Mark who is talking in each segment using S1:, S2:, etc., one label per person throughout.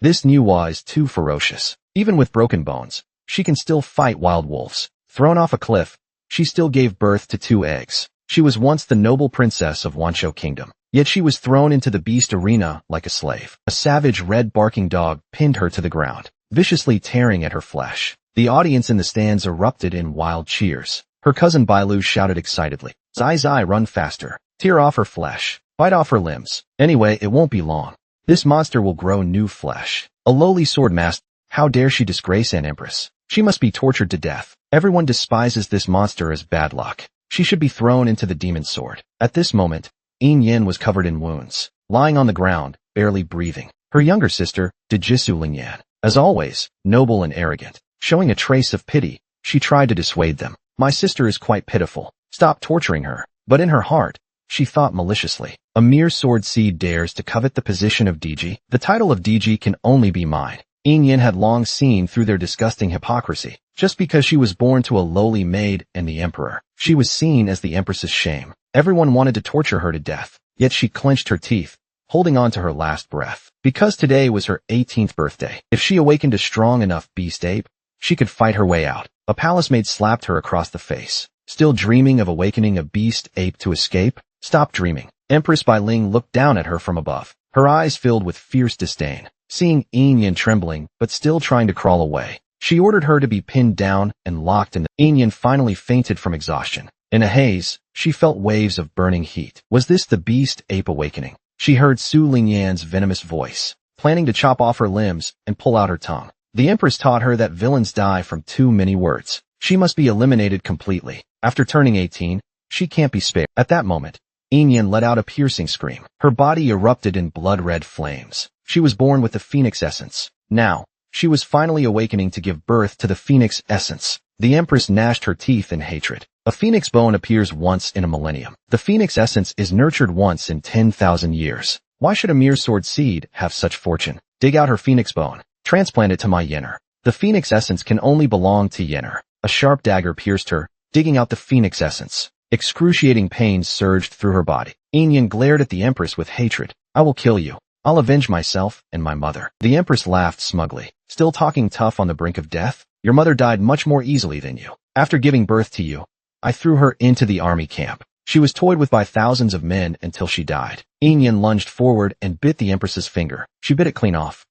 S1: This Nuwa is too ferocious. Even with broken bones, she can still fight wild wolves. Thrown off a cliff, she still gave birth to 2 eggs. She was once the noble princess of Wanshou Kingdom, yet she was thrown into the beast arena like a slave. A savage red barking dog pinned her to the ground, viciously tearing at her flesh. The audience in the stands erupted in wild cheers. Her cousin Bailu shouted excitedly, "Zai Zai, run faster. Tear off her flesh. Bite off her limbs. Anyway, it won't be long. This monster will grow new flesh." A lowly sword master. How dare she disgrace an empress? She must be tortured to death. Everyone despises this monster as bad luck. She should be thrown into the demon sword. At this moment, Yin Yin was covered in wounds, lying on the ground, barely breathing. Her younger sister, Dejisu Lingyan, as always, noble and arrogant. Showing a trace of pity, she tried to dissuade them. "My sister is quite pitiful. Stop torturing her." But in her heart, she thought maliciously, "A mere sword seed dares to covet the position of DG. The title of DG can only be mine." Yin Yin had long seen through their disgusting hypocrisy. Just because she was born to a lowly maid and the emperor, she was seen as the empress's shame. Everyone wanted to torture her to death, yet she clenched her teeth, holding on to her last breath. Because today was her 18th birthday, if she awakened a strong enough beast ape, she could fight her way out. A palace maid slapped her across the face. "Still dreaming of awakening a beast ape to escape? Stop dreaming." Empress Bai Ling looked down at her from above, her eyes filled with fierce disdain. Seeing Yin Yin trembling, but still trying to crawl away, she ordered her to be pinned down and locked in. Yin Yin finally fainted from exhaustion. In a haze, she felt waves of burning heat. Was this the beast ape awakening? She heard Su Lingyan's venomous voice, planning to chop off her limbs and pull out her tongue. The empress taught her that villains die from too many words. She must be eliminated completely. After turning 18, she can't be spared. At that moment, Yin Yin let out a piercing scream. Her body erupted in blood-red flames. She was born with the phoenix essence. Now, she was finally awakening to give birth to the phoenix essence. The empress gnashed her teeth in hatred. A phoenix bone appears once in a millennium. The phoenix essence is nurtured once in 10,000 years. Why should a mere sword seed have such fortune? Dig out her phoenix bone. Transplant it to my Yenner. The phoenix essence can only belong to Yenner. A sharp dagger pierced her, digging out the phoenix essence. Excruciating pain surged through her body. Yin Yin glared at the empress with hatred. "I will kill you. I'll avenge myself and my mother." The empress laughed smugly. "Still talking tough on the brink of death? Your mother died much more easily than you. After giving birth to you, I threw her into the army camp. She was toyed with by thousands of men until she died." Yin Yin lunged forward and bit the empress's finger. She bit it clean off.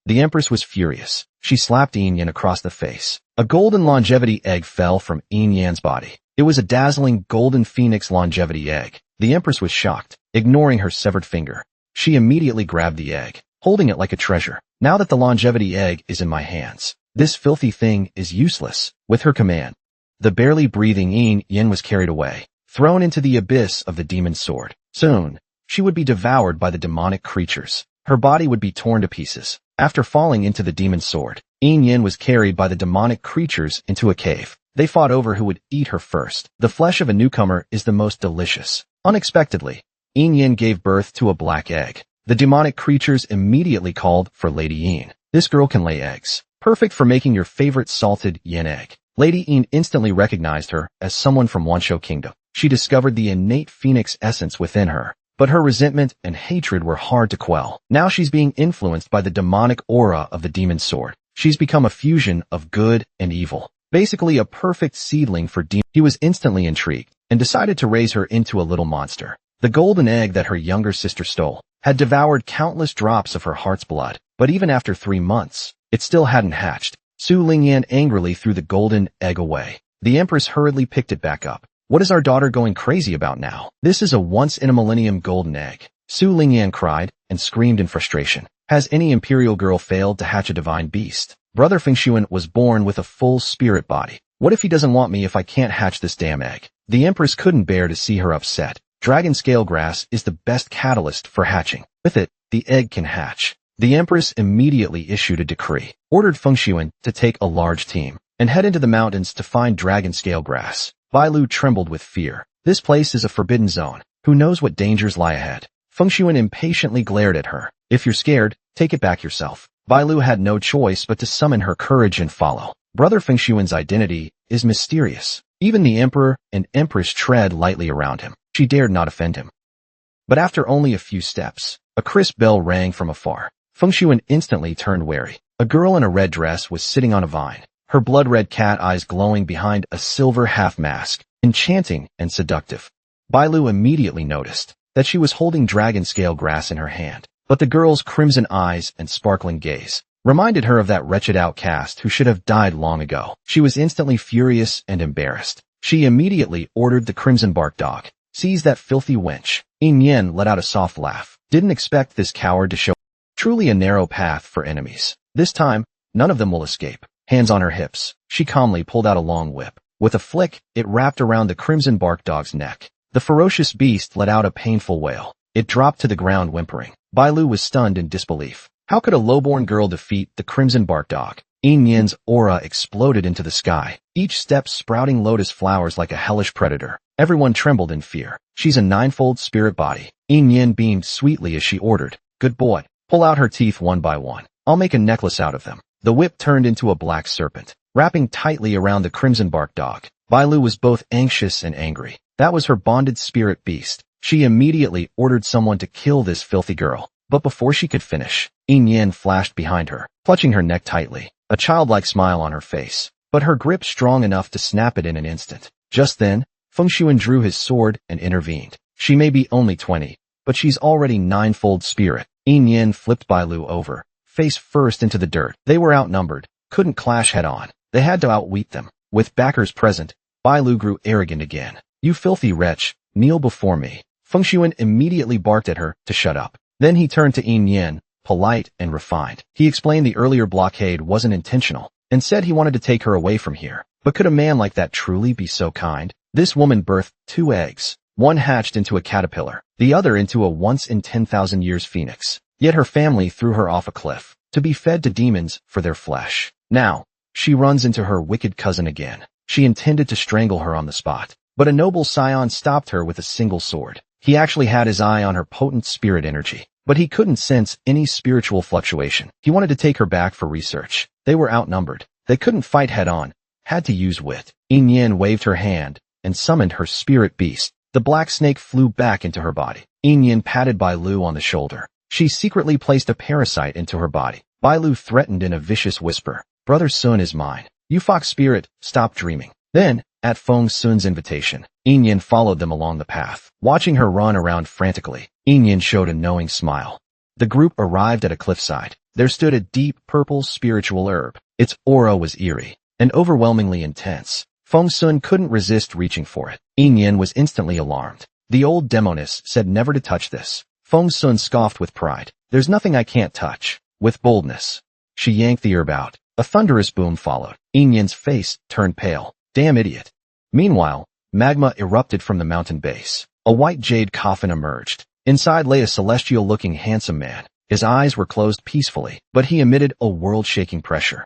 S1: The empress was furious. She slapped Yin Yin across the face. A golden longevity egg fell from Yin Yan's body. It was a dazzling golden phoenix longevity egg. The empress was shocked, ignoring her severed finger. She immediately grabbed the egg, holding it like a treasure. "Now that the longevity egg is in my hands, this filthy thing is useless." With her command, the barely breathing Yin Yin was carried away, thrown into the abyss of the demon sword. Soon, she would be devoured by the demonic creatures. Her body would be torn to pieces. After falling into the demon sword, Yin Yin was carried by the demonic creatures into a cave. They fought over who would eat her first. The flesh of a newcomer is the most delicious. Unexpectedly, Yin Yin gave birth to a black egg. The demonic creatures immediately called for Lady Yin. "This girl can lay eggs. Perfect for making your favorite salted yin egg." Lady Yin instantly recognized her as someone from Wanshou Kingdom. She discovered the innate phoenix essence within her, but her resentment and hatred were hard to quell. Now she's being influenced by the demonic aura of the demon sword. She's become a fusion of good and evil. Basically a perfect seedling for demon. He was instantly intrigued and decided to raise her into a little monster. The golden egg that her younger sister stole had devoured countless drops of her heart's blood, but even after 3 months, it still hadn't hatched. Su Lingyan angrily threw the golden egg away. The empress hurriedly picked it back up. "What is our daughter going crazy about now? This is a once-in-a-millennium golden egg." Su Lingyan cried and screamed in frustration. Has any imperial girl failed to hatch a divine beast? Brother Fengshuan was born with a full spirit body. What if he doesn't want me if I can't hatch this damn egg? The empress couldn't bear to see her upset. Dragon scale grass is the best catalyst for hatching. With it, the egg can hatch. The empress immediately issued a decree, ordered Fengshuan to take a large team and head into the mountains to find dragon scale grass. Bailu trembled with fear. This place is a forbidden zone. Who knows what dangers lie ahead? Fengshuan impatiently glared at her. "If you're scared, take it back yourself." Bailu had no choice but to summon her courage and follow. Brother Fengshuan's identity is mysterious. Even the emperor and empress tread lightly around him. She dared not offend him. But after only a few steps, a crisp bell rang from afar. Feng Shuan instantly turned wary. A girl in a red dress was sitting on a vine, her blood-red cat eyes glowing behind a silver half-mask, enchanting and seductive. Bai Lu immediately noticed that she was holding dragon scale grass in her hand, but the girl's crimson eyes and sparkling gaze reminded her of that wretched outcast who should have died long ago. She was instantly furious and embarrassed. She immediately ordered the crimson bark dog, "Seize that filthy wench." Yin Yen let out a soft laugh. Didn't expect this coward to show truly a narrow path for enemies. This time, none of them will escape. Hands on her hips, she calmly pulled out a long whip. With a flick, it wrapped around the crimson bark dog's neck. The ferocious beast let out a painful wail. It dropped to the ground whimpering. Bai Lu was stunned in disbelief. How could a lowborn girl defeat the crimson bark dog? Yin Yen's aura exploded into the sky, each step sprouting lotus flowers like a hellish predator. Everyone trembled in fear. She's a ninefold spirit body. Yin Yen beamed sweetly as she ordered, "Good boy. Pull out her teeth one by one. I'll make a necklace out of them." The whip turned into a black serpent, wrapping tightly around the crimson bark dog. Bai Lu was both anxious and angry. That was her bonded spirit beast. She immediately ordered someone to kill this filthy girl. But before she could finish, Yin Yen flashed behind her, clutching her neck tightly, a childlike smile on her face, but her grip strong enough to snap it in an instant. Just then, Feng Shuan drew his sword and intervened. She may be only 20, but she's already ninefold spirit. Yin Yen flipped Bai Lu over, face first into the dirt. They were outnumbered, couldn't clash head-on. They had to outwit them. With backers present, Bai Lu grew arrogant again. "You filthy wretch, kneel before me." Feng Shuan immediately barked at her to shut up. Then he turned to Yin Yen, polite and refined. He explained the earlier blockade wasn't intentional, and said he wanted to take her away from here. But could a man like that truly be so kind? This woman birthed 2 eggs. One hatched into a caterpillar, the other into a once-in-10,000 years phoenix. Yet her family threw her off a cliff, to be fed to demons for their flesh. Now, she runs into her wicked cousin again. She intended to strangle her on the spot, but a noble scion stopped her with a single sword. He actually had his eye on her potent spirit energy, but he couldn't sense any spiritual fluctuation. He wanted to take her back for research. They were outnumbered. They couldn't fight head-on, had to use wit. Yin Yen waved her hand and summoned her spirit beast. The black snake flew back into her body. Yin Yen patted Bai Lu on the shoulder. She secretly placed a parasite into her body. Bai Lu threatened in a vicious whisper, "Brother Sun is mine. You fox spirit, stop dreaming." Then, at Feng Sun's invitation, Yin Yen followed them along the path. Watching her run around frantically, Yin Yen showed a knowing smile. The group arrived at a cliffside. There stood a deep purple spiritual herb. Its aura was eerie and overwhelmingly intense. Feng Sun couldn't resist reaching for it. Yin Yen was instantly alarmed. The old Demoness said never to touch this. Feng Sun scoffed with pride. "There's nothing I can't touch." With boldness, she yanked the herb out. A thunderous boom followed. Yin Yen's face turned pale. "Damn idiot." Meanwhile, magma erupted from the mountain base. A white jade coffin emerged. Inside lay a celestial-looking handsome man. His eyes were closed peacefully, but he emitted a world-shaking pressure.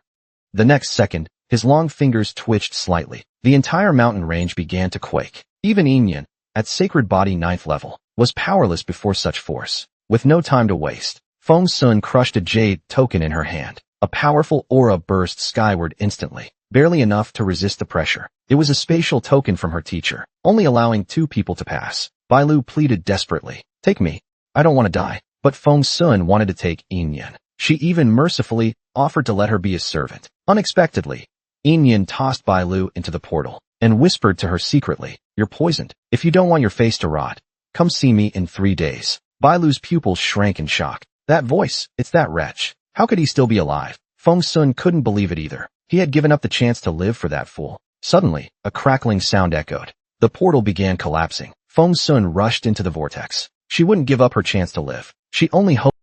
S1: The next second, his long fingers twitched slightly. The entire mountain range began to quake. Even Yin Yen, at Sacred Body 9th level, was powerless before such force. With no time to waste, Feng Sun crushed a jade token in her hand. A powerful aura burst skyward instantly, barely enough to resist the pressure. It was a spatial token from her teacher, only allowing 2 people to pass. Bai Lu pleaded desperately, "Take me. I don't want to die." But Feng Sun wanted to take Yin Yen. She even mercifully offered to let her be his servant. Unexpectedly, Yin Yen tossed Bai Lu into the portal and whispered to her secretly, "You're poisoned. If you don't want your face to rot, come see me in 3 days." Bai Lu's pupils shrank in shock. That voice, it's that wretch. How could he still be alive? Feng Sun couldn't believe it either. He had given up the chance to live for that fool. Suddenly, a crackling sound echoed. The portal began collapsing. Feng Sun rushed into the vortex. She wouldn't give up her chance to live. She only hoped.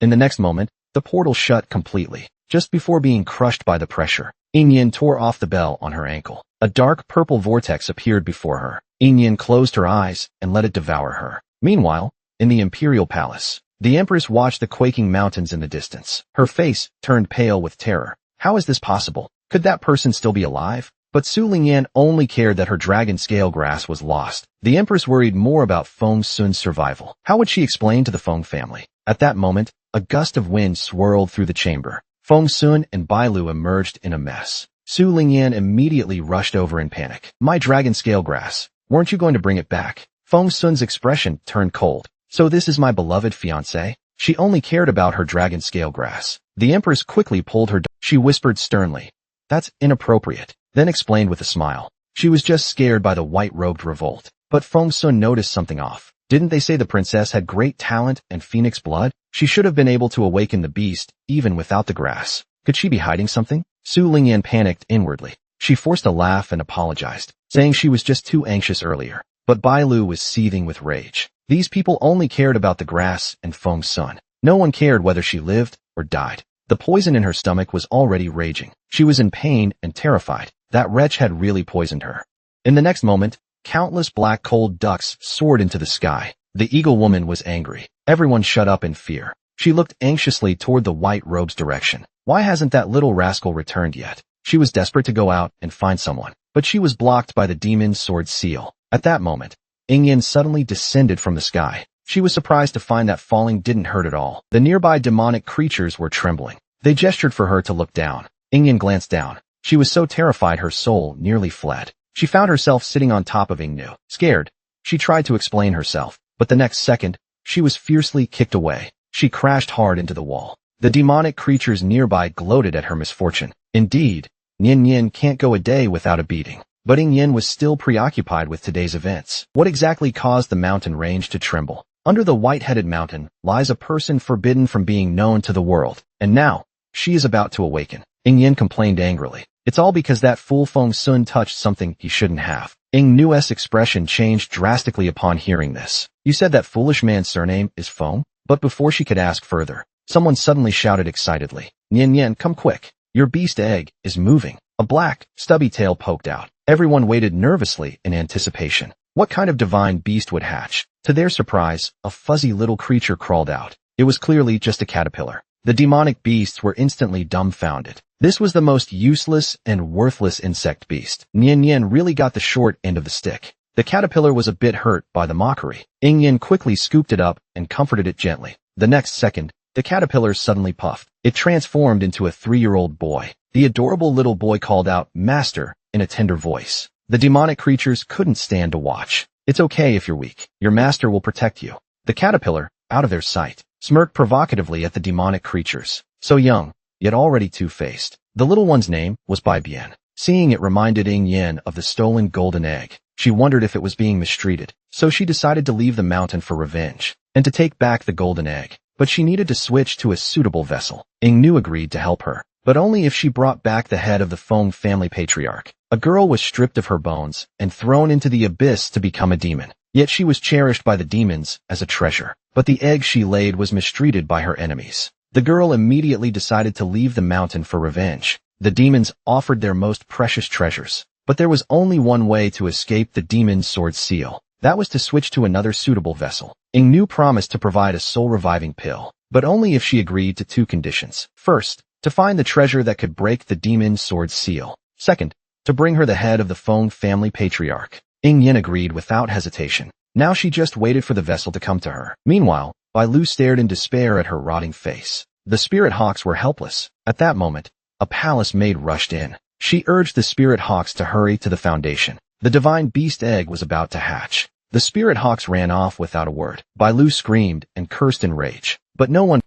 S1: In the next moment, the portal shut completely. Just before being crushed by the pressure, Yin Yen tore off the bell on her ankle. A dark purple vortex appeared before her. Yin Yen closed her eyes and let it devour her. Meanwhile, in the imperial palace, the empress watched the quaking mountains in the distance. Her face turned pale with terror. How is this possible? Could that person still be alive? But Su Lingyan only cared that her dragon scale grass was lost. The empress worried more about Feng Sun's survival. How would she explain to the Feng family? At that moment, a gust of wind swirled through the chamber. Feng Sun and Bai Lu emerged in a mess. Su Lingyan immediately rushed over in panic. "My dragon scale grass. Weren't you going to bring it back?" Feng Sun's expression turned cold. "So this is my beloved fiancé?" She only cared about her dragon scale grass. The Empress quickly pulled her. She whispered sternly, "That's inappropriate," then explained with a smile. She was just scared by the white-robed revolt. But Feng Sun noticed something off. Didn't they say the princess had great talent and phoenix blood? She should have been able to awaken the beast, even without the grass. Could she be hiding something? Su Lingyan panicked inwardly. She forced a laugh and apologized, saying she was just too anxious earlier. But Bai Lu was seething with rage. These people only cared about the grass and Feng Sun. No one cared whether she lived or died. The poison in her stomach was already raging. She was in pain and terrified. That wretch had really poisoned her. In the next moment, countless black cold ducks soared into the sky. The eagle woman was angry. Everyone shut up in fear. She looked anxiously toward the white robe's direction. Why hasn't that little rascal returned yet? She was desperate to go out and find someone, but she was blocked by the demon's sword seal. At that moment, Ingyin suddenly descended from the sky. She was surprised to find that falling didn't hurt at all. The nearby demonic creatures were trembling. They gestured for her to look down. Ingyin glanced down. She was so terrified her soul nearly fled. She found herself sitting on top of Ingnu. Scared, she tried to explain herself, but the next second, she was fiercely kicked away. She crashed hard into the wall. The demonic creatures nearby gloated at her misfortune. Indeed, Yin Yin can't go a day without a beating. But Ing Yin was still preoccupied with today's events. What exactly caused the mountain range to tremble? Under the white-headed mountain lies a person forbidden from being known to the world, and now, she is about to awaken. Ing Yin complained angrily. It's all because that fool Feng Sun touched something he shouldn't have. Ing Nu's expression changed drastically upon hearing this. You said that foolish man's surname is Feng? But before she could ask further, someone suddenly shouted excitedly, Yin Yin, come quick. Your beast egg is moving. A black, stubby tail poked out. Everyone waited nervously in anticipation. What kind of divine beast would hatch? To their surprise, a fuzzy little creature crawled out. It was clearly just a caterpillar. The demonic beasts were instantly dumbfounded. This was the most useless and worthless insect beast. Nian Yin really got the short end of the stick. The caterpillar was a bit hurt by the mockery. Ing Yin quickly scooped it up and comforted it gently. The next second, the caterpillar suddenly puffed. It transformed into a 3-year-old boy. The adorable little boy called out, Master, in a tender voice. The demonic creatures couldn't stand to watch. It's okay if you're weak. Your master will protect you. The caterpillar, out of their sight, smirked provocatively at the demonic creatures. So young, yet already two-faced. The little one's name was Bai Bian. Seeing it reminded Ing Yin of the stolen golden egg. She wondered if it was being mistreated, so she decided to leave the mountain for revenge, and to take back the golden egg. But she needed to switch to a suitable vessel. Ing Nu agreed to help her, but only if she brought back the head of the Feng family patriarch. A girl was stripped of her bones and thrown into the abyss to become a demon. Yet she was cherished by the demons as a treasure. But the egg she laid was mistreated by her enemies. The girl immediately decided to leave the mountain for revenge. The demons offered their most precious treasures. But there was only one way to escape the demon's sword seal. That was to switch to another suitable vessel. Ing Nu promised to provide a soul-reviving pill, but only if she agreed to 2 conditions. First, to find the treasure that could break the demon's sword seal. Second, to bring her the head of the Feng family patriarch. Ing Yin agreed without hesitation. Now she just waited for the vessel to come to her. Meanwhile, Bai Lu stared in despair at her rotting face. The spirit hawks were helpless. At that moment, a palace maid rushed in. She urged the spirit hawks to hurry to the foundation. The divine beast egg was about to hatch. The spirit hawks ran off without a word. Bai Lu screamed and cursed in rage, but no one.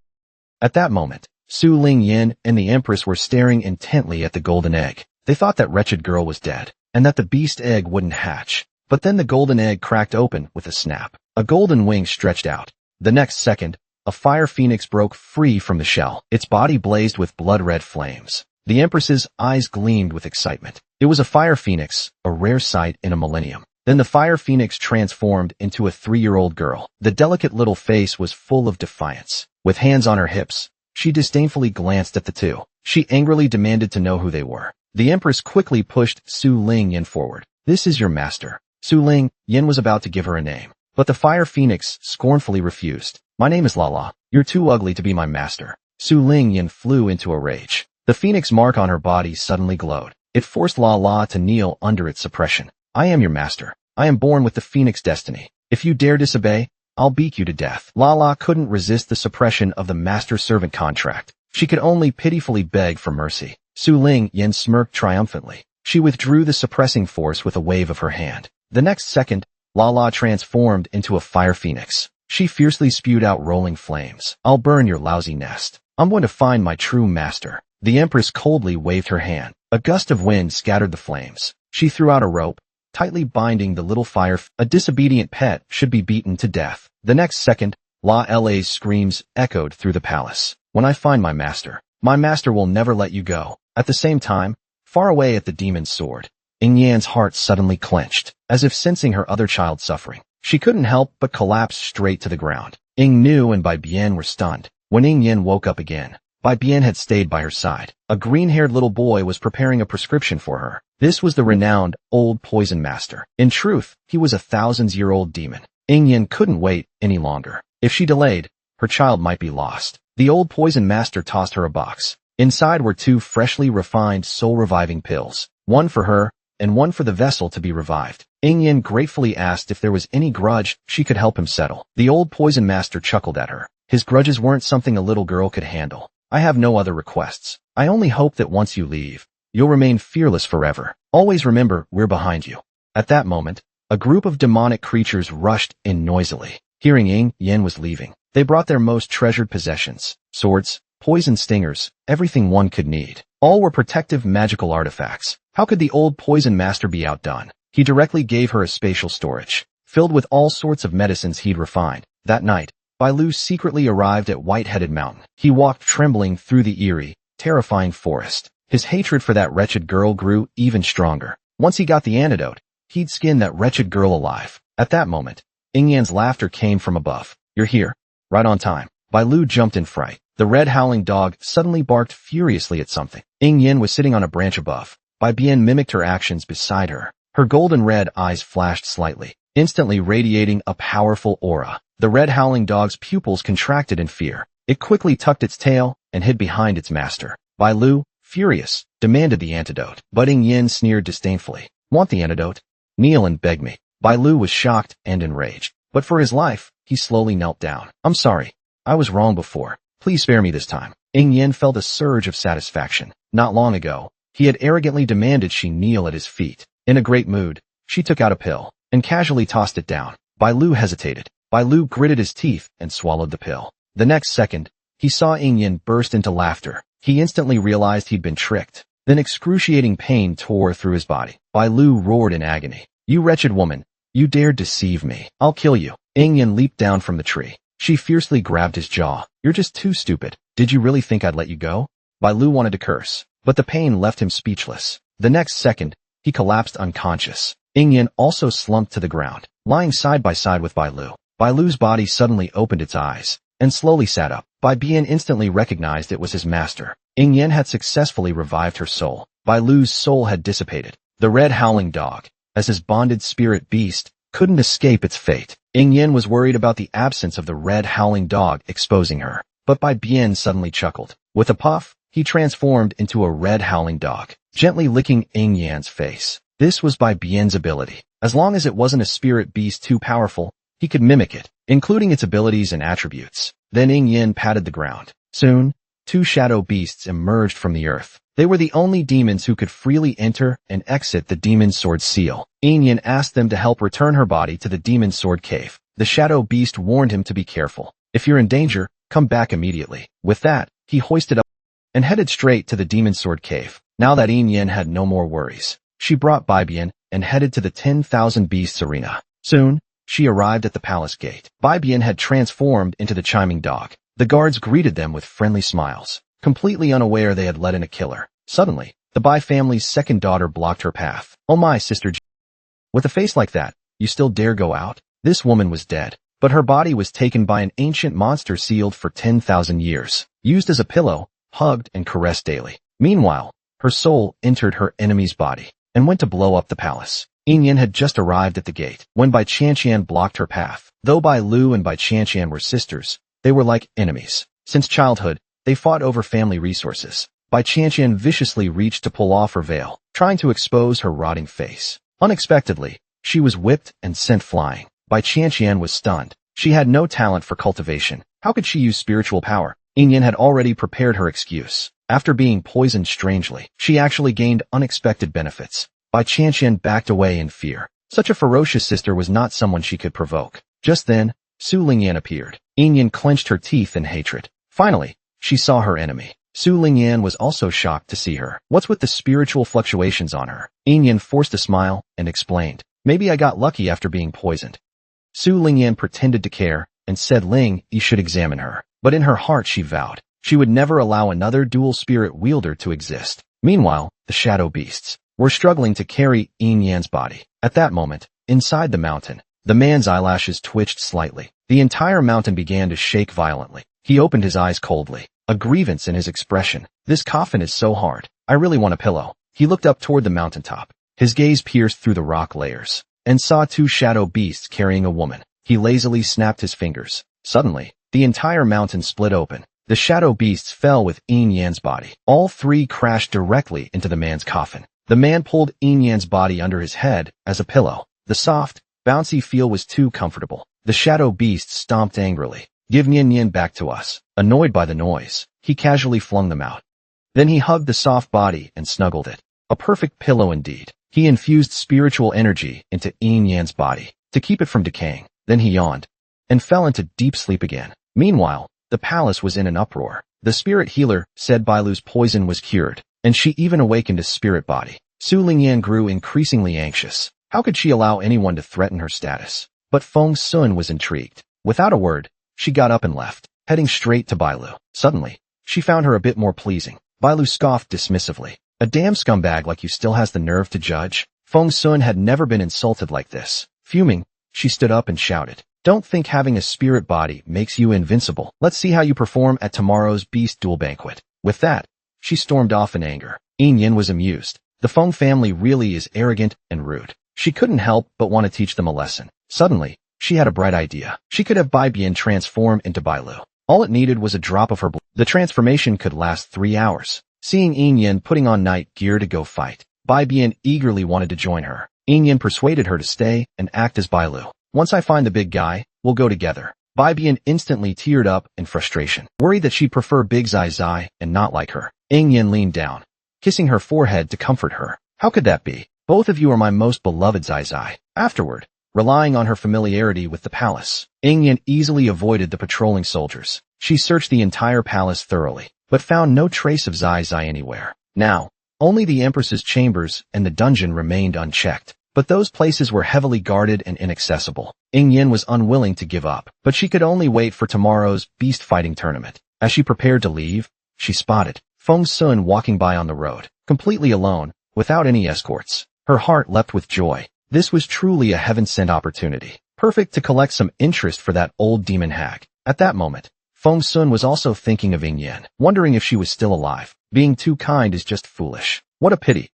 S1: At that moment, Su Lingyan and the Empress were staring intently at the golden egg. They thought that wretched girl was dead, and that the beast egg wouldn't hatch. But then the golden egg cracked open with a snap. A golden wing stretched out. The next second, a fire phoenix broke free from the shell. Its body blazed with blood-red flames. The Empress's eyes gleamed with excitement. It was a fire phoenix, a rare sight in a millennium. Then the fire phoenix transformed into a 3-year-old girl. The delicate little face was full of defiance. With hands on her hips, she disdainfully glanced at the two. She angrily demanded to know who they were. The Empress quickly pushed Su Lingyan forward. This is your master. Su Lingyan was about to give her a name, but the fire phoenix scornfully refused. My name is Lala. You're too ugly to be my master. Su Lingyan flew into a rage. The phoenix mark on her body suddenly glowed. It forced Lala to kneel under its suppression. I am your master. I am born with the phoenix destiny. If you dare disobey, I'll beat you to death. Lala couldn't resist the suppression of the master-servant contract. She could only pitifully beg for mercy. Su Lingyan smirked triumphantly. She withdrew the suppressing force with a wave of her hand. The next second, Lala transformed into a fire phoenix. She fiercely spewed out rolling flames. I'll burn your lousy nest. I'm going to find my true master. The Empress coldly waved her hand. A gust of wind scattered the flames. She threw out a rope, tightly binding the little fire. A disobedient pet should be beaten to death. The next second, LaLa's screams echoed through the palace. When I find my master will never let you go. At the same time, far away at the demon's sword, Ingyan's heart suddenly clenched, as if sensing her other child's suffering. She couldn't help but collapse straight to the ground. Ing Nu and Bai Bian were stunned. When Ingyan woke up again, Bai Bian had stayed by her side. A green-haired little boy was preparing a prescription for her. This was the renowned old poison master. In truth, he was a thousands-year-old demon. Ingyan couldn't wait any longer. If she delayed, her child might be lost. The old poison master tossed her a box. Inside were 2 freshly refined soul-reviving pills, one for her and one for the vessel to be revived. Ingyan gratefully asked if there was any grudge she could help him settle. The old poison master chuckled at her. His grudges weren't something a little girl could handle. I have no other requests. I only hope that once you leave, you'll remain fearless forever. Always remember, we're behind you. At that moment, a group of demonic creatures rushed in noisily. Hearing Ing Yen was leaving, they brought their most treasured possessions, swords, poison stingers, everything one could need. All were protective magical artifacts. How could the old poison master be outdone? He directly gave her a spatial storage, filled with all sorts of medicines he'd refined. That night, Bai Lu secretly arrived at White-Headed Mountain. He walked trembling through the eerie, terrifying forest. His hatred for that wretched girl grew even stronger. Once he got the antidote, he'd skin that wretched girl alive. At that moment, Ingyan's laughter came from above. You're here. Right on time. Bai Lu jumped in fright. The red howling dog suddenly barked furiously at something. Ing Yen was sitting on a branch above. Bai Bian mimicked her actions beside her. Her golden red eyes flashed slightly, instantly radiating a powerful aura. The red howling dog's pupils contracted in fear. It quickly tucked its tail and hid behind its master. Bai Lu, furious, demanded the antidote. But Ing Yen sneered disdainfully. Want the antidote? Kneel and beg me. Bai Lu was shocked and enraged. But for his life, he slowly knelt down. I'm sorry. I was wrong before. Please spare me this time. Ing Yen felt a surge of satisfaction. Not long ago, he had arrogantly demanded she kneel at his feet. In a great mood, she took out a pill and casually tossed it down. Bai Lu hesitated. Bai Lu gritted his teeth and swallowed the pill. The next second, he saw Ing Yen burst into laughter. He instantly realized he'd been tricked. Then excruciating pain tore through his body. Bai Lu roared in agony. You wretched woman, you dared deceive me. I'll kill you. Ing Yen leaped down from the tree. She fiercely grabbed his jaw. You're just too stupid. Did you really think I'd let you go? Bai Lu wanted to curse, but the pain left him speechless. The next second, he collapsed unconscious. Ing Yen also slumped to the ground, lying side by side with Bai Lu. Bai Lu's body suddenly opened its eyes and slowly sat up. Bai Bian instantly recognized it was his master. Ing Yen had successfully revived her soul. Bai Lu's soul had dissipated. The red howling dog, as his bonded spirit beast, couldn't escape its fate. Ing Yen was worried about the absence of the red howling dog exposing her. But Bai Bian suddenly chuckled. With a puff, he transformed into a red howling dog, gently licking Ing Yan's face. This was Bai Bian's ability. As long as it wasn't a spirit beast too powerful, he could mimic it, including its abilities and attributes. Then Ing Yen patted the ground. Soon, 2 shadow beasts emerged from the earth. They were the only demons who could freely enter and exit the Demon Sword Seal. Ing Yen asked them to help return her body to the Demon Sword Cave. The shadow beast warned him to be careful. If you're in danger, come back immediately. With that, he hoisted up and headed straight to the Demon Sword Cave. Now that Ing Yen had no more worries, she brought Bai Bian and headed to the 10,000 Beasts Arena. Soon, she arrived at the palace gate. Bai Bian had transformed into the chiming dog. The guards greeted them with friendly smiles, completely unaware they had let in a killer. Suddenly, the Bai family's second daughter blocked her path. Oh my, Sister G. With a face like that, you still dare go out? This woman was dead, but her body was taken by an ancient monster sealed for 10,000 years, used as a pillow, hugged and caressed daily. Meanwhile, her soul entered her enemy's body and went to blow up the palace. Ing Yen had just arrived at the gate when Bai Qianqian blocked her path. Though Bai Lu and Bai Qianqian were sisters, they were like enemies. Since childhood, they fought over family resources. Bai Qianqian viciously reached to pull off her veil, trying to expose her rotting face. Unexpectedly, she was whipped and sent flying. Bai Qianqian was stunned. She had no talent for cultivation. How could she use spiritual power? Ing Yen had already prepared her excuse. After being poisoned strangely, she actually gained unexpected benefits. Bai Qianqian backed away in fear. Such a ferocious sister was not someone she could provoke. Just then, Su Lingyan appeared. Yin clenched her teeth in hatred. Finally, she saw her enemy. Su Lingyan was also shocked to see her. What's with the spiritual fluctuations on her? Yin forced a smile and explained. Maybe I got lucky after being poisoned. Su Lingyan pretended to care and said Ling, you should examine her. But in her heart she vowed she would never allow another dual spirit wielder to exist. Meanwhile, the shadow beasts were struggling to carry Yin's body. At that moment, inside the mountain, the man's eyelashes twitched slightly. The entire mountain began to shake violently. He opened his eyes coldly, a grievance in his expression. This coffin is so hard. I really want a pillow. He looked up toward the mountaintop. His gaze pierced through the rock layers and saw two shadow beasts carrying a woman. He lazily snapped his fingers. Suddenly, the entire mountain split open. The shadow beasts fell with Yin's body. All three crashed directly into the man's coffin. The man pulled Yin's body under his head as a pillow. The soft, bouncy feel was too comfortable. The shadow beasts stomped angrily. Give Yin back to us. Annoyed by the noise, he casually flung them out. Then he hugged the soft body and snuggled it. A perfect pillow indeed. He infused spiritual energy into Yin's body to keep it from decaying. Then he yawned and fell into deep sleep again. Meanwhile, the palace was in an uproar. The spirit healer said Bailu's poison was cured, and she even awakened his spirit body. Su Lingyan grew increasingly anxious. How could she allow anyone to threaten her status? But Feng Sun was intrigued. Without a word, she got up and left, heading straight to Bailu. Suddenly, she found her a bit more pleasing. Bailu scoffed dismissively. A damn scumbag like you still has the nerve to judge? Feng Sun had never been insulted like this. Fuming, she stood up and shouted. Don't think having a spirit body makes you invincible. Let's see how you perform at tomorrow's beast duel banquet. With that, she stormed off in anger. Yin was amused. The Feng family really is arrogant and rude. She couldn't help but want to teach them a lesson. Suddenly, she had a bright idea. She could have Bai Bian transform into Bailu. All it needed was a drop of her blood. The transformation could last 3 hours. Seeing Yin putting on night gear to go fight, Bai Bian eagerly wanted to join her. Yin persuaded her to stay and act as Bailu. Once I find the big guy, we'll go together. Bai Bian instantly teared up in frustration, worried that she'd prefer Big Zai Zai and not like her. Yin leaned down, kissing her forehead to comfort her. How could that be? Both of you are my most beloved Zai Zai. Afterward, relying on her familiarity with the palace, Yin easily avoided the patrolling soldiers. She searched the entire palace thoroughly, but found no trace of Zai Zai anywhere. Now, only the Empress's chambers and the dungeon remained unchecked. But those places were heavily guarded and inaccessible. Yin was unwilling to give up, but she could only wait for tomorrow's beast fighting tournament. As she prepared to leave, she spotted Feng Sun walking by on the road, completely alone, without any escorts. Her heart leapt with joy. This was truly a heaven-sent opportunity, perfect to collect some interest for that old demon hag. At that moment, Feng Sun was also thinking of Yin, wondering if she was still alive. Being too kind is just foolish. What a pity.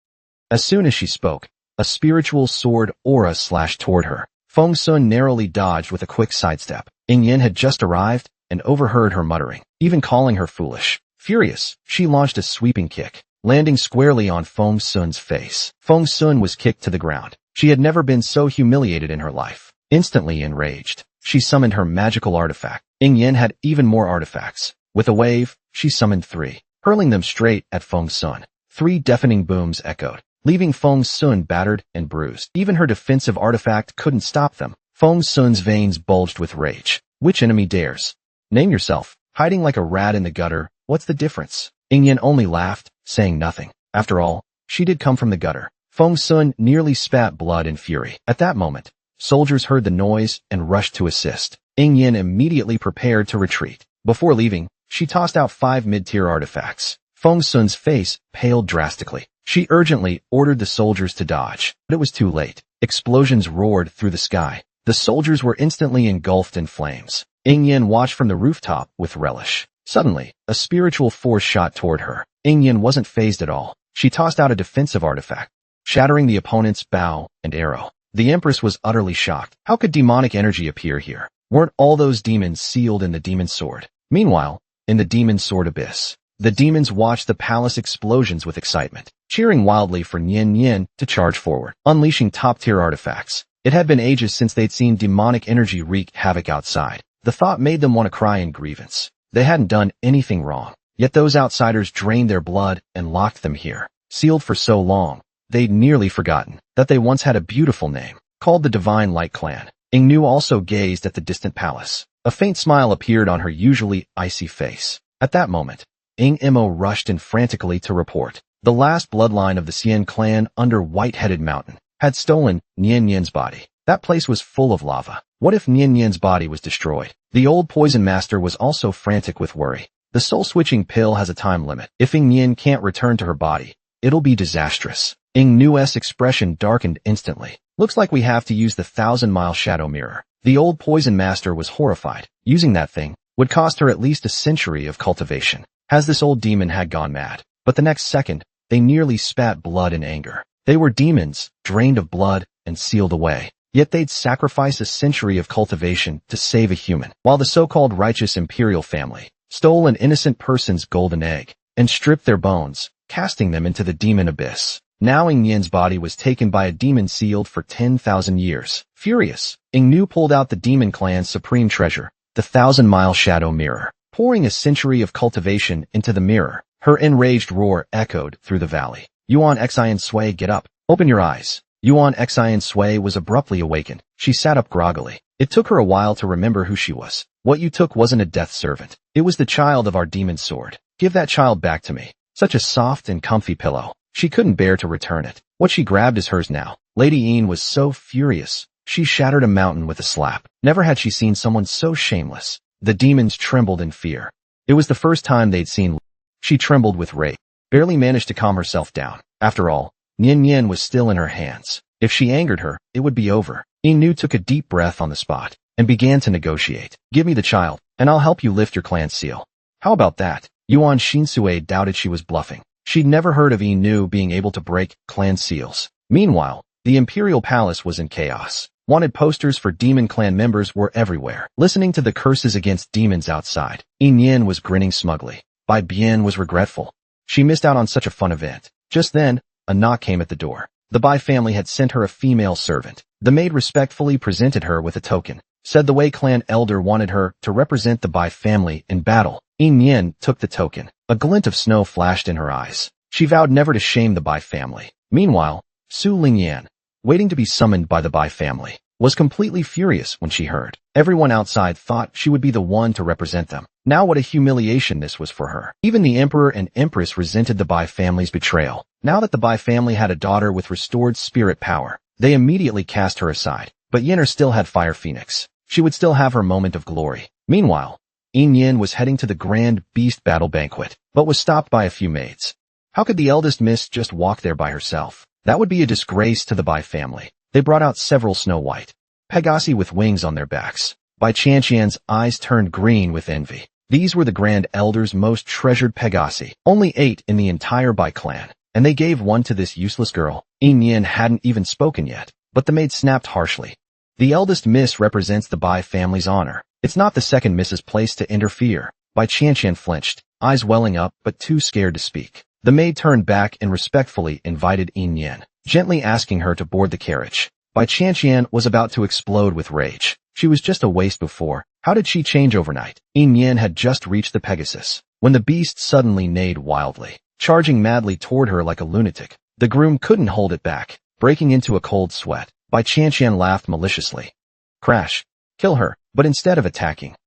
S1: As soon as she spoke, a spiritual sword aura slashed toward her. Feng Sun narrowly dodged with a quick sidestep. Yin had just arrived and overheard her muttering, even calling her foolish. Furious, she launched a sweeping kick, landing squarely on Feng Sun's face. Feng Sun was kicked to the ground. She had never been so humiliated in her life. Instantly enraged, she summoned her magical artifact. Yin had even more artifacts. With a wave, she summoned 3, hurling them straight at Feng Sun. 3 deafening booms echoed, leaving Feng Sun battered and bruised. Even her defensive artifact couldn't stop them. Feng Sun's veins bulged with rage. Which enemy dares? Name yourself. Hiding like a rat in the gutter, what's the difference? Yin only laughed, saying nothing. After all, she did come from the gutter. Feng Sun nearly spat blood in fury. At that moment, soldiers heard the noise and rushed to assist. Yin immediately prepared to retreat. Before leaving, she tossed out 5 mid-tier artifacts. Feng Sun's face paled drastically. She urgently ordered the soldiers to dodge, but it was too late. Explosions roared through the sky. The soldiers were instantly engulfed in flames. Yin watched from the rooftop with relish. Suddenly, a spiritual force shot toward her. Yin wasn't fazed at all. She tossed out a defensive artifact, shattering the opponent's bow and arrow. The Empress was utterly shocked. How could demonic energy appear here? Weren't all those demons sealed in the demon sword? Meanwhile, in the demon sword abyss, the demons watched the palace explosions with excitement, cheering wildly for Yin to charge forward, unleashing top-tier artifacts. It had been ages since they'd seen demonic energy wreak havoc outside. The thought made them want to cry in grievance. They hadn't done anything wrong, yet those outsiders drained their blood and locked them here. Sealed for so long, they'd nearly forgotten that they once had a beautiful name, called the Divine Light Clan. Yingnu also gazed at the distant palace. A faint smile appeared on her usually icy face. At that moment, Imo rushed in frantically to report. The last bloodline of the Xian clan under White-Headed Mountain had stolen Nian Yan's body. That place was full of lava. What if Nian Yan's body was destroyed? The old poison master was also frantic with worry. The soul-switching pill has a time limit. If Ying Nian can't return to her body, it'll be disastrous. Yingnu's expression darkened instantly. Looks like we have to use the 1,000-mile shadow mirror. The old poison master was horrified. Using that thing would cost her at least a century of cultivation. Has this old demon had gone mad? But the next second, they nearly spat blood in anger. They were demons, drained of blood, and sealed away. Yet they'd sacrifice a century of cultivation to save a human, while the so-called righteous imperial family stole an innocent person's golden egg and stripped their bones, casting them into the demon abyss. Now Ying Yan's body was taken by a demon sealed for 10,000 years. Furious, Yingnu pulled out the demon clan's supreme treasure, the 1,000-mile shadow mirror. Pouring a century of cultivation into the mirror, her enraged roar echoed through the valley. Yuan Xian Sui, get up. Open your eyes. Yuan Xian Sui was abruptly awakened. She sat up groggily. It took her a while to remember who she was. What you took wasn't a death servant. It was the child of our demon sword. Give that child back to me. Such a soft and comfy pillow. She couldn't bear to return it. What she grabbed is hers now. Lady Yin was so furious. She shattered a mountain with a slap. Never had she seen someone so shameless. The demons trembled in fear. It was the first time they'd seen. She trembled with rage. Barely managed to calm herself down. After all, Nian Yan was still in her hands. If she angered her, it would be over. Yingnu took a deep breath on the spot and began to negotiate. Give me the child, and I'll help you lift your clan seal. How about that? Yuan Shinsue doubted she was bluffing. She'd never heard of Yingnu being able to break clan seals. Meanwhile, the imperial palace was in chaos. Wanted posters for demon clan members were everywhere. Listening to the curses against demons outside, Yin Yan was grinning smugly. Bai Bian was regretful. She missed out on such a fun event. Just then, a knock came at the door. The Bai family had sent her a female servant. The maid respectfully presented her with a token. Said the Wei clan elder wanted her to represent the Bai family in battle. Yin Yan took the token. A glint of snow flashed in her eyes. She vowed never to shame the Bai family. Meanwhile, Su Lingyan, waiting to be summoned by the Bai family, was completely furious when she heard. Everyone outside thought she would be the one to represent them. Now what a humiliation this was for her. Even the emperor and empress resented the Bai family's betrayal. Now that the Bai family had a daughter with restored spirit power, they immediately cast her aside. But Yenner still had Fire Phoenix. She would still have her moment of glory. Meanwhile, Yin Yan was heading to the grand beast battle banquet, but was stopped by a few maids. How could the eldest miss just walk there by herself? That would be a disgrace to the Bai family. They brought out several Snow White Pegasi with wings on their backs. Bai Chanqian's eyes turned green with envy. These were the Grand Elder's most treasured Pegasi, only 8 in the entire Bai clan, and they gave one to this useless girl. Yin Yan hadn't even spoken yet, but the maid snapped harshly. The eldest miss represents the Bai family's honor. It's not the second miss's place to interfere. Bai Chanqian flinched, eyes welling up but too scared to speak. The maid turned back and respectfully invited Yin Yan, gently asking her to board the carriage. Bai Chanqian was about to explode with rage. She was just a waste before. How did she change overnight? Yin Yan had just reached the Pegasus when the beast suddenly neighed wildly, charging madly toward her like a lunatic. The groom couldn't hold it back, breaking into a cold sweat. Bai Chanqian laughed maliciously. Crash. Kill her. But instead of attacking,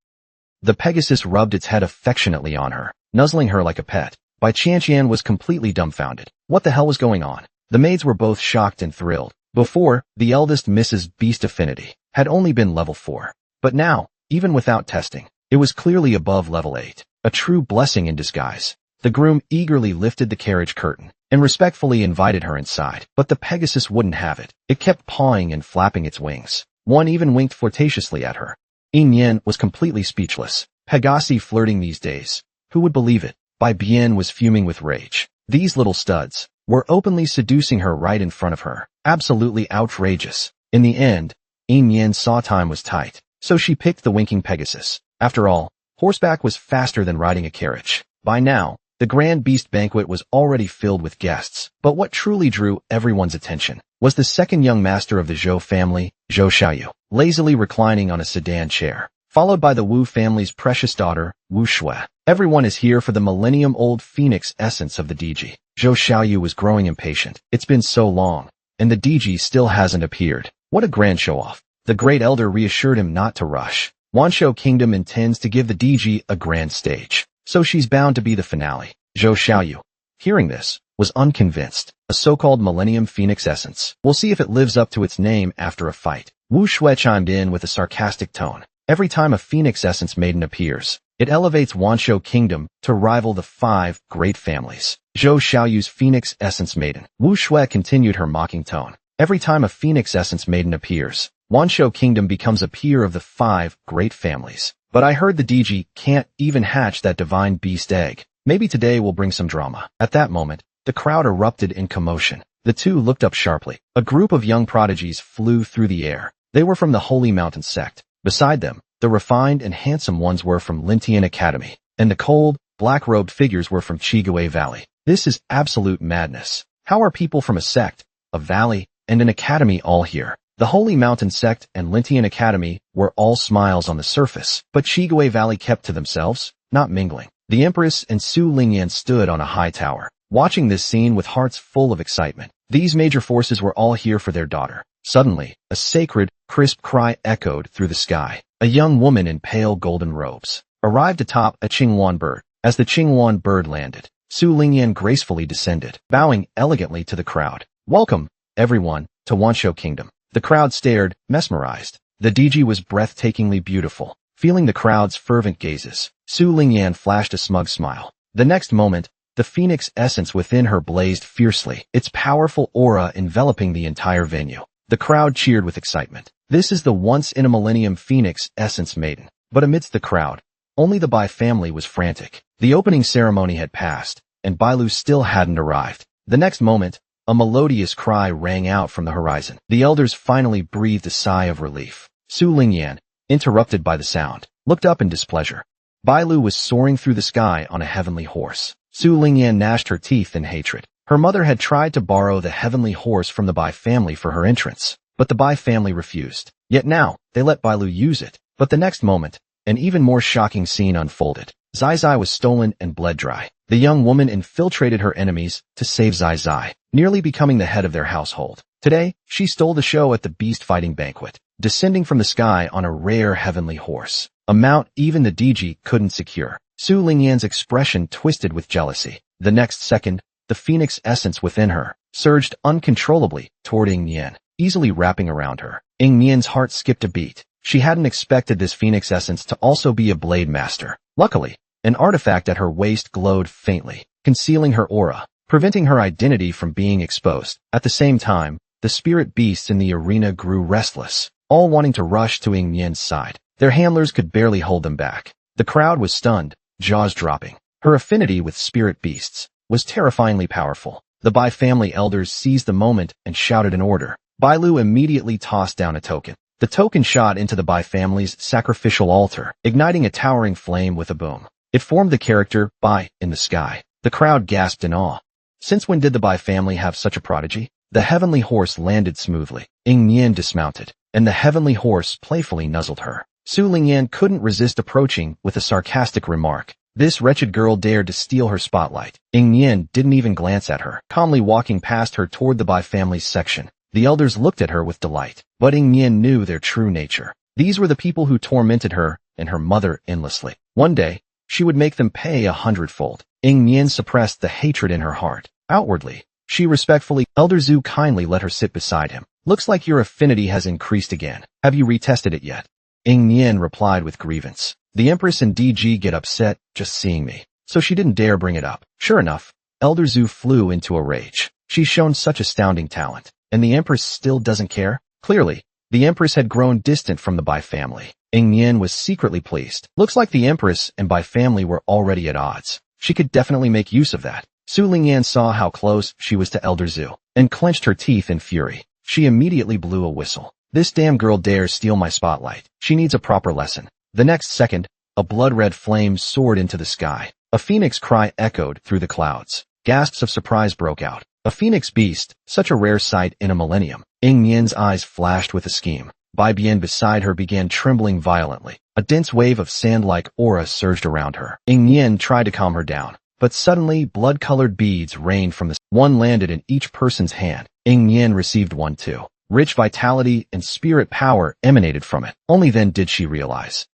S1: the Pegasus rubbed its head affectionately on her, nuzzling her like a pet. Bai Chanqian was completely dumbfounded. What the hell was going on? The maids were both shocked and thrilled. Before, the eldest Mrs. Beast Affinity had only been level 4. But now, even without testing, it was clearly above level 8. A true blessing in disguise. The groom eagerly lifted the carriage curtain and respectfully invited her inside. But the Pegasus wouldn't have it. It kept pawing and flapping its wings. One even winked flirtatiously at her. Yin Yan was completely speechless. Pegasi flirting these days. Who would believe it? Bai Bian was fuming with rage. These little studs were openly seducing her right in front of her. Absolutely outrageous. In the end, Yin Yan saw time was tight, so she picked the winking Pegasus. After all, horseback was faster than riding a carriage. By now, the Grand Beast banquet was already filled with guests, but what truly drew everyone's attention was the second young master of the Zhou family, Zhou Xiaoyu, lazily reclining on a sedan chair, followed by the Wu family's precious daughter, Wu Shui. Everyone is here for the millennium-old phoenix essence of the DG. Zhou Xiaoyu was growing impatient. It's been so long, and the DG still hasn't appeared. What a grand show-off. The Great Elder reassured him not to rush. Wanshou Kingdom intends to give the DG a grand stage, so she's bound to be the finale. Zhou Xiaoyu, hearing this, was unconvinced. A so-called Millennium Phoenix Essence. We'll see if it lives up to its name after a fight. Wu Shui chimed in with a sarcastic tone. Every time a Phoenix Essence maiden appears, it elevates Wanshou Kingdom to rival the 5 great families. Zhou Xiaoyu's Phoenix Essence Maiden. Wu Shui continued her mocking tone. Every time a Phoenix Essence Maiden appears, Wanshou Kingdom becomes a peer of the 5 great families. But I heard the DG can't even hatch that divine beast egg. Maybe today will bring some drama. At that moment, the crowd erupted in commotion. The two looked up sharply. A group of young prodigies flew through the air. They were from the Holy Mountain sect. Beside them, the refined and handsome ones were from Lintian Academy, and the cold, black-robed figures were from Chigue Valley. This is absolute madness. How are people from a sect, a valley, and an academy all here? The Holy Mountain sect and Lintian Academy were all smiles on the surface, but Chigue Valley kept to themselves, not mingling. The Empress and Su Lingyan stood on a high tower, watching this scene with hearts full of excitement. These major forces were all here for their daughter. Suddenly, a sacred, crisp cry echoed through the sky. A young woman in pale golden robes arrived atop a Qinghuan bird. As the Qinghuan bird landed, Su Lingyan gracefully descended, bowing elegantly to the crowd. Welcome, everyone, to Wanshou Kingdom. The crowd stared, mesmerized. The DG was breathtakingly beautiful. Feeling the crowd's fervent gazes, Su Lingyan flashed a smug smile. The next moment, the Phoenix essence within her blazed fiercely, its powerful aura enveloping the entire venue. The crowd cheered with excitement. This is the once-in-a-millennium Phoenix Essence Maiden. But amidst the crowd, only the Bai family was frantic. The opening ceremony had passed, and Bailu still hadn't arrived. The next moment, a melodious cry rang out from the horizon. The elders finally breathed a sigh of relief. Su Lingyan, interrupted by the sound, looked up in displeasure. Bailu was soaring through the sky on a heavenly horse. Su Lingyan gnashed her teeth in hatred. Her mother had tried to borrow the heavenly horse from the Bai family for her entrance, but the Bai family refused. Yet now, they let Bailu use it. But the next moment, an even more shocking scene unfolded. Zai Zai was stolen and bled dry. The young woman infiltrated her enemies to save Zai Zai, nearly becoming the head of their household. Today, she stole the show at the beast fighting banquet, descending from the sky on a rare heavenly horse, a mount even the DG couldn't secure. Su Lingyan's expression twisted with jealousy. The next second, the Phoenix essence within her surged uncontrollably toward Ying Nian, easily wrapping around her. Ying Nian's heart skipped a beat. She hadn't expected this Phoenix essence to also be a blade master. Luckily, an artifact at her waist glowed faintly, concealing her aura, preventing her identity from being exposed. At the same time, the spirit beasts in the arena grew restless, all wanting to rush to Ying Nian's side. Their handlers could barely hold them back. The crowd was stunned, jaws dropping. Her affinity with spirit beasts was terrifyingly powerful. The Bai family elders seized the moment and shouted an order. Bailu immediately tossed down a token. The token shot into the Bai family's sacrificial altar, igniting a towering flame with a boom. It formed the character Bai in the sky. The crowd gasped in awe. Since when did the Bai family have such a prodigy? The heavenly horse landed smoothly. Ying Nian dismounted, and the heavenly horse playfully nuzzled her. Su Lingyan couldn't resist approaching with a sarcastic remark. This wretched girl dared to steal her spotlight. Ying Nian didn't even glance at her, calmly walking past her toward the Bai family's section. The elders looked at her with delight, but Ying Nian knew their true nature. These were the people who tormented her and her mother endlessly. One day, she would make them pay 100-fold. Ying Nian suppressed the hatred in her heart. Outwardly, she respectfully, Elder Zhu kindly let her sit beside him. Looks like your affinity has increased again. Have you retested it yet? Ying Nian replied with grievance. The Empress and DG get upset just seeing me, so she didn't dare bring it up. Sure enough, Elder Zhu flew into a rage. She's shown such astounding talent, and the Empress still doesn't care? Clearly, the Empress had grown distant from the Bai family. Ying Nian was secretly pleased. Looks like the Empress and Bai family were already at odds. She could definitely make use of that. Su Lingyan saw how close she was to Elder Zhu, and clenched her teeth in fury. She immediately blew a whistle. This damn girl dares steal my spotlight. She needs a proper lesson. The next second, a blood-red flame soared into the sky. A phoenix cry echoed through the clouds. Gasps of surprise broke out. A phoenix beast, such a rare sight in a millennium. Ying Nian's eyes flashed with a scheme. Bai Bian beside her began trembling violently. A dense wave of sand-like aura surged around her. Ying Nian tried to calm her down, but suddenly blood-colored beads rained from the one landed in each person's hand. Ying Nian received one too. Rich vitality and spirit power emanated from it. Only then did she realize.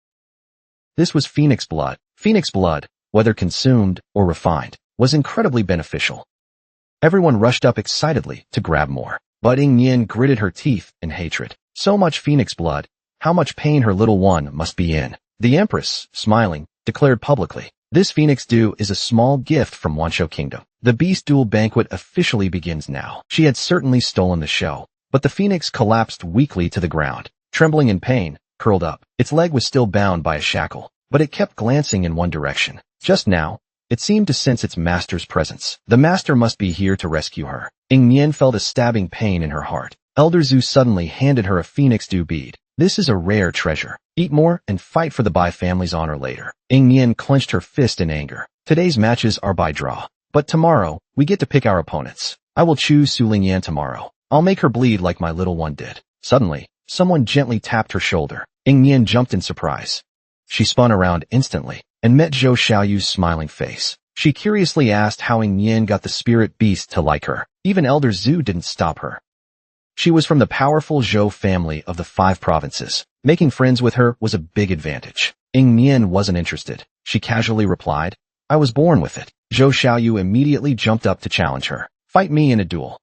S1: This was phoenix blood. Phoenix blood, whether consumed or refined, was incredibly beneficial. Everyone rushed up excitedly to grab more. But Ying Yin gritted her teeth in hatred. So much phoenix blood, how much pain her little one must be in. The Empress, smiling, declared publicly, "This phoenix dew is a small gift from Wanshou Kingdom. The Beast Duel Banquet officially begins now." She had certainly stolen the show, but the phoenix collapsed weakly to the ground, trembling in pain, curled up. Its leg was still bound by a shackle, but it kept glancing in one direction. Just now, it seemed to sense its master's presence. The master must be here to rescue her. Ying Yin felt a stabbing pain in her heart. Elder Zhu suddenly handed her a phoenix dew bead. "This is a rare treasure. Eat more and fight for the Bai family's honor later." Ying Yin clenched her fist in anger. "Today's matches are by draw, but tomorrow, we get to pick our opponents. I will choose Su Lingyan tomorrow. I'll make her bleed like my little one did." Suddenly, someone gently tapped her shoulder. Ying Yin jumped in surprise. She spun around instantly and met Zhou Xiaoyu's smiling face. She curiously asked how Ying Yin got the spirit beast to like her. Even Elder Zhu didn't stop her. She was from the powerful Zhou family of the 5 provinces. Making friends with her was a big advantage. Ying Yin wasn't interested. She casually replied, "I was born with it." Zhou Xiaoyu immediately jumped up to challenge her. "Fight me in a duel.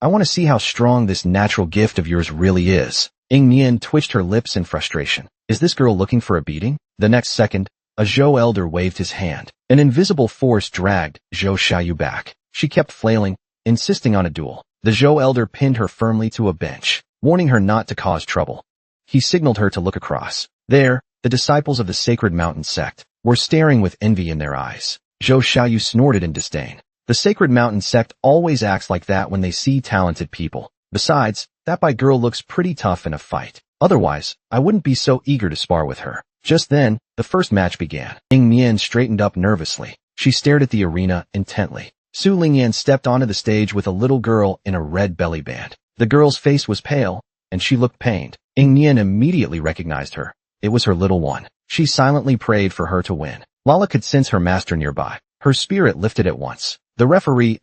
S1: I want to see how strong this natural gift of yours really is." Ying Yin twitched her lips in frustration. Is this girl looking for a beating? The next second, a Zhou elder waved his hand. An invisible force dragged Zhou Xiaoyu back. She kept flailing, insisting on a duel. The Zhou elder pinned her firmly to a bench, warning her not to cause trouble. He signaled her to look across. There, the disciples of the Sacred Mountain sect were staring with envy in their eyes. Zhou Xiaoyu snorted in disdain. The Sacred Mountain sect always acts like that when they see talented people. Besides, that Bai girl looks pretty tough in a fight. Otherwise, I wouldn't be so eager to spar with her. Just then, the first match began. Ying Yin straightened up nervously. She stared at the arena intently. Su Lingyan stepped onto the stage with a little girl in a red belly band. The girl's face was pale, and she looked pained. Ying Yin immediately recognized her. It was her little one. She silently prayed for her to win. Lala could sense her master nearby. Her spirit lifted at once. The referee,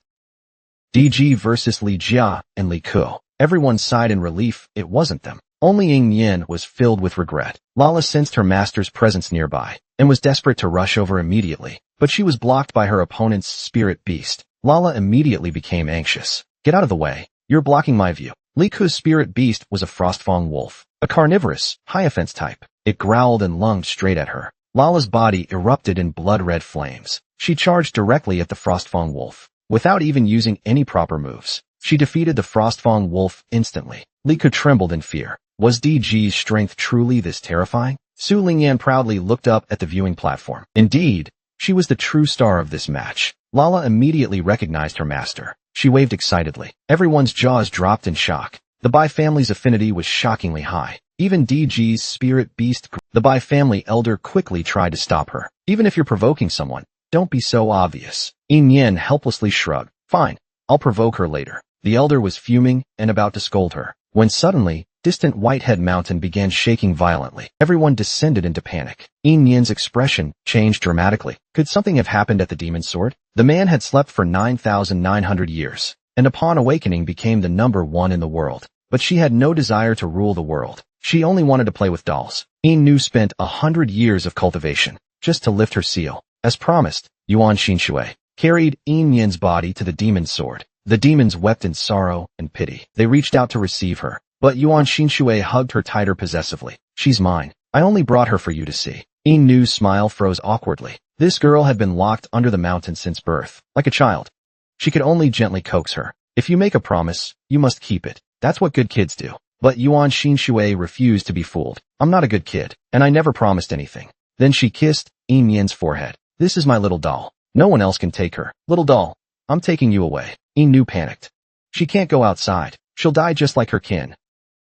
S1: DG versus Li Jia and Li Ku. Everyone sighed in relief. It wasn't them. Only Ying Yin was filled with regret. Lala sensed her master's presence nearby and was desperate to rush over immediately, but she was blocked by her opponent's spirit beast. Lala immediately became anxious. "Get out of the way. You're blocking my view." Li Ku's spirit beast was a frostfang wolf, a carnivorous, high-offense type. It growled and lunged straight at her. Lala's body erupted in blood-red flames. She charged directly at the frostfang wolf. Without even using any proper moves, she defeated the frostfang wolf instantly. Li Ku trembled in fear. Was DG's strength truly this terrifying? Su Lingyan proudly looked up at the viewing platform. Indeed, she was the true star of this match. Lala immediately recognized her master. She waved excitedly. Everyone's jaws dropped in shock. The Bai family's affinity was shockingly high. Even DG's spirit beast grew. The Bai family elder quickly tried to stop her. "Even if you're provoking someone, don't be so obvious." Ying Yin helplessly shrugged. "Fine, I'll provoke her later." The elder was fuming and about to scold her, when suddenly, distant Whitehead Mountain began shaking violently. Everyone descended into panic. Ying Yin's expression changed dramatically. Could something have happened at the Demon Sword? The man had slept for 9,900 years, and upon awakening became the #1 in the world. But she had no desire to rule the world. She only wanted to play with dolls. Yin Nu spent 100 years of cultivation, just to lift her seal. As promised, Yuan Xinshui carried Yin Yin's body to the Demon Sword. The demons wept in sorrow and pity. They reached out to receive her, but Yuan Xinshui hugged her tighter possessively. "She's mine. I only brought her for you to see." Yin Nu's smile froze awkwardly. This girl had been locked under the mountain since birth, like a child. She could only gently coax her. "If you make a promise, you must keep it. That's what good kids do." But Yuan Xinshui refused to be fooled. "I'm not a good kid, and I never promised anything." Then she kissed Yin Yin's forehead. "This is my little doll. No one else can take her. Little doll, I'm taking you away." Yin Nu panicked. She can't go outside. She'll die just like her kin.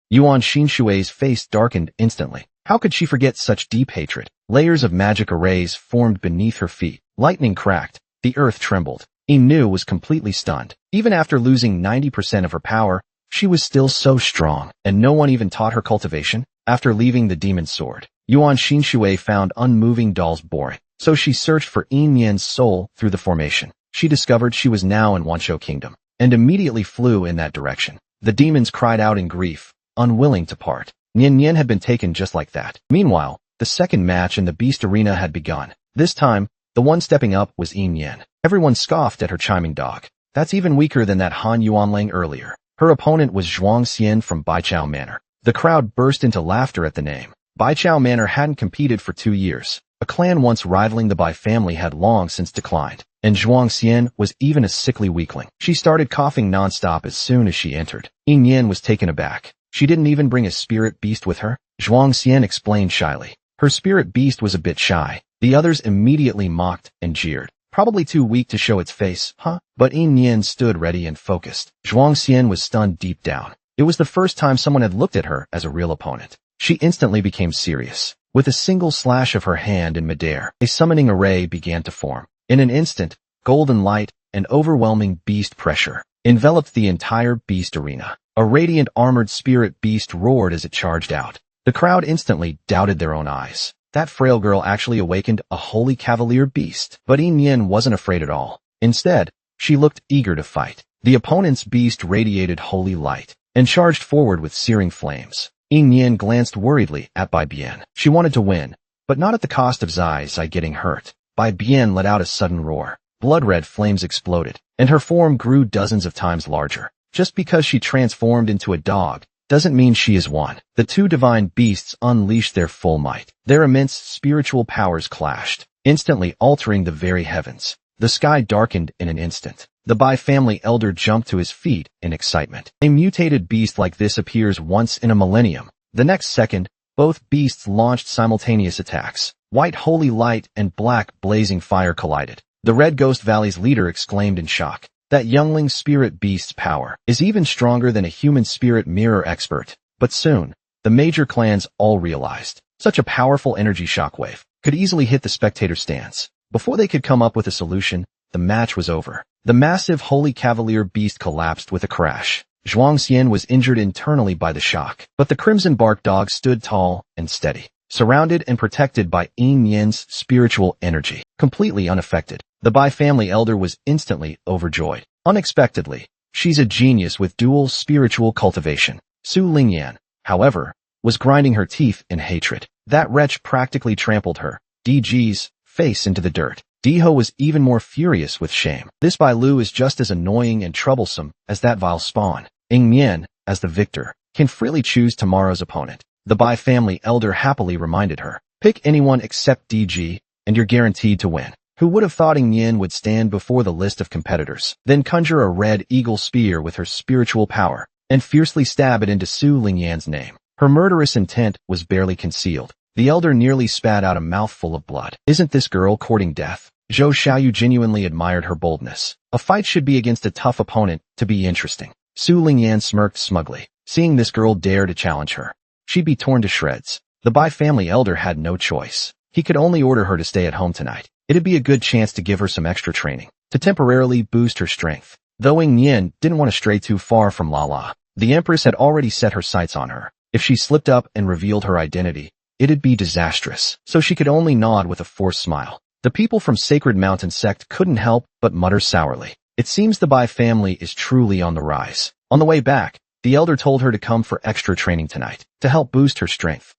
S1: Yuan Xinshui's face darkened instantly. How could she forget such deep hatred? Layers of magic arrays formed beneath her feet. Lightning cracked. The earth trembled. Yin Nu was completely stunned. Even after losing 90% of her power, she was still so strong, and no one even taught her cultivation. After leaving the Demon Sword, Yuan Xinshui found unmoving dolls boring, so she searched for Yin Yan's soul through the formation. She discovered she was now in Wanshou Kingdom, and immediately flew in that direction. The demons cried out in grief, unwilling to part. Nian Nian had been taken just like that. Meanwhile, the second match in the Beast Arena had begun. This time, the one stepping up was Yin Yan. Everyone scoffed at her chiming dog. That's even weaker than that Han Yuanlang earlier. Her opponent was Zhuang Xian from Baichao Manor. The crowd burst into laughter at the name. Baichao Manor hadn't competed for 2 years. A clan once rivaling the Bai family had long since declined, and Zhuang Xian was even a sickly weakling. She started coughing nonstop as soon as she entered. Yin Yan was taken aback. She didn't even bring a spirit beast with her? Zhuang Xian explained shyly. Her spirit beast was a bit shy. The others immediately mocked and jeered. Probably too weak to show its face, huh? But Yin Yan stood ready and focused. Zhuang Xian was stunned deep down. It was the first time someone had looked at her as a real opponent. She instantly became serious. With a single slash of her hand in midair, a summoning array began to form. In an instant, golden light and overwhelming beast pressure enveloped the entire beast arena. A radiant armored spirit beast roared as it charged out. The crowd instantly doubted their own eyes. That frail girl actually awakened a holy cavalier beast. But Yin Yan wasn't afraid at all. Instead, she looked eager to fight. The opponent's beast radiated holy light and charged forward with searing flames. Yin Yan glanced worriedly at Bai Bian. She wanted to win, but not at the cost of Zai Zai getting hurt. Bai Bian let out a sudden roar. Blood-red flames exploded, and her form grew dozens of times larger. Just because she transformed into a dog doesn't mean she is one. The two divine beasts unleashed their full might. Their immense spiritual powers clashed, instantly altering the very heavens. The sky darkened in an instant. The Bai family elder jumped to his feet in excitement. A mutated beast like this appears once in a millennium. The next second, both beasts launched simultaneous attacks. White holy light and black blazing fire collided. The Red Ghost Valley's leader exclaimed in shock. That youngling spirit beast's power is even stronger than a human spirit mirror expert. But soon, the major clans all realized such a powerful energy shockwave could easily hit the spectator stands. Before they could come up with a solution, the match was over. The massive holy cavalier beast collapsed with a crash. Zhuang Xian was injured internally by the shock, but the crimson bark dog stood tall and steady, surrounded and protected by Yin Yan's spiritual energy, completely unaffected. The Bai family elder was instantly overjoyed. Unexpectedly, she's a genius with dual spiritual cultivation. Su Lingyan, however, was grinding her teeth in hatred. That wretch practically trampled her DG's face into the dirt. Diho was even more furious with shame. This Bai Lu is just as annoying and troublesome as that vile spawn. Ing Mian, as the victor, can freely choose tomorrow's opponent. The Bai family elder happily reminded her. Pick anyone except DG, and you're guaranteed to win. Who would have thought Ing Yan would stand before the list of competitors, then conjure a red eagle spear with her spiritual power, and fiercely stab it into Su Lingyan's name. Her murderous intent was barely concealed. The elder nearly spat out a mouthful of blood. Isn't this girl courting death? Zhou Xiaoyu genuinely admired her boldness. A fight should be against a tough opponent to be interesting. Su Lingyan smirked smugly, seeing this girl dare to challenge her. She'd be torn to shreds. The Bai family elder had no choice. He could only order her to stay at home tonight. It'd be a good chance to give her some extra training, to temporarily boost her strength. Though Ing Yan didn't want to stray too far from Lala, the Empress had already set her sights on her. If she slipped up and revealed her identity, it'd be disastrous. So she could only nod with a forced smile. The people from Sacred Mountain sect couldn't help but mutter sourly. It seems the Bai family is truly on the rise. On the way back, the elder told her to come for extra training tonight, to help boost her strength.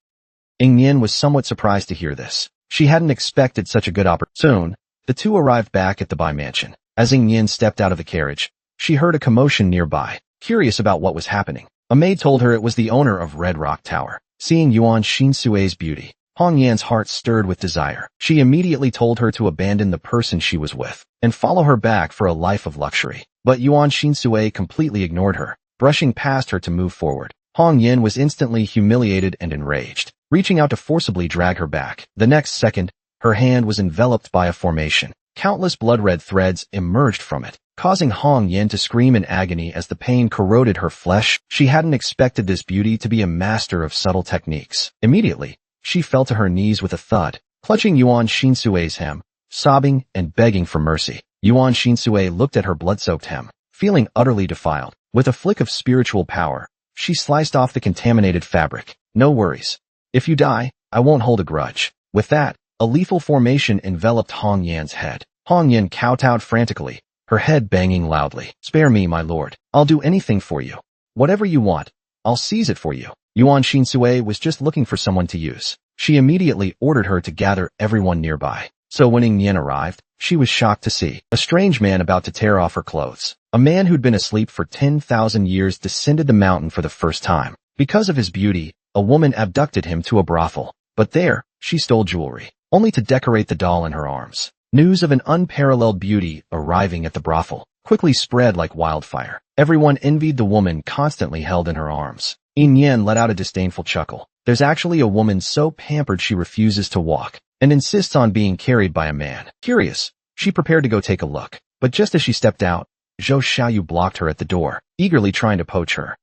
S1: Ing Yan was somewhat surprised to hear this. She hadn't expected such a good opportunity. Soon, the two arrived back at the Bai mansion. As Ing Yan stepped out of the carriage, she heard a commotion nearby. Curious about what was happening, a maid told her it was the owner of Red Rock Tower. Seeing Yuan Xinsue's beauty, Hong Yan's heart stirred with desire. She immediately told her to abandon the person she was with and follow her back for a life of luxury. But Yuan Xinsue completely ignored her, brushing past her to move forward. Hong Yan was instantly humiliated and enraged, reaching out to forcibly drag her back. The next second, her hand was enveloped by a formation. Countless blood-red threads emerged from it, causing Hong Yan to scream in agony as the pain corroded her flesh. She hadn't expected this beauty to be a master of subtle techniques. Immediately, she fell to her knees with a thud, clutching Yuan Xinsue's hem, sobbing and begging for mercy. Yuan Xinsue looked at her blood-soaked hem, feeling utterly defiled. With a flick of spiritual power, she sliced off the contaminated fabric. No worries. If you die, I won't hold a grudge. With that, a lethal formation enveloped Hong Yan's head. Hong Yan kowtowed frantically, her head banging loudly. Spare me, my lord. I'll do anything for you. Whatever you want, I'll seize it for you. Yuan Shinsue was just looking for someone to use. She immediately ordered her to gather everyone nearby. So when Yin Yen arrived, she was shocked to see a strange man about to tear off her clothes. A man who'd been asleep for 10,000 years descended the mountain for the first time. Because of his beauty, a woman abducted him to a brothel. But there, she stole jewelry, only to decorate the doll in her arms. News of an unparalleled beauty arriving at the brothel quickly spread like wildfire. Everyone envied the woman constantly held in her arms. Yin Yen let out a disdainful chuckle. There's actually a woman so pampered she refuses to walk and insists on being carried by a man. Curious, she prepared to go take a look. But just as she stepped out, Zhou Xiaoyu blocked her at the door, eagerly trying to poach her.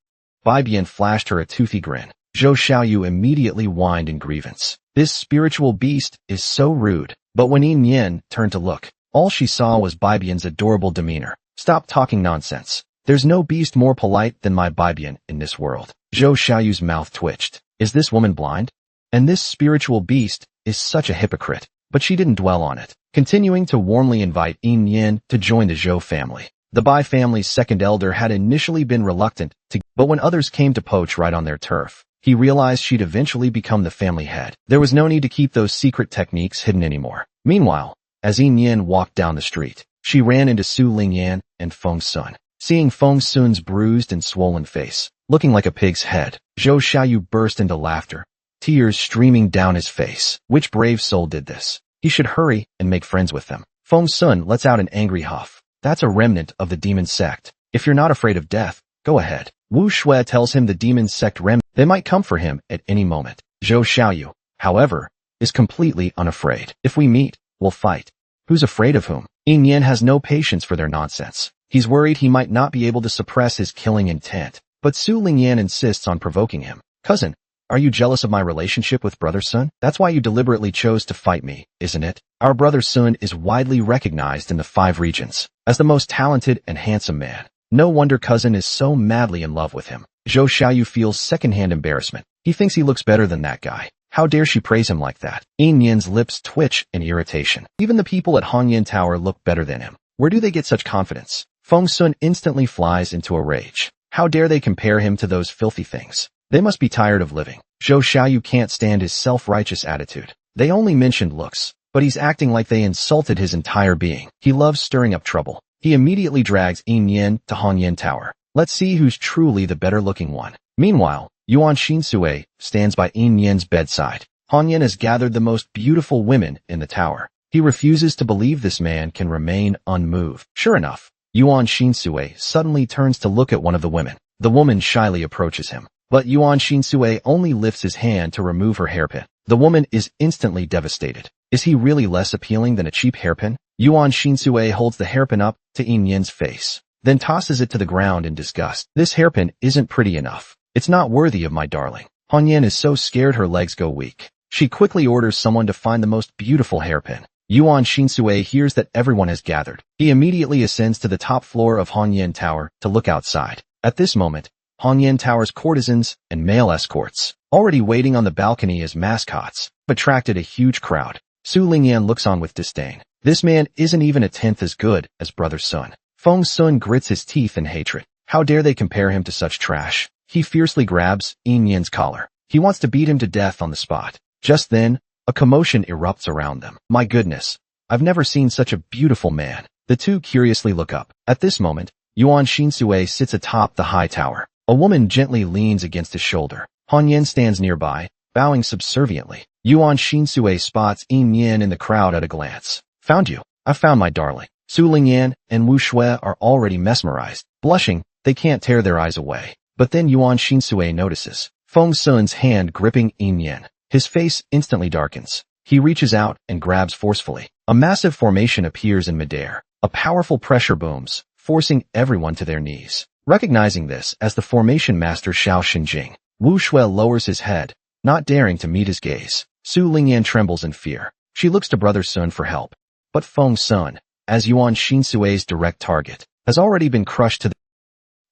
S1: Bai Bian flashed her a toothy grin. Zhou Xiaoyu immediately whined in grievance. This spiritual beast is so rude. But when Yin Yen turned to look, all she saw was Bai Bian's adorable demeanor. Stop talking nonsense. There's no beast more polite than my Bai Bian in this world. Zhou Xiaoyu's mouth twitched. Is this woman blind? And this spiritual beast is such a hypocrite. But she didn't dwell on it, continuing to warmly invite Yin Yen to join the Zhou family. The Bai family's second elder had initially been reluctant to, but when others came to poach right on their turf, he realized she'd eventually become the family head. There was no need to keep those secret techniques hidden anymore. Meanwhile, as Yin Yen walked down the street, she ran into Su Lingyan and Feng Sun. Seeing Feng Sun's bruised and swollen face, looking like a pig's head, Zhou Xiaoyu burst into laughter, tears streaming down his face. Which brave soul did this? He should hurry and make friends with them. Feng Sun lets out an angry huff. That's a remnant of the demon sect. If you're not afraid of death, go ahead. Wu Shui tells him the demon sect remnant, they might come for him at any moment. Zhou Xiaoyu, however, is completely unafraid. If we meet, we'll fight. Who's afraid of whom? Yin Yen has no patience for their nonsense. He's worried he might not be able to suppress his killing intent. But Su Lingyan insists on provoking him. Cousin, are you jealous of my relationship with Brother Sun? That's why you deliberately chose to fight me, isn't it? Our Brother Sun is widely recognized in the 5 regions as the most talented and handsome man. No wonder cousin is so madly in love with him. Zhou Xiaoyu feels secondhand embarrassment. He thinks he looks better than that guy. How dare she praise him like that? Yin Yen's lips twitch in irritation. Even the people at Hongyan Tower look better than him. Where do they get such confidence? Feng Sun instantly flies into a rage. How dare they compare him to those filthy things? They must be tired of living. Zhou Xiaoyu can't stand his self-righteous attitude. They only mentioned looks, but he's acting like they insulted his entire being. He loves stirring up trouble. He immediately drags Yin Yen to Hongyan Tower. Let's see who's truly the better-looking one. Meanwhile, Yuan Shinsue stands by Yin Yen's bedside. Hongyan has gathered the most beautiful women in the tower. He refuses to believe this man can remain unmoved. Sure enough, Yuan Shinsue suddenly turns to look at one of the women. The woman shyly approaches him, but Yuan Shinsue only lifts his hand to remove her hairpin. The woman is instantly devastated. Is he really less appealing than a cheap hairpin? Yuan Shinsue holds the hairpin up to Yin Yen's face, then tosses it to the ground in disgust. This hairpin isn't pretty enough. It's not worthy of my darling. Hongyan is so scared her legs go weak. She quickly orders someone to find the most beautiful hairpin. Yuan Shinsue hears that everyone has gathered. He immediately ascends to the top floor of Hongyan Tower to look outside. At this moment, Hongyan Tower's courtesans and male escorts, already waiting on the balcony as mascots, have attracted a huge crowd. Su Lingyan looks on with disdain. This man isn't even a tenth as good as Brother Sun. Feng Sun grits his teeth in hatred. How dare they compare him to such trash? He fiercely grabs Yin Yen's collar. He wants to beat him to death on the spot. Just then, a commotion erupts around them. My goodness, I've never seen such a beautiful man. The two curiously look up. At this moment, Yuan Shinsue sits atop the high tower. A woman gently leans against his shoulder. Hongyan stands nearby, bowing subserviently. Yuan Shinsue spots Yin Yen in the crowd at a glance. Found you. I found my darling. Su Lingyan and Wu Shui are already mesmerized. Blushing, they can't tear their eyes away. But then Yuan Shinsue notices Feng Sun's hand gripping Yin Yen. His face instantly darkens. He reaches out and grabs forcefully. A massive formation appears in midair. A powerful pressure booms, forcing everyone to their knees. Recognizing this as the formation master Xiao Xinjing, Wu Shui lowers his head, not daring to meet his gaze. Su Lingyan trembles in fear. She looks to Brother Sun for help. But Feng Sun, as Yuan Shinsue's direct target, has already been crushed to the...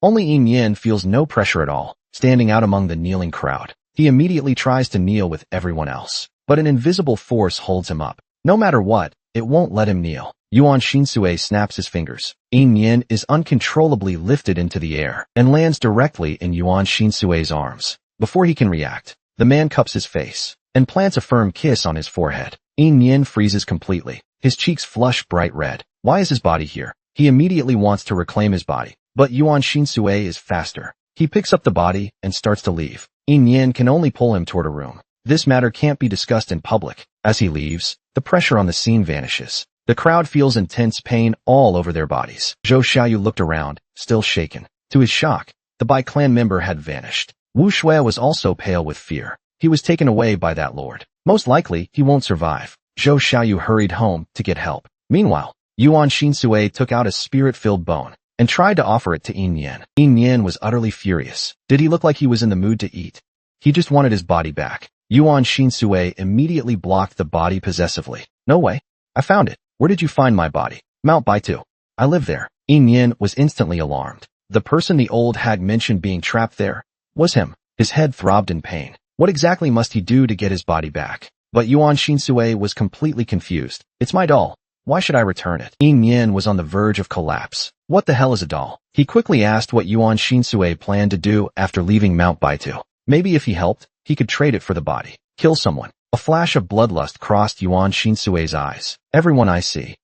S1: Only Yin Yen feels no pressure at all, standing out among the kneeling crowd. He immediately tries to kneel with everyone else, but an invisible force holds him up. No matter what, it won't let him kneel. Yuan Shinsue snaps his fingers. Yin Yin is uncontrollably lifted into the air and lands directly in Yuan Shinsue's arms. Before he can react, the man cups his face and plants a firm kiss on his forehead. Yin Yin freezes completely. His cheeks flush bright red. Why is his body here? He immediately wants to reclaim his body, but Yuan Shinsue is faster. He picks up the body and starts to leave. Yin Yin can only pull him toward a room. This matter can't be discussed in public. As he leaves, the pressure on the scene vanishes. The crowd feels intense pain all over their bodies. Zhou Xiaoyu looked around, still shaken. To his shock, the Bai clan member had vanished. Wu Shui was also pale with fear. He was taken away by that lord. Most likely, he won't survive. Zhou Xiaoyu hurried home to get help. Meanwhile, Yuan Shinsue took out a spirit-filled bone and tried to offer it to Yin Yin. Yin Yin was utterly furious. Did he look like he was in the mood to eat? He just wanted his body back. Yuan Shinsue immediately blocked the body possessively. No way. I found it. Where did you find my body? Mount Baitu. I live there. Yin Yin was instantly alarmed. The person the old hag mentioned being trapped there was him. His head throbbed in pain. What exactly must he do to get his body back? But Yuan Shinsue was completely confused. It's my doll. Why should I return it? Yin Yin was on the verge of collapse. What the hell is a doll? He quickly asked what Yuan Shinsue planned to do after leaving Mount Baitu. Maybe if he helped, he could trade it for the body. Kill someone. A flash of bloodlust crossed Yuan Shinsue's eyes. Everyone I see.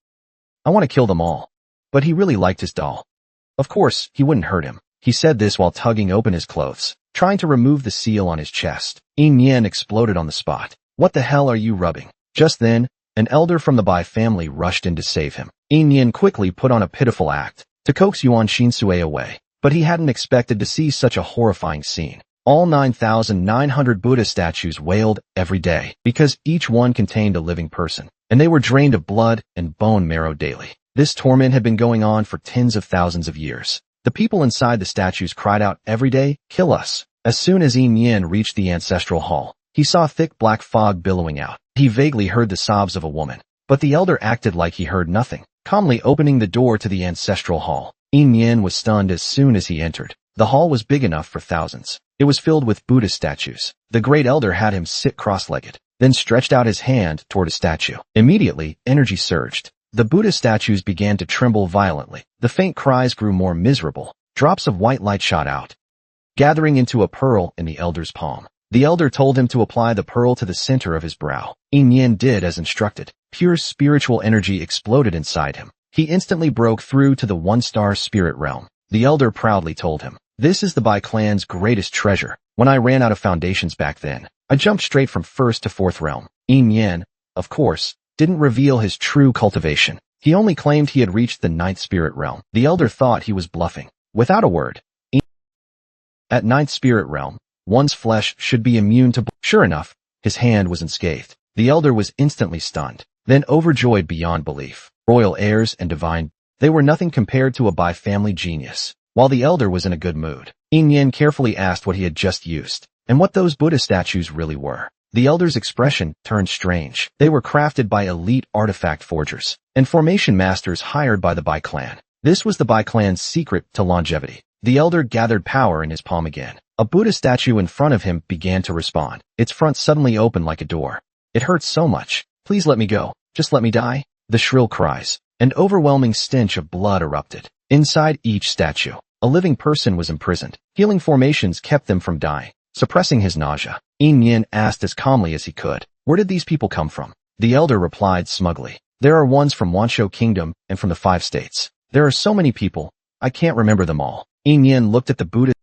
S1: I want to kill them all. But he really liked his doll. Of course, he wouldn't hurt him. He said this while tugging open his clothes, trying to remove the seal on his chest. Yin Yin exploded on the spot. What the hell are you rubbing? Just then, an elder from the Bai family rushed in to save him. Yin Yin quickly put on a pitiful act to coax Yuan Shinsue away, but he hadn't expected to see such a horrifying scene. All 9,900 Buddha statues wailed every day because each one contained a living person, and they were drained of blood and bone marrow daily. This torment had been going on for tens of thousands of years. The people inside the statues cried out every day, "Kill us." As soon as Yin Yin reached the ancestral hall, he saw thick black fog billowing out. He vaguely heard the sobs of a woman, but the elder acted like he heard nothing, calmly opening the door to the ancestral hall. Yin Yin was stunned as soon as he entered. The hall was big enough for thousands. It was filled with Buddha statues. The great elder had him sit cross-legged, then stretched out his hand toward a statue. Immediately, energy surged. The Buddha statues began to tremble violently. The faint cries grew more miserable. Drops of white light shot out, gathering into a pearl in the elder's palm. The elder told him to apply the pearl to the center of his brow. Yin Yin did as instructed. Pure spiritual energy exploded inside him. He instantly broke through to the one-star spirit realm. The elder proudly told him, "This is the Bai clan's greatest treasure. When I ran out of foundations back then, I jumped straight from 1st to 4th realm." Yin Yin, of course, didn't reveal his true cultivation. He only claimed he had reached the 9th spirit realm. The elder thought he was bluffing. Without a word, at 9th spirit realm, one's flesh should be immune to Sure enough, his hand was unscathed. The elder was instantly stunned, then overjoyed beyond belief. Royal heirs and divine, they were nothing compared to a Bai family genius. While the elder was in a good mood, Yin Yin carefully asked what he had just used, and what those Buddha statues really were. The elder's expression turned strange. They were crafted by elite artifact forgers and formation masters hired by the Bai clan. This was the Bai clan's secret to longevity. The elder gathered power in his palm again. A Buddha statue in front of him began to respond. Its front suddenly opened like a door. "It hurts so much. Please let me go. Just let me die." The shrill cries. An overwhelming stench of blood erupted. Inside each statue, a living person was imprisoned. Healing formations kept them from dying, suppressing his nausea. Yin Yin asked as calmly as he could, "Where did these people come from?" The elder replied smugly, "There are ones from Wanshou Kingdom and from the 5 states. There are so many people, I can't remember them all." Yin Yin looked at the Buddha.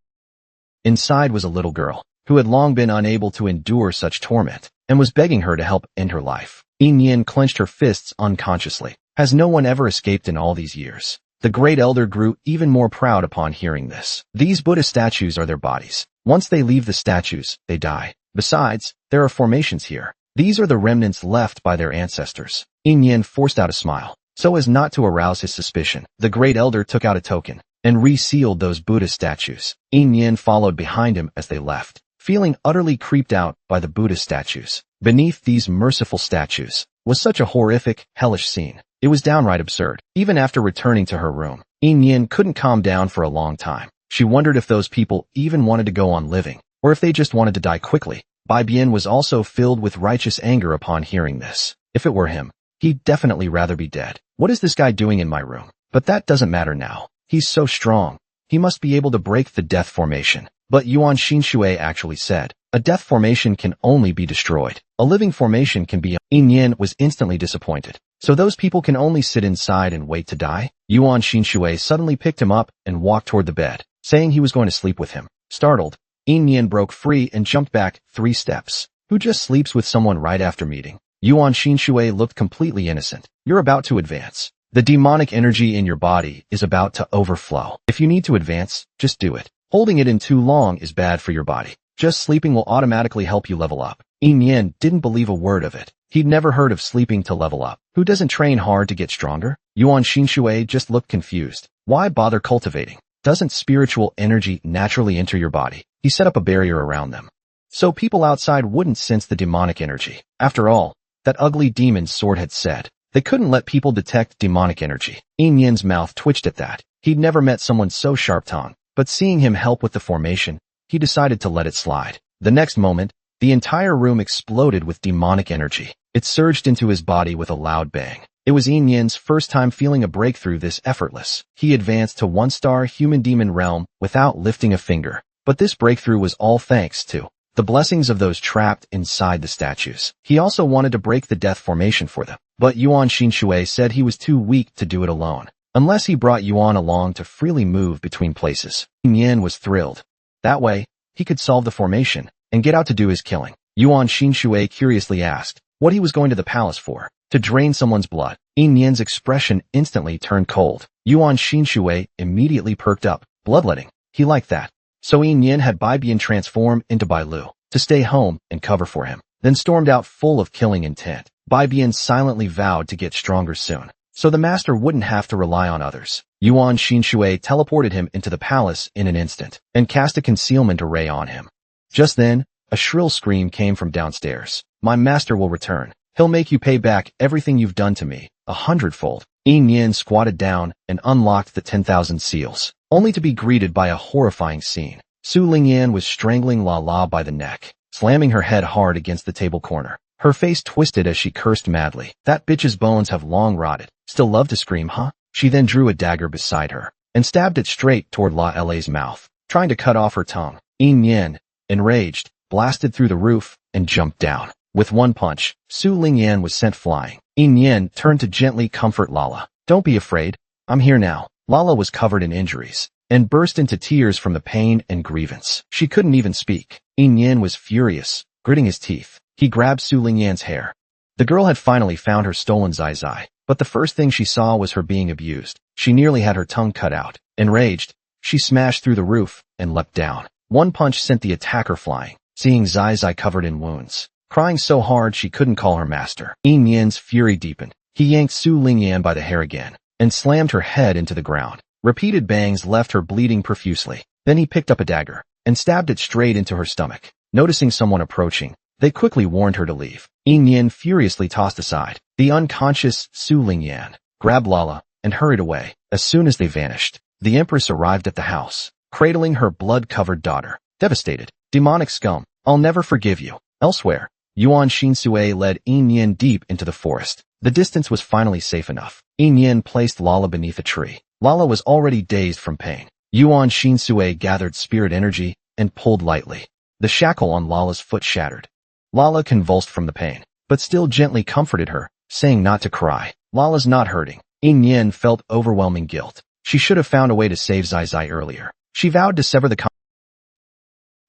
S1: Inside was a little girl, who had long been unable to endure such torment, and was begging her to help end her life. Yin Yin clenched her fists unconsciously. Has no one ever escaped in all these years? The great elder grew even more proud upon hearing this. These Buddha statues are their bodies. Once they leave the statues, they die. Besides, there are formations here. These are the remnants left by their ancestors. Yin Yin forced out a smile, so as not to arouse his suspicion. The great elder took out a token and resealed those Buddha statues. Yin Yin followed behind him as they left, feeling utterly creeped out by the Buddha statues. Beneath these merciful statues was such a horrific, hellish scene. It was downright absurd. Even after returning to her room, Yin Yin couldn't calm down for a long time. She wondered if those people even wanted to go on living, or if they just wanted to die quickly. Bai Bian was also filled with righteous anger upon hearing this. If it were him, He'd definitely rather be dead. What is this guy doing in my room? But that doesn't matter now. He's so strong. He must be able to break the death formation. But Yuan Xinshui actually said, a death formation can only be destroyed. A living formation can be. Yin Yin was instantly disappointed. So those people can only sit inside and wait to die? Yuan Xinshui suddenly picked him up and walked toward the bed, saying he was going to sleep with him. Startled, Yin Yin broke free and jumped back 3 steps. Who just sleeps with someone right after meeting? Yuan Xinshui looked completely innocent. You're about to advance. The demonic energy in your body is about to overflow. If you need to advance, just do it. Holding it in too long is bad for your body. Just sleeping will automatically help you level up. Yin Yin didn't believe a word of it. He'd never heard of sleeping to level up. Who doesn't train hard to get stronger? Yuan Xinshui just looked confused. Why bother cultivating? Doesn't spiritual energy naturally enter your body? He set up a barrier around them, so people outside wouldn't sense the demonic energy. After all, that ugly demon's sword had said they couldn't let people detect demonic energy. Yin Yin's mouth twitched at that. He'd never met someone so sharp-tongued, but seeing him help with the formation, he decided to let it slide. The next moment, the entire room exploded with demonic energy. It surged into his body with a loud bang. It was Yin Yin's first time feeling a breakthrough this effortless. He advanced to 1-star human-demon realm without lifting a finger. But this breakthrough was all thanks to the blessings of those trapped inside the statues. He also wanted to break the death formation for them, but Yuan Xinshui said he was too weak to do it alone, unless he brought Yuan along to freely move between places. Yin Yin was thrilled. That way, he could solve the formation and get out to do his killing. Yuan Xinshui curiously asked what he was going to the palace for. To drain someone's blood. Yin Yin's expression instantly turned cold. Yuan Xinshui immediately perked up. Bloodletting. He liked that. So Yin Yin had Bai Bian transform into Bai Lu to stay home and cover for him, then stormed out full of killing intent. Bai Bian silently vowed to get stronger soon, so the master wouldn't have to rely on others. Yuan Xinshui teleported him into the palace in an instant and cast a concealment array on him. Just then, a shrill scream came from downstairs. My master will return. He'll make you pay back everything you've done to me, 100-fold. Yin Yin squatted down and unlocked the 10,000 seals, only to be greeted by a horrifying scene. Su Lingyan was strangling La La by the neck, slamming her head hard against the table corner. Her face twisted as she cursed madly. That bitch's bones have long rotted. Still love to scream, huh? She then drew a dagger beside her and stabbed it straight toward La La's mouth, trying to cut off her tongue. Yin Yin, enraged, blasted through the roof and jumped down. With one punch, Su Lingyan was sent flying. Yin Yin turned to gently comfort Lala. Don't be afraid. I'm here now. Lala was covered in injuries and burst into tears from the pain and grievance. She couldn't even speak. Yin Yin was furious, gritting his teeth. He grabbed Su Lingyan's hair. The girl had finally found her stolen Zai Zai, but the first thing she saw was her being abused. She nearly had her tongue cut out. Enraged, she smashed through the roof and leapt down. One punch sent the attacker flying, seeing Zai Zai covered in wounds, crying so hard she couldn't call her master. Yin Yin's fury deepened. He yanked Su Lingyan by the hair again and slammed her head into the ground. Repeated bangs left her bleeding profusely. Then he picked up a dagger and stabbed it straight into her stomach. Noticing someone approaching, they quickly warned her to leave. Yin Yin furiously tossed aside the unconscious Su Lingyan, grabbed Lala, and hurried away. As soon as they vanished, the Empress arrived at the house, cradling her blood-covered daughter. Devastated. Demonic scum. I'll never forgive you. Elsewhere, Yuan Xinshui led Yin Yin deep into the forest. The distance was finally safe enough. Yin Yin placed Lala beneath a tree. Lala was already dazed from pain. Yuan Xinshui gathered spirit energy and pulled lightly. The shackle on Lala's foot shattered. Lala convulsed from the pain, but still gently comforted her, saying not to cry. Lala's not hurting. Yin Yin felt overwhelming guilt. She should have found a way to save Zai Zai earlier. She vowed to sever the contact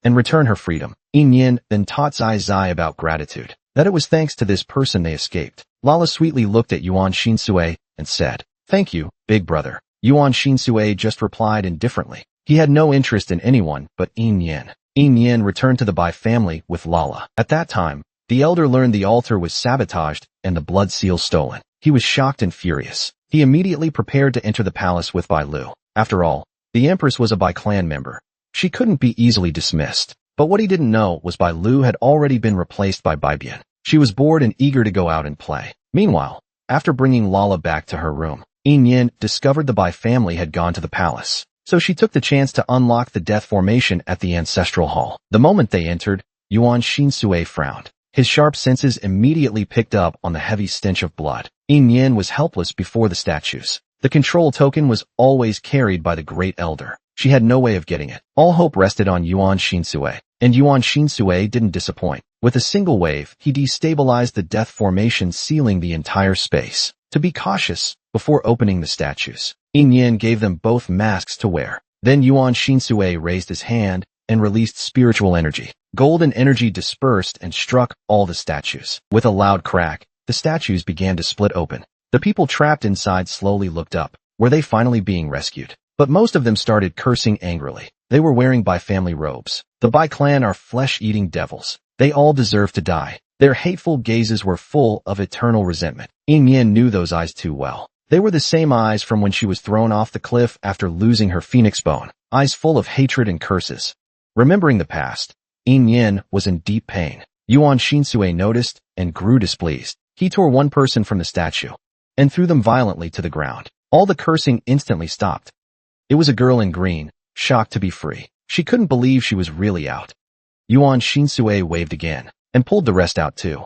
S1: and return her freedom. Yin Yin then taught Zai Zai about gratitude, that it was thanks to this person they escaped. Lala sweetly looked at Yuan Xinshui and said, "Thank you, big brother." Yuan Xinshui just replied indifferently. He had no interest in anyone but Yin Yin. Yin Yin returned to the Bai family with Lala. At that time, the elder learned the altar was sabotaged and the blood seal stolen. He was shocked and furious. He immediately prepared to enter the palace with Bai Lu. After all, the Empress was a Bai clan member. She couldn't be easily dismissed. But what he didn't know was Bai Lu had already been replaced by Bai Bian. She was bored and eager to go out and play. Meanwhile, after bringing Lala back to her room, Yin Yin discovered the Bai family had gone to the palace. So she took the chance to unlock the death formation at the ancestral hall. The moment they entered, Yuan Xinshui frowned. His sharp senses immediately picked up on the heavy stench of blood. Yin Yin was helpless before the statues. The control token was always carried by the Great Elder. She had no way of getting it. All hope rested on Yuan Shinsui, and Yuan Shinsui didn't disappoint. With a single wave, he destabilized the death formation, sealing the entire space. To be cautious, before opening the statues, Yin Yin gave them both masks to wear. Then Yuan Shinsui raised his hand and released spiritual energy. Golden energy dispersed and struck all the statues. With a loud crack, the statues began to split open. The people trapped inside slowly looked up. Were they finally being rescued? But most of them started cursing angrily. They were wearing Bai family robes. The Bai clan are flesh-eating devils. They all deserve to die. Their hateful gazes were full of eternal resentment. Yin Yin knew those eyes too well. They were the same eyes from when she was thrown off the cliff after losing her phoenix bone. Eyes full of hatred and curses. Remembering the past, Yin Yin was in deep pain. Yuan Shinsui noticed and grew displeased. He tore one person from the statue and threw them violently to the ground. All the cursing instantly stopped. It was a girl in green, shocked to be free. She couldn't believe she was really out. Yuan Shinsui waved again and pulled the rest out too.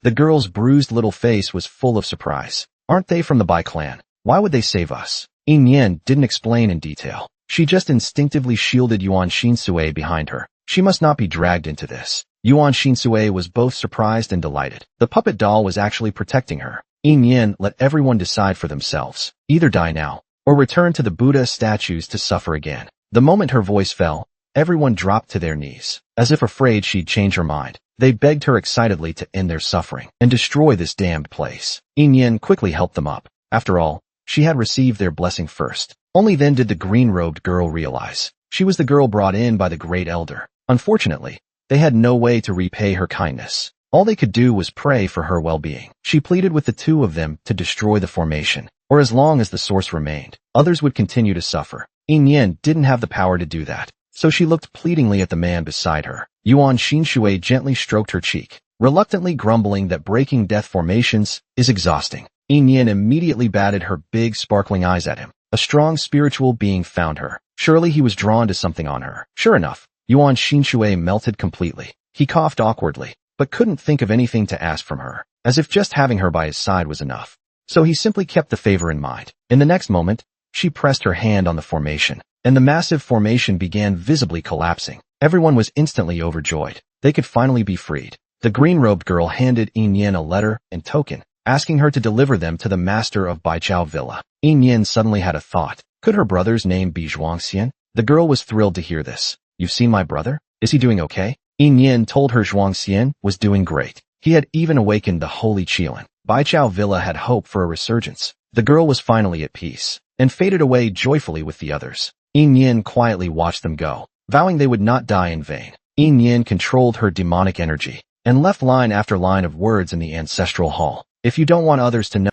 S1: The girl's bruised little face was full of surprise. Aren't they from the Bai clan? Why would they save us? Yin Yin didn't explain in detail. She just instinctively shielded Yuan Shinsui behind her. She must not be dragged into this. Yuan Shinsui was both surprised and delighted. The puppet doll was actually protecting her. Yin Yin let everyone decide for themselves. Either die now, or return to the Buddha statues to suffer again. The moment her voice fell, everyone dropped to their knees, as if afraid she'd change her mind. They begged her excitedly to end their suffering and destroy this damned place. Yin Yin quickly helped them up. After all, she had received their blessing first. Only then did the green-robed girl realize. She was the girl brought in by the Great Elder. Unfortunately, they had no way to repay her kindness. All they could do was pray for her well-being. She pleaded with the two of them to destroy the formation, or as long as the source remained, others would continue to suffer. Yin Yin didn't have the power to do that, so she looked pleadingly at the man beside her. Yuan Shinsui gently stroked her cheek, reluctantly grumbling that breaking death formations is exhausting. Yin Yin immediately batted her big sparkling eyes at him. A strong spiritual being found her. Surely he was drawn to something on her. Sure enough, Yuan Shinsui melted completely. He coughed awkwardly, but couldn't think of anything to ask from her, as if just having her by his side was enough. So he simply kept the favor in mind. In the next moment, she pressed her hand on the formation, and the massive formation began visibly collapsing. Everyone was instantly overjoyed. They could finally be freed. The green-robed girl handed Yin Yin a letter and token, asking her to deliver them to the master of Baichao Villa. Yin Yin suddenly had a thought. Could her brother's name be Zhuangxian? The girl was thrilled to hear this. You've seen my brother? Is he doing okay? Yin Yin told her Zhuangxian was doing great. He had even awakened the Holy Qilin. Baichao Villa had hope for a resurgence. The girl was finally at peace, and faded away joyfully with the others. Yin Yin quietly watched them go, vowing they would not die in vain. Yin Yin controlled her demonic energy, and left line after line of words in the ancestral hall. If you don't want others to know,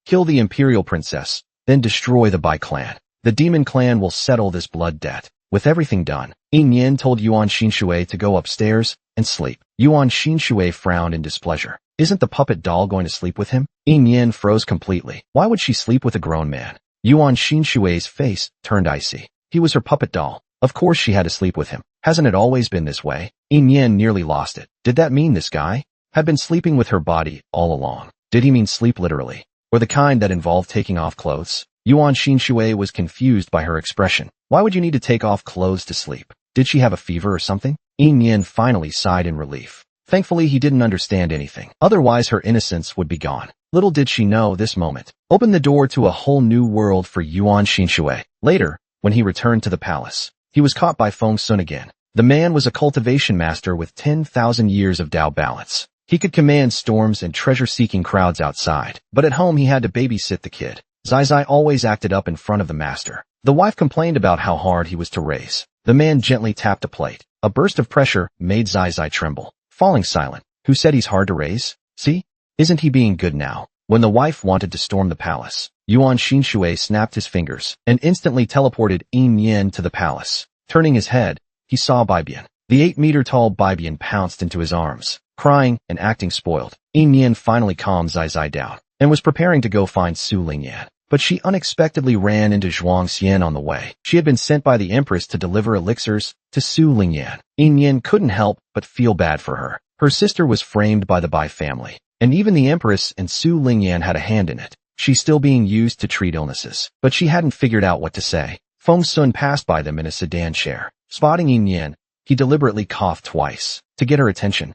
S1: kill the imperial princess, then destroy the Bai clan. The demon clan will settle this blood debt. With everything done, Yin Yin told Yuan Shinsui to go upstairs and sleep. Yuan Shinsui frowned in displeasure. Isn't the puppet doll going to sleep with him? Yin Yin froze completely. Why would she sleep with a grown man? Yuan Shinsui's face turned icy. He was her puppet doll. Of course she had to sleep with him. Hasn't it always been this way? Yin Yin nearly lost it. Did that mean this guy had been sleeping with her body all along? Did he mean sleep literally, or the kind that involved taking off clothes? Yuan Shinsui was confused by her expression. Why would you need to take off clothes to sleep? Did she have a fever or something? Yin Yin finally sighed in relief. Thankfully he didn't understand anything. Otherwise her innocence would be gone. Little did she know this moment opened the door to a whole new world for Yuan Shinsui. Later, when he returned to the palace, he was caught by Feng Sun again. The man was a cultivation master with 10,000 years of Dao balance. He could command storms and treasure-seeking crowds outside, but at home he had to babysit the kid. Zai Zai always acted up in front of the master. The wife complained about how hard he was to raise. The man gently tapped a plate. A burst of pressure made Zai Zai tremble, falling silent. Who said he's hard to raise? See? Isn't he being good now? When the wife wanted to storm the palace, Yuan Shinsui snapped his fingers and instantly teleported Yin Yin to the palace. Turning his head, he saw Baibian. The 8-meter-tall Baibian pounced into his arms, crying and acting spoiled. Yin Yin finally calmed Zai Zai down and was preparing to go find Su Lingyan. But she unexpectedly ran into Zhuangxian on the way. She had been sent by the Empress to deliver elixirs to Su Lingyan. Yin Yin couldn't help but feel bad for her. Her sister was framed by the Bai family. And even the Empress and Su Lingyan had a hand in it. She's still being used to treat illnesses. But she hadn't figured out what to say. Feng Sun passed by them in a sedan chair. Spotting Yin Yen, he deliberately coughed twice to get her attention.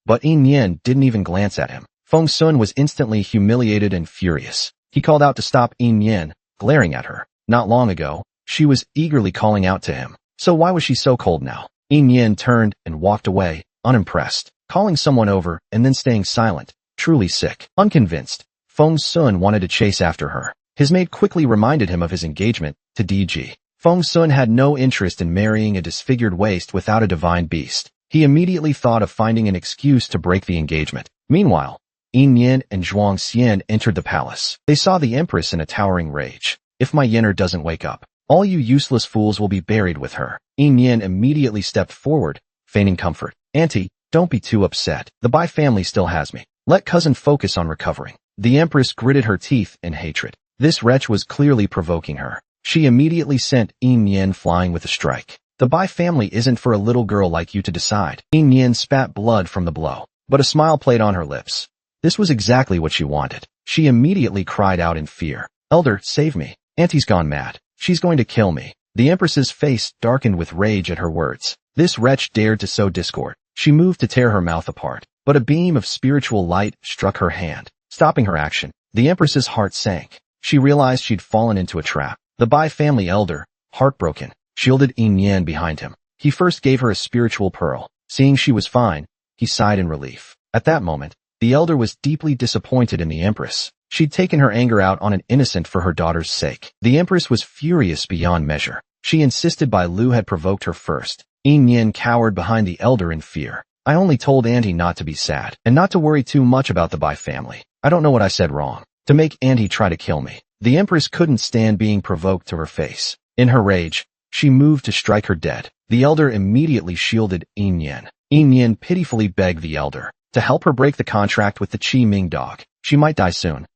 S1: But Yin Yen didn't even glance at him. Feng Sun was instantly humiliated and furious. He called out to stop Yin Yen, glaring at her. Not long ago, she was eagerly calling out to him. So why was she so cold now? Yin Yen turned and walked away, unimpressed, calling someone over and then staying silent, truly sick. Unconvinced, Feng Sun wanted to chase after her. His maid quickly reminded him of his engagement to DG. Feng Sun had no interest in marrying a disfigured waste without a divine beast. He immediately thought of finding an excuse to break the engagement. Meanwhile, Yin Yen and Zhuang Xian entered the palace. They saw the Empress in a towering rage. If my Yenner doesn't wake up, all you useless fools will be buried with her. Yin Yen immediately stepped forward, feigning comfort. Auntie, don't be too upset. The Bai family still has me. Let cousin focus on recovering. The Empress gritted her teeth in hatred. This wretch was clearly provoking her. She immediately sent Yin Yen flying with a strike. The Bai family isn't for a little girl like you to decide. Yin Yen spat blood from the blow, but a smile played on her lips. This was exactly what she wanted. She immediately cried out in fear. Elder, save me. Auntie's gone mad. She's going to kill me. The Empress's face darkened with rage at her words. This wretch dared to sow discord. She moved to tear her mouth apart, but a beam of spiritual light struck her hand, stopping her action. The Empress's heart sank. She realized she'd fallen into a trap. The Bai family elder, heartbroken, shielded Yin Yen behind him. He first gave her a spiritual pearl. Seeing she was fine, he sighed in relief. At that moment, the elder was deeply disappointed in the Empress. She'd taken her anger out on an innocent for her daughter's sake. The Empress was furious beyond measure. She insisted Bai Lu had provoked her first. Yin Yen cowered behind the elder in fear. I only told Auntie not to be sad, and not to worry too much about the Bai family. I don't know what I said wrong. To make Auntie try to kill me. The Empress couldn't stand being provoked to her face. In her rage, she moved to strike her dead. The elder immediately shielded Yin Yen. Yin Yen pitifully begged the elder to help her break the contract with the Qi Ming dog. She might die soon.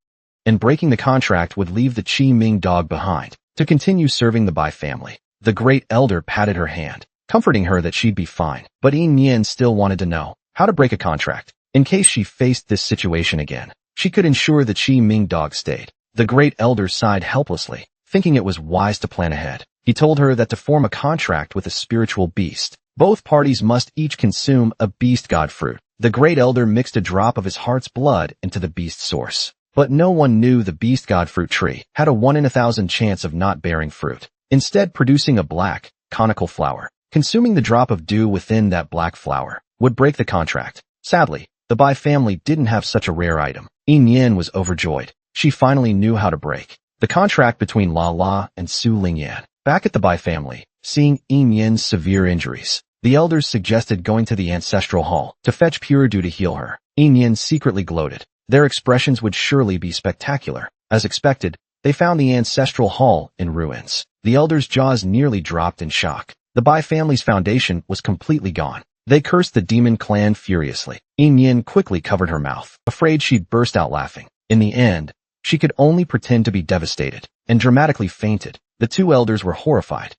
S1: And breaking the contract would leave the Qi Ming dog behind to continue serving the Bai family. The great elder patted her hand, comforting her that she'd be fine. But Yin Yen still wanted to know how to break a contract. In case she faced this situation again, she could ensure the Qi Ming dog stayed. The great elder sighed helplessly, thinking it was wise to plan ahead. He told her that to form a contract with a spiritual beast, both parties must each consume a beast god fruit. The great elder mixed a drop of his heart's blood into the beast source. But no one knew the beast god fruit tree had a 1 in 1,000 chance of not bearing fruit, instead producing a black, conical flower. Consuming the drop of dew within that black flower would break the contract. Sadly, the Bai family didn't have such a rare item. Yin Yen was overjoyed. She finally knew how to break the contract between La La and Su Lingyan. Back at the Bai family, seeing Yin Yen's severe injuries, the elders suggested going to the ancestral hall to fetch pure dew to heal her. Yin Yen secretly gloated. Their expressions would surely be spectacular. As expected, they found the ancestral hall in ruins. The elders' jaws nearly dropped in shock. The Bai family's foundation was completely gone. They cursed the demon clan furiously. Yin Yen quickly covered her mouth, afraid she'd burst out laughing. In the end, she could only pretend to be devastated, and dramatically fainted. The two elders were horrified.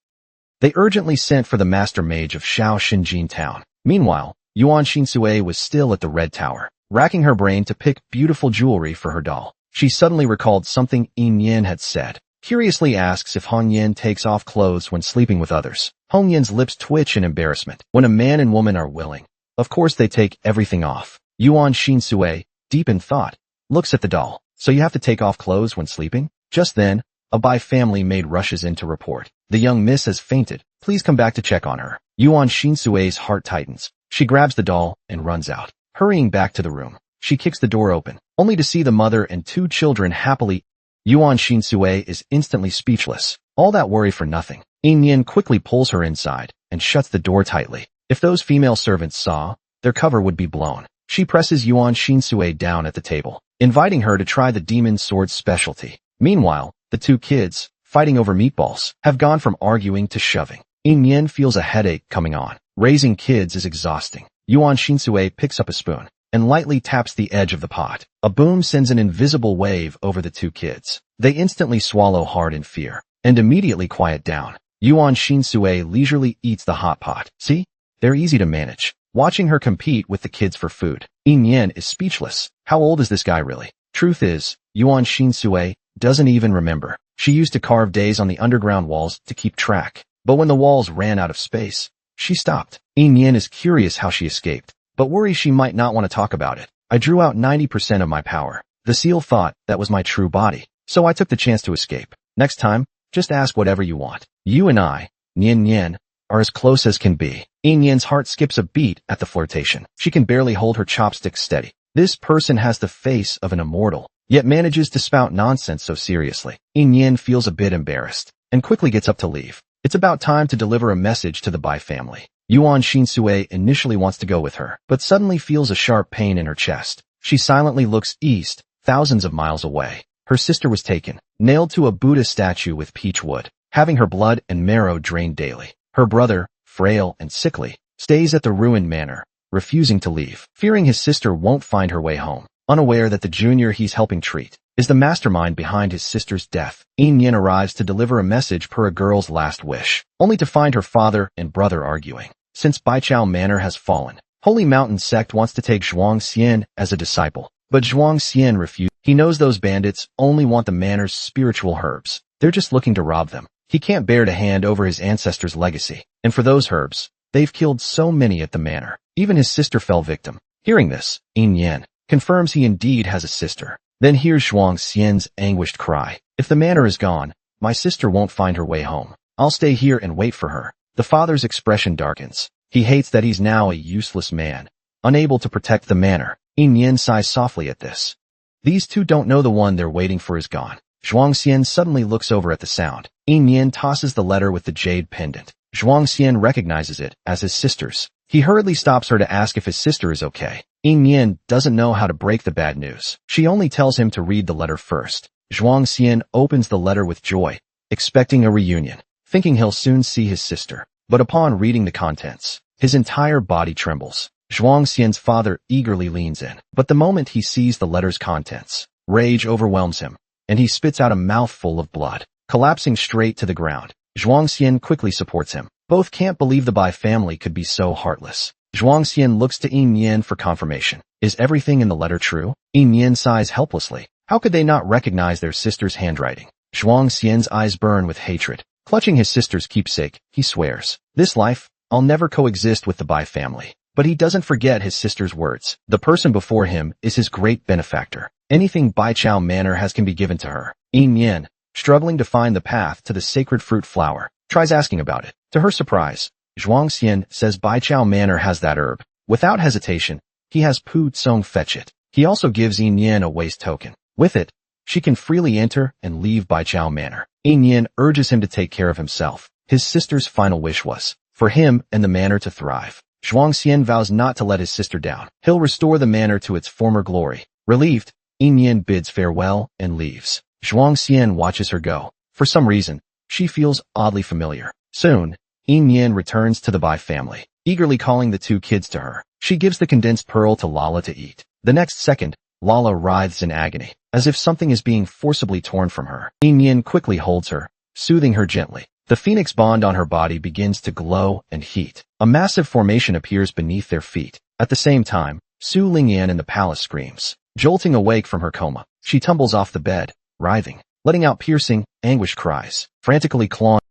S1: They urgently sent for the master mage of Shao Xinjin town. Meanwhile, Yuan Xinsue was still at the Red Tower, racking her brain to pick beautiful jewelry for her doll. She suddenly recalled something Yin Yen had said. Curiously asks if Hong Yen takes off clothes when sleeping with others. Hong Yen's lips twitch in embarrassment. When a man and woman are willing, of course they take everything off. Yuan Xinsue, deep in thought, looks at the doll. So you have to take off clothes when sleeping? Just then, a Bai family maid rushes in to report. The young miss has fainted. Please come back to check on her. Yuan Xinsue's heart tightens. She grabs the doll and runs out. Hurrying back to the room, she kicks the door open, only to see the mother and two children happily. Yuan Xinsue is instantly speechless. All that worry for nothing. Yin Yen quickly pulls her inside and shuts the door tightly. If those female servants saw, their cover would be blown. She presses Yuan Xinsue down at the table, inviting her to try the demon sword's specialty. Meanwhile, the two kids, fighting over meatballs, have gone from arguing to shoving. Yin Yen feels a headache coming on. Raising kids is exhausting. Yuan Xinsue picks up a spoon and lightly taps the edge of the pot. A boom sends an invisible wave over the two kids. They instantly swallow hard in fear and immediately quiet down. Yuan Xinsue leisurely eats the hot pot. See? They're easy to manage. watching her compete with the kids for food. Yin is speechless. How old is this guy really? Truth is, Yuan Shinsue doesn't even remember. She used to carve days on the underground walls to keep track. But when the walls ran out of space, she stopped. Yin is curious how she escaped, but worries she might not want to talk about it. I drew out 90% of my power. The seal thought that was my true body, so I took the chance to escape. Next time, just ask whatever you want. You and I, Yin, are as close as can be. Yin's heart skips a beat at the flirtation. She can barely hold her chopsticks steady. This person has the face of an immortal, yet manages to spout nonsense so seriously. Yin feels a bit embarrassed, and quickly gets up to leave. It's about time to deliver a message to the Bai family. Yuan Shinsue initially wants to go with her, but suddenly feels a sharp pain in her chest. She silently looks east, thousands of miles away. Her sister was taken, nailed to a Buddha statue with peach wood, having her blood and marrow drained daily. Her brother, frail and sickly, stays at the ruined manor, refusing to leave, fearing his sister won't find her way home, unaware that the junior he's helping treat is the mastermind behind his sister's death. Yin arrives to deliver a message per a girl's last wish, only to find her father and brother arguing. Since Baichao Manor has fallen, Holy Mountain Sect wants to take Zhuang Xian as a disciple, but Zhuang Xian refused. He knows those bandits only want the manor's spiritual herbs. They're just looking to rob them. He can't bear to hand over his ancestors' legacy, and for those herbs, they've killed so many at the manor. Even his sister fell victim. Hearing this, Yin confirms he indeed has a sister. Then hears Zhuang Xian's anguished cry. If the manor is gone, my sister won't find her way home. I'll stay here and wait for her. The father's expression darkens. He hates that he's now a useless man, unable to protect the manor. Yin sighs softly at this. These two don't know the one they're waiting for is gone. Zhuang Xian suddenly looks over at the sound. Yin tosses the letter with the jade pendant. Zhuang Xian recognizes it as his sister's. He hurriedly stops her to ask if his sister is okay. Yin doesn't know how to break the bad news. She only tells him to read the letter first. Zhuang Xian opens the letter with joy, expecting a reunion, thinking he'll soon see his sister. But upon reading the contents, his entire body trembles. Zhuang Xian's father eagerly leans in, but the moment he sees the letter's contents, rage overwhelms him, and he spits out a mouthful of blood, collapsing straight to the ground. Zhuang Xian quickly supports him. Both can't believe the Bai family could be so heartless. Zhuang Xian looks to Yin for confirmation. Is everything in the letter true? Yin sighs helplessly. How could they not recognize their sister's handwriting? Zhuang Xian's eyes burn with hatred. Clutching his sister's keepsake, he swears, this life, I'll never coexist with the Bai family. But he doesn't forget his sister's words. The person before him is his great benefactor. Anything Baichao Manor has can be given to her. Yin, struggling to find the path to the sacred fruit flower, tries asking about it. To her surprise, Zhuang Xian says Baichao Manor has that herb. Without hesitation, he has Pu Tsong fetch it. He also gives Yin a waste token. With it, she can freely enter and leave Baichao Manor. Yin urges him to take care of himself. His sister's final wish was for him and the manor to thrive. Zhuang Xian vows not to let his sister down. He'll restore the manor to its former glory. Relieved, Yin bids farewell and leaves. Zhuang Xian watches her go. For some reason, she feels oddly familiar. Soon, Yin returns to the Bai family, eagerly calling the two kids to her. She gives the condensed pearl to Lala to eat. The next second, Lala writhes in agony, as if something is being forcibly torn from her. Yin quickly holds her, soothing her gently. The phoenix bond on her body begins to glow and heat. A massive formation appears beneath their feet. At the same time, Su Lingyan in the palace screams. Jolting awake from her coma, she tumbles off the bed, writhing, letting out piercing, anguished cries, frantically clawing.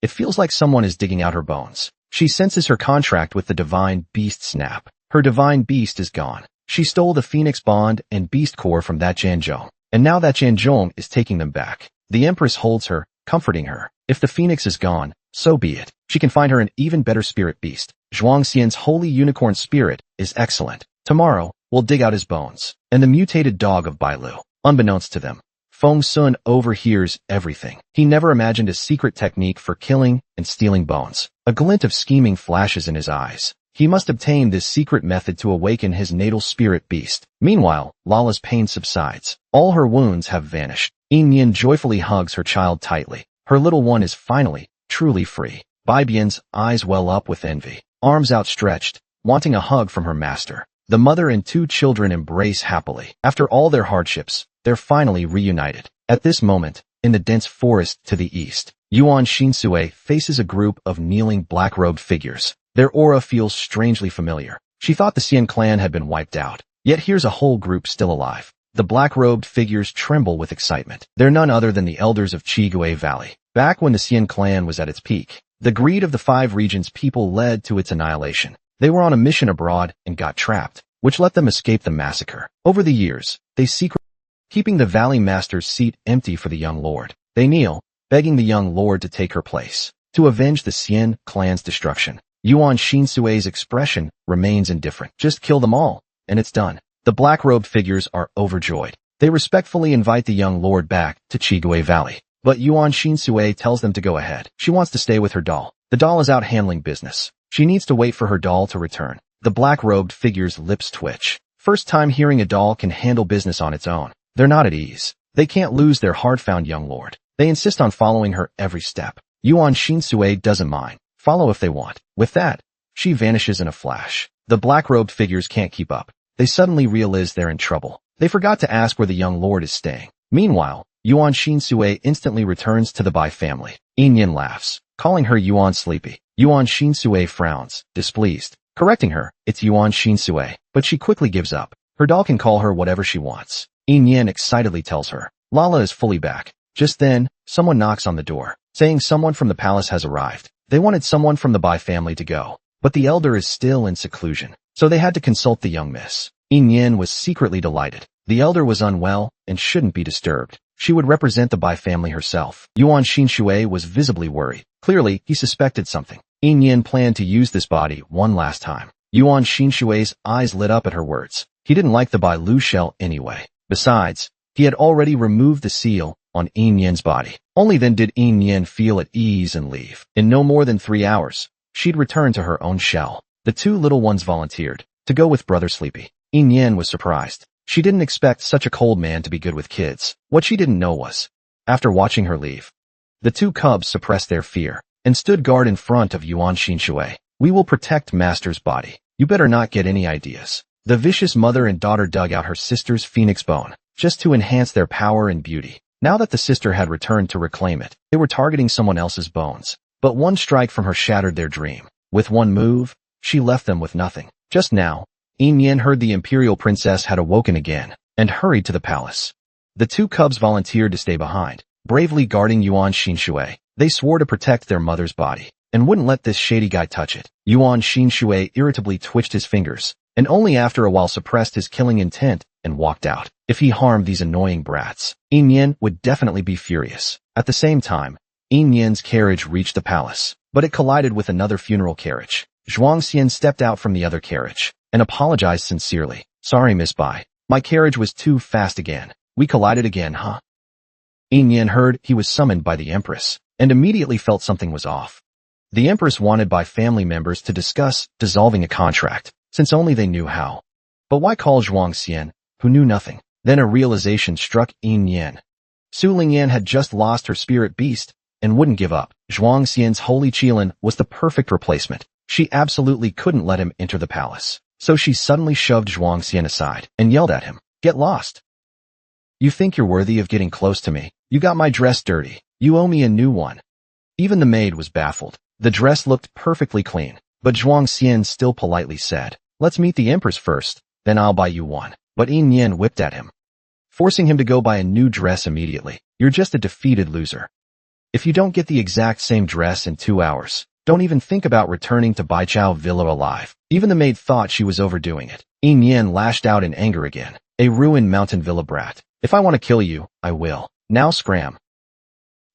S1: It feels like someone is digging out her bones. She senses her contract with the divine beast snap. Her divine beast is gone. She stole the phoenix bond and beast core from that Janzhong, and now that Janzhong is taking them back. The empress holds her, comforting her. If the phoenix is gone, so be it. She can find her an even better spirit beast. Zhuang Xian's holy unicorn spirit is excellent. Tomorrow, we'll dig out his bones. And the mutated dog of Bailu. Unbeknownst to them, Feng Sun overhears everything. He never imagined a secret technique for killing and stealing bones. A glint of scheming flashes in his eyes. He must obtain this secret method to awaken his natal spirit beast. Meanwhile, Lala's pain subsides. All her wounds have vanished. Yin joyfully hugs her child tightly. Her little one is finally, truly free. Bai Bian's eyes well up with envy, arms outstretched, wanting a hug from her master. The mother and two children embrace happily. After all their hardships, they're finally reunited. At this moment, in the dense forest to the east, Yuan Shinsue faces a group of kneeling black-robed figures. Their aura feels strangely familiar. She thought the Xian clan had been wiped out. Yet here's a whole group still alive. The black-robed figures tremble with excitement. They're none other than the elders of Qigui Valley. Back when the Xian clan was at its peak, the greed of the 5 regions people led to its annihilation. They were on a mission abroad and got trapped, which let them escape the massacre. Over the years, they secretly keeping the Valley Master's seat empty for the young lord. They kneel, begging the young lord to take her place, to avenge the Xian clan's destruction. Yuan Shinsui's expression remains indifferent. Just kill them all, and it's done. The black-robed figures are overjoyed. They respectfully invite the young lord back to Qigui Valley. But Yuan Shinsui tells them to go ahead. She wants to stay with her doll. The doll is out handling business. She needs to wait for her doll to return. The black-robed figure's lips twitch. First time hearing a doll can handle business on its own. They're not at ease. They can't lose their hard-found young lord. They insist on following her every step. Yuan Shinsui doesn't mind. Follow if they want. With that, she vanishes in a flash. The black-robed figures can't keep up. They suddenly realize they're in trouble. They forgot to ask where the young lord is staying. Meanwhile, Yuan Shinsui instantly returns to the Bai family. Yin laughs, calling her Yuan Sleepy. Yuan Shinsui frowns, displeased. Correcting her, it's Yuan Shinsui, but she quickly gives up. Her doll can call her whatever she wants. Yin excitedly tells her, Lala is fully back. Just then, someone knocks on the door, saying someone from the palace has arrived. They wanted someone from the Bai family to go, but the elder is still in seclusion, so they had to consult the young miss. Yin was secretly delighted. The elder was unwell and shouldn't be disturbed. She would represent the Bai family herself. Yuan Shinsui was visibly worried. Clearly, he suspected something. Yin planned to use this body one last time. Yuan Shinsui's eyes lit up at her words. He didn't like the Bai Lu shell anyway. Besides, he had already removed the seal on Yin's body. Only then did Yin feel at ease and leave. In no more than 3 hours, she'd return to her own shell. The 2 little ones volunteered to go with Brother Sleepy. Yin was surprised. She didn't expect such a cold man to be good with kids. What she didn't know was, after watching her leave, the 2 cubs suppressed their fear and stood guard in front of Yuan Shinsui. We will protect Master's body. You better not get any ideas. The vicious mother and daughter dug out her sister's phoenix bone, just to enhance their power and beauty. Now that the sister had returned to reclaim it, they were targeting someone else's bones. But one strike from her shattered their dream. With one move, she left them with nothing. Just now, Yin heard the imperial princess had awoken again, and hurried to the palace. The 2 cubs volunteered to stay behind, bravely guarding Yuan Shinsui. They swore to protect their mother's body, and wouldn't let this shady guy touch it. Yuan Shinsui irritably twitched his fingers, and only after a while suppressed his killing intent and walked out. If he harmed these annoying brats, Yin would definitely be furious. At the same time, Yin's carriage reached the palace, but it collided with another funeral carriage. Zhuangxian stepped out from the other carriage and apologized sincerely. Sorry, Miss Bai. My carriage was too fast again. We collided again, huh? Yin heard he was summoned by the Empress and immediately felt something was off. The Empress wanted Bai family members to discuss dissolving a contract, since only they knew how. But why call Zhuangxian, who knew nothing? Then a realization struck Yin. Su Lingyan had just lost her spirit beast and wouldn't give up. Zhuangxian's holy Qilin was the perfect replacement. She absolutely couldn't let him enter the palace. So she suddenly shoved Zhuangxian aside and yelled at him, "Get lost! You think you're worthy of getting close to me? You got my dress dirty. You owe me a new one." Even the maid was baffled. The dress looked perfectly clean, but Zhuangxian still politely said, "Let's meet the Empress first, then I'll buy you one." But Yin whipped at him, forcing him to go buy a new dress immediately. "You're just a defeated loser. If you don't get the exact same dress in 2 hours, don't even think about returning to Baichao Villa alive." Even the maid thought she was overdoing it. Yin lashed out in anger again. "A ruined mountain villa brat. If I want to kill you, I will. Now scram."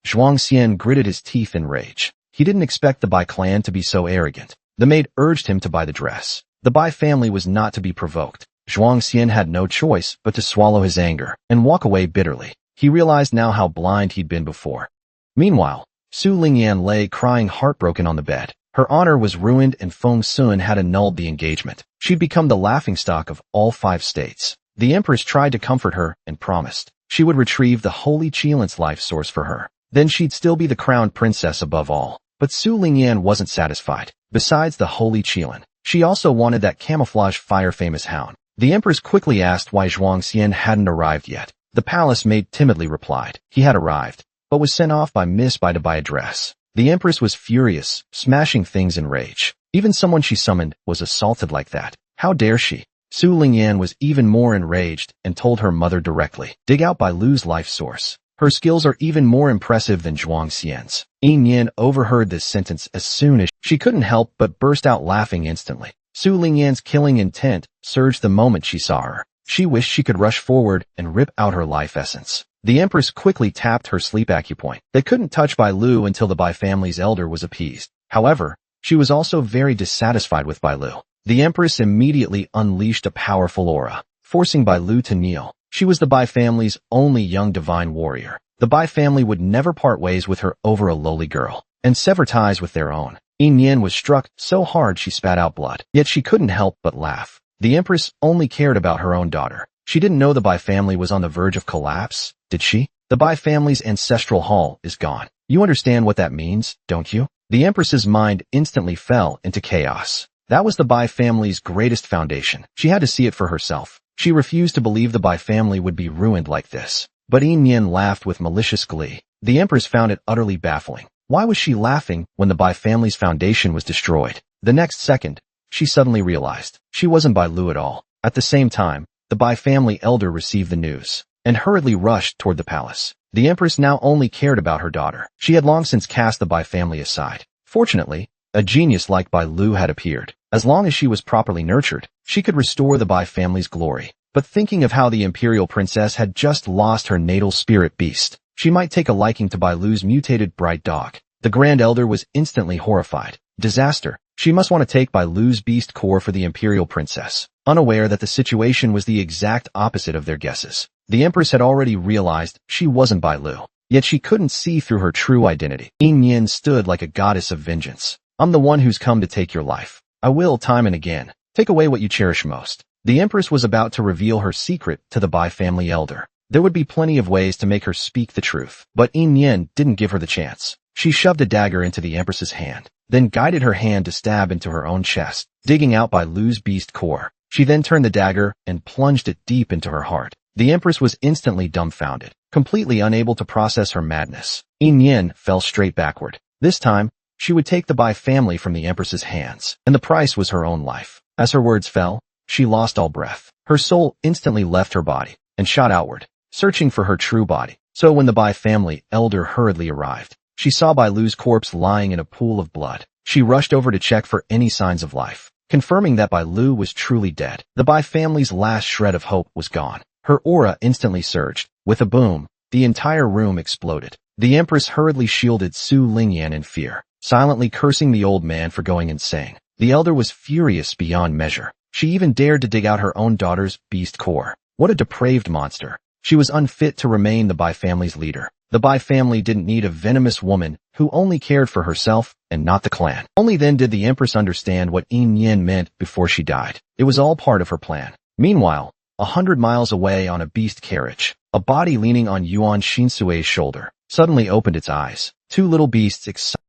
S1: Zhuangxian gritted his teeth in rage. He didn't expect the Bai clan to be so arrogant. The maid urged him to buy the dress. The Bai family was not to be provoked. Zhuangxian had no choice but to swallow his anger and walk away bitterly. He realized now how blind he'd been before. Meanwhile, Su Lingyan lay crying heartbroken on the bed. Her honor was ruined and Feng Sun had annulled the engagement. She'd become the laughingstock of all 5 states. The Empress tried to comfort her and promised she would retrieve the holy Qilin's life source for her. Then she'd still be the crowned princess above all. But Su Lingyan wasn't satisfied. Besides the holy Qilin, she also wanted that camouflage fire-famous hound. The Empress quickly asked why Zhuangxian hadn't arrived yet. The palace maid timidly replied he had arrived, but was sent off by Miss Bai to buy a dress. The Empress was furious, smashing things in rage. Even someone she summoned was assaulted like that. How dare she? Su Lingyan was even more enraged and told her mother directly, dig out Bai Lu's life source. Her skills are even more impressive than Zhuang Xian's. Yin Yin overheard this sentence as soon as she couldn't help but burst out laughing instantly. Su Lingyan's killing intent surged the moment she saw her. She wished she could rush forward and rip out her life essence. The Empress quickly tapped her sleep acupoint. They couldn't touch Bai Lu until the Bai family's elder was appeased. However, she was also very dissatisfied with Bai Lu. The Empress immediately unleashed a powerful aura, forcing Bai Lu to kneel. She was the Bai family's only young divine warrior. The Bai family would never part ways with her over a lowly girl, and sever ties with their own. Yin Yin was struck so hard she spat out blood, yet she couldn't help but laugh. The Empress only cared about her own daughter. She didn't know the Bai family was on the verge of collapse, did she? The Bai family's ancestral hall is gone. You understand what that means, don't you? The Empress's mind instantly fell into chaos. That was the Bai family's greatest foundation. She had to see it for herself. She refused to believe the Bai family would be ruined like this. But Yin Yin laughed with malicious glee. The Empress found it utterly baffling. Why was she laughing when the Bai family's foundation was destroyed? The next second, she suddenly realized she wasn't Bai Lu at all. At the same time, the Bai family elder received the news and hurriedly rushed toward the palace. The Empress now only cared about her daughter. She had long since cast the Bai family aside. Fortunately, a genius like Bai Lu had appeared. As long as she was properly nurtured, she could restore the Bai family's glory. But thinking of how the imperial princess had just lost her natal spirit beast, she might take a liking to Bai Lu's mutated bright dog. The Grand Elder was instantly horrified. Disaster. She must want to take Bai Lu's beast core for the imperial princess, unaware that the situation was the exact opposite of their guesses. The Empress had already realized she wasn't Bai Lu, yet she couldn't see through her true identity. Yin Yin stood like a goddess of vengeance. I'm the one who's come to take your life. I will, time and again, take away what you cherish most. The Empress was about to reveal her secret to the Bai family elder. There would be plenty of ways to make her speak the truth, but Yin Yin didn't give her the chance. She shoved a dagger into the Empress's hand, then guided her hand to stab into her own chest, digging out Bai Lu's beast core. She then turned the dagger and plunged it deep into her heart. The Empress was instantly dumbfounded, completely unable to process her madness. Yin Yin fell straight backward. This time, she would take the Bai family from the Empress's hands, and the price was her own life. As her words fell, she lost all breath. Her soul instantly left her body and shot outward, searching for her true body. So when the Bai family elder hurriedly arrived, she saw Bai Lu's corpse lying in a pool of blood. She rushed over to check for any signs of life, confirming that Bai Lu was truly dead. The Bai family's last shred of hope was gone. Her aura instantly surged. With a boom, the entire room exploded. The Empress hurriedly shielded Su Lingyan in fear, silently cursing the old man for going insane. The elder was furious beyond measure. She even dared to dig out her own daughter's beast core. What a depraved monster. She was unfit to remain the Bai family's leader. The Bai family didn't need a venomous woman who only cared for herself and not the clan. Only then did the Empress understand what Yin Yin meant before she died. It was all part of her plan. Meanwhile, 100 miles away on a beast carriage, a body leaning on Yuan Shinsue's shoulder suddenly opened its eyes. Two little beasts excited.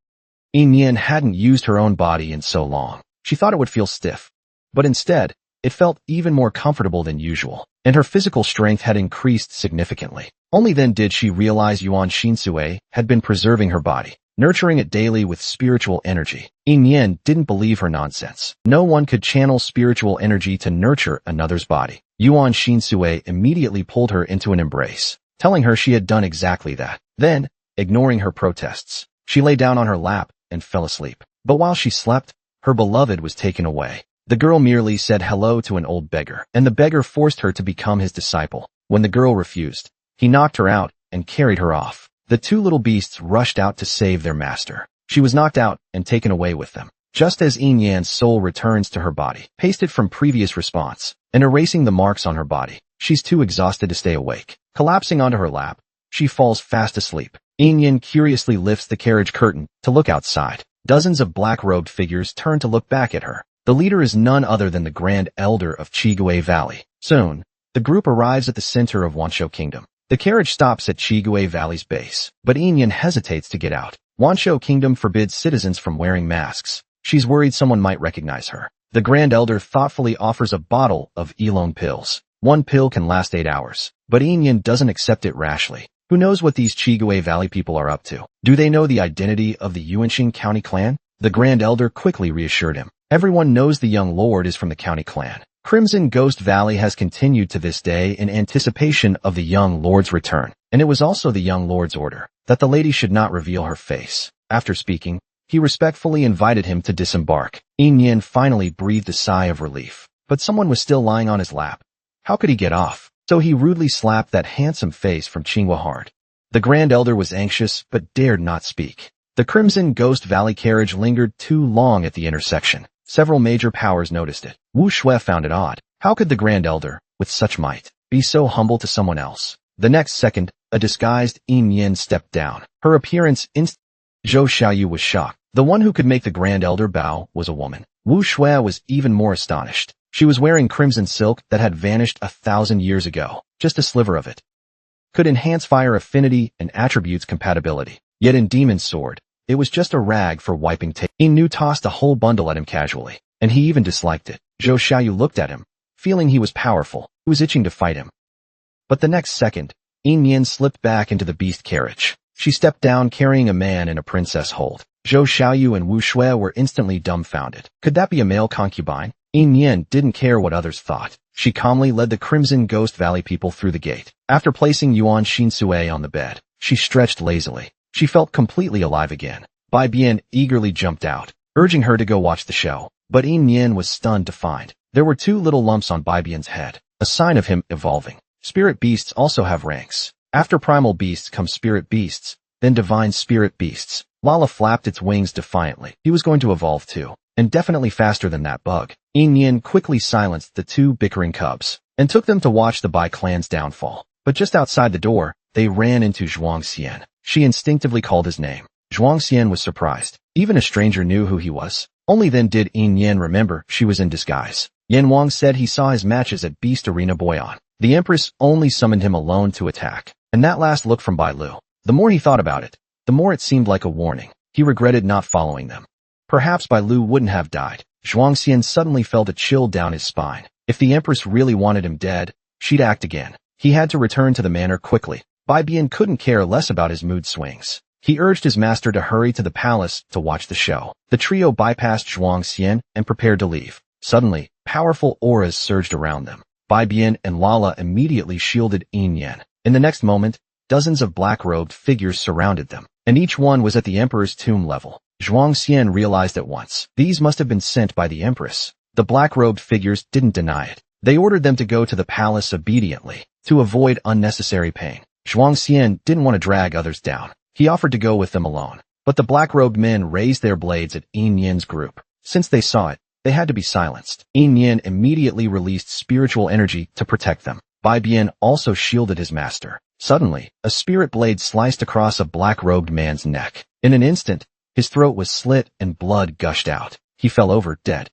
S1: Yin Yin hadn't used her own body in so long. She thought it would feel stiff. But instead, it felt even more comfortable than usual, and her physical strength had increased significantly. Only then did she realize Yuan Shinsue had been preserving her body, nurturing it daily with spiritual energy. Yin Yin didn't believe her nonsense. No one could channel spiritual energy to nurture another's body. Yuan Shinsue immediately pulled her into an embrace, telling her she had done exactly that. Then, ignoring her protests, she lay down on her lap and fell asleep. But while she slept, her beloved was taken away. The girl merely said hello to an old beggar, and the beggar forced her to become his disciple. When the girl refused, he knocked her out and carried her off. The two little beasts rushed out to save their master. She was knocked out and taken away with them. Just as Yin Yan's soul returns to her body, pasted from previous response, and erasing the marks on her body, she's too exhausted to stay awake. Collapsing onto her lap, she falls fast asleep. Yin Yan curiously lifts the carriage curtain to look outside. Dozens of black-robed figures turn to look back at her. The leader is none other than the Grand Elder of Chigue Valley. Soon, the group arrives at the center of Wanshou Kingdom. The carriage stops at Chigue Valley's base, but Yin Yan hesitates to get out. Wanshou Kingdom forbids citizens from wearing masks. She's worried someone might recognize her. The Grand Elder thoughtfully offers a bottle of Elone pills. One pill can last 8 hours, but Yin Yan doesn't accept it rashly. Who knows what these Chigue Valley people are up to? Do they know the identity of the Yuanxing County clan? The Grand Elder quickly reassured him. Everyone knows the young lord is from the county clan. Crimson Ghost Valley has continued to this day in anticipation of the young lord's return, and it was also the young lord's order that the lady should not reveal her face. After speaking, he respectfully invited him to disembark. Yin finally breathed a sigh of relief, but someone was still lying on his lap. How could he get off? So he rudely slapped that handsome face from Qinghua hard. The Grand Elder was anxious, but dared not speak. The Crimson Ghost Valley carriage lingered too long at the intersection. Several major powers noticed it. Wu Shui found it odd. How could the Grand Elder, with such might, be so humble to someone else? The next second, a disguised Yin stepped down. Her appearance Zhou Xiaoyu was shocked. The one who could make the Grand Elder bow was a woman. Wu Shui was even more astonished. She was wearing crimson silk that had vanished 1,000 years ago. Just a sliver of it could enhance fire affinity and attributes compatibility. Yet in Demon's Sword, it was just a rag for wiping tape. Inu tossed a whole bundle at him casually, and he even disliked it. Zhou Xiaoyu looked at him, feeling he was powerful. He was itching to fight him. But the next second, Yin slipped back into the beast carriage. She stepped down carrying a man in a princess hold. Zhou Xiaoyu and Wu Shui were instantly dumbfounded. Could that be a male concubine? Yin didn't care what others thought. She calmly led the Crimson Ghost Valley people through the gate. After placing Yuan Xinsui on the bed, she stretched lazily. She felt completely alive again. Bai Bian eagerly jumped out, urging her to go watch the show. But Yin was stunned to find there were 2 little lumps on Bai Bian's head, a sign of him evolving. Spirit beasts also have ranks. After primal beasts come spirit beasts, then divine spirit beasts. Lala flapped its wings defiantly. He was going to evolve too, and definitely faster than that bug. Yin quickly silenced the 2 bickering cubs, and took them to watch the Bai clan's downfall. But just outside the door, they ran into Zhuangxian. She instinctively called his name. Zhuangxian was surprised. Even a stranger knew who he was. Only then did Yin remember she was in disguise. Yan Wang said he saw his matches at Beast Arena Boyan. The Empress only summoned him alone to attack. And that last look from Bai Lu. The more he thought about it, the more it seemed like a warning. He regretted not following them. Perhaps Bai Lu wouldn't have died. Zhuangxian suddenly felt a chill down his spine. If the Empress really wanted him dead, she'd act again. He had to return to the manor quickly. Bai Bian couldn't care less about his mood swings. He urged his master to hurry to the palace to watch the show. The trio bypassed Zhuangxian and prepared to leave. Suddenly, powerful auras surged around them. Bai Bian and Lala immediately shielded Yin. In the next moment, dozens of black-robed figures surrounded them, and each one was at the Emperor's tomb level. Zhuangxian realized at once. These must have been sent by the Empress. The black-robed figures didn't deny it. They ordered them to go to the palace obediently, to avoid unnecessary pain. Zhuangxian didn't want to drag others down. He offered to go with them alone. But the black-robed men raised their blades at Yin's group. Since they saw it, they had to be silenced. Yin immediately released spiritual energy to protect them. Bai Bian also shielded his master. Suddenly, a spirit blade sliced across a black-robed man's neck. In an instant, his throat was slit and blood gushed out. He fell over dead.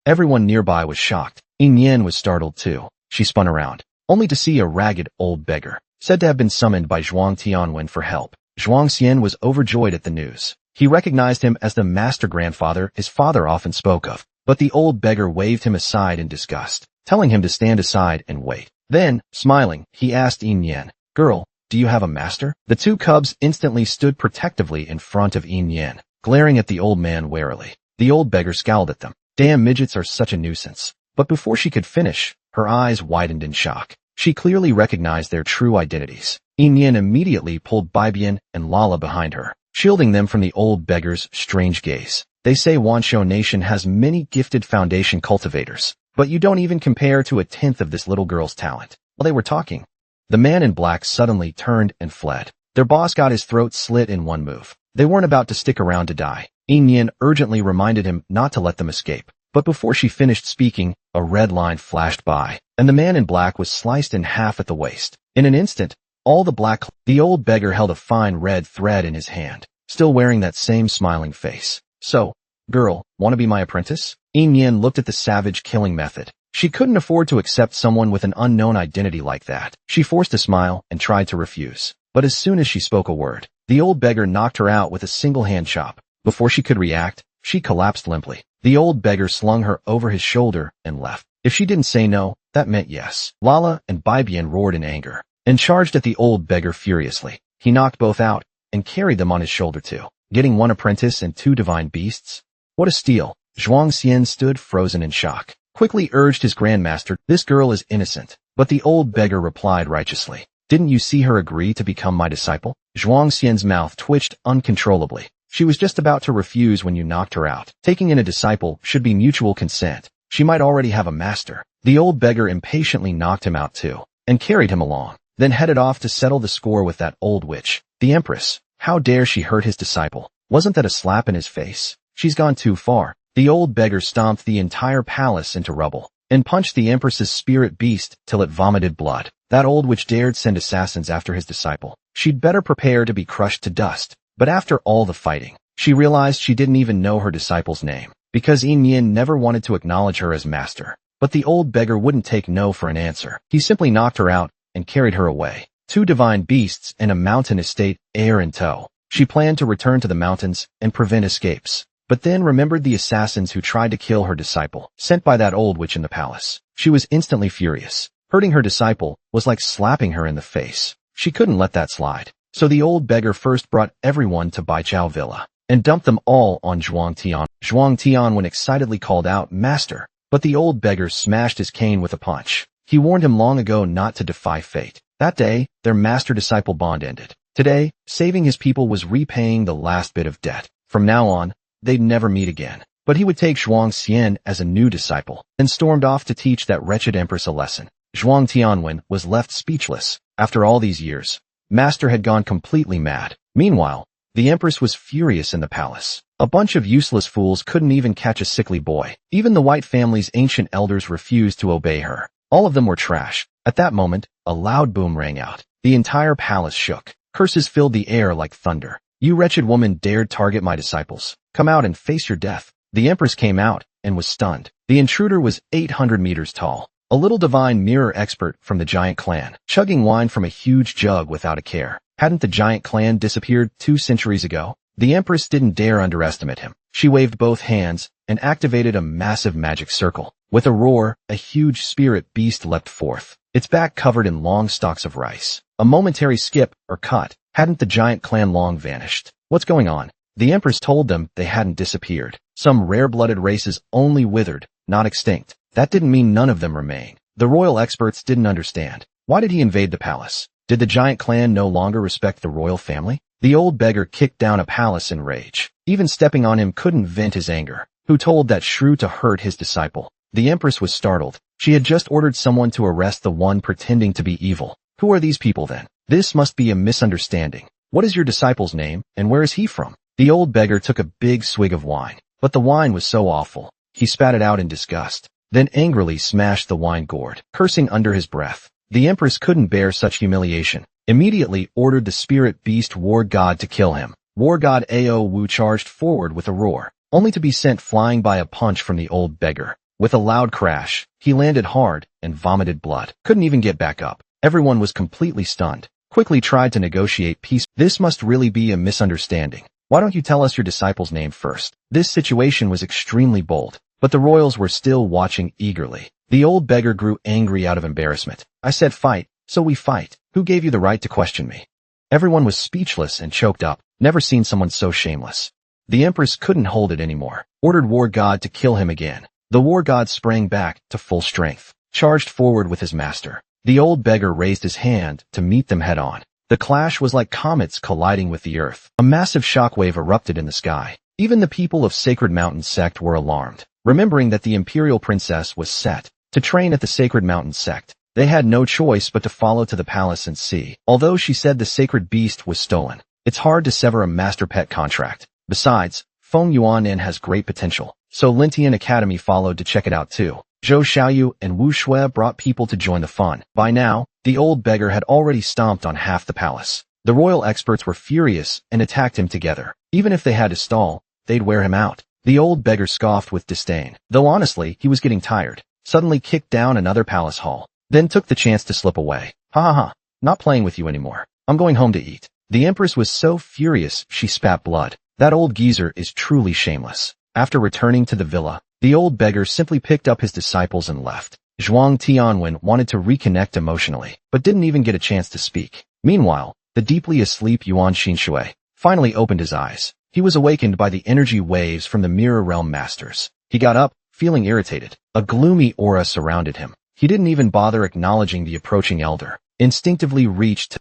S1: Everyone nearby was shocked. Yin was startled too. She spun around, only to see a ragged old beggar, said to have been summoned by Zhuang Tianwen for help. Zhuangxian was overjoyed at the news. He recognized him as the master grandfather his father often spoke of, but the old beggar waved him aside in disgust, telling him to stand aside and wait. Then, smiling, he asked Yin, "Girl, do you have a master?" The 2 cubs instantly stood protectively in front of Yin, glaring at the old man warily. The old beggar scowled at them. Damn midgets are such a nuisance. But before she could finish, her eyes widened in shock. She clearly recognized their true identities. Yin immediately pulled Bai Bian and Lala behind her, shielding them from the old beggar's strange gaze. They say Wanshou Nation has many gifted foundation cultivators, but you don't even compare to 1/10 of this little girl's talent. While they were talking, the man in black suddenly turned and fled. Their boss got his throat slit in one move. They weren't about to stick around to die. Yin urgently reminded him not to let them escape. But before she finished speaking, a red line flashed by, and the man in black was sliced in half at the waist. In an instant, the old beggar held a fine red thread in his hand, still wearing that same smiling face. "So, girl, want to be my apprentice?" Yin looked at the savage killing method. She couldn't afford to accept someone with an unknown identity like that. She forced a smile and tried to refuse. But as soon as she spoke a word, the old beggar knocked her out with a single hand chop. Before she could react, she collapsed limply. The old beggar slung her over his shoulder and left. If she didn't say no, that meant yes. Lala and Bai Bian roared in anger and charged at the old beggar furiously. He knocked both out and carried them on his shoulder too, getting 1 apprentice and 2 divine beasts. What a steal. Zhuang Xian stood frozen in shock. Quickly urged his grandmaster, "This girl is innocent." But the old beggar replied righteously, "Didn't you see her agree to become my disciple?" Zhuang Xian's mouth twitched uncontrollably. She was just about to refuse when you knocked her out. Taking in a disciple should be mutual consent. She might already have a master. The old beggar impatiently knocked him out too, and carried him along, then headed off to settle the score with that old witch. The Empress. How dare she hurt his disciple? Wasn't that a slap in his face? She's gone too far. The old beggar stomped the entire palace into rubble, and punched the Empress's spirit beast till it vomited blood. That old witch dared send assassins after his disciple. She'd better prepare to be crushed to dust. But after all the fighting, she realized she didn't even know her disciple's name, because Yin Yin never wanted to acknowledge her as master. But the old beggar wouldn't take no for an answer. He simply knocked her out and carried her away. 2 divine beasts and a mountain estate, air in tow. She planned to return to the mountains and prevent escapes, but then remembered the assassins who tried to kill her disciple, sent by that old witch in the palace. She was instantly furious. Hurting her disciple was like slapping her in the face. She couldn't let that slide. So the old beggar first brought everyone to Baichao Villa, and dumped them all on Zhuang Tian. Zhuang Tianwen excitedly called out, "Master!" But the old beggar smashed his cane with a punch. He warned him long ago not to defy fate. That day, their master-disciple bond ended. Today, saving his people was repaying the last bit of debt. From now on, they'd never meet again. But he would take Zhuang Xian as a new disciple, and stormed off to teach that wretched empress a lesson. Zhuang Tianwen was left speechless. After all these years, Master had gone completely mad. Meanwhile, the Empress was furious in the palace. A bunch of useless fools couldn't even catch a sickly boy. Even the White family's ancient elders refused to obey her. All of them were trash. At that moment, a loud boom rang out. The entire palace shook. Curses filled the air like thunder. "You wretched woman dared target my disciples. Come out and face your death." The Empress came out and was stunned. The intruder was 800 meters tall. A little divine mirror expert from the giant clan, chugging wine from a huge jug without a care. Hadn't the giant clan disappeared 2 centuries ago? The Empress didn't dare underestimate him. She waved both hands and activated a massive magic circle. With a roar, a huge spirit beast leapt forth, its back covered in long stalks of rice. A momentary skip or cut. Hadn't the giant clan long vanished? What's going on? The Empress told them they hadn't disappeared. Some rare-blooded races only withered, not extinct. That didn't mean none of them remain. The royal experts didn't understand. Why did he invade the palace? Did the giant clan no longer respect the royal family? The old beggar kicked down a palace in rage. Even stepping on him couldn't vent his anger. Who told that shrew to hurt his disciple? The Empress was startled. She had just ordered someone to arrest the one pretending to be evil. Who are these people then? This must be a misunderstanding. What is your disciple's name, and where is he from? The old beggar took a big swig of wine, but the wine was so awful. He spat it out in disgust, then angrily smashed the wine gourd, cursing under his breath. The Empress couldn't bear such humiliation. Immediately ordered the spirit beast war god to kill him. War god Ao Wu charged forward with a roar, only to be sent flying by a punch from the old beggar. With a loud crash, he landed hard and vomited blood. Couldn't even get back up. Everyone was completely stunned. Quickly tried to negotiate peace. This must really be a misunderstanding. Why don't you tell us your disciple's name first? This situation was extremely bold, but the royals were still watching eagerly. The old beggar grew angry out of embarrassment. "I said fight, so we fight. Who gave you the right to question me?" Everyone was speechless and choked up. Never seen someone so shameless. The Empress couldn't hold it anymore. Ordered War God to kill him again. The War God sprang back to full strength, charged forward with his master. The old beggar raised his hand to meet them head on. The clash was like comets colliding with the earth. A massive shockwave erupted in the sky. Even the people of Sacred Mountain sect were alarmed, remembering that the imperial princess was set to train at the Sacred Mountain sect. They had no choice but to follow to the palace and see. Although she said the sacred beast was stolen, it's hard to sever a master pet contract. Besides, Feng Yuanen has great potential, so Lintian Academy followed to check it out too. Zhou Xiaoyu and Wu Shui brought people to join the fun. By now, the old beggar had already stomped on half the palace. The royal experts were furious and attacked him together. Even if they had to stall, they'd wear him out. The old beggar scoffed with disdain, though honestly, he was getting tired. Suddenly kicked down another palace hall, then took the chance to slip away. "Ha ha ha, not playing with you anymore. I'm going home to eat." The Empress was so furious she spat blood. That old geezer is truly shameless. After returning to the villa, the old beggar simply picked up his disciples and left. Zhuang Tianwen wanted to reconnect emotionally, but didn't even get a chance to speak. Meanwhile, the deeply asleep Yuan Xinshui finally opened his eyes. He was awakened by the energy waves from the Mirror Realm Masters. He got up, feeling irritated. A gloomy aura surrounded him. He didn't even bother acknowledging the approaching elder. Instinctively reached,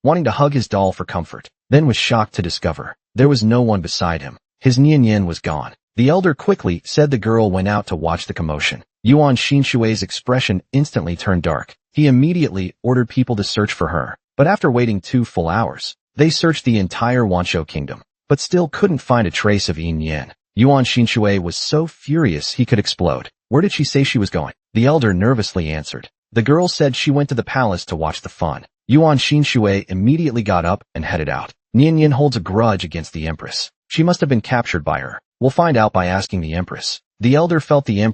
S1: wanting to hug his doll for comfort, then was shocked to discover there was no one beside him. His Nian was gone. The elder quickly said the girl went out to watch the commotion. Yuan Xinshui's expression instantly turned dark. He immediately ordered people to search for her. But after waiting 2 full hours, they searched the entire Wanshou kingdom, but still couldn't find a trace of Yin. Yuan Xinshui was so furious he could explode. Where did she say she was going? The elder nervously answered. The girl said she went to the palace to watch the fun. Yuan Xinshui immediately got up and headed out. Yin holds a grudge against the empress. She must have been captured by her. We'll find out by asking the empress. The elder felt the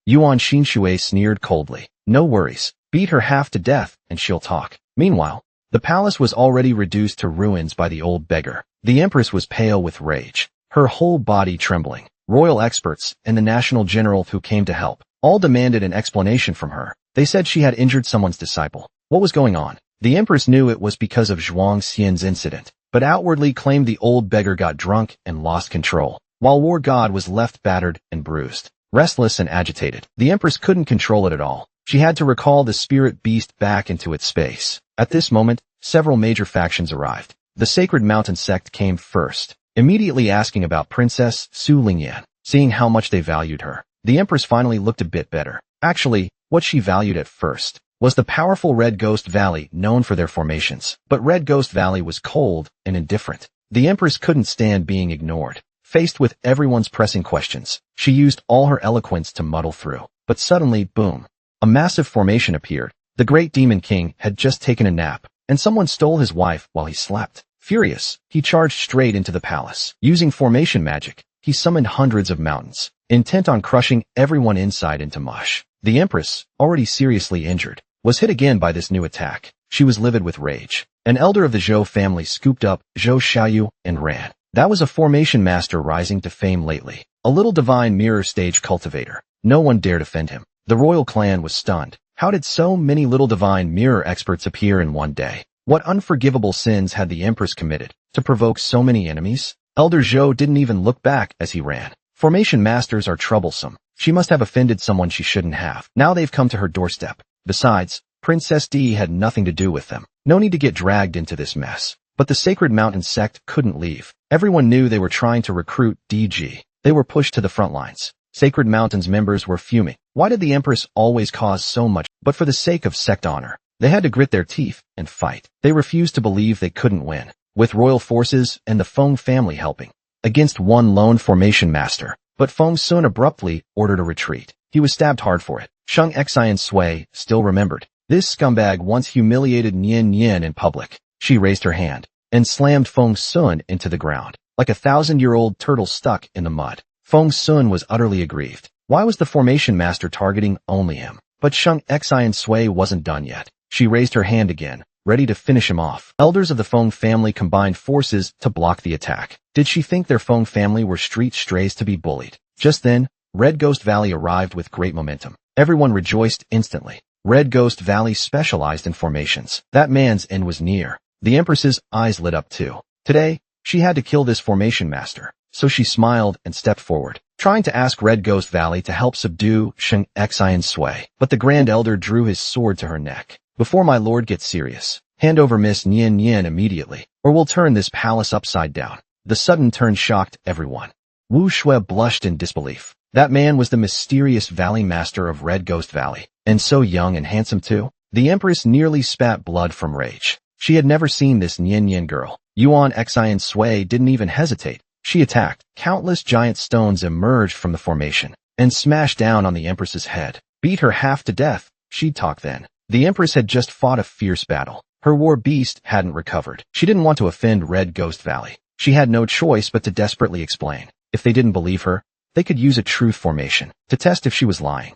S1: Yuan Xinshui sneered coldly. No worries. Beat her half to death and she'll talk. Meanwhile, the palace was already reduced to ruins by the old beggar. The empress was pale with rage, her whole body trembling. Royal experts and the national general who came to help all demanded an explanation from her. They said she had injured someone's disciple. What was going on? The empress knew it was because of Zhuang Xian's incident, but outwardly claimed the old beggar got drunk and lost control, while War God was left battered and bruised, restless and agitated. The empress couldn't control it at all. She had to recall the spirit beast back into its space. At this moment, several major factions arrived. The Sacred Mountain sect came first, immediately asking about Princess Su Lingyan, seeing how much they valued her. The empress finally looked a bit better. Actually, what she valued at first was the powerful Red Ghost Valley known for their formations. But Red Ghost Valley was cold and indifferent. The empress couldn't stand being ignored. Faced with everyone's pressing questions, she used all her eloquence to muddle through. But suddenly, boom, a massive formation appeared. The great demon king had just taken a nap, and someone stole his wife while he slept. Furious, he charged straight into the palace. Using formation magic, he summoned hundreds of mountains, intent on crushing everyone inside into mush. The empress, already seriously injured, was hit again by this new attack. She was livid with rage. An elder of the Zhou family scooped up Zhou Xiaoyu and ran. That was a formation master rising to fame lately. A little divine mirror stage cultivator. No one dared offend him. The royal clan was stunned. How did so many little divine mirror experts appear in one day? What unforgivable sins had the empress committed to provoke so many enemies? Elder Zhou didn't even look back as he ran. Formation masters are troublesome. She must have offended someone she shouldn't have. Now they've come to her doorstep. Besides, Princess D had nothing to do with them. No need to get dragged into this mess. But the Sacred Mountain sect couldn't leave. Everyone knew they were trying to recruit DG. They were pushed to the front lines. Sacred Mountain's members were fuming. Why did the empress always cause so much? But for the sake of sect honor, they had to grit their teeth and fight. They refused to believe they couldn't win. With royal forces and the Feng family helping against one lone formation master. But Feng Sun abruptly ordered a retreat. He was stabbed hard for it. Sheng Xian Sui still remembered. This scumbag once humiliated Nian in public. She raised her hand and slammed Feng Sun into the ground, like a 1,000-year-old turtle stuck in the mud. Feng Sun was utterly aggrieved. Why was the formation master targeting only him? But Sheng Xian Sui wasn't done yet. She raised her hand again, ready to finish him off. Elders of the Feng family combined forces to block the attack. Did she think their Feng family were street strays to be bullied? Just then, Red Ghost Valley arrived with great momentum. Everyone rejoiced instantly. Red Ghost Valley specialized in formations. That man's end was near. The empress's eyes lit up too. Today, she had to kill this formation master. So she smiled and stepped forward, trying to ask Red Ghost Valley to help subdue Sheng Xian Sui. But the Grand Elder drew his sword to her neck. Before my lord gets serious, hand over Miss Nian immediately, or we'll turn this palace upside down. The sudden turn shocked everyone. Wu Shui blushed in disbelief. That man was the mysterious valley master of Red Ghost Valley, and so young and handsome too. The empress nearly spat blood from rage. She had never seen this Nian girl. Yuan Xian Sui didn't even hesitate. She attacked. Countless giant stones emerged from the formation and smashed down on the empress's head. Beat her half to death. She'd talk then. The empress had just fought a fierce battle. Her war beast hadn't recovered. She didn't want to offend Red Ghost Valley. She had no choice but to desperately explain. If they didn't believe her, they could use a truth formation to test if she was lying.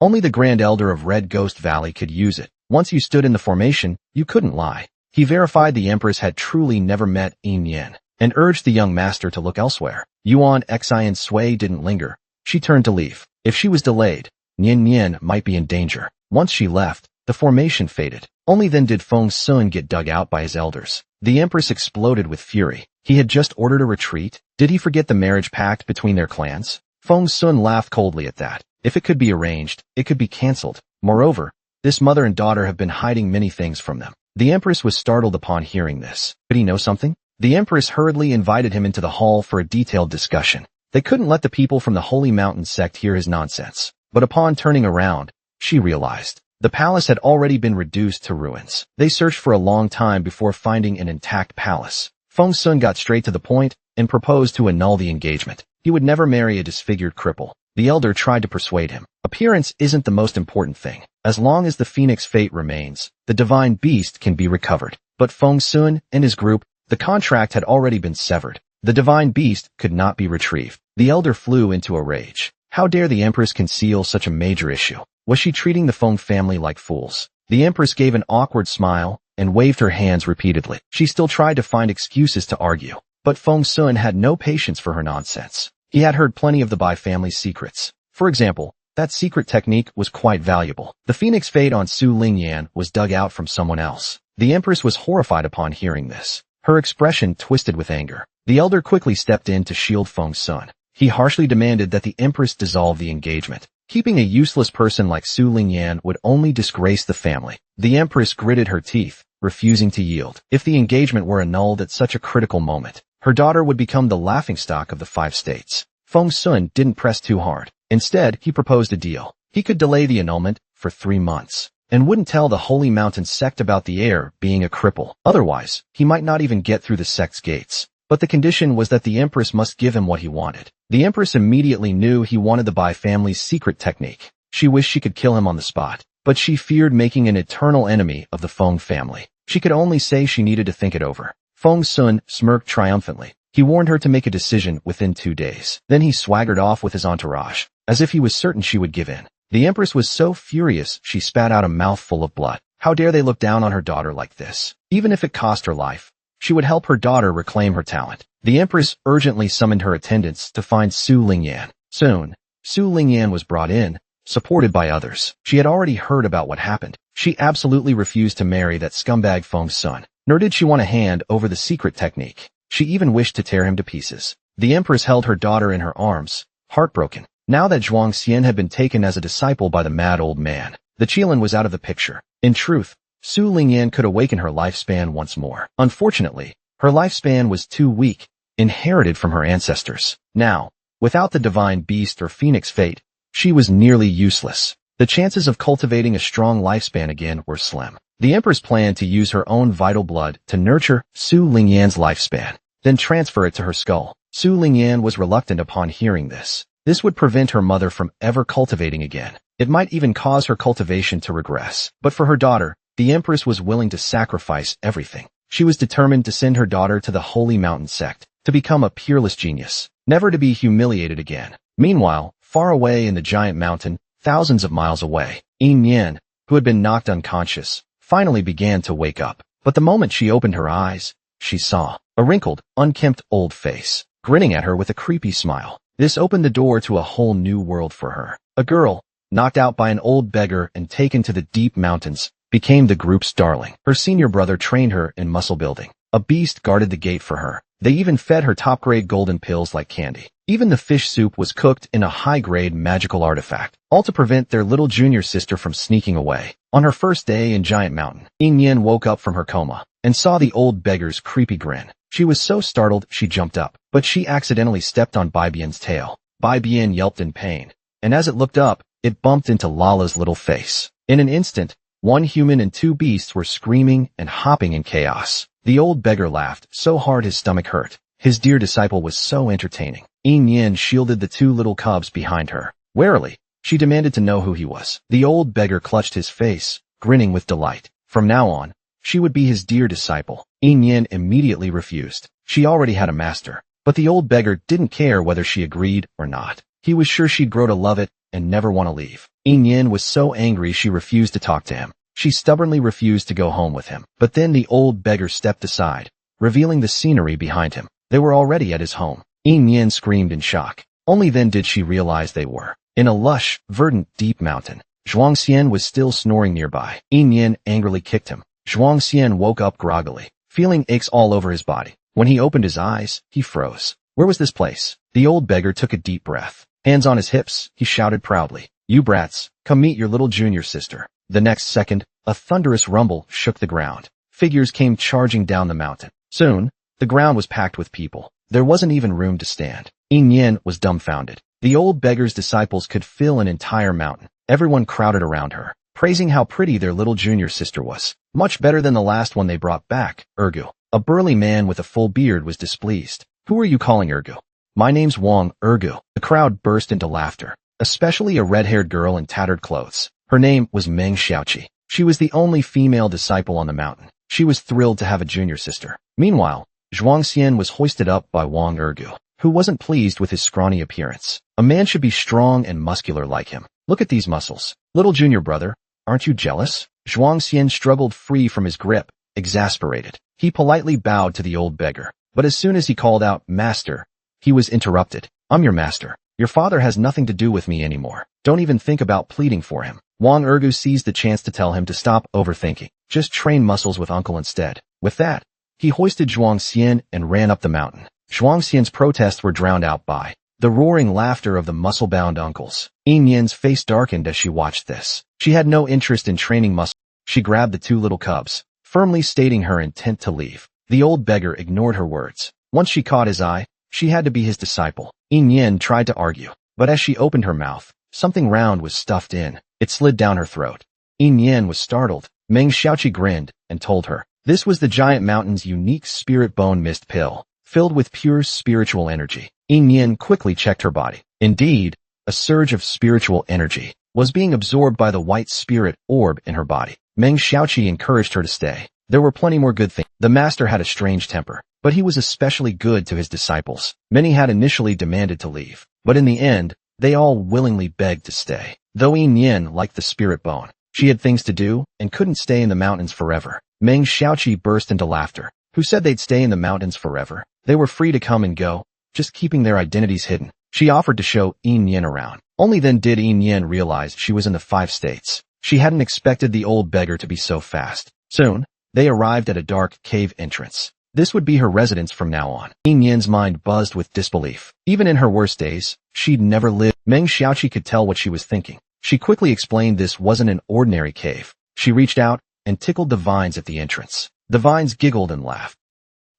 S1: Only the Grand Elder of Red Ghost Valley could use it. Once you stood in the formation, you couldn't lie. He verified the empress had truly never met Yin and urged the young master to look elsewhere. Yuan Xian Sui didn't linger. She turned to leave. If she was delayed, Nian might be in danger. Once she left, The formation faded. Only then did Feng Sun get dug out by his elders. The Empress exploded with fury. He had just ordered a retreat? Did he forget the marriage pact between their clans? Feng Sun laughed coldly at that. If it could be arranged, it could be cancelled. Moreover, this mother and daughter have been hiding many things from them. The Empress was startled upon hearing this. Could he know something? The Empress hurriedly invited him into the hall for a detailed discussion. They couldn't let the people from the Holy Mountain sect hear his nonsense. But upon turning around, she realized the palace had already been reduced to ruins. They searched for a long time before finding an intact palace. Feng Sun got straight to the point and proposed to annul the engagement. He would never marry a disfigured cripple. The elder tried to persuade him. Appearance isn't the most important thing. As long as the phoenix fate remains, the divine beast can be recovered. But Feng Sun and his group, the contract had already been severed. The divine beast could not be retrieved. The elder flew into a rage. How dare the Empress conceal such a major issue? Was she treating the Feng family like fools? The Empress gave an awkward smile and waved her hands repeatedly. She still tried to find excuses to argue, but Feng Sun had no patience for her nonsense. He had heard plenty of the Bai family's secrets. For example, that secret technique was quite valuable. The phoenix fate on Su Lingyan was dug out from someone else. The Empress was horrified upon hearing this. Her expression twisted with anger. The elder quickly stepped in to shield Feng Sun. He harshly demanded that the Empress dissolve the engagement. Keeping a useless person like Su Lingyan would only disgrace the family. The Empress gritted her teeth, refusing to yield. If the engagement were annulled at such a critical moment, her daughter would become the laughingstock of the 5 states. Feng Sun didn't press too hard. Instead, he proposed a deal. He could delay the annulment for 3 months, and wouldn't tell the Holy Mountain sect about the heir being a cripple. Otherwise, he might not even get through the sect's gates. But the condition was that the Empress must give him what he wanted. The Empress immediately knew he wanted the Bai family's secret technique. She wished she could kill him on the spot, but she feared making an eternal enemy of the Feng family. She could only say she needed to think it over. Feng Sun smirked triumphantly. He warned her to make a decision within 2 days. Then he swaggered off with his entourage, as if he was certain she would give in. The Empress was so furious she spat out a mouthful of blood. How dare they look down on her daughter like this? Even if it cost her life, she would help her daughter reclaim her talent. The Empress urgently summoned her attendants to find Su Lingyan. Soon, Su Lingyan was brought in, supported by others. She had already heard about what happened. She absolutely refused to marry that scumbag Feng Sun, nor did she want to hand over the secret technique. She even wished to tear him to pieces. The Empress held her daughter in her arms, heartbroken. Now that Zhuang Xian had been taken as a disciple by the mad old man, the Qilin was out of the picture. In truth, Su Lingyan could awaken her lifespan once more. Unfortunately, her lifespan was too weak, inherited from her ancestors. Now, without the divine beast or phoenix fate, she was nearly useless. The chances of cultivating a strong lifespan again were slim. The Empress planned to use her own vital blood to nurture Su Lingyan's lifespan, then transfer it to her skull. Su Lingyan was reluctant upon hearing this. This would prevent her mother from ever cultivating again. It might even cause her cultivation to regress. But for her daughter, the Empress was willing to sacrifice everything. She was determined to send her daughter to the Holy Mountain sect, to become a peerless genius, never to be humiliated again. Meanwhile, far away in the giant mountain, thousands of miles away, Yin Yan, who had been knocked unconscious, finally began to wake up. But the moment she opened her eyes, she saw a wrinkled, unkempt old face, grinning at her with a creepy smile. This opened the door to a whole new world for her. A girl, knocked out by an old beggar and taken to the deep mountains, became the group's darling. Her senior brother trained her in muscle building. A beast guarded the gate for her. They even fed her top-grade golden pills like candy. Even the fish soup was cooked in a high-grade magical artifact, all to prevent their little junior sister from sneaking away. On her first day in Giant Mountain, Yin Yan woke up from her coma and saw the old beggar's creepy grin. She was so startled she jumped up, but she accidentally stepped on Bai Bian's tail. Bai Bian yelped in pain, and as it looked up, it bumped into Lala's little face. In an instant, 1 human and 2 beasts were screaming and hopping in chaos. The old beggar laughed so hard his stomach hurt. His dear disciple was so entertaining. Yin Yan shielded the 2 little cubs behind her. Warily, she demanded to know who he was. The old beggar clutched his face, grinning with delight. From now on, she would be his dear disciple. Yin Yan immediately refused. She already had a master. But the old beggar didn't care whether she agreed or not. He was sure she'd grow to love it and never want to leave. Yin Yan was so angry she refused to talk to him. She stubbornly refused to go home with him. But then the old beggar stepped aside, revealing the scenery behind him. They were already at his home. Yin Yan screamed in shock. Only then did she realize they were in a lush, verdant, deep mountain. Zhuangxian was still snoring nearby. Yin Yin angrily kicked him. Zhuangxian woke up groggily, feeling aches all over his body. When he opened his eyes, he froze. Where was this place? The old beggar took a deep breath. Hands on his hips, he shouted proudly, "You brats, come meet your little junior sister." The next second, a thunderous rumble shook the ground. Figures came charging down the mountain. Soon, the ground was packed with people. There wasn't even room to stand. Yin Yin was dumbfounded. The old beggar's disciples could fill an entire mountain. Everyone crowded around her, praising how pretty their little junior sister was. Much better than the last one they brought back, Ergu. A burly man with a full beard was displeased. "Who are you calling Ergu?" "My name's Wang, Ergu." The crowd burst into laughter, especially a red-haired girl in tattered clothes. Her name was Meng Xiaoqi. She was the only female disciple on the mountain. She was thrilled to have a junior sister. Meanwhile, Zhuangxian was hoisted up by Wang Ergu, who wasn't pleased with his scrawny appearance. A man should be strong and muscular like him. "Look at these muscles. Little junior brother, aren't you jealous?" Zhuangxian struggled free from his grip, exasperated. He politely bowed to the old beggar, but as soon as he called out, "Master," he was interrupted. "I'm your master. Your father has nothing to do with me anymore. Don't even think about pleading for him." Wang Ergu seized the chance to tell him to stop overthinking. Just train muscles with uncle instead. With that, he hoisted Zhuangxian and ran up the mountain. Zhuangxian's protests were drowned out by the roaring laughter of the muscle-bound uncles. Yin Yin's face darkened as she watched this. She had no interest in training muscle. She grabbed the two little cubs, firmly stating her intent to leave. The old beggar ignored her words. Once she caught his eye, she had to be his disciple. Yin Yin tried to argue, but as she opened her mouth, something round was stuffed in. It slid down her throat. Yin Yin was startled. Meng Xiaoqi grinned and told her this was the giant mountain's unique spirit bone mist pill, filled with pure spiritual energy. Yin Yin quickly checked her body. Indeed, a surge of spiritual energy was being absorbed by the white spirit orb in her body. Meng Xiaoqi encouraged her to stay. There were plenty more good things. The master had a strange temper, but he was especially good to his disciples. Many had initially demanded to leave, but in the end, they all willingly begged to stay. Though Yin Yin liked the spirit bone, she had things to do and couldn't stay in the mountains forever. Meng Xiaoqi burst into laughter. Who said they'd stay in the mountains forever? They were free to come and go, just keeping their identities hidden. She offered to show Yin Yin around. Only then did Yin Yin realize she was in the 5 states. She hadn't expected the old beggar to be so fast. Soon, they arrived at a dark cave entrance. This would be her residence from now on. Yin Yin's mind buzzed with disbelief. Even in her worst days, she'd never lived. Meng Xiaoqi could tell what she was thinking. She quickly explained this wasn't an ordinary cave. She reached out and tickled the vines at the entrance. The vines giggled and laughed.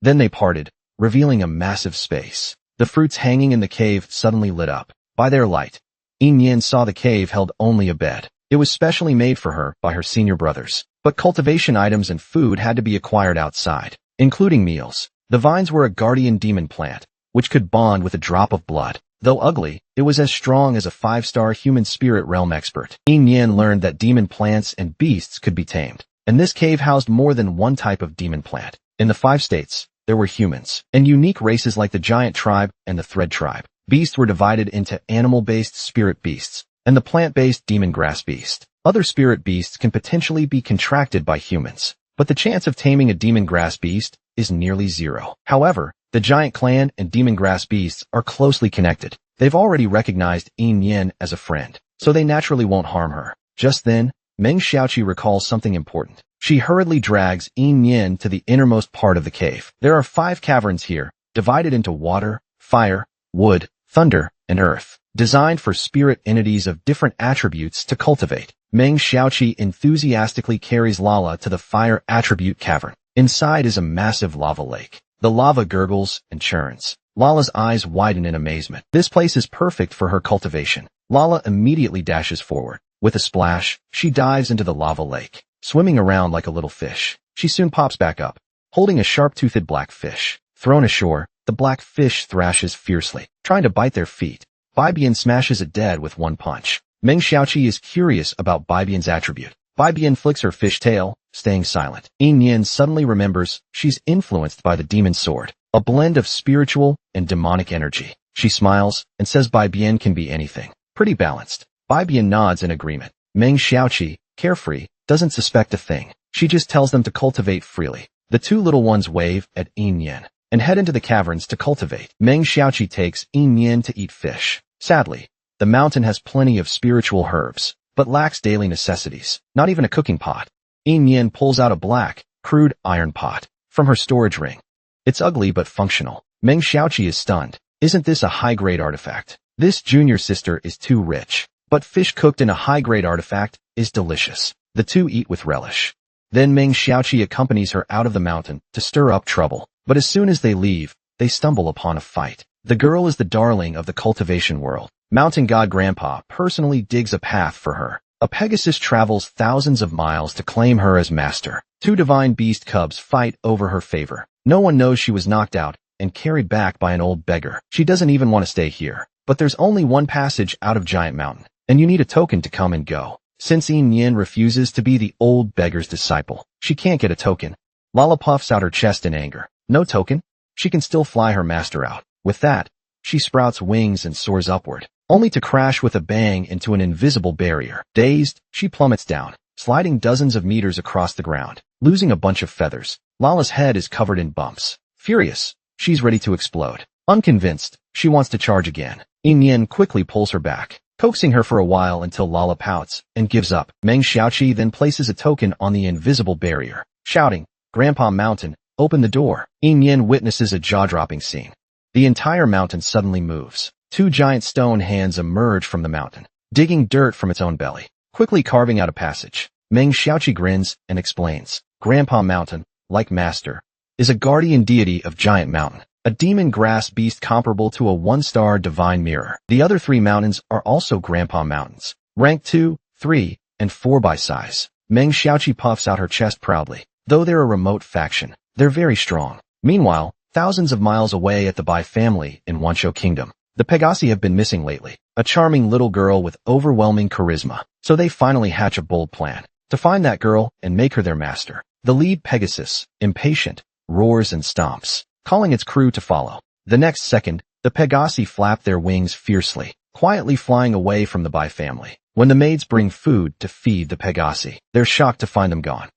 S1: Then they parted, revealing a massive space. The fruits hanging in the cave suddenly lit up. By their light, Yin Yin saw the cave held only a bed. It was specially made for her by her senior brothers. But cultivation items and food had to be acquired outside, including meals. The vines were a guardian demon plant, which could bond with a drop of blood. Though ugly, it was as strong as a 5-star human spirit realm expert. Yin Yin learned that demon plants and beasts could be tamed, and this cave housed more than one type of demon plant. In the 5 states, there were humans, and unique races like the giant tribe and the thread tribe. Beasts were divided into animal-based spirit beasts, and the plant-based demon grass beast. Other spirit beasts can potentially be contracted by humans, but the chance of taming a demon grass beast is nearly zero. However, the giant clan and demon grass beasts are closely connected. They've already recognized Yin Yin as a friend, so they naturally won't harm her. Just then, Meng Xiaoqi recalls something important. She hurriedly drags Yin Yin to the innermost part of the cave. There are 5 caverns here, divided into water, fire, wood, thunder, and earth, designed for spirit entities of different attributes to cultivate. Meng Xiaoqi enthusiastically carries Lala to the fire attribute cavern. Inside is a massive lava lake. The lava gurgles and churns. Lala's eyes widen in amazement. This place is perfect for her cultivation. Lala immediately dashes forward. With a splash, she dives into the lava lake, swimming around like a little fish. She soon pops back up, holding a sharp-toothed black fish. Thrown ashore, the black fish thrashes fiercely, trying to bite their feet. Bibian smashes it dead with one punch. Meng Xiaoqi is curious about Bibian's attribute. Bibian flicks her fish tail, staying silent. Yin Yin suddenly remembers she's influenced by the demon sword, a blend of spiritual and demonic energy. She smiles and says Bibian can be anything. Pretty balanced. Bibian nods in agreement. Meng Xiaoqi, carefree, doesn't suspect a thing. She just tells them to cultivate freely. The 2 little ones wave at Yin Yin and head into the caverns to cultivate. Meng Xiaoqi takes Yin Yin to eat fish. Sadly, the mountain has plenty of spiritual herbs, but lacks daily necessities, not even a cooking pot. Yin Yin pulls out a black, crude iron pot from her storage ring. It's ugly but functional. Meng Xiaoqi is stunned. Isn't this a high-grade artifact? This junior sister is too rich. But fish cooked in a high-grade artifact is delicious. The two eat with relish. Then Meng Xiaoqi accompanies her out of the mountain to stir up trouble. But as soon as they leave, they stumble upon a fight. The girl is the darling of the cultivation world. Mountain god Grandpa personally digs a path for her. A Pegasus travels thousands of miles to claim her as master. Two divine beast cubs fight over her favor. No one knows she was knocked out and carried back by an old beggar. She doesn't even want to stay here. But there's only one passage out of Giant Mountain, and you need a token to come and go. Since Yin Yin refuses to be the old beggar's disciple, she can't get a token. Lala puffs out her chest in anger. No token? She can still fly her master out. With that, she sprouts wings and soars upward, only to crash with a bang into an invisible barrier. Dazed, she plummets down, sliding dozens of meters across the ground, losing a bunch of feathers. Lala's head is covered in bumps. Furious, she's ready to explode. Unconvinced, she wants to charge again. Yin Yin quickly pulls her back, coaxing her for a while until Lala pouts and gives up. Meng Xiaoqi then places a token on the invisible barrier, shouting, "Grandpa Mountain, open the door." Yin Yin witnesses a jaw-dropping scene. The entire mountain suddenly moves. Two giant stone hands emerge from the mountain, digging dirt from its own belly, quickly carving out a passage. Meng Xiaoqi grins and explains, "Grandpa Mountain, like Master, is a guardian deity of Giant Mountain, a demon grass beast comparable to a one-star divine mirror. The other three mountains are also Grandpa Mountains, ranked 2, 3, and 4 by size." Meng Xiaoqi puffs out her chest proudly. Though they're a remote faction, they're very strong. Meanwhile, thousands of miles away at the Bai family in Wanshou Kingdom, the Pegasi have been missing lately. A charming little girl with overwhelming charisma. So they finally hatch a bold plan to find that girl and make her their master. The lead Pegasus, impatient, roars and stomps, calling its crew to follow. The next second, the Pegasi flap their wings fiercely, quietly flying away from the Bai family. When the maids bring food to feed the Pegasi, they're shocked to find them gone.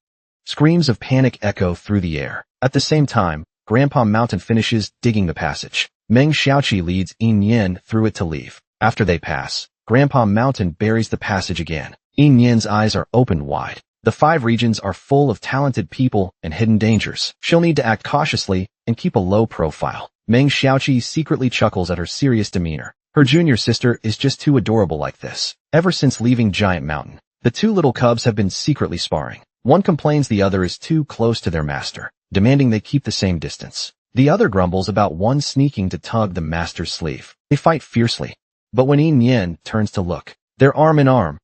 S1: Screams of panic echo through the air. At the same time, Grandpa Mountain finishes digging the passage. Meng Xiaoqi leads Yin Yin through it to leave. After they pass, Grandpa Mountain buries the passage again. Yin Yin's eyes are opened wide. The 5 regions are full of talented people and hidden dangers. She'll need to act cautiously and keep a low profile. Meng Xiaoqi secretly chuckles at her serious demeanor. Her junior sister is just too adorable like this. Ever since leaving Giant Mountain, the two little cubs have been secretly sparring. One complains the other is too close to their master, demanding they keep the same distance. The other grumbles about one sneaking to tug the master's sleeve. They fight fiercely. But when Yin Yin turns to look, they're arm in arm,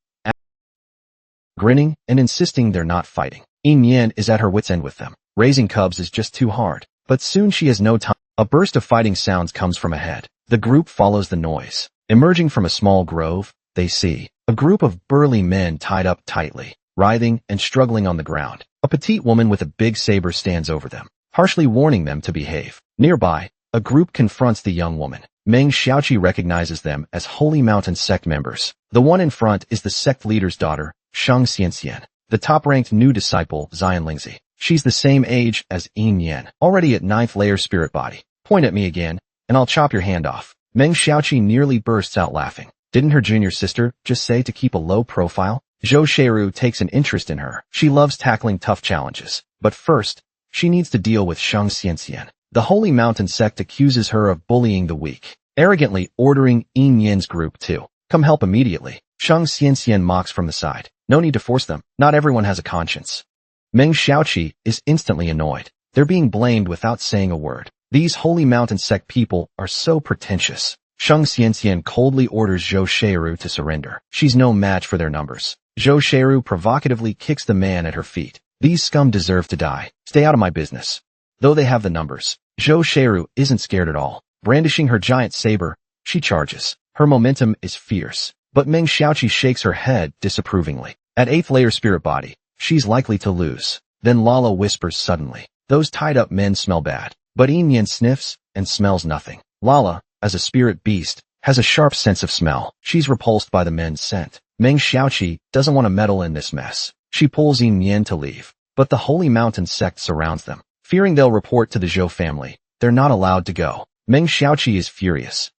S1: grinning and insisting they're not fighting. Yin Yin is at her wit's end with them. Raising cubs is just too hard. But soon she has no time. A burst of fighting sounds comes from ahead. The group follows the noise. Emerging from a small grove, they see a group of burly men tied up tightly, writhing and struggling on the ground. A petite woman with a big saber stands over them, harshly warning them to behave. Nearby, a group confronts the young woman. Meng Xiaoqi recognizes them as Holy Mountain sect members. The one in front is the sect leader's daughter, Shang Xianxian, the top-ranked new disciple, Xian Lingzi. She's the same age as Yin Yin, already at 9th layer spirit body. Point at me again, and I'll chop your hand off. Meng Xiaoqi nearly bursts out laughing. Didn't her junior sister just say to keep a low profile? Zhou Sheiru takes an interest in her. She loves tackling tough challenges. But first, she needs to deal with Shang Xianxian. The Holy Mountain sect accuses her of bullying the weak, arrogantly ordering Yin Yin's group to come help immediately. Shang Xianxian mocks from the side. No need to force them. Not everyone has a conscience. Meng Xiaoqi is instantly annoyed. They're being blamed without saying a word. These Holy Mountain sect people are so pretentious. Shang Xianxian coldly orders Zhou Sheiru to surrender. She's no match for their numbers. Zhou Sheiru provocatively kicks the man at her feet. These scum deserve to die. Stay out of my business. Though they have the numbers, Zhou Sheiru isn't scared at all. Brandishing her giant saber, she charges. Her momentum is fierce. But Meng Xiaoqi shakes her head disapprovingly. At 8th layer spirit body, she's likely to lose. Then Lala whispers suddenly, "Those tied-up men smell bad." But Yin Yin sniffs and smells nothing. Lala, as a spirit beast, has a sharp sense of smell. She's repulsed by the men's scent. Meng Xiaoqi doesn't want to meddle in this mess. She pulls Yin Yin to leave. But the Holy Mountain sect surrounds them. Fearing they'll report to the Zhou family, they're not allowed to go. Meng Xiaoqi is furious,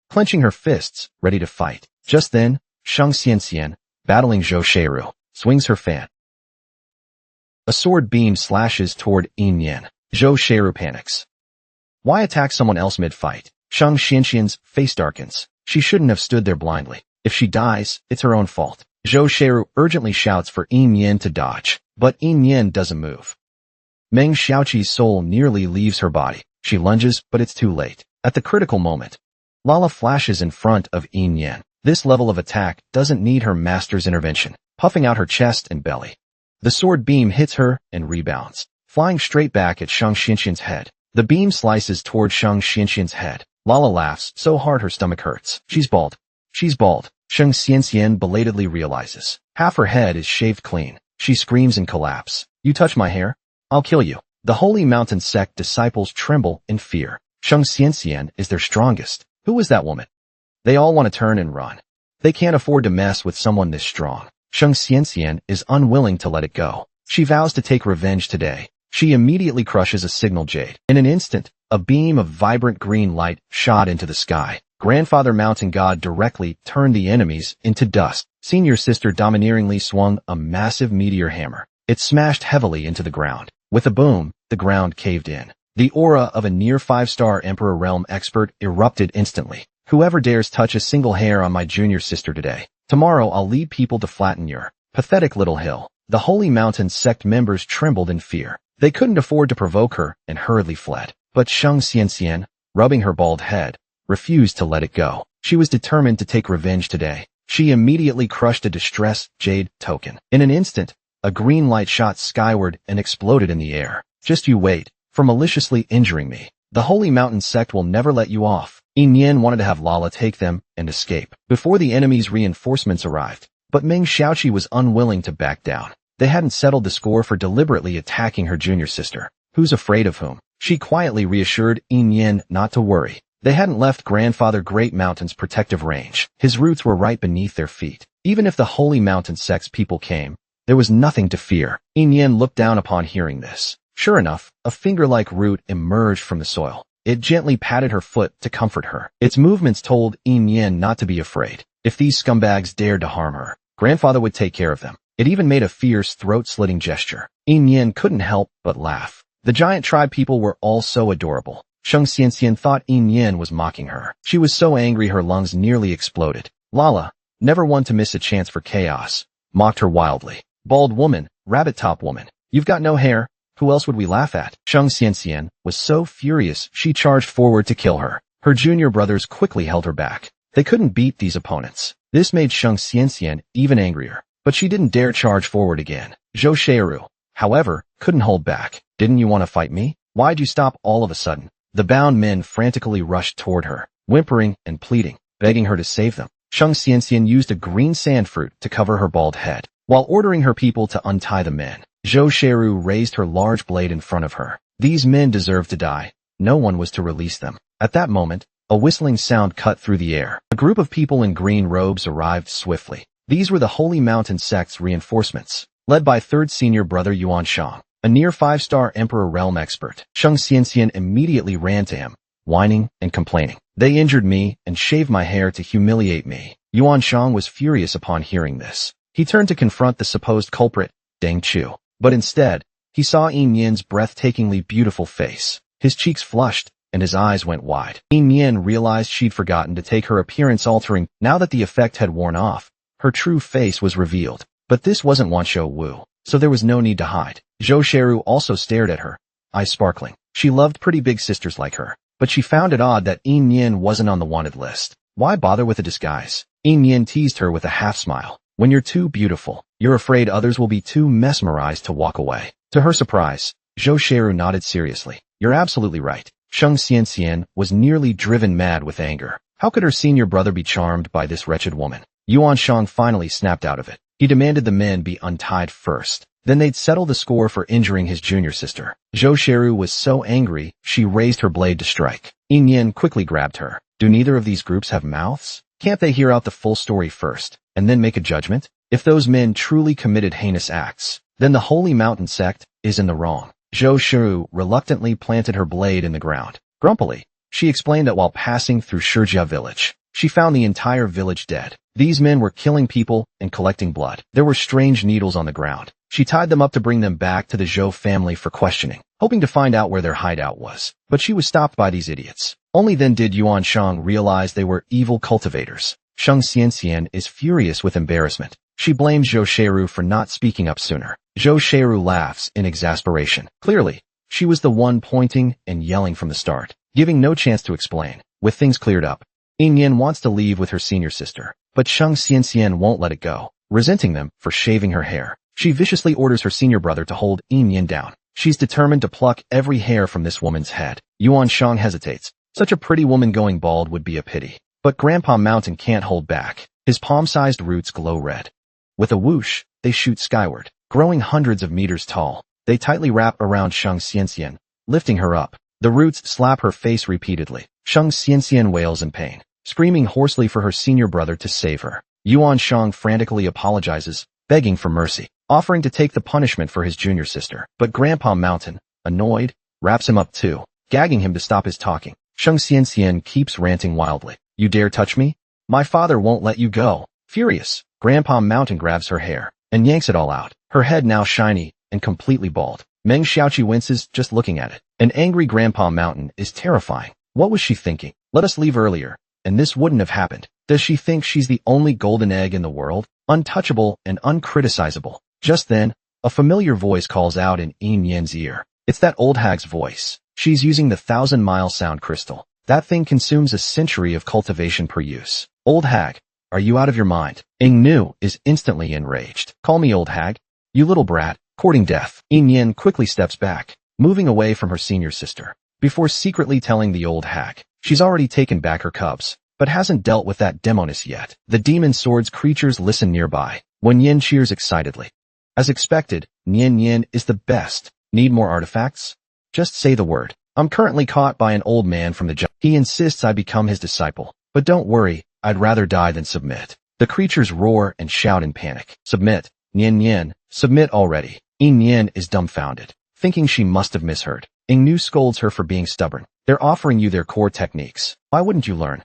S1: clenching her fists, ready to fight. Just then, Shang Xianxian, battling Zhou Sheiru, swings her fan. A sword beam slashes toward Yin Yan. Zhou Sheiru panics. Why attack someone else mid-fight? Shang Xianxian's face darkens. She shouldn't have stood there blindly. If she dies, it's her own fault. Zhou Sheiru urgently shouts for Yin Yan to dodge, but Yin Yan doesn't move. Meng Xiaoqi's soul nearly leaves her body. She lunges, but it's too late. At the critical moment, Lala flashes in front of Yin Yan. This level of attack doesn't need her master's intervention, puffing out her chest and belly. The sword beam hits her and rebounds, flying straight back at Shang Xianxian's head. The beam slices toward Shang Xianxian's head. Lala laughs so hard her stomach hurts. She's bald. She's bald. Shang Xianxian belatedly realizes. Half her head is shaved clean. She screams in collapse. You touch my hair? I'll kill you. The Holy Mountain sect disciples tremble in fear. Shang Xianxian is their strongest. Who is that woman? They all want to turn and run. They can't afford to mess with someone this strong. Shang Xianxian is unwilling to let it go. She vows to take revenge today. She immediately crushes a signal jade. In an instant, a beam of vibrant green light shot into the sky. Grandfather Mountain God directly turned the enemies into dust. Senior sister domineeringly swung a massive meteor hammer. It smashed heavily into the ground. With a boom, the ground caved in. The aura of a near 5-star Emperor Realm expert erupted instantly. Whoever dares touch a single hair on my junior sister today, tomorrow I'll lead people to flatten your pathetic little hill. The Holy Mountain sect members trembled in fear. They couldn't afford to provoke her and hurriedly fled. But Shang Xianxian, rubbing her bald head, refused to let it go. She was determined to take revenge today. She immediately crushed a distress jade token. In an instant, a green light shot skyward and exploded in the air. Just you wait, for maliciously injuring me. The Holy Mountain sect will never let you off. Yin Yan wanted to have Lala take them and escape before the enemy's reinforcements arrived. But Meng Xiaoqi was unwilling to back down. They hadn't settled the score for deliberately attacking her junior sister. Who's afraid of whom? She quietly reassured Yin Yan not to worry. They hadn't left Grandfather Great Mountain's protective range. His roots were right beneath their feet. Even if the Holy Mountain sect's people came, there was nothing to fear. Yin Yan looked down upon hearing this. Sure enough, a finger-like root emerged from the soil. It gently patted her foot to comfort her. Its movements told Yin Yan not to be afraid. If these scumbags dared to harm her, Grandfather would take care of them. It even made a fierce throat-slitting gesture. Yin Yan couldn't help but laugh. The giant tribe people were all so adorable. Shang Xianxian thought Yin Yan was mocking her. She was so angry her lungs nearly exploded. Lala, never one to miss a chance for chaos, mocked her wildly. Bald woman, rabbit-top woman, you've got no hair. Who else would we laugh at? Shang Xianxian was so furious she charged forward to kill her. Her junior brothers quickly held her back. They couldn't beat these opponents. This made Shang Xianxian even angrier. But she didn't dare charge forward again. Zhou Sheiru, however, couldn't hold back. Didn't you want to fight me? Why'd you stop all of a sudden? The bound men frantically rushed toward her, whimpering and pleading, begging her to save them. Shang Xianxian used a green sand fruit to cover her bald head. While ordering her people to untie the men, Zhou Sheiru raised her large blade in front of her. These men deserved to die. No one was to release them. At that moment, a whistling sound cut through the air. A group of people in green robes arrived swiftly. These were the Holy Mountain sect's reinforcements, led by third senior brother Yuan Shang, a near 5-star Emperor Realm expert. Shang Xianxian immediately ran to him, whining and complaining. They injured me and shaved my hair to humiliate me. Yuan Shang was furious upon hearing this. He turned to confront the supposed culprit, Deng Chu. But instead, he saw Yin Yan's breathtakingly beautiful face. His cheeks flushed, and his eyes went wide. Yin Yan realized she'd forgotten to take her appearance-altering. Now that the effect had worn off, her true face was revealed. But this wasn't Wanshou Wu, so there was no need to hide. Zhou Sheiru also stared at her, eyes sparkling. She loved pretty big sisters like her, but she found it odd that Yin Yan wasn't on the wanted list. Why bother with a disguise? Yin Yan teased her with a half-smile. When you're too beautiful, you're afraid others will be too mesmerized to walk away. To her surprise, Zhou Sheiru nodded seriously. You're absolutely right. Shang Xianxian was nearly driven mad with anger. How could her senior brother be charmed by this wretched woman? Yuan Shang finally snapped out of it. He demanded the men be untied first. Then they'd settle the score for injuring his junior sister. Zhou Sheiru was so angry, she raised her blade to strike. Yin Yan quickly grabbed her. Do neither of these groups have mouths? Can't they hear out the full story first, and then make a judgment? If those men truly committed heinous acts, then the Holy Mountain sect is in the wrong. Zhou Sheiru reluctantly planted her blade in the ground. Grumpily, she explained that while passing through Shijia village, She found the entire village dead. These men were killing people and collecting blood. There were strange needles on the ground. She tied them up to bring them back to the Zhou family for questioning, hoping to find out where their hideout was. But she was stopped by these idiots. Only then did Yuan Shang realize they were evil cultivators. Shang Xianxian is furious with embarrassment. She blames Zhou Sheiru for not speaking up sooner. Zhou Sheiru laughs in exasperation. Clearly, she was the one pointing and yelling from the start, giving no chance to explain. With things cleared up, Yin Yin wants to leave with her senior sister, but Shang Xianxian won't let it go, resenting them for shaving her hair. She viciously orders her senior brother to hold Yin Yin down. She's determined to pluck every hair from this woman's head. Yuan Shang hesitates. Such a pretty woman going bald would be a pity. But Grandpa Mountain can't hold back. His palm-sized roots glow red. With a whoosh, they shoot skyward, growing hundreds of meters tall. They tightly wrap around Shang Xianxian, lifting her up. The roots slap her face repeatedly. Shang Xianxian wails in pain, screaming hoarsely for her senior brother to save her. Yuan Shang frantically apologizes, begging for mercy, offering to take the punishment for his junior sister. But Grandpa Mountain, annoyed, wraps him up too, gagging him to stop his talking. Shang Xianxian keeps ranting wildly. You dare touch me? My father won't let you go. Furious, Grandpa Mountain grabs her hair and yanks it all out, her head now shiny and completely bald. Meng Xiaoqi winces just looking at it. An angry Grandpa Mountain is terrifying. What was she thinking? Let us leave earlier, and this wouldn't have happened. Does she think she's the only golden egg in the world, untouchable and uncriticizable? Just then, a familiar voice calls out in Yin Yan's ear. It's that old hag's voice. She's using the 1,000-mile sound crystal. That thing consumes a century of cultivation per use. Old hag, are you out of your mind? Ing Nu is instantly enraged. Call me old hag, you little brat, courting death. Yin Yan quickly steps back, moving away from her senior sister, before secretly telling the old hag she's already taken back her cubs, but hasn't dealt with that Demoness yet. The demon swords creatures listen nearby, when Yin cheers excitedly. As expected, Nian Yin is the best. Need more artifacts? Just say the word. I'm currently caught by an old man from the jungle. He insists I become his disciple. But don't worry, I'd rather die than submit. The creatures roar and shout in panic. Submit. Nian Yin, submit already. Yin Yin is dumbfounded, thinking she must have misheard. Ing Nu scolds her for being stubborn. They're offering you their core techniques. Why wouldn't you learn?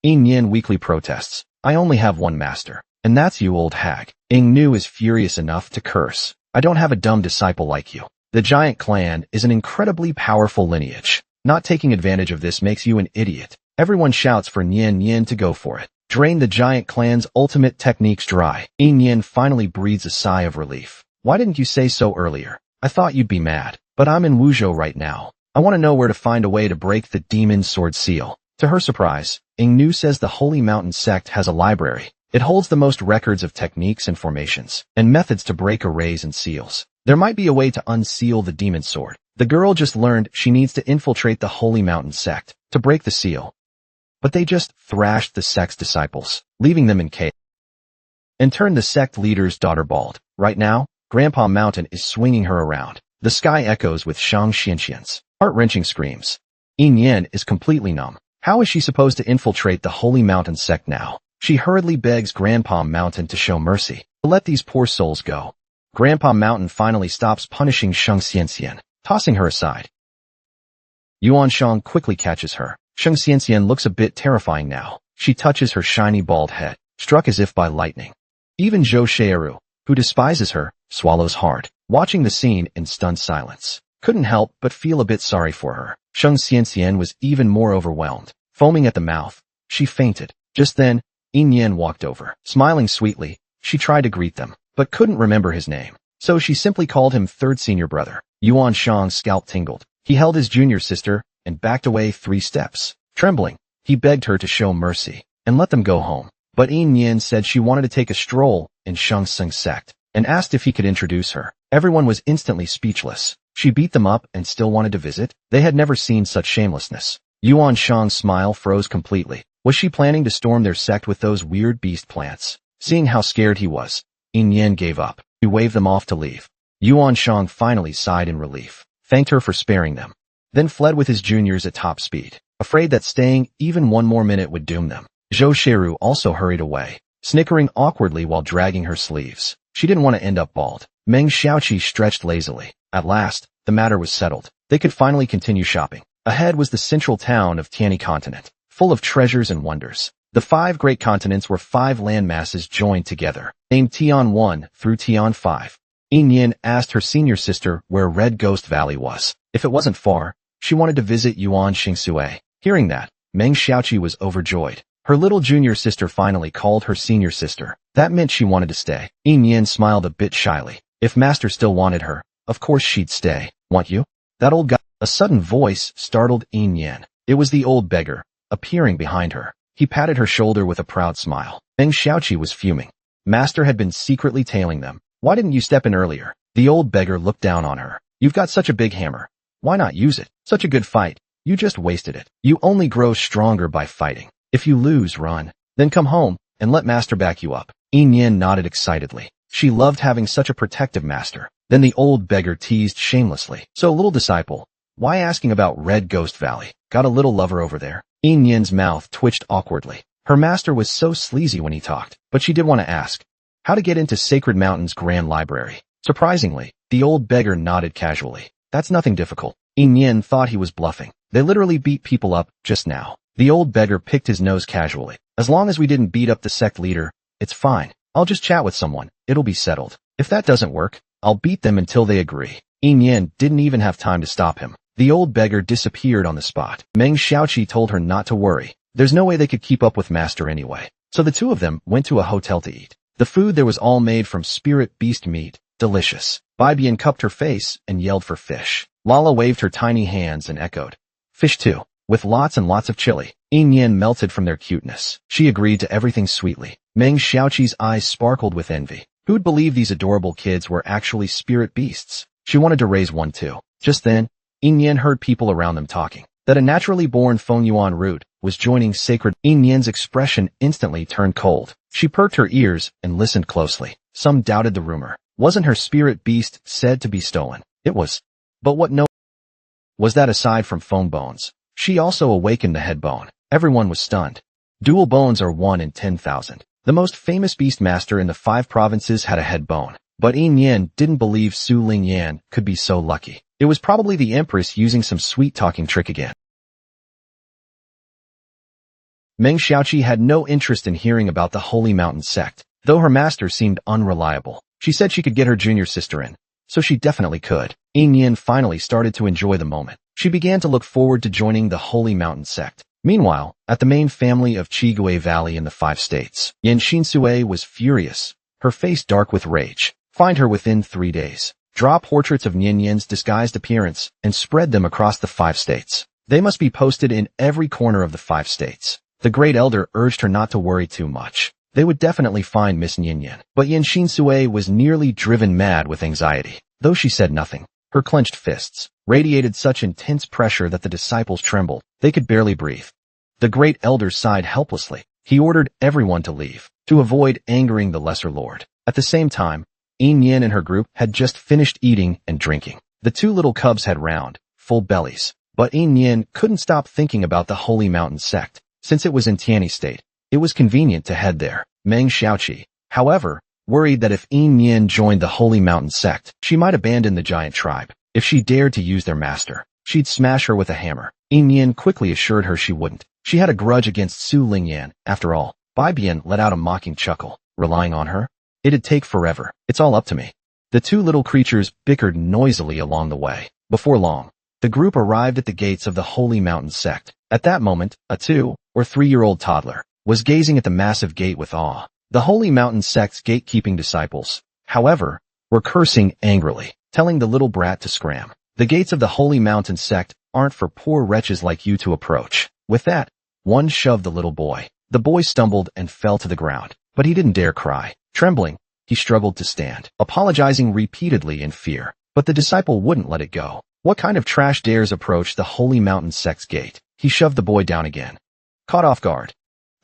S1: Yin Yin weakly protests. I only have one master, and that's you, old hag. Ing Nu is furious enough to curse. I don't have a dumb disciple like you. The giant clan is an incredibly powerful lineage. Not taking advantage of this makes you an idiot. Everyone shouts for Nian Yin to go for it. Drain the giant clan's ultimate techniques dry. Yin Yin finally breathes a sigh of relief. Why didn't you say so earlier? I thought you'd be mad. But I'm in Wuzhou right now. I want to know where to find a way to break the demon sword seal. To her surprise, Ing Nu says the Holy Mountain sect has a library. It holds the most records of techniques and formations, and methods to break arrays and seals. There might be a way to unseal the demon sword. The girl just learned she needs to infiltrate the Holy Mountain sect to break the seal. But they just thrashed the sect's disciples, leaving them in chaos, and turned the sect leader's daughter bald. Right now, Grandpa Mountain is swinging her around. The sky echoes with Shang Xianxian's heart-wrenching screams. Yin Yan is completely numb. How is she supposed to infiltrate the Holy Mountain sect now? She hurriedly begs Grandpa Mountain to show mercy, to let these poor souls go. Grandpa Mountain finally stops punishing Shang Xianxian, tossing her aside. Yuan Shang quickly catches her. Shang Xianxian looks a bit terrifying now. She touches her shiny bald head, struck as if by lightning. Even Zhou Sheiru, who despises her, swallows hard, watching the scene in stunned silence. Couldn't help but feel a bit sorry for her. Shang Xianxian was even more overwhelmed. Foaming at the mouth, she fainted. Just then, Yin Yan walked over. Smiling sweetly, she tried to greet them, but couldn't remember his name. So she simply called him third senior brother. Yuan Shang's scalp tingled. He held his junior sister and backed away 3 steps. Trembling, he begged her to show mercy and let them go home. But Yin Yan said she wanted to take a stroll in Shang Tsung's sect and asked if he could introduce her. Everyone was instantly speechless. She beat them up and still wanted to visit? They had never seen such shamelessness. Yuan Shang's smile froze completely. Was she planning to storm their sect with those weird beast plants? Seeing how scared he was, Yin Yan gave up. He waved them off to leave. Yuan Shang finally sighed in relief, thanked her for sparing them, then fled with his juniors at top speed, afraid that staying even one more minute would doom them. Zhou Sheiru also hurried away, snickering awkwardly while dragging her sleeves. She didn't want to end up bald. Meng Xiaoqi stretched lazily. At last, the matter was settled. They could finally continue shopping. Ahead was the central town of Tiani Continent, full of treasures and wonders. The 5 great continents were 5 land masses joined together, named Tian 1 through Tian 5. Yin asked her senior sister where Red Ghost Valley was. If it wasn't far, she wanted to visit Yuan Xingsui. Hearing that, Meng Xiaoqi was overjoyed. Her little junior sister finally called her senior sister. That meant she wanted to stay. Yin smiled a bit shyly. If Master still wanted her, of course she'd stay. Want you? That old guy. A sudden voice startled Yin. It was the old beggar, appearing behind her. He patted her shoulder with a proud smile. Meng Xiaoqi was fuming. Master had been secretly tailing them. Why didn't you step in earlier? The old beggar looked down on her. You've got such a big hammer. Why not use it? Such a good fight. You just wasted it. You only grow stronger by fighting. If you lose, run. Then come home and let Master back you up. Yin nodded excitedly. She loved having such a protective master. Then the old beggar teased shamelessly. So, little disciple, why asking about Red Ghost Valley? Got a little lover over there? Yin's mouth twitched awkwardly. Her master was so sleazy when he talked, but she did want to ask. How to get into Sacred Mountain's Grand Library. Surprisingly, the old beggar nodded casually. That's nothing difficult. Yin thought he was bluffing. They literally beat people up just now. The old beggar picked his nose casually. As long as we didn't beat up the sect leader, it's fine. I'll just chat with someone. It'll be settled. If that doesn't work, I'll beat them until they agree. Yin didn't even have time to stop him. The old beggar disappeared on the spot. Meng Xiaoqi told her not to worry. There's no way they could keep up with Master anyway. So the two of them went to a hotel to eat. The food there was all made from spirit beast meat. Delicious. Bibian cupped her face and yelled for fish. Lala waved her tiny hands and echoed. Fish too. With lots and lots of chili. Yin melted from their cuteness. She agreed to everything sweetly. Meng Xiaoqi's eyes sparkled with envy. Who'd believe these adorable kids were actually spirit beasts? She wanted to raise one too. Just then, Yin heard people around them talking. That a naturally born Fengyuan root was joining sacred. Yin's expression instantly turned cold. She perked her ears and listened closely. Some doubted the rumor. Wasn't her spirit beast said to be stolen? It was. But what was that aside from phone bones? She also awakened the head bone. Everyone was stunned. Dual bones are 1 in 10,000. The most famous beast master in the 5 provinces had a head bone. But Yin didn't believe Su Lingyan could be so lucky. It was probably the Empress using some sweet-talking trick again. Meng Xiaoqi had no interest in hearing about the Holy Mountain sect, though her master seemed unreliable. She said she could get her junior sister in, so she definitely could. Yin finally started to enjoy the moment. She began to look forward to joining the Holy Mountain sect. Meanwhile, at the main family of Qigui Valley in the 5 states, Yan Xinsui was furious, her face dark with rage. Find her within 3 days. Draw portraits of Yin's disguised appearance and spread them across the 5 states. They must be posted in every corner of the 5 states. The great elder urged her not to worry too much. They would definitely find Miss Yin. But Yan Xinsui was nearly driven mad with anxiety. Though she said nothing, her clenched fists radiated such intense pressure that the disciples trembled. They could barely breathe. The great elder sighed helplessly. He ordered everyone to leave, to avoid angering the lesser lord. At the same time, Yin and her group had just finished eating and drinking. The 2 little cubs had round, full bellies. But Yin couldn't stop thinking about the Holy Mountain sect. Since it was in Tiani State, it was convenient to head there. Meng Xiaoqi, however, worried that if Yin joined the Holy Mountain sect, she might abandon the giant tribe. If she dared to use their master, she'd smash her with a hammer. Yin quickly assured her she wouldn't. She had a grudge against Su Lingyan, after all. Bibian let out a mocking chuckle. Relying on her? It'd take forever. It's all up to me. The 2 little creatures bickered noisily along the way. Before long, the group arrived at the gates of the Holy Mountain sect. At that moment, a 2 or 3-year-old toddler was gazing at the massive gate with awe. The Holy Mountain sect's gatekeeping disciples, however, were cursing angrily, telling the little brat to scram. The gates of the Holy Mountain sect aren't for poor wretches like you to approach. With that, one shoved the little boy. The boy stumbled and fell to the ground, but he didn't dare cry. Trembling, he struggled to stand, apologizing repeatedly in fear. But the disciple wouldn't let it go. What kind of trash dares approach the Holy Mountain sect's gate? He shoved the boy down again. Caught off guard,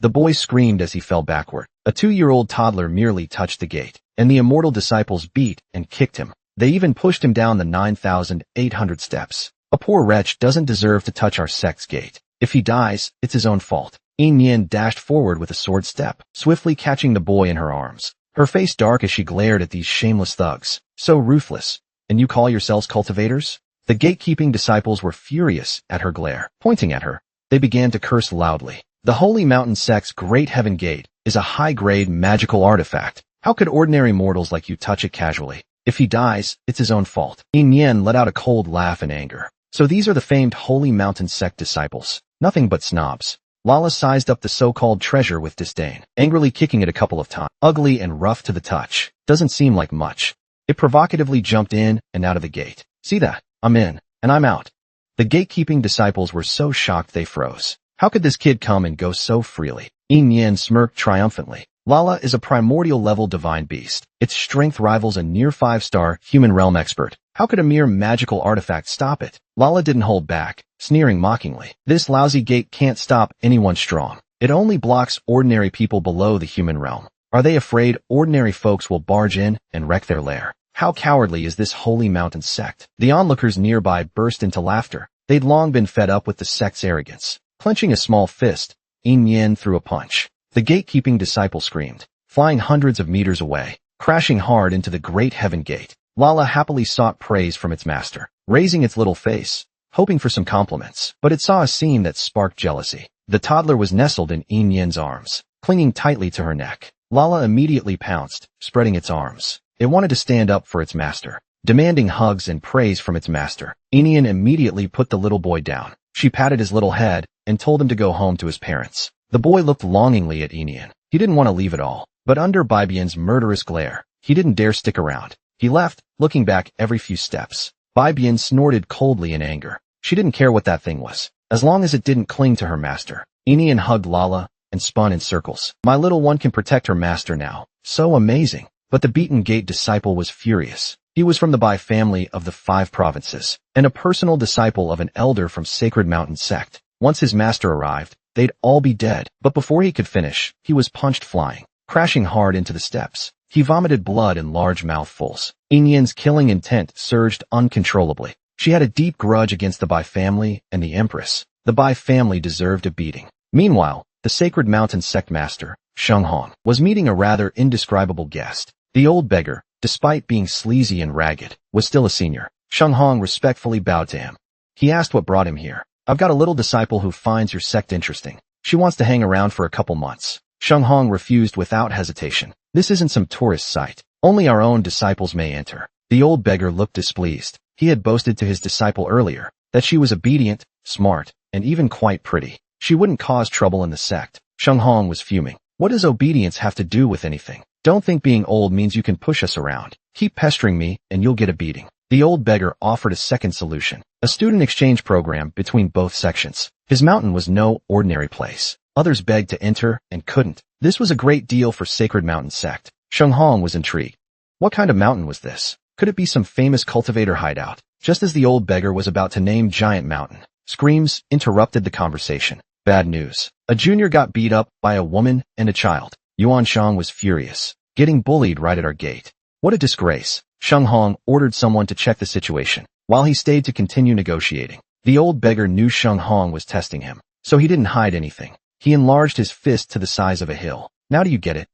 S1: the boy screamed as he fell backward. A 2-year-old toddler merely touched the gate, and the immortal disciples beat and kicked him. They even pushed him down the 9,800 steps. A poor wretch doesn't deserve to touch our sect's gate. If he dies, it's his own fault. Yin dashed forward with a sword step, swiftly catching the boy in her arms. Her face dark as she glared at these shameless thugs. So ruthless. And you call yourselves cultivators? The gatekeeping disciples were furious at her glare. Pointing at her, they began to curse loudly. The Holy Mountain Sect's Great Heaven Gate is a high-grade magical artifact. How could ordinary mortals like you touch it casually? If he dies, it's his own fault. Yin Yen let out a cold laugh in anger. So these are the famed Holy Mountain Sect disciples. Nothing but snobs. Lala sized up the so-called treasure with disdain, angrily kicking it a couple of times. Ugly and rough to the touch. Doesn't seem like much. It provocatively jumped in and out of the gate. See that? I'm in, and I'm out. The gatekeeping disciples were so shocked they froze. How could this kid come and go so freely? Yin Yen smirked triumphantly. Lala is a primordial-level divine beast. Its strength rivals a near 5-star human realm expert. How could a mere magical artifact stop it? Lala didn't hold back, sneering mockingly. This lousy gate can't stop anyone strong. It only blocks ordinary people below the human realm. Are they afraid ordinary folks will barge in and wreck their lair? How cowardly is this Holy Mountain Sect? The onlookers nearby burst into laughter. They'd long been fed up with the sect's arrogance. Clenching a small fist, Yin Yen threw a punch. The gatekeeping disciple screamed, flying hundreds of meters away, crashing hard into the Great Heaven Gate. Lala happily sought praise from its master, raising its little face, hoping for some compliments. But it saw a scene that sparked jealousy. The toddler was nestled in Yin Yen's arms, clinging tightly to her neck. Lala immediately pounced, spreading its arms. It wanted to stand up for its master, demanding hugs and praise from its master. Yin Yen immediately put the little boy down. She patted his little head and told him to go home to his parents. The boy looked longingly at Yin Yen. He didn't want to leave at all, but under Bibian's murderous glare, he didn't dare stick around. He left, looking back every few steps. Bibian snorted coldly in anger. She didn't care what that thing was, as long as it didn't cling to her master. Yin Yen hugged Lala and spun in circles. My little one can protect her master now. So amazing. But the Beaten Gate disciple was furious. He was from the Bai family of the 5 provinces, and a personal disciple of an elder from Sacred Mountain Sect. Once his master arrived, they'd all be dead. But before he could finish, he was punched flying, crashing hard into the steps. He vomited blood in large mouthfuls. Yin Yen's killing intent surged uncontrollably. She had a deep grudge against the Bai family and the Empress. The Bai family deserved a beating. Meanwhile, the Sacred Mountain Sect master, Sheng Hong, was meeting a rather indescribable guest. The old beggar, despite being sleazy and ragged, was still a senior. Sheng Hong respectfully bowed to him. He asked what brought him here. I've got a little disciple who finds your sect interesting. She wants to hang around for a couple months. Sheng Hong refused without hesitation. This isn't some tourist site. Only our own disciples may enter. The old beggar looked displeased. He had boasted to his disciple earlier that she was obedient, smart, and even quite pretty. She wouldn't cause trouble in the sect. Sheng Hong was fuming. What does obedience have to do with anything? Don't think being old means you can push us around. Keep pestering me, and you'll get a beating. The old beggar offered a second solution, a student exchange program between both sections. His mountain was no ordinary place. Others begged to enter and couldn't. This was a great deal for Sacred Mountain Sect. Sheng Hong was intrigued. What kind of mountain was this? Could it be some famous cultivator hideout? Just as the old beggar was about to name Giant Mountain, screams interrupted the conversation. Bad news. A junior got beat up by a woman and a child. Yuan Shang was furious. Getting bullied right at our gate. What a disgrace. Sheng Hong ordered someone to check the situation, while he stayed to continue negotiating. The old beggar knew Sheng Hong was testing him, so he didn't hide anything. He enlarged his fist to the size of a hill. Now do you get it?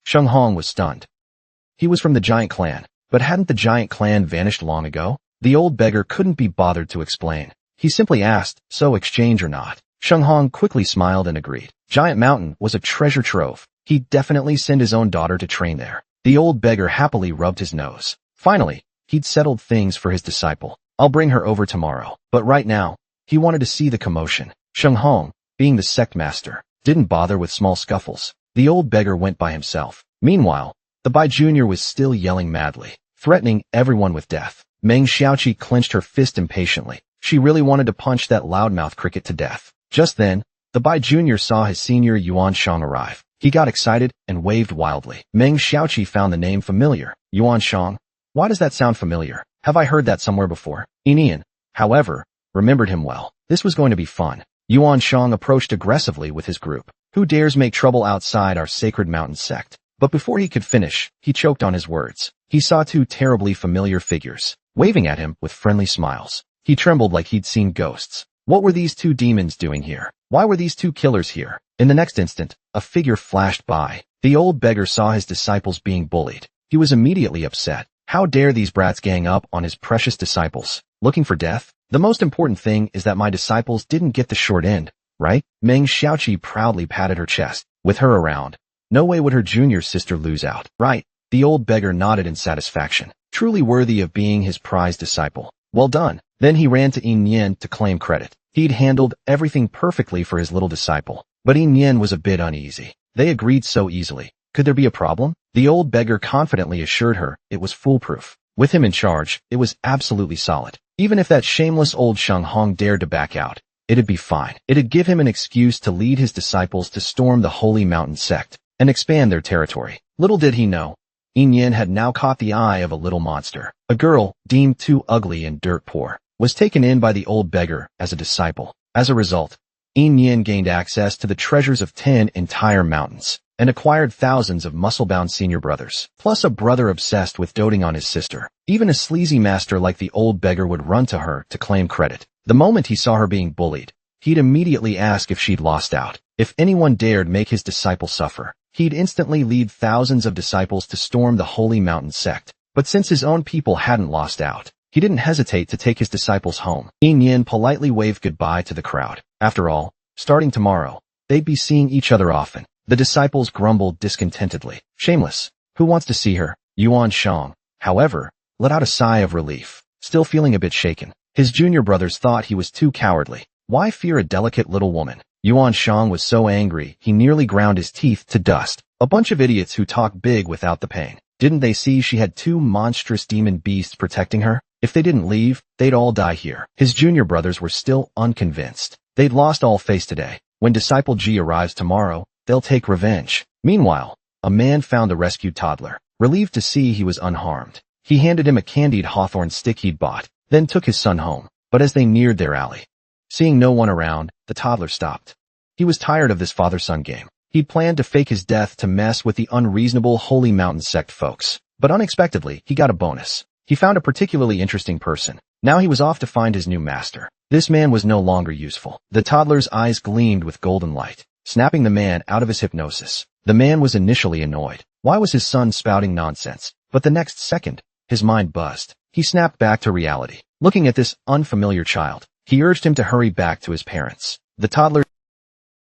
S1: Sheng Hong was stunned. He was from the Giant Clan, but hadn't the Giant Clan vanished long ago? The old beggar couldn't be bothered to explain. He simply asked, so exchange or not? Sheng Hong quickly smiled and agreed. Giant Mountain was a treasure trove. He'd definitely send his own daughter to train there. The old beggar happily rubbed his nose. Finally, he'd settled things for his disciple. I'll bring her over tomorrow. But right now, he wanted to see the commotion. Sheng Hong, being the sect master, didn't bother with small scuffles. The old beggar went by himself. Meanwhile, the Bai Junior was still yelling madly, threatening everyone with death. Meng Xiaoqi clenched her fist impatiently. She really wanted to punch that loudmouth cricket to death. Just then, the Bai Junior saw his senior Yuan Shang arrive. He got excited and waved wildly. Meng Xiaoqi found the name familiar. Yuan Shang? Why does that sound familiar? Have I heard that somewhere before? Yin, however, remembered him well. This was going to be fun. Yuan Shang approached aggressively with his group. Who dares make trouble outside our Sacred Mountain Sect? But before he could finish, he choked on his words. He saw 2 terribly familiar figures, waving at him with friendly smiles. He trembled like he'd seen ghosts. What were these 2 demons doing here? Why were these 2 killers here? In the next instant, a figure flashed by. The old beggar saw his disciples being bullied. He was immediately upset. How dare these brats gang up on his precious disciples? Looking for death? The most important thing is that my disciples didn't get the short end. right? Meng Xiaoqi proudly patted her chest. With her around, no way would her junior sister lose out. Right. The old beggar nodded in satisfaction. Truly worthy of being his prized disciple. Well done. Then he ran to Yin Yen to claim credit. He'd handled everything perfectly for his little disciple. But Yin Yen was a bit uneasy. They agreed so easily. Could there be a problem? The old beggar confidently assured her it was foolproof. With him in charge, it was absolutely solid. Even if that shameless old Sheng Hong dared to back out, it'd be fine. It'd give him an excuse to lead his disciples to storm the Holy Mountain sect and expand their territory. Little did he know, Yin Yen had now caught the eye of a little monster. A girl, deemed too ugly and dirt poor, was taken in by the old beggar as a disciple. As a result, Yin Yen gained access to the treasures of 10 entire mountains and acquired thousands of muscle-bound senior brothers, plus a brother obsessed with doting on his sister. Even a sleazy master like the old beggar would run to her to claim credit. The moment he saw her being bullied, he'd immediately ask if she'd lost out. If anyone dared make his disciple suffer, he'd instantly lead thousands of disciples to storm the Holy Mountain sect. But since his own people hadn't lost out, he didn't hesitate to take his disciples home. Yin Yen politely waved goodbye to the crowd. After all, starting tomorrow, they'd be seeing each other often. The disciples grumbled discontentedly. Shameless. Who wants to see her? Yuan Shang, however, let out a sigh of relief, still feeling a bit shaken. His junior brothers thought he was too cowardly. Why fear a delicate little woman? Yuan Shang was so angry he nearly ground his teeth to dust. A bunch of idiots who talk big without the pain. Didn't they see she had 2 monstrous demon beasts protecting her? If they didn't leave, they'd all die here. His junior brothers were still unconvinced. They'd lost all face today. When Disciple G arrives tomorrow, they'll take revenge. Meanwhile, a man found the rescued toddler. Relieved to see he was unharmed, he handed him a candied hawthorn stick he'd bought, then took his son home. But as they neared their alley, seeing no one around, the toddler stopped. He was tired of this father-son game. He'd planned to fake his death to mess with the unreasonable Holy Mountain sect folks. But unexpectedly, he got a bonus. He found a particularly interesting person. Now he was off to find his new master. This man was no longer useful. The toddler's eyes gleamed with golden light, snapping the man out of his hypnosis. The man was initially annoyed. Why was his son spouting nonsense? But the next second, his mind buzzed. He snapped back to reality. Looking at this unfamiliar child, he urged him to hurry back to his parents. The toddler,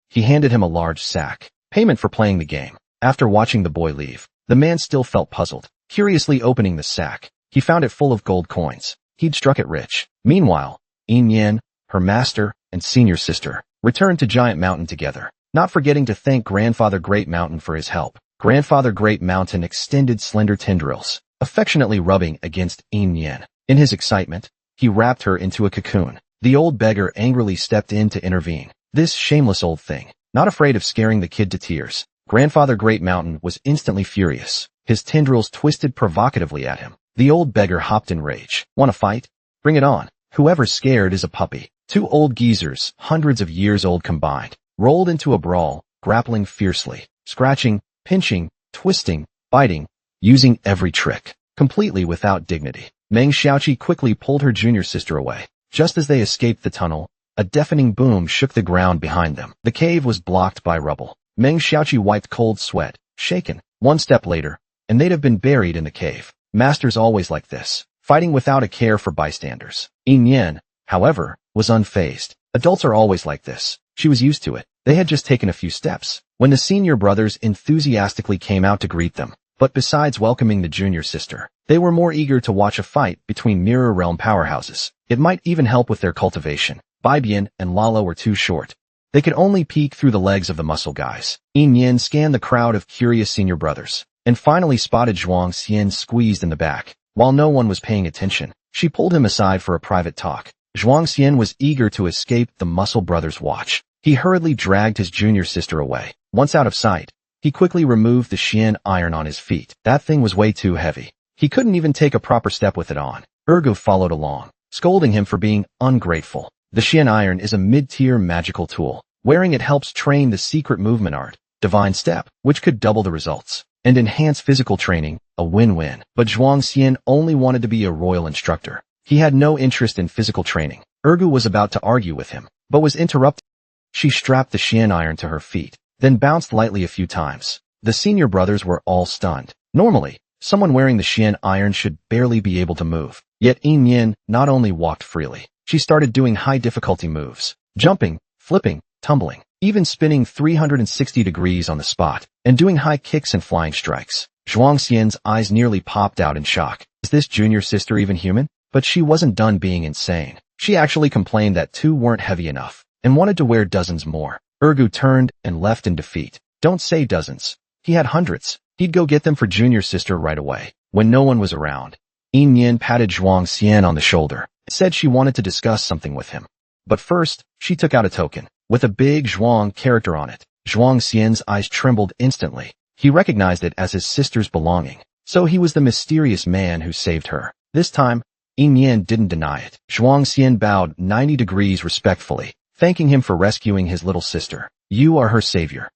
S1: he handed him a large sack, payment for playing the game. After watching the boy leave, the man still felt puzzled. Curiously opening the sack, he found it full of gold coins. He'd struck it rich. Meanwhile, Yin Yen, her master, and senior sister returned to Giant Mountain together, not forgetting to thank Grandfather Great Mountain for his help. Grandfather Great Mountain extended slender tendrils, affectionately rubbing against Yin Yen. In his excitement, he wrapped her into a cocoon. The old beggar angrily stepped in to intervene. This shameless old thing, not afraid of scaring the kid to tears. Grandfather Great Mountain was instantly furious. His tendrils twisted provocatively at him. The old beggar hopped in rage. Want to fight? Bring it on. Whoever's scared is a puppy. 2 old geezers, hundreds of years old combined, rolled into a brawl, grappling fiercely, scratching, pinching, twisting, biting, using every trick, completely without dignity. Meng Xiaoqi quickly pulled her junior sister away. Just as they escaped the tunnel, a deafening boom shook the ground behind them. The cave was blocked by rubble. Meng Xiaoqi wiped cold sweat, shaken. 1 step later, and they'd have been buried in the cave. Masters always like this, fighting without a care for bystanders. Yin Yen, however, was unfazed. Adults are always like this. She was used to it. They had just taken a few steps when the senior brothers enthusiastically came out to greet them. But besides welcoming the junior sister, they were more eager to watch a fight between Mirror Realm powerhouses. It might even help with their cultivation. Bibian and Lala were too short. They could only peek through the legs of the muscle guys. Yin Yen scanned the crowd of curious senior brothers, and finally spotted Zhuang Xian squeezed in the back. While no one was paying attention, she pulled him aside for a private talk. Zhuang Xian was eager to escape the muscle brothers' watch. He hurriedly dragged his junior sister away. Once out of sight, he quickly removed the Xian iron on his feet. That thing was way too heavy. He couldn't even take a proper step with it on. Ergo followed along, scolding him for being ungrateful. The Xian iron is a mid-tier magical tool. Wearing it helps train the secret movement art, Divine Step, which could double the results and enhance physical training, a win-win. But Zhuang Xian only wanted to be a royal instructor. He had no interest in physical training. Ergu was about to argue with him, but was interrupted. She strapped the Xian iron to her feet, then bounced lightly a few times. The senior brothers were all stunned. Normally, someone wearing the Xian iron should barely be able to move. Yet Yin Yen not only walked freely, she started doing high-difficulty moves, jumping, flipping, tumbling, even spinning 360 degrees on the spot, and doing high kicks and flying strikes. Zhuangxian's eyes nearly popped out in shock. Is this junior sister even human? But she wasn't done being insane. She actually complained that 2 weren't heavy enough, and wanted to wear dozens more. Ergu turned and left in defeat. Don't say dozens. He had hundreds. He'd go get them for junior sister right away. When no one was around, Yin Yin patted Zhuangxian on the shoulder and said she wanted to discuss something with him. But first, she took out a token with a big Zhuang character on it. Zhuangxian's eyes trembled instantly. He recognized it as his sister's belonging. So he was the mysterious man who saved her. This time, Yin Yin didn't deny it. Zhuangxian bowed 90 degrees respectfully, thanking him for rescuing his little sister. You are her savior.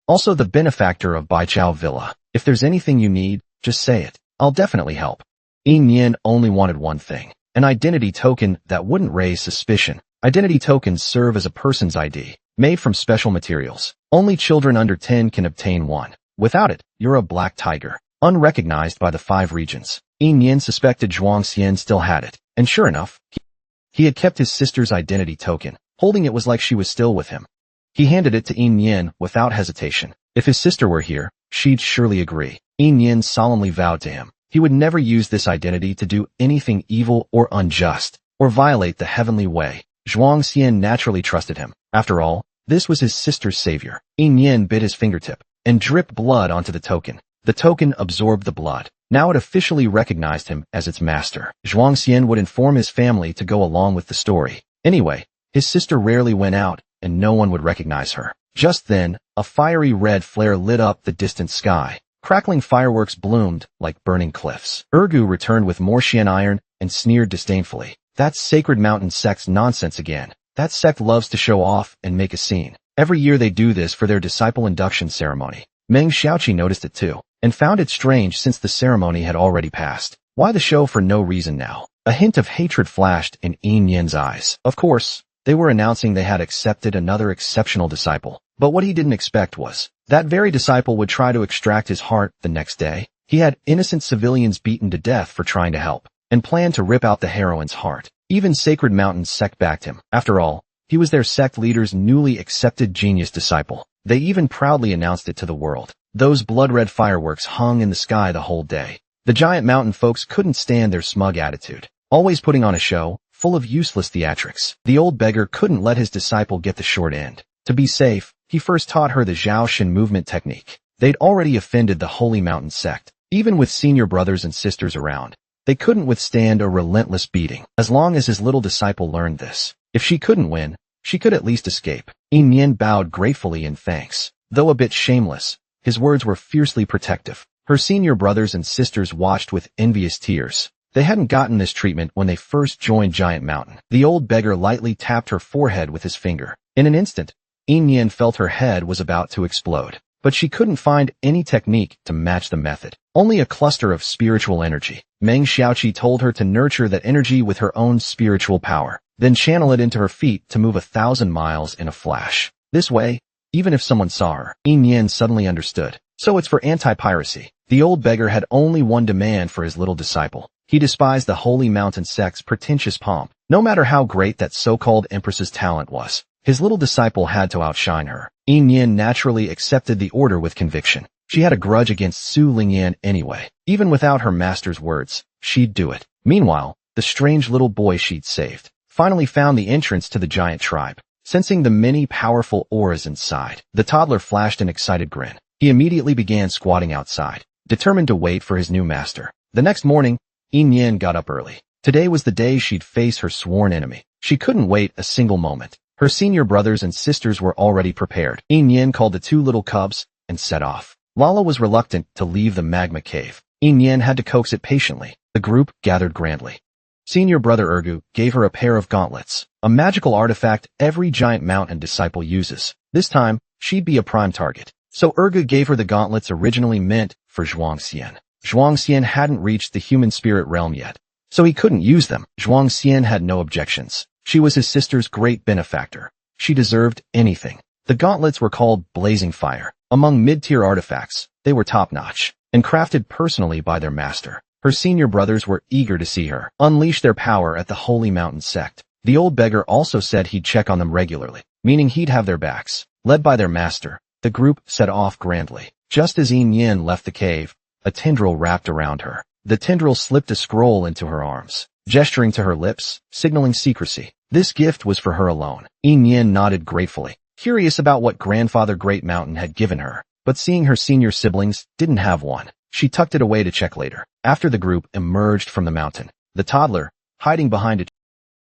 S1: Also the benefactor of Baichao Villa. If there's anything you need, just say it. I'll definitely help. Yin Yin only wanted one thing. An identity token that wouldn't raise suspicion. Identity tokens serve as a person's ID, made from special materials. Only children under 10 can obtain one. Without it, you're a black tiger, unrecognized by the 5 regions. Yin Yin suspected Zhuangxian still had it, and sure enough, he had kept his sister's identity token. Holding it was like she was still with him. He handed it to Yin Yin without hesitation. If his sister were here, she'd surely agree. Yin Yin solemnly vowed to him he would never use this identity to do anything evil or unjust, or violate the heavenly way. Zhuangxian naturally trusted him. After all, this was his sister's savior. Yin Yin bit his fingertip and dripped blood onto the token. The token absorbed the blood. Now it officially recognized him as its master. Zhuangxian would inform his family to go along with the story. Anyway, his sister rarely went out, and no one would recognize her. Just then, a fiery red flare lit up the distant sky. Crackling fireworks bloomed like burning cliffs. Ergu returned with more Xian iron and sneered disdainfully. That's Sacred Mountain sect's nonsense again. That sect loves to show off and make a scene. Every year they do this for their disciple induction ceremony. Meng Xiaoqi noticed it too, and found it strange since the ceremony had already passed. Why the show for no reason now? A hint of hatred flashed in Yin Yin's eyes. Of course, they were announcing they had accepted another exceptional disciple. But what he didn't expect was that very disciple would try to extract his heart the next day. He had innocent civilians beaten to death for trying to help, and planned to rip out the heroine's heart. Even Sacred Mountain's sect backed him. After all, he was their sect leader's newly accepted genius disciple. They even proudly announced it to the world. Those blood-red fireworks hung in the sky the whole day. The giant mountain folks couldn't stand their smug attitude, always putting on a show, full of useless theatrics. The old beggar couldn't let his disciple get the short end. To be safe, he first taught her the Zhao Shin movement technique. They'd already offended the Holy Mountain sect. Even with senior brothers and sisters around, they couldn't withstand a relentless beating. As long as his little disciple learned this, if she couldn't win, she could at least escape. Yin Yin bowed gratefully in thanks. Though a bit shameless, his words were fiercely protective. Her senior brothers and sisters watched with envious tears. They hadn't gotten this treatment when they first joined Giant Mountain. The old beggar lightly tapped her forehead with his finger. In an instant, Yin Yin felt her head was about to explode. But she couldn't find any technique to match the method. Only a cluster of spiritual energy. Meng Xiaoqi told her to nurture that energy with her own spiritual power, then channel it into her feet to move 1,000 miles in a flash. This way, even if someone saw her, Yin Yin suddenly understood. So it's for anti-piracy. The old beggar had only one demand for his little disciple. He despised the Holy Mountain sect's pretentious pomp. No matter how great that so-called empress's talent was, his little disciple had to outshine her. Yin Yin naturally accepted the order with conviction. She had a grudge against Su Lingyan anyway. Even without her master's words, she'd do it. Meanwhile, the strange little boy she'd saved finally found the entrance to the giant tribe. Sensing the many powerful auras inside, the toddler flashed an excited grin. He immediately began squatting outside, determined to wait for his new master. The next morning, Yin Yin got up early. Today was the day she'd face her sworn enemy. She couldn't wait a single moment. Her senior brothers and sisters were already prepared. Yin Yin called the 2 little cubs and set off. Lala was reluctant to leave the magma cave. Yin Yin had to coax it patiently. The group gathered grandly. Senior brother Ergu gave her a pair of gauntlets, a magical artifact every Giant Mountain disciple uses. This time, she'd be a prime target. So Ergu gave her the gauntlets originally meant for Zhuangxian. Zhuangxian hadn't reached the human spirit realm yet, so he couldn't use them. Zhuangxian had no objections. She was his sister's great benefactor. She deserved anything. The gauntlets were called Blazing Fire. Among mid-tier artifacts, they were top-notch, and crafted personally by their master. Her senior brothers were eager to see her unleash their power at the Holy Mountain sect. The old beggar also said he'd check on them regularly, meaning he'd have their backs. Led by their master, the group set off grandly. Just as Yin left the cave, a tendril wrapped around her. The tendril slipped a scroll into her arms, gesturing to her lips, signaling secrecy. This gift was for her alone. Yin nodded gratefully, curious about what Grandfather Great Mountain had given her, but seeing her senior siblings didn't have one. She tucked it away to check later. After the group emerged from the mountain, the toddler, hiding behind it,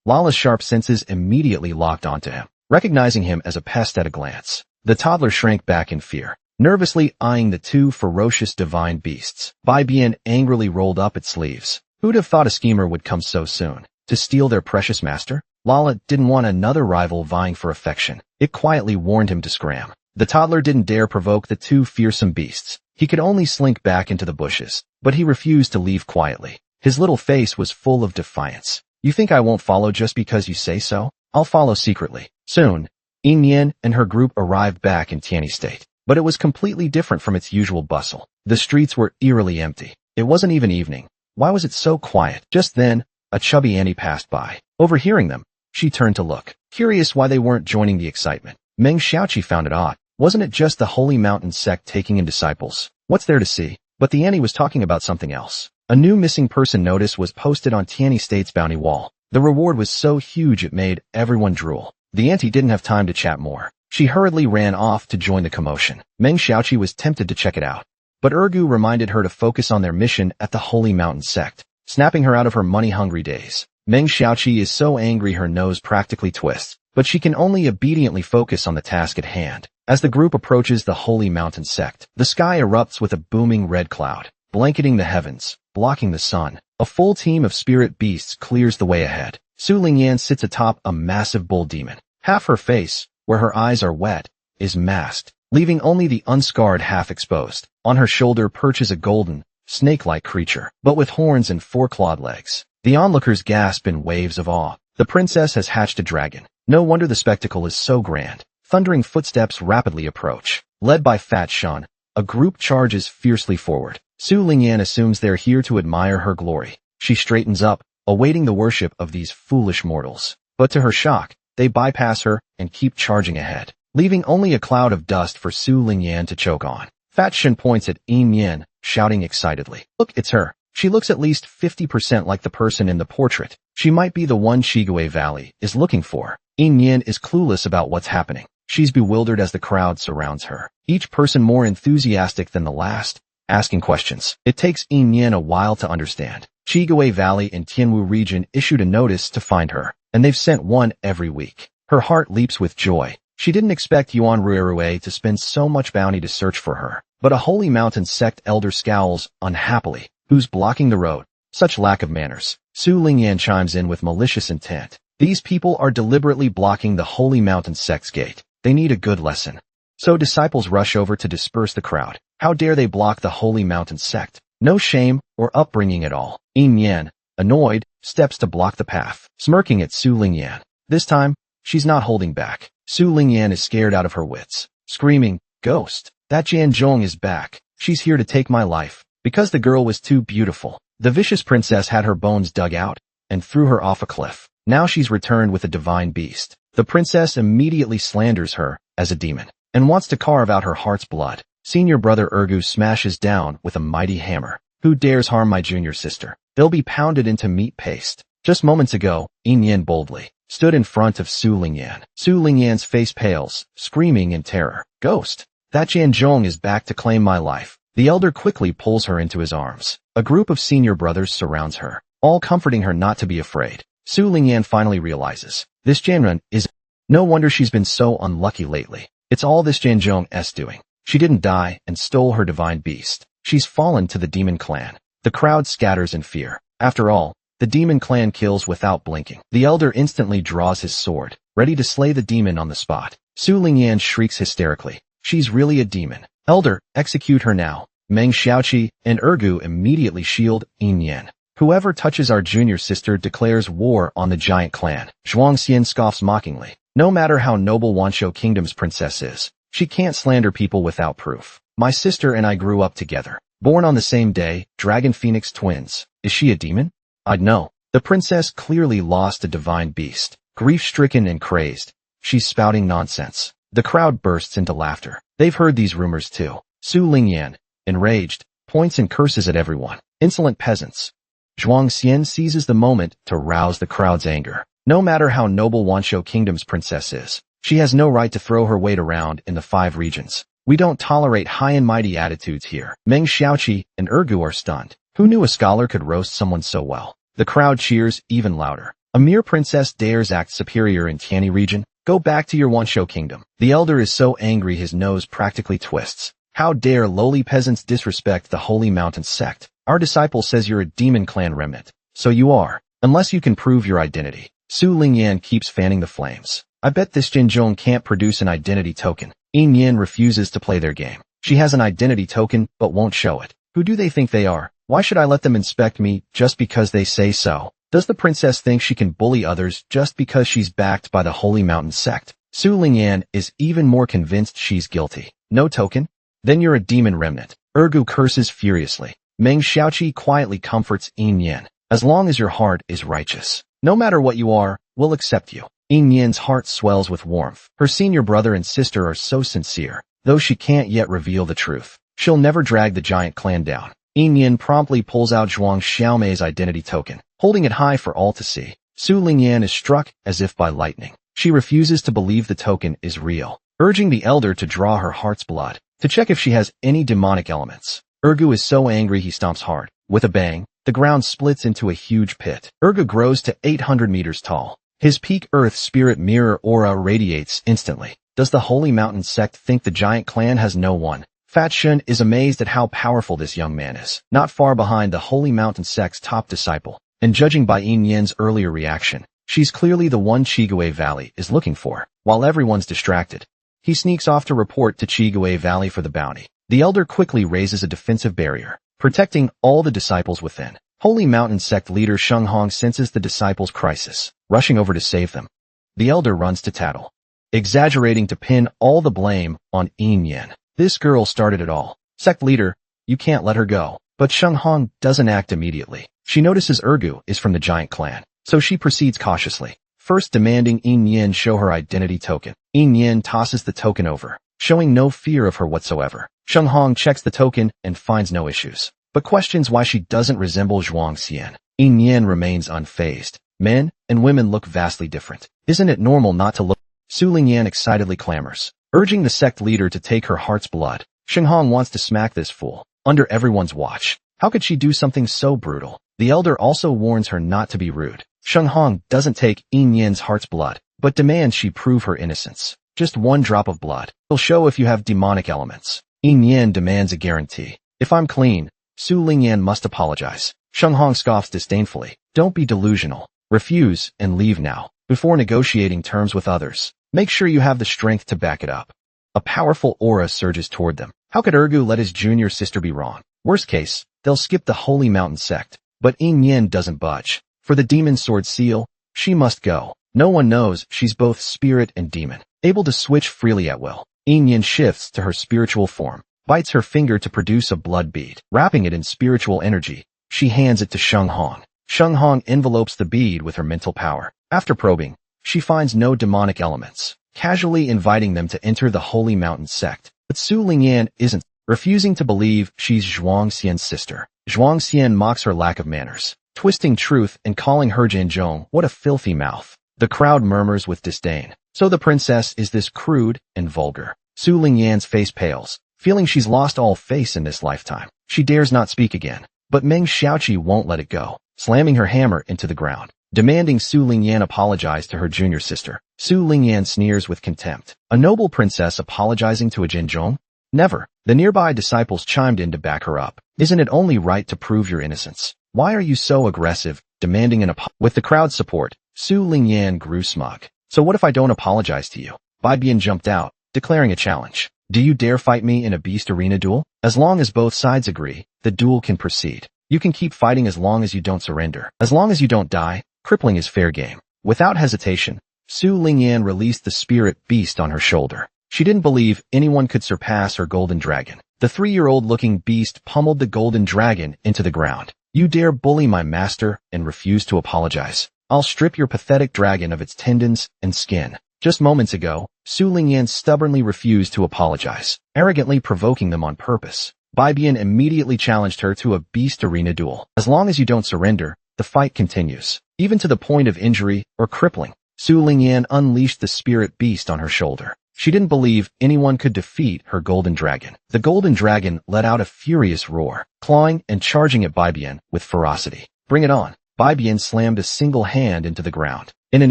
S1: Lala's sharp senses immediately locked onto him, recognizing him as a pest at a glance. The toddler shrank back in fear, nervously eyeing the two ferocious divine beasts. Bai Bian angrily rolled up its sleeves. Who'd have thought a schemer would come so soon? To steal their precious master? Lala didn't want another rival vying for affection. It quietly warned him to scram. The toddler didn't dare provoke the two fearsome beasts. He could only slink back into the bushes, but he refused to leave quietly. His little face was full of defiance. You think I won't follow just because you say so? I'll follow secretly. Soon, Yin and her group arrived back in Tianyi State, but it was completely different from its usual bustle. The streets were eerily empty. It wasn't even evening. Why was it so quiet? Just then, a chubby Annie passed by. Overhearing them, she turned to look, curious why they weren't joining the excitement. Meng Xiaoqi found it odd. Wasn't it just the Holy Mountain sect taking in disciples? What's there to see? But the Annie was talking about something else. A new missing person notice was posted on Tianyi State's bounty wall. The reward was so huge it made everyone drool. The auntie didn't have time to chat more. She hurriedly ran off to join the commotion. Meng Xiaoqi was tempted to check it out, but Ergu reminded her to focus on their mission at the Holy Mountain sect, snapping her out of her money-hungry days. Meng Xiaoqi is so angry her nose practically twists, but she can only obediently focus on the task at hand. As the group approaches the Holy Mountain sect, the sky erupts with a booming red cloud, blanketing the heavens, blocking the sun. A full team of spirit beasts clears the way ahead. Su Lingyan sits atop a massive bull demon. Half her face, where her eyes are wet, is masked, leaving only the unscarred half exposed. On her shoulder perches a golden, snake-like creature, but with horns and four-clawed legs. The onlookers gasp in waves of awe. The princess has hatched a dragon. No wonder the spectacle is so grand. Thundering footsteps rapidly approach. Led by Fat Shun, a group charges fiercely forward. Su Lingyan assumes they're here to admire her glory. She straightens up, awaiting the worship of these foolish mortals. But to her shock, they bypass her and keep charging ahead, leaving only a cloud of dust for Su Lingyan to choke on. Fat Shen points at Yin, shouting excitedly, "Look, it's her. She looks at least 50% like the person in the portrait. She might be the one Shigue Valley is looking for." Yin is clueless about what's happening. She's bewildered as the crowd surrounds her, each person more enthusiastic than the last, asking questions. It takes Yin a while to understand. Shigue Valley in Tianwu region issued a notice to find her, and they've sent one every week. Her heart leaps with joy. She didn't expect Yuan Ruerue to spend so much bounty to search for her, but a Holy Mountain sect elder scowls unhappily. Who's blocking the road? Such lack of manners. Su Lingyan chimes in with malicious intent. These people are deliberately blocking the Holy Mountain sect's gate. They need a good lesson. So disciples rush over to disperse the crowd. How dare they block the Holy Mountain sect? No shame or upbringing at all. Yin, annoyed, steps to block the path, smirking at Su Lingyan. This time, she's not holding back. Su Lingyan is scared out of her wits, screaming, "Ghost! That Jianzhong is back. She's here to take my life." Because the girl was too beautiful, the vicious princess had her bones dug out and threw her off a cliff. Now she's returned with a divine beast. The princess immediately slanders her as a demon and wants to carve out her heart's blood. Senior brother Ergu smashes down with a mighty hammer. Who dares harm my junior sister? They'll be pounded into meat paste. Just moments ago, Yin boldly stood in front of Su Lingyan. Su Lingyan's face pales, screaming in terror. "Ghost! That Jianzhong is back to claim my life." The elder quickly pulls her into his arms. A group of senior brothers surrounds her, all comforting her not to be afraid. Su Lingyan finally realizes, this Jianren is... No wonder she's been so unlucky lately. It's all this Jianzhong's doing. She didn't die and stole her divine beast. She's fallen to the demon clan. The crowd scatters in fear. After all, the demon clan kills without blinking. The elder instantly draws his sword, ready to slay the demon on the spot. Su Lingyan shrieks hysterically. She's really a demon. "Elder, execute her now." Meng Xiaoqi and Ergu immediately shield Yin. "Whoever touches our junior sister declares war on the giant clan." Zhuang Xian scoffs mockingly. "No matter how noble Wanshou Kingdom's princess is, she can't slander people without proof. My sister and I grew up together, born on the same day, Dragon Phoenix twins. Is she a demon? I'd know." The princess clearly lost a divine beast. Grief-stricken and crazed, she's spouting nonsense. The crowd bursts into laughter. They've heard these rumors too. Su Lingyan, enraged, points and curses at everyone. Insolent peasants. Zhuang Xian seizes the moment to rouse the crowd's anger. No matter how noble Wanshou Kingdom's princess is, she has no right to throw her weight around in the 5 regions. We don't tolerate high and mighty attitudes here. Meng Xiaoqi and Ergu are stunned. Who knew a scholar could roast someone so well? The crowd cheers even louder. A mere princess dares act superior in Tianyi region? Go back to your Wanshou Kingdom. The elder is so angry his nose practically twists. How dare lowly peasants disrespect the Holy Mountain sect? Our disciple says you're a demon clan remnant. So you are, unless you can prove your identity. Su Lingyan keeps fanning the flames. I bet this Jinzhong can't produce an identity token. Yin Yin refuses to play their game. She has an identity token, but won't show it. Who do they think they are? Why should I let them inspect me just because they say so? Does the princess think she can bully others just because she's backed by the Holy Mountain sect? Su Lingyan is even more convinced she's guilty. No token? Then you're a demon remnant. Ergu curses furiously. Meng Xiaoqi quietly comforts Yin Yin. As long as your heart is righteous, no matter what you are, we'll accept you. Yin Yin's heart swells with warmth. Her senior brother and sister are so sincere. Though she can't yet reveal the truth, she'll never drag the giant clan down. Yin Yin promptly pulls out Zhuang Xiaomei's identity token, holding it high for all to see. Su Lingyan is struck as if by lightning. She refuses to believe the token is real, urging the elder to draw her heart's blood, to check if she has any demonic elements. Ergu is so angry he stomps hard. With a bang, the ground splits into a huge pit. Ergu grows to 800 meters tall. His peak earth spirit mirror aura radiates instantly. Does the Holy Mountain sect think the giant clan has no one? Fat Shun is amazed at how powerful this young man is, not far behind the Holy Mountain sect's top disciple, and judging by Yin Yin's earlier reaction, she's clearly the one Chigue Valley is looking for. While everyone's distracted, he sneaks off to report to Chigue Valley for the bounty. The elder quickly raises a defensive barrier, protecting all the disciples within. Holy Mountain sect leader Sheng Hong senses the disciples' crisis, rushing over to save them. The elder runs to tattle, exaggerating to pin all the blame on Yin Yin. This girl started it all. Sect leader, you can't let her go. But Sheng Hong doesn't act immediately. She notices Ergu is from the giant clan, so she proceeds cautiously, first demanding Yin Yin show her identity token. Yin Yin tosses the token over, showing no fear of her whatsoever. Sheng Hong checks the token and finds no issues, but questions why she doesn't resemble Zhuang Xian. Yin Yin remains unfazed. Men and women look vastly different. Isn't it normal not to look? Su Lingyan excitedly clamors, urging the sect leader to take her heart's blood. Sheng Hong wants to smack this fool, under everyone's watch. How could she do something so brutal? The elder also warns her not to be rude. Sheng Hong doesn't take Yin Yin's heart's blood, but demands she prove her innocence. Just one drop of blood will show if you have demonic elements. Yin Yin demands a guarantee. If I'm clean, Su Lingyan must apologize. Sheng Hong scoffs disdainfully. Don't be delusional. Refuse and leave now, before negotiating terms with others. Make sure you have the strength to back it up. A powerful aura surges toward them. How could Ergu let his junior sister be wrong? Worst case, they'll skip the Holy Mountain sect. But Yin Yin doesn't budge. For the demon sword seal, she must go. No one knows she's both spirit and demon, able to switch freely at will. Yin Yin shifts to her spiritual form, bites her finger to produce a blood bead. Wrapping it in spiritual energy, she hands it to Sheng Hong. Sheng Hong envelopes the bead with her mental power. After probing, she finds no demonic elements, casually inviting them to enter the Holy Mountain sect. But Su Lingyan isn't, refusing to believe she's Zhuang Xian's sister. Zhuang Xian mocks her lack of manners, twisting truth and calling her Jinzhong what a filthy mouth. The crowd murmurs with disdain. So the princess is this crude and vulgar. Su Lingyan's face pales, feeling she's lost all face in this lifetime. She dares not speak again, but Meng Xiaoqi won't let it go, slamming her hammer into the ground, demanding Su Lingyan apologize to her junior sister. Su Lingyan sneers with contempt. A noble princess apologizing to a Jinzhong? Never. The nearby disciples chimed in to back her up. Isn't it only right to prove your innocence? Why are you so aggressive, demanding an apology? With the crowd's support, Su Lingyan grew smug. So what if I don't apologize to you? Bai Bian jumped out, declaring a challenge. Do you dare fight me in a beast arena duel? As long as both sides agree, the duel can proceed. You can keep fighting as long as you don't surrender. As long as you don't die, crippling is fair game. Without hesitation, Su Lingyan released the spirit beast on her shoulder. She didn't believe anyone could surpass her golden dragon. The 3-year-old looking beast pummeled the golden dragon into the ground. You dare bully my master and refuse to apologize? I'll strip your pathetic dragon of its tendons and skin. Just moments ago, Su Lingyan stubbornly refused to apologize, arrogantly provoking them on purpose. Bibian immediately challenged her to a beast arena duel. As long as you don't surrender, the fight continues, even to the point of injury or crippling. Su Lingyan unleashed the spirit beast on her shoulder. She didn't believe anyone could defeat her golden dragon. The golden dragon let out a furious roar, clawing and charging at Bibian with ferocity. Bring it on. Bibian slammed a single hand into the ground. In an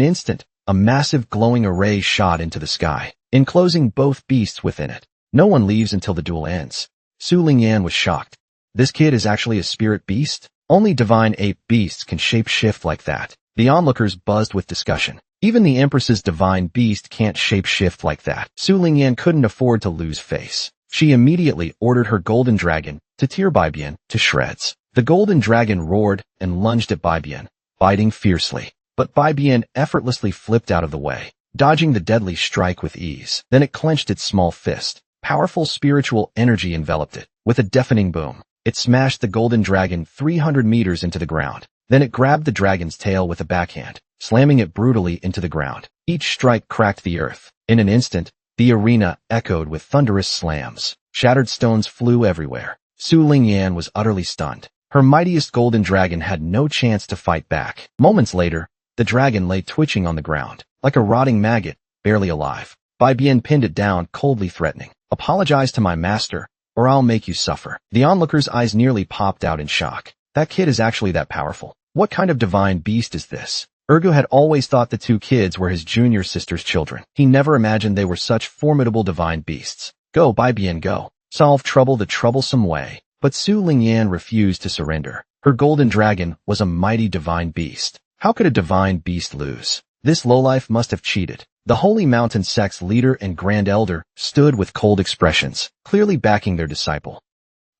S1: instant, a massive glowing array shot into the sky, enclosing both beasts within it. No one leaves until the duel ends. Su Lingyan was shocked. This kid is actually a spirit beast? Only divine ape beasts can shape-shift like that. The onlookers buzzed with discussion. Even the Empress's divine beast can't shape-shift like that. Su Lingyan couldn't afford to lose face. She immediately ordered her golden dragon to tear Bibian to shreds. The golden dragon roared and lunged at Bibian, biting fiercely. But Bibian effortlessly flipped out of the way, dodging the deadly strike with ease. Then it clenched its small fist. Powerful spiritual energy enveloped it. With a deafening boom, it smashed the golden dragon 300 meters into the ground. Then it grabbed the dragon's tail with a backhand, slamming it brutally into the ground. Each strike cracked the earth. In an instant, the arena echoed with thunderous slams. Shattered stones flew everywhere. Su Lingyan was utterly stunned. Her mightiest golden dragon had no chance to fight back. Moments later, the dragon lay twitching on the ground, like a rotting maggot, barely alive. Bibian pinned it down, coldly threatening. Apologize to my master, or I'll make you suffer. The onlooker's eyes nearly popped out in shock. That kid is actually that powerful. What kind of divine beast is this? Ergo had always thought the two kids were his junior sister's children. He never imagined they were such formidable divine beasts. Go, Bibian, go. Solve trouble the troublesome way. But Su Lingyan refused to surrender. Her golden dragon was a mighty divine beast. How could a divine beast lose? This lowlife must have cheated. The Holy Mountain sect's leader and Grand Elder stood with cold expressions, clearly backing their disciple.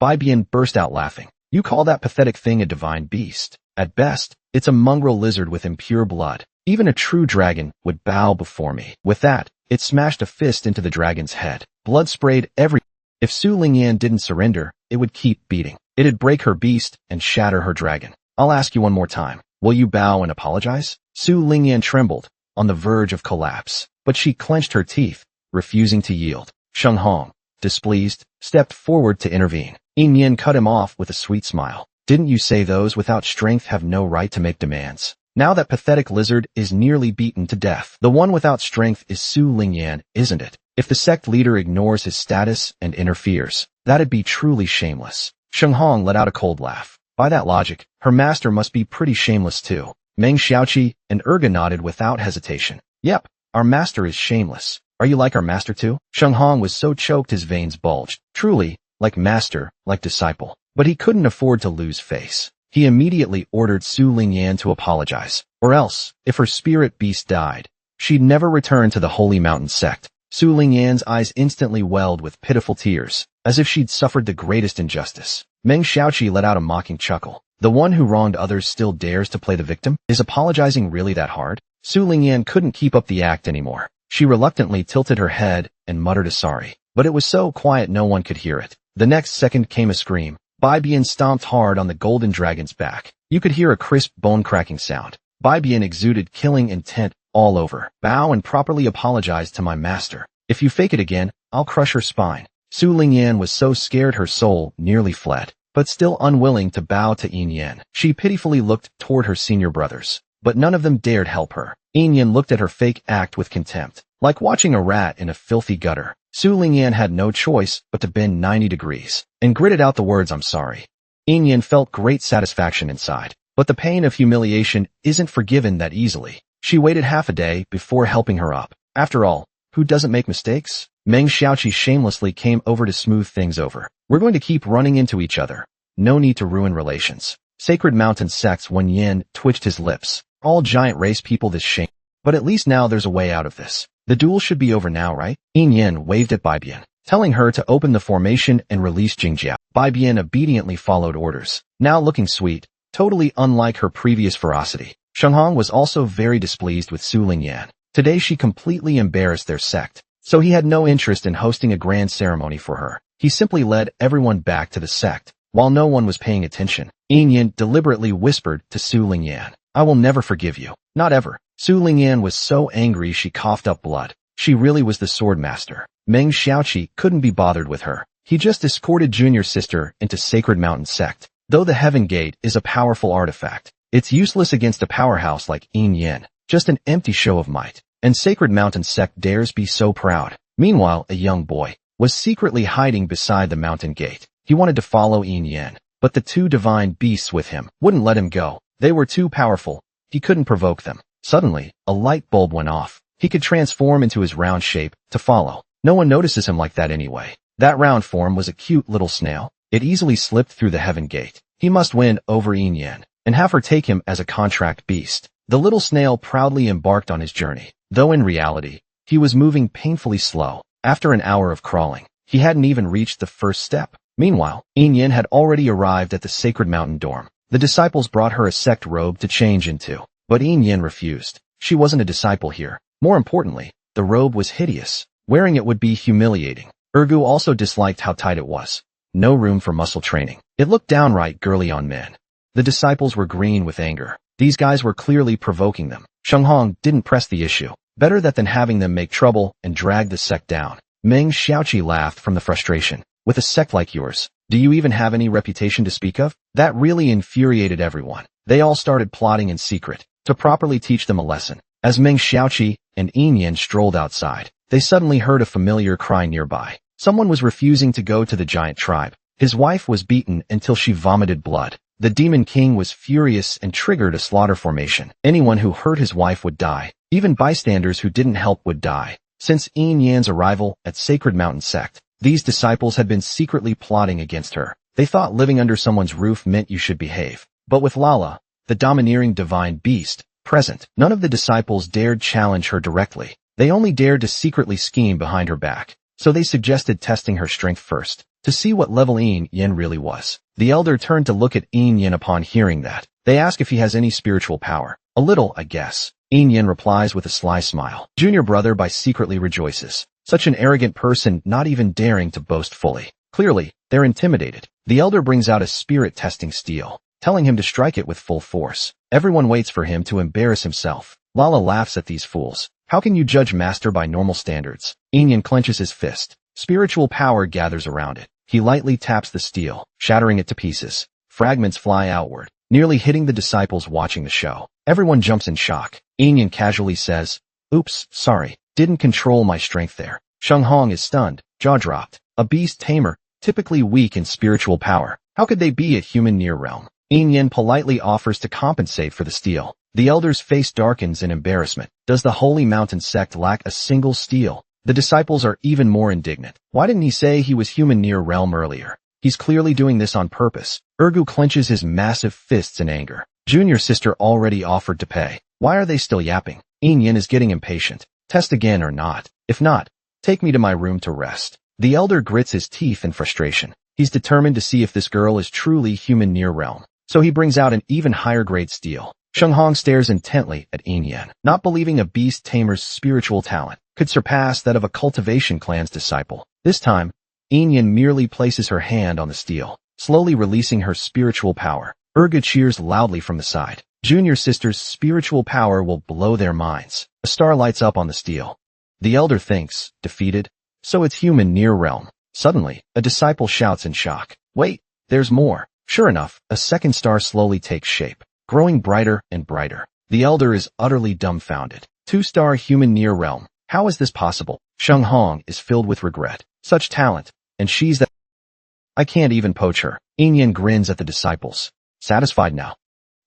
S1: Bibian burst out laughing. You call that pathetic thing a divine beast? At best, it's a mongrel lizard with impure blood. Even a true dragon would bow before me. With that, it smashed a fist into the dragon's head. Blood sprayed everywhere. If Su Lingyan didn't surrender, it would keep beating. It'd break her beast and shatter her dragon. I'll ask you one more time. Will you bow and apologize? Su Lingyan trembled, on the verge of collapse, but she clenched her teeth, refusing to yield. Sheng Hong, displeased, stepped forward to intervene. Yin Yin cut him off with a sweet smile. Didn't you say those without strength have no right to make demands? Now that pathetic lizard is nearly beaten to death. The one without strength is Su Lingyan, isn't it? If the sect leader ignores his status and interferes, that'd be truly shameless. Sheng Hong let out a cold laugh. By that logic, her master must be pretty shameless too. Meng Xiaoqi and Erga nodded without hesitation. Yep, our master is shameless. Are you like our master too? Sheng Hong was so choked his veins bulged. Truly, like master, like disciple. But he couldn't afford to lose face. He immediately ordered Su Lingyan to apologize. Or else, if her spirit beast died, she'd never return to the Holy Mountain sect. Su Lingyan's eyes instantly welled with pitiful tears, as if she'd suffered the greatest injustice. Meng Xiaoqi let out a mocking chuckle. The one who wronged others still dares to play the victim? Is apologizing really that hard? Su Lingyan couldn't keep up the act anymore. She reluctantly tilted her head and muttered a sorry. But it was so quiet no one could hear it. The next second came a scream. Bibian stomped hard on the golden dragon's back. You could hear a crisp bone-cracking sound. Bibian exuded killing intent all over. Bow and properly apologize to my master. If you fake it again, I'll crush her spine. Su Lingyan was so scared her soul nearly fled. But still unwilling to bow to Yin Yan, she pitifully looked toward her senior brothers. But none of them dared help her. Yin Yan looked at her fake act with contempt, like watching a rat in a filthy gutter. Su Lingyan had no choice but to bend 90 degrees, and gritted out the words I'm sorry. Yin Yan felt great satisfaction inside, but the pain of humiliation isn't forgiven that easily. She waited half a day before helping her up. After all, who doesn't make mistakes? Meng Xiaoqi shamelessly came over to smooth things over. We're going to keep running into each other. No need to ruin relations. Sacred Mountain sects Wen Yin twitched his lips. All giant race people this shame. But at least now there's a way out of this. The duel should be over now, right? Yin Yin waved at Bibian, telling her to open the formation and release Jingjiao. Bibian obediently followed orders, now looking sweet, totally unlike her previous ferocity. Sheng Hong was also very displeased with Su Lingyan. Today she completely embarrassed their sect, so he had no interest in hosting a grand ceremony for her. He simply led everyone back to the sect. While no one was paying attention, Yin Yin deliberately whispered to Su Lingyan, I will never forgive you. Not ever. Su Lingyan was so angry she coughed up blood. She really was the sword master. Meng Xiaoqi couldn't be bothered with her. He just escorted junior sister into Sacred Mountain Sect. Though the Heaven Gate is a powerful artifact, it's useless against a powerhouse like Yin Yin. Just an empty show of might. And Sacred Mountain Sect dares be so proud. Meanwhile, a young boy was secretly hiding beside the mountain gate. He wanted to follow Yin Yin, but the two divine beasts with him wouldn't let him go. They were too powerful. He couldn't provoke them. Suddenly, a light bulb went off. He could transform into his round shape to follow. No one notices him like that anyway. That round form was a cute little snail. It easily slipped through the Heaven Gate. He must win over Yin Yin and have her take him as a contract beast. The little snail proudly embarked on his journey, though in reality, he was moving painfully slow. After an hour of crawling, he hadn't even reached the first step. Meanwhile, Yin Yin had already arrived at the Sacred Mountain dorm. The disciples brought her a sect robe to change into, but Yin Yin refused. She wasn't a disciple here. More importantly, the robe was hideous. Wearing it would be humiliating. Ergu also disliked how tight it was. No room for muscle training. It looked downright girly on men. The disciples were green with anger. These guys were clearly provoking them. Shenghong didn't press the issue. Better that than having them make trouble and drag the sect down. Meng Xiaoqi laughed from the frustration. With a sect like yours, do you even have any reputation to speak of? That really infuriated everyone. They all started plotting in secret to properly teach them a lesson. As Meng Xiaoqi and Yin Yin strolled outside, they suddenly heard a familiar cry nearby. Someone was refusing to go to the giant tribe. His wife was beaten until she vomited blood. The Demon King was furious and triggered a slaughter formation. Anyone who hurt his wife would die. Even bystanders who didn't help would die. Since Yin Yan's arrival at Sacred Mountain Sect, these disciples had been secretly plotting against her. They thought living under someone's roof meant you should behave. But with Lala, the domineering divine beast, present, none of the disciples dared challenge her directly. They only dared to secretly scheme behind her back. So they suggested testing her strength first, to see what level Yin Yin really was. The elder turned to look at Yin Yin upon hearing that. They ask if he has any spiritual power. A little, I guess. Yin Yin replies with a sly smile. Junior brother by secretly rejoices. Such an arrogant person not even daring to boast fully. Clearly, they're intimidated. The elder brings out a spirit testing steel, telling him to strike it with full force. Everyone waits for him to embarrass himself. Lala laughs at these fools. How can you judge master by normal standards? Yin Yin clenches his fist. Spiritual power gathers around it. He lightly taps the steel, shattering it to pieces. Fragments fly outward, nearly hitting the disciples watching the show. Everyone jumps in shock. Yin Yin casually says, "Oops, sorry. Didn't control my strength there." Sheng Hong is stunned, jaw dropped. A beast tamer, typically weak in spiritual power. How could they be a human near realm? Yin Yin politely offers to compensate for the steel. The elder's face darkens in embarrassment. Does the Holy Mountain Sect lack a single steel? The disciples are even more indignant. Why didn't he say he was human near realm earlier? He's clearly doing this on purpose. Ergu clenches his massive fists in anger. Junior sister already offered to pay. Why are they still yapping? Yin Yin is getting impatient. Test again or not. If not, take me to my room to rest. The elder grits his teeth in frustration. He's determined to see if this girl is truly human near realm. So he brings out an even higher grade steel. Sheng Hong stares intently at Yin Yin, not believing a beast tamer's spiritual talent could surpass that of a cultivation clan's disciple. This time, Yin Yin merely places her hand on the steel, slowly releasing her spiritual power. Ergu cheers loudly from the side. Junior sister's spiritual power will blow their minds. A star lights up on the steel. The elder thinks, defeated, so it's human near realm. Suddenly, a disciple shouts in shock. Wait, there's more. Sure enough, a second star slowly takes shape, growing brighter and brighter. The elder is utterly dumbfounded. 2-star human near realm. How is this possible? Sheng Hong is filled with regret. Such talent, and she's that. I can't even poach her. Yin Yin grins at the disciples. Satisfied now.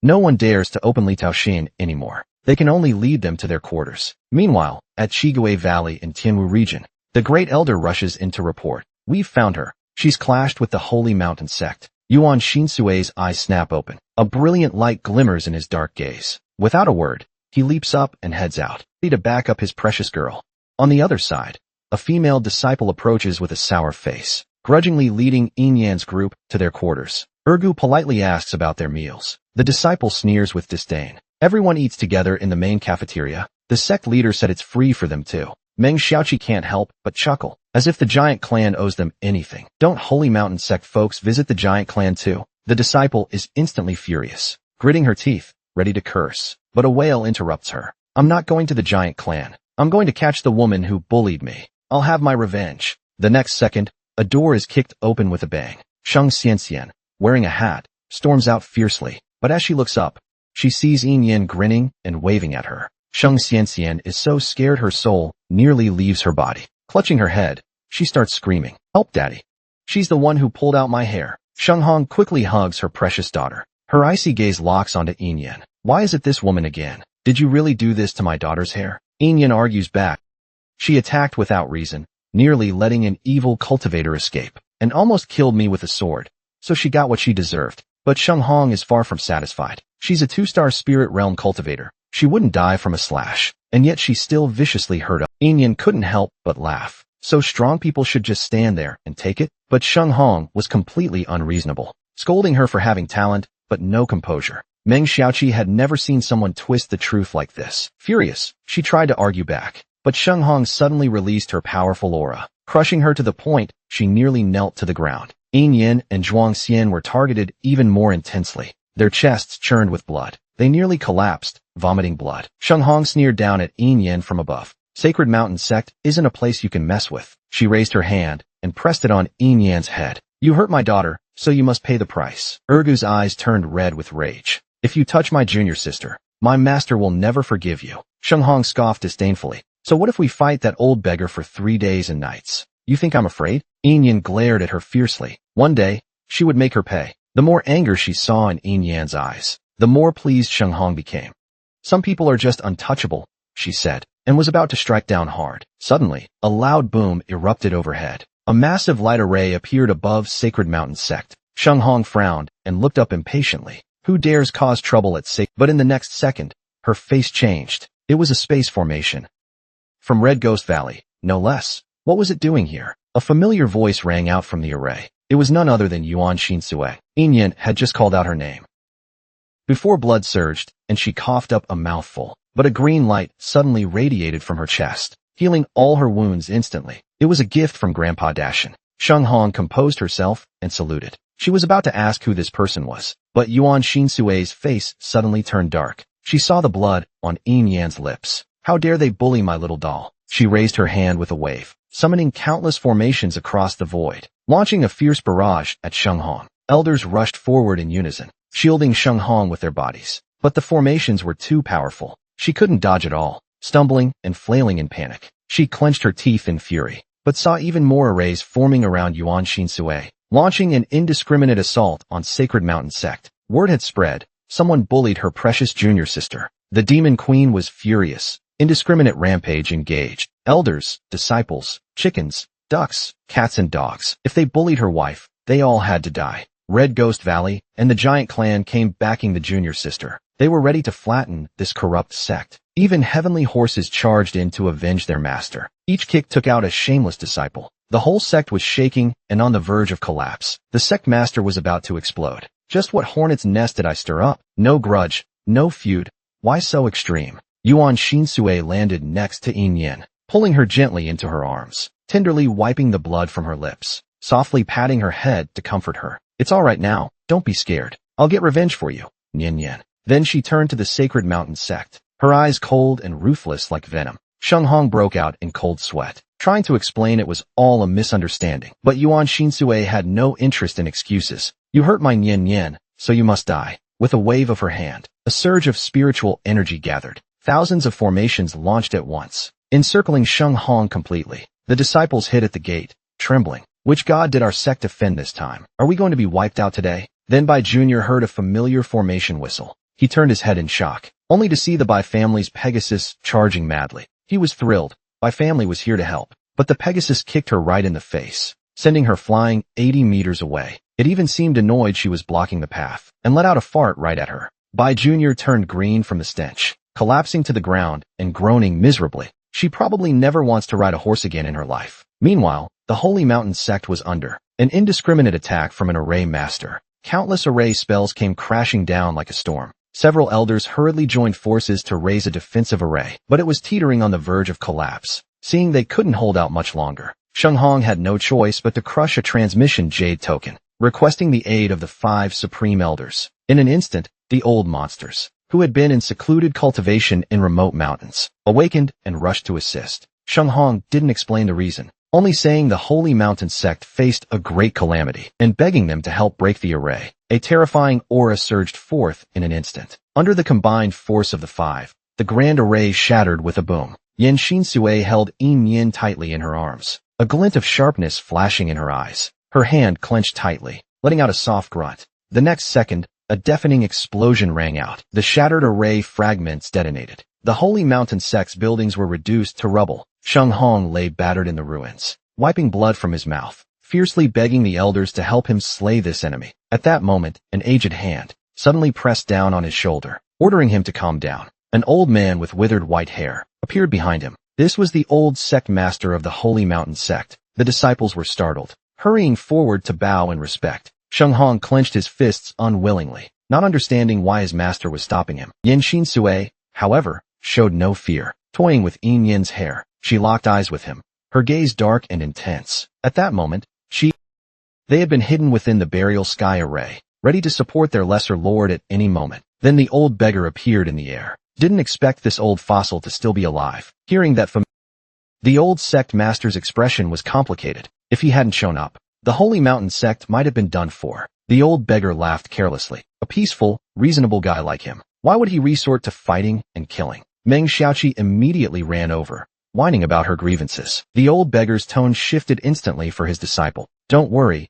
S1: No one dares to openly Taoxin anymore. They can only lead them to their quarters. Meanwhile, at Chigue Valley in Tianwu region, the great elder rushes in to report. We've found her. She's clashed with the Holy Mountain Sect. Yuan Xinsui's eyes snap open. A brilliant light glimmers in his dark gaze. Without a word, he leaps up and heads out, ready to back up his precious girl. On the other side, a female disciple approaches with a sour face, grudgingly leading Yin Yan's group to their quarters. Ergu politely asks about their meals. The disciple sneers with disdain. Everyone eats together in the main cafeteria. The sect leader said it's free for them too. Meng Xiaoqi can't help but chuckle, as if the giant clan owes them anything. Don't Holy Mountain Sect folks visit the giant clan too? The disciple is instantly furious. Gritting her teeth, ready to curse. But a wail interrupts her. I'm not going to the giant clan. I'm going to catch the woman who bullied me. I'll have my revenge. The next second, a door is kicked open with a bang. Sheng Xianxian, wearing a hat, storms out fiercely, but as she looks up, she sees Yin Yin grinning and waving at her. Sheng Xianxian is so scared her soul nearly leaves her body. Clutching her head, she starts screaming, "Help, Daddy! She's the one who pulled out my hair." Sheng Hong quickly hugs her precious daughter. Her icy gaze locks onto Yin Yin. Why is it this woman again? Did you really do this to my daughter's hair? Yin Yin argues back. She attacked without reason, nearly letting an evil cultivator escape, and almost killed me with a sword, so she got what she deserved. But Sheng Hong is far from satisfied. She's a 2-star spirit realm cultivator. She wouldn't die from a slash, and yet she still viciously hurt us. Yin Yin couldn't help but laugh. So strong people should just stand there and take it? But Sheng Hong was completely unreasonable, scolding her for having talent, but no composure. Meng Xiaoqi had never seen someone twist the truth like this. Furious, she tried to argue back, but Sheng Hong suddenly released her powerful aura, crushing her to the point she nearly knelt to the ground. Yin Yin and Zhuang Xian were targeted even more intensely. Their chests churned with blood. They nearly collapsed, vomiting blood. Sheng Hong sneered down at Yin Yin from above. Sacred Mountain Sect isn't a place you can mess with. She raised her hand and pressed it on Yin Yan's head. You hurt my daughter, so you must pay the price. Ergu's eyes turned red with rage. If you touch my junior sister, my master will never forgive you. Sheng Hong scoffed disdainfully. So what if we fight that old beggar for 3 days and nights? You think I'm afraid? Yin Yan glared at her fiercely. One day, she would make her pay. The more anger she saw in Yin Yan's eyes, the more pleased Sheng Hong became. Some people are just untouchable, she said, and was about to strike down hard. Suddenly, a loud boom erupted overhead. A massive light array appeared above Sacred Mountain Sect. Sheng Hong frowned and looked up impatiently. Who dares cause trouble at Sacred? But in the next second, her face changed. It was a space formation. From Red Ghost Valley, no less. What was it doing here? A familiar voice rang out from the array. It was none other than Yuan Xinsue. Yin Yin had just called out her name. Before blood surged, and she coughed up a mouthful, but a green light suddenly radiated from her chest, healing all her wounds instantly. It was a gift from Grandpa Dashin. Sheng Hong composed herself and saluted. She was about to ask who this person was, but Yuan Xinsue's face suddenly turned dark. She saw the blood on Yin Yan's lips. How dare they bully my little doll? She raised her hand with a wave, summoning countless formations across the void, launching a fierce barrage at Sheng Hong. Elders rushed forward in unison, shielding Sheng Hong with their bodies. But the formations were too powerful. She couldn't dodge at all, stumbling and flailing in panic. She clenched her teeth in fury, but saw even more arrays forming around Yuan Xinsue, launching an indiscriminate assault on Sacred Mountain Sect. Word had spread. Someone bullied her precious junior sister. The Demon Queen was furious. Indiscriminate rampage engaged. Elders, disciples, chickens, ducks, cats and dogs. If they bullied her wife, they all had to die. Red Ghost Valley and the giant clan came backing the junior sister. They were ready to flatten this corrupt sect. Even heavenly horses charged in to avenge their master. Each kick took out a shameless disciple. The whole sect was shaking and on the verge of collapse. The sect master was about to explode. Just what hornet's nest did I stir up? No grudge, no feud. Why so extreme? Yuan Xinsue landed next to Yin Yin, pulling her gently into her arms, tenderly wiping the blood from her lips, softly patting her head to comfort her. It's all right now. Don't be scared. I'll get revenge for you, Yin Yin. Then she turned to the Sacred Mountain Sect, her eyes cold and ruthless like venom. Sheng Hong broke out in cold sweat, trying to explain it was all a misunderstanding. But Yuan Xinsue had no interest in excuses. You hurt my Yin Yin, so you must die. With a wave of her hand, a surge of spiritual energy gathered. Thousands of formations launched at once, encircling Sheng Hong completely. The disciples hid at the gate, trembling. Which god did our sect offend this time? Are we going to be wiped out today? Then Bai Jr. heard a familiar formation whistle. He turned his head in shock, only to see the Bai family's Pegasus charging madly. He was thrilled. Bai family was here to help. But the Pegasus kicked her right in the face, sending her flying 80 meters away. It even seemed annoyed she was blocking the path, and let out a fart right at her. Bai Jr. turned green from the stench, collapsing to the ground and groaning miserably. She probably never wants to ride a horse again in her life. Meanwhile, the Holy Mountain Sect was under an indiscriminate attack from an array master. Countless array spells came crashing down like a storm. Several elders hurriedly joined forces to raise a defensive array, but it was teetering on the verge of collapse. Seeing they couldn't hold out much longer, Sheng Hong had no choice but to crush a transmission jade token, requesting the aid of the 5 supreme elders. In an instant, the old monsters, who had been in secluded cultivation in remote mountains, awakened and rushed to assist. Sheng Hong didn't explain the reason, only saying the Holy Mountain sect faced a great calamity and begging them to help break the array. A terrifying aura surged forth in an instant. Under the combined force of the five, the grand array shattered with a boom. Yan Xinsui held Yin Yin tightly in her arms, a glint of sharpness flashing in her eyes. Her hand clenched tightly, letting out a soft grunt. The next second, a deafening explosion rang out. The shattered array fragments detonated. The Holy Mountain sect's buildings were reduced to rubble. Sheng Hong lay battered in the ruins, wiping blood from his mouth, fiercely begging the elders to help him slay this enemy. At that moment, an aged hand suddenly pressed down on his shoulder, ordering him to calm down. An old man with withered white hair appeared behind him. This was the old sect master of the Holy Mountain sect. The disciples were startled, hurrying forward to bow in respect. Sheng Hong clenched his fists unwillingly, not understanding why his master was stopping him. Yan Xinsui, however, showed no fear. Toying with Yin Yin's hair, she locked eyes with him, her gaze dark and intense. At that moment, they had been hidden within the burial sky array, ready to support their lesser lord at any moment. Then the old beggar appeared in the air. Didn't expect this old fossil to still be alive. Hearing that from the old sect master's expression was complicated. If he hadn't shown up, the Holy Mountain sect might have been done for. The old beggar laughed carelessly. A peaceful, reasonable guy like him, why would he resort to fighting and killing? Meng Xiaoqi immediately ran over, whining about her grievances. The old beggar's tone shifted instantly for his disciple. Don't worry,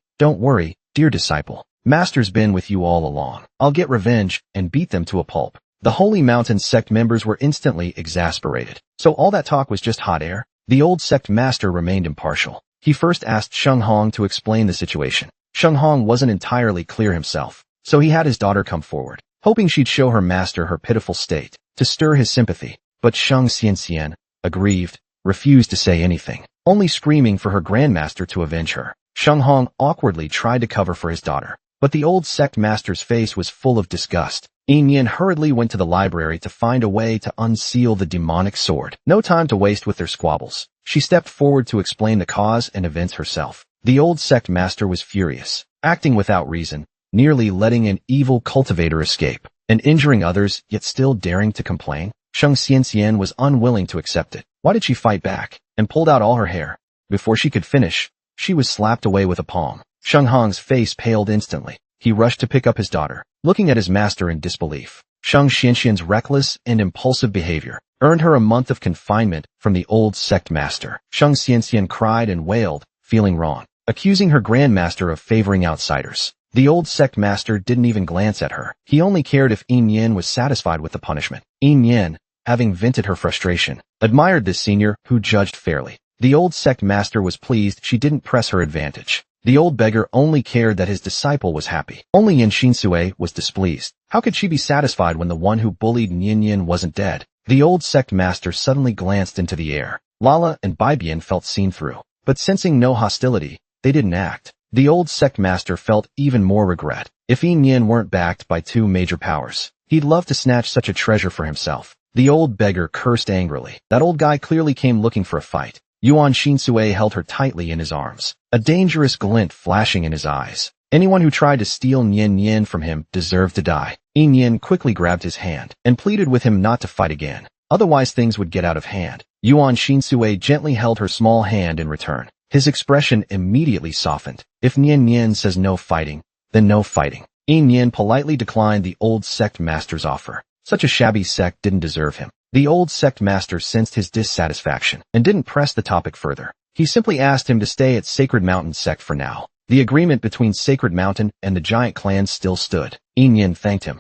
S1: dear disciple. Master's been with you all along. I'll get revenge and beat them to a pulp. The Holy Mountain sect members were instantly exasperated. So all that talk was just hot air? The old sect master remained impartial. He first asked Sheng Hong to explain the situation. Sheng Hong wasn't entirely clear himself, so he had his daughter come forward, hoping she'd show her master her pitiful state, to stir his sympathy. But Sheng Xianxian, aggrieved, refused to say anything, only screaming for her grandmaster to avenge her. Sheng Hong awkwardly tried to cover for his daughter, but the old sect master's face was full of disgust. Yin Yin hurriedly went to the library to find a way to unseal the demonic sword. No time to waste with their squabbles. She stepped forward to explain the cause and events herself. The old sect master was furious, acting without reason, nearly letting an evil cultivator escape, and injuring others, yet still daring to complain. Sheng Xianxian was unwilling to accept it. Why did she fight back, and pulled out all her hair? Before she could finish, she was slapped away with a palm. Sheng Hong's face paled instantly. He rushed to pick up his daughter, looking at his master in disbelief. Sheng Xianxian's reckless and impulsive behavior earned her a month of confinement from the old sect master. Sheng Xianxian cried and wailed, feeling wrong, accusing her grandmaster of favoring outsiders. The old sect master didn't even glance at her. He only cared if Yin Yin was satisfied with the punishment. Yin Yin, having vented her frustration, admired this senior who judged fairly. The old sect master was pleased she didn't press her advantage. The old beggar only cared that his disciple was happy. Only Yan Xinsui was displeased. How could she be satisfied when the one who bullied Yin Yin wasn't dead? The old sect master suddenly glanced into the air. Lala and Bibian felt seen through, but sensing no hostility, they didn't act. The old sect master felt even more regret. If Yin Yin weren't backed by two major powers, he'd love to snatch such a treasure for himself. The old beggar cursed angrily. That old guy clearly came looking for a fight. Yuan Xinsui held her tightly in his arms, a dangerous glint flashing in his eyes. Anyone who tried to steal Yin Yin from him deserved to die. Yin Yin quickly grabbed his hand and pleaded with him not to fight again. Otherwise things would get out of hand. Yuan Xinsui gently held her small hand in return. His expression immediately softened. If Yin Yin says no fighting, then no fighting. Yin Yin politely declined the old sect master's offer. Such a shabby sect didn't deserve him. The old sect master sensed his dissatisfaction and didn't press the topic further. He simply asked him to stay at Sacred Mountain sect for now. The agreement between Sacred Mountain and the giant clans still stood. Yin Yin thanked him,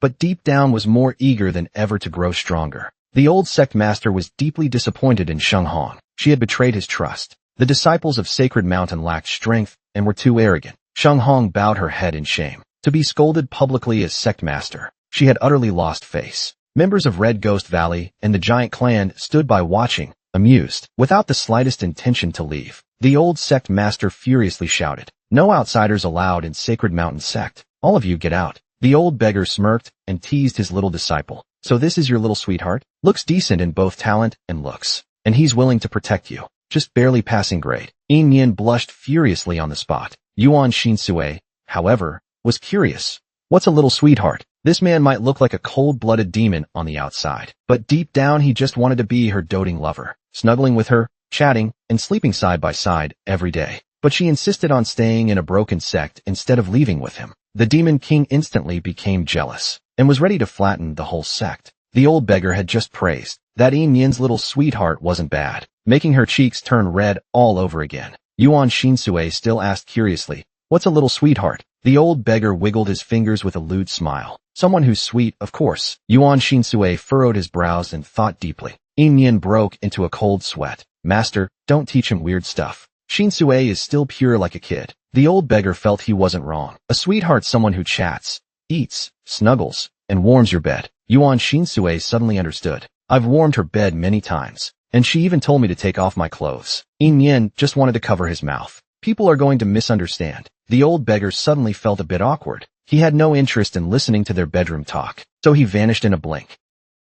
S1: but deep down was more eager than ever to grow stronger. The old sect master was deeply disappointed in Sheng Hong. She had betrayed his trust. The disciples of Sacred Mountain lacked strength and were too arrogant. Sheng Hong bowed her head in shame. To be scolded publicly as sect master, she had utterly lost face. Members of Red Ghost Valley and the giant clan stood by watching, amused, without the slightest intention to leave. The old sect master furiously shouted, "No outsiders allowed in Sacred Mountain sect. All of you get out." The old beggar smirked and teased his little disciple. "So this is your little sweetheart? Looks decent in both talent and looks. And he's willing to protect you. Just barely passing grade." Yin Yin blushed furiously on the spot. Yuan Xinsui, however, was curious. "What's a little sweetheart?" This man might look like a cold-blooded demon on the outside, but deep down he just wanted to be her doting lover, snuggling with her, chatting, and sleeping side by side every day. But she insisted on staying in a broken sect instead of leaving with him. The Demon King instantly became jealous and was ready to flatten the whole sect. The old beggar had just praised that Yin's little sweetheart wasn't bad, making her cheeks turn red all over again. Yuan Shinsue still asked curiously, "What's a little sweetheart?" The old beggar wiggled his fingers with a lewd smile. "Someone who's sweet, of course." Yuan Shinsue furrowed his brows and thought deeply. Yin broke into a cold sweat. "Master, don't teach him weird stuff. Shinsue is still pure like a kid." The old beggar felt he wasn't wrong. A sweetheart's someone who chats, eats, snuggles, and warms your bed. Yuan Shinsue suddenly understood. "I've warmed her bed many times, and she even told me to take off my clothes." Yin just wanted to cover his mouth. People are going to misunderstand. The old beggar suddenly felt a bit awkward. He had no interest in listening to their bedroom talk, so he vanished in a blink,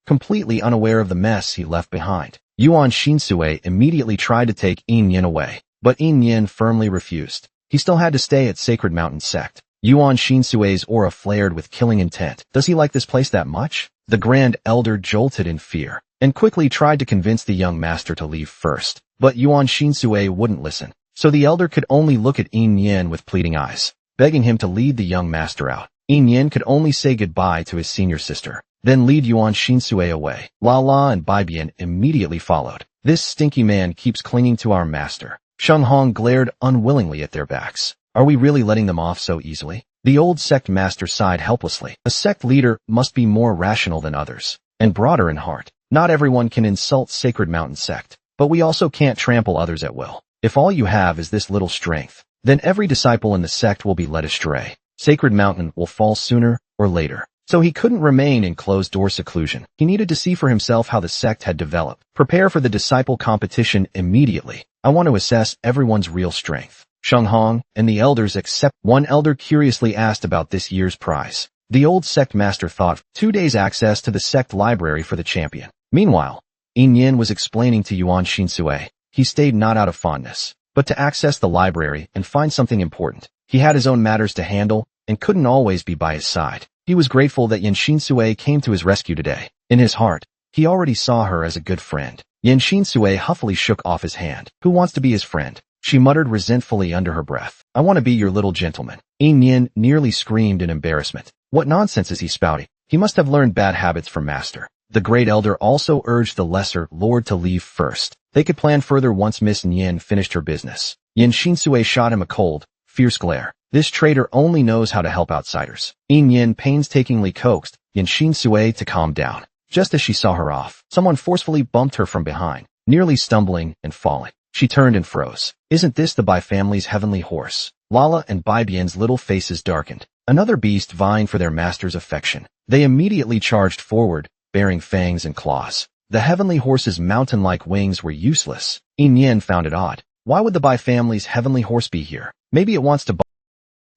S1: completely unaware of the mess he left behind. Yuan Shinsue immediately tried to take Yin away, but Yin firmly refused. He still had to stay at Sacred Mountain Sect. Yuan Shinsue's aura flared with killing intent. Does he like this place that much? The Grand Elder jolted in fear and quickly tried to convince the young master to leave first, but Yuan Shinsue wouldn't listen. So the elder could only look at Yin with pleading eyes, begging him to lead the young master out. Yin could only say goodbye to his senior sister, then lead Yuan Shinsue away. Lala and Baibian immediately followed. "This stinky man keeps clinging to our master." Sheng Hong glared unwillingly at their backs. "Are we really letting them off so easily?" The old sect master sighed helplessly. A sect leader must be more rational than others, and broader in heart. Not everyone can insult Sacred Mountain Sect, but we also can't trample others at will. If all you have is this little strength, then every disciple in the sect will be led astray. Sacred Mountain will fall sooner or later. So he couldn't remain in closed-door seclusion. He needed to see for himself how the sect had developed. Prepare for the disciple competition immediately. I want to assess everyone's real strength. Sheng Hong and the elders except one elder curiously asked about this year's prize. The old sect master thought 2 days access to the sect library for the champion. Meanwhile, Yin was explaining to Yuan Shinsue. He stayed not out of fondness, but to access the library and find something important. He had his own matters to handle and couldn't always be by his side. He was grateful that Yin Shinsue came to his rescue today. In his heart, he already saw her as a good friend. Yin Shinsue huffily shook off his hand. "Who wants to be his friend?" She muttered resentfully under her breath. "I want to be your little gentleman." Yin nearly screamed in embarrassment. What nonsense is he spouting? He must have learned bad habits from Master. The great elder also urged the lesser lord to leave first. They could plan further once Miss Yin finished her business. Yin Shinsue shot him a cold, fierce glare. This traitor only knows how to help outsiders. Yin painstakingly coaxed Yin Shinsue to calm down. Just as she saw her off, someone forcefully bumped her from behind, nearly stumbling and falling. She turned and froze. "Isn't this the Bai family's heavenly horse?" Lala and Baibian's little faces darkened. Another beast vying for their master's affection. They immediately charged forward, bearing fangs and claws. The heavenly horse's mountain-like wings were useless. Yin found it odd. Why would the Bai family's heavenly horse be here? Maybe it wants to bond,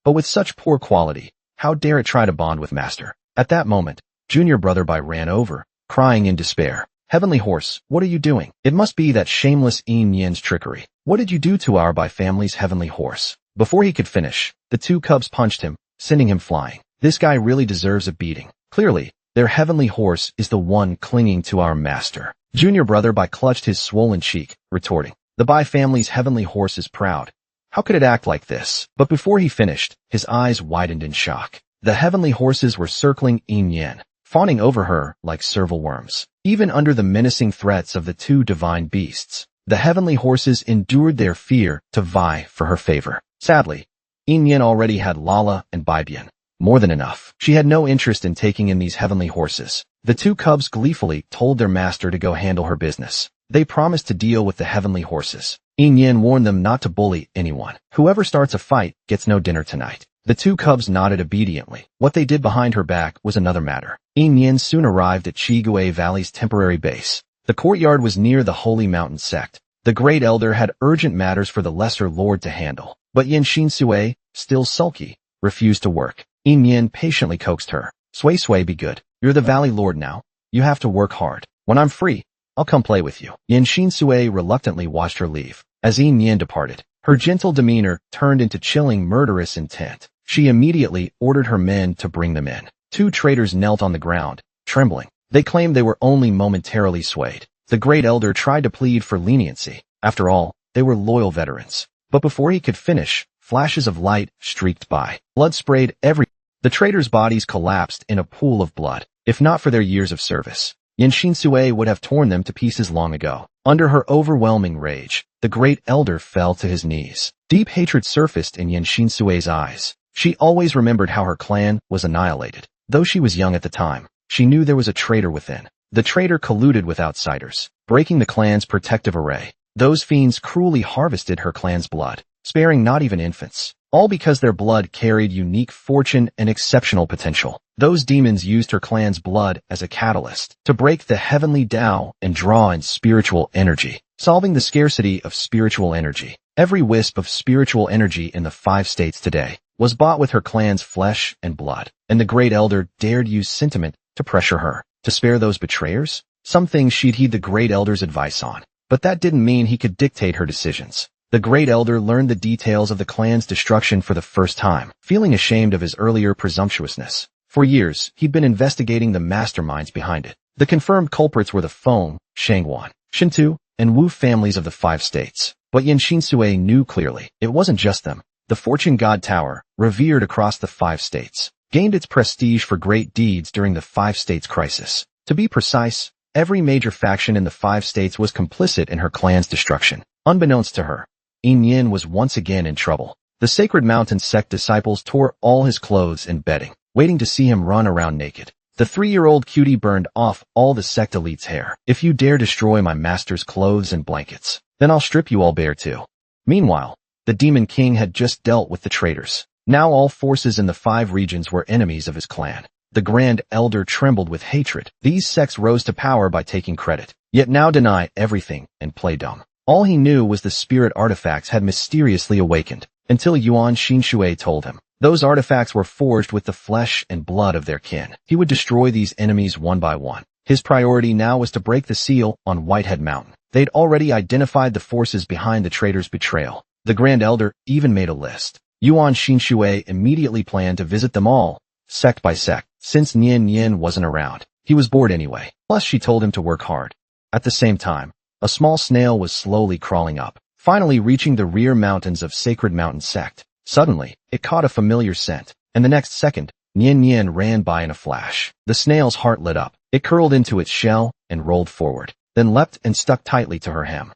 S1: but with such poor quality, how dare it try to bond with Master? At that moment, Junior Brother Bai ran over, crying in despair. "Heavenly horse, what are you doing?" It must be that shameless Yin's trickery. "What did you do to our Bai family's heavenly horse?" Before he could finish, the two cubs punched him, sending him flying. This guy really deserves a beating. Clearly, their heavenly horse is the one clinging to our master. Junior Brother Bai clutched his swollen cheek, retorting, "The Bai family's heavenly horse is proud. How could it act like this?" But before he finished, his eyes widened in shock. The heavenly horses were circling Yin, fawning over her like serval worms. Even under the menacing threats of the two divine beasts, the heavenly horses endured their fear to vie for her favor. Sadly, Yin already had Lala and Baibian. More than enough. She had no interest in taking in these heavenly horses. The two cubs gleefully told their master to go handle her business. They promised to deal with the heavenly horses. Yin warned them not to bully anyone. Whoever starts a fight gets no dinner tonight. The two cubs nodded obediently. What they did behind her back was another matter. Yin soon arrived at Chigue Valley's temporary base. The courtyard was near the Holy Mountain Sect. The great elder had urgent matters for the lesser lord to handle, but Yin Shinsue, still sulky, refused to work. Yin patiently coaxed her. Sway, be good. You're the valley lord now. You have to work hard. When I'm free, I'll come play with you. Yin Shinsue reluctantly watched her leave. As Yin departed, her gentle demeanor turned into chilling, murderous intent. She immediately ordered her men to bring them in. Two traitors knelt on the ground, trembling. They claimed they were only momentarily swayed. The Great Elder tried to plead for leniency. After all, they were loyal veterans. But before he could finish, flashes of light streaked by. Blood sprayed everywhere. The traitors' bodies collapsed in a pool of blood. If not for their years of service, Yen Shinsue would have torn them to pieces long ago. Under her overwhelming rage, the Great Elder fell to his knees. Deep hatred surfaced in Yen Shinsue's eyes. She always remembered how her clan was annihilated. Though she was young at the time, she knew there was a traitor within. The traitor colluded with outsiders, breaking the clan's protective array. Those fiends cruelly harvested her clan's blood, sparing not even infants. All because their blood carried unique fortune and exceptional potential. Those demons used her clan's blood as a catalyst to break the heavenly Tao and draw in spiritual energy, solving the scarcity of spiritual energy. Every wisp of spiritual energy in the 5 states today was bought with her clan's flesh and blood, and the Great Elder dared use sentiment to pressure her to spare those betrayers. Some things she'd heed the Great Elder's advice on, but that didn't mean he could dictate her decisions. The Great Elder learned the details of the clan's destruction for the first time, feeling ashamed of his earlier presumptuousness. For years, he'd been investigating the masterminds behind it. The confirmed culprits were the Feng, Shangwan, Shintu, and Wu families of the 5 states. But Yen Shinsue knew clearly, it wasn't just them. The Fortune God Tower, revered across the 5 states, gained its prestige for great deeds during the 5 states crisis. To be precise, every major faction in the 5 states was complicit in her clan's destruction. Unbeknownst to her, Yin was once again in trouble. The Sacred Mountain sect disciples tore all his clothes and bedding, waiting to see him run around naked. The 3-year-old cutie burned off all the sect elite's hair. If you dare destroy my master's clothes and blankets, then I'll strip you all bare too. Meanwhile, the Demon King had just dealt with the traitors. Now all forces in the 5 regions were enemies of his clan. The Grand Elder trembled with hatred. These sects rose to power by taking credit, yet now deny everything and play dumb. All he knew was the spirit artifacts had mysteriously awakened, until Yuan Shinshue told him. Those artifacts were forged with the flesh and blood of their kin. He would destroy these enemies one by one. His priority now was to break the seal on Whitehead Mountain. They'd already identified the forces behind the traitor's betrayal. The Grand Elder even made a list. Yuan Shinshue immediately planned to visit them all, sect by sect. Since Yin wasn't around, he was bored anyway. Plus she told him to work hard. At the same time, a small snail was slowly crawling up, finally reaching the rear mountains of Sacred Mountain sect. Suddenly, it caught a familiar scent, and the next second, Yin ran by in a flash. The snail's heart lit up. It curled into its shell and rolled forward, then leapt and stuck tightly to her hem.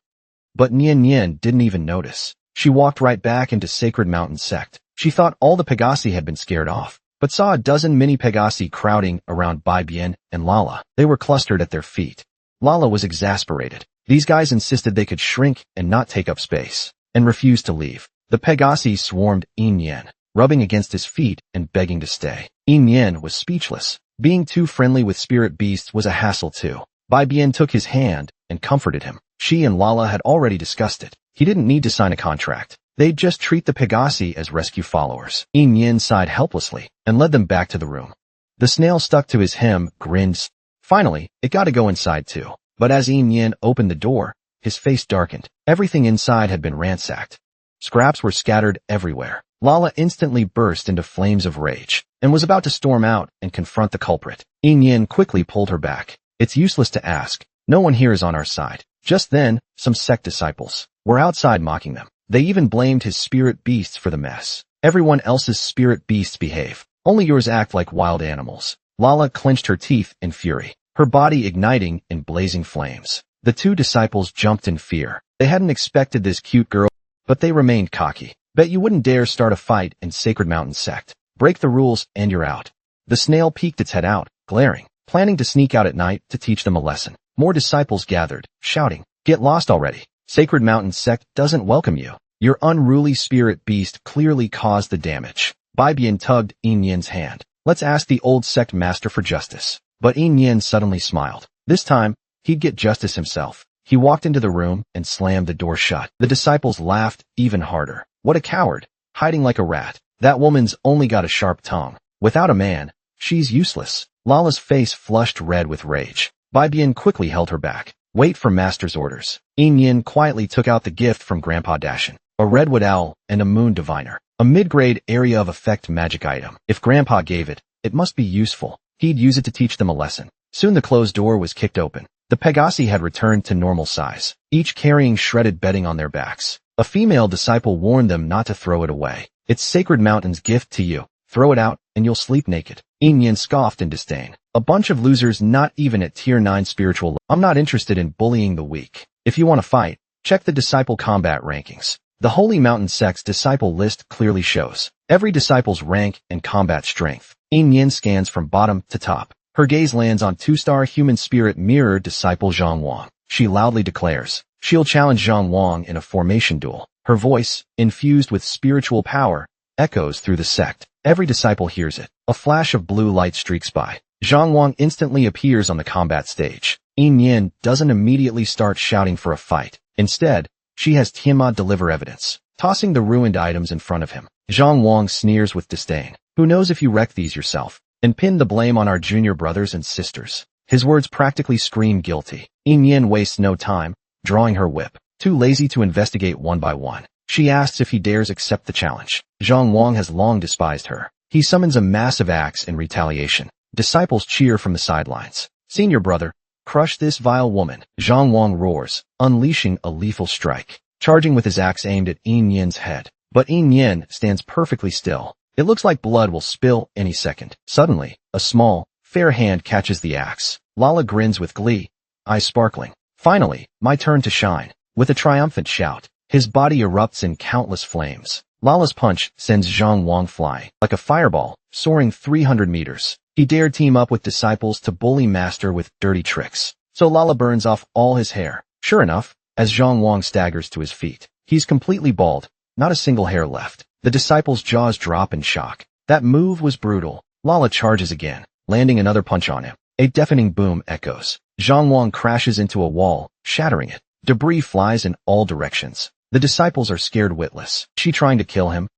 S1: But Yin didn't even notice. She walked right back into Sacred Mountain sect. She thought all the Pegasi had been scared off, but saw a dozen mini Pegasi crowding around Bai Bian and Lala. They were clustered at their feet. Lala was exasperated. These guys insisted they could shrink and not take up space, and refused to leave. The Pegasi swarmed Yin, rubbing against his feet and begging to stay. Yin was speechless. Being too friendly with spirit beasts was a hassle too. Bai Bian took his hand and comforted him. She and Lala had already discussed it. He didn't need to sign a contract. They'd just treat the Pegasi as rescue followers. Yin sighed helplessly and led them back to the room. The snail stuck to his hem, grinned. Finally, it got to go inside too. But as Yin opened the door, his face darkened. Everything inside had been ransacked. Scraps were scattered everywhere. Lala instantly burst into flames of rage and was about to storm out and confront the culprit. Yin quickly pulled her back. It's useless to ask. No one here is on our side. Just then, some sect disciples were outside mocking them. They even blamed his spirit beasts for the mess. Everyone else's spirit beasts behave. Only yours act like wild animals. Lala clenched her teeth in fury, her body igniting in blazing flames. The 2 disciples jumped in fear. They hadn't expected this cute girl, but they remained cocky. Bet you wouldn't dare start a fight in Sacred Mountain sect. Break the rules and you're out. The snail peeked its head out, glaring, planning to sneak out at night to teach them a lesson. More disciples gathered, shouting, "Get lost already. Sacred Mountain sect doesn't welcome you. Your unruly spirit beast clearly caused the damage." Bai Bian tugged Yin's hand. "Let's ask the old sect master for justice." But Yin suddenly smiled. This time, he'd get justice himself. He walked into the room and slammed the door shut. The disciples laughed even harder. What a coward, hiding like a rat. That woman's only got a sharp tongue. Without a man, she's useless. Lala's face flushed red with rage. Bai Bian quickly held her back. "Wait for master's orders." Yin quietly took out the gift from Grandpa Dashin, a redwood owl and a moon diviner, a mid-grade area of effect magic item. If Grandpa gave it, It must be useful. He'd use it to teach them a lesson. Soon the closed door was kicked open. The Pegasi had returned to normal size, each carrying shredded bedding on their backs. A female disciple warned them not to throw it away. It's Sacred Mountain's gift to you. Throw it out, and you'll sleep naked. Yin scoffed in disdain. A bunch of losers not even at tier 9 spiritual level. I'm not interested in bullying the weak. If you want to fight, check the disciple combat rankings. The Holy Mountain Sect's disciple list clearly shows every disciple's rank and combat strength. Yin scans from bottom to top. Her gaze lands on 2-star human spirit mirror disciple Zhang Wang. She loudly declares she'll challenge Zhang Wang in a formation duel. Her voice, infused with spiritual power, echoes through the sect. Every disciple hears it. A flash of blue light streaks by. Zhang Wang instantly appears on the combat stage. Yin doesn't immediately start shouting for a fight. Instead, she has Tiamat deliver evidence, tossing the ruined items in front of him. Zhang Wang sneers with disdain. Who knows if you wreck these yourself and pin the blame on our junior brothers and sisters. His words practically scream guilty. Yin wastes no time, drawing her whip. Too lazy to investigate one by one, she asks if he dares accept the challenge. Zhang Wang has long despised her. He summons a massive axe in retaliation. Disciples cheer from the sidelines. Senior brother, crush this vile woman. Zhang Wang roars, unleashing a lethal strike, charging with his axe aimed at Yin's head. But Yin stands perfectly still. It looks like blood will spill any second. Suddenly, a small, fair hand catches the axe. Lala grins with glee, eyes sparkling. Finally, my turn to shine. With a triumphant shout, his body erupts in countless flames. Lala's punch sends Zhang Wang flying like a fireball, soaring 300 meters. He dared team up with disciples to bully Master with dirty tricks. So Lala burns off all his hair. Sure enough, as Zhang Wang staggers to his feet, he's completely bald, not a single hair left. The disciples' jaws drop in shock. That move was brutal. Lala charges again, landing another punch on him. A deafening boom echoes. Zhang Wang crashes into a wall, shattering it. Debris flies in all directions. The disciples are scared witless. She trying to kill him?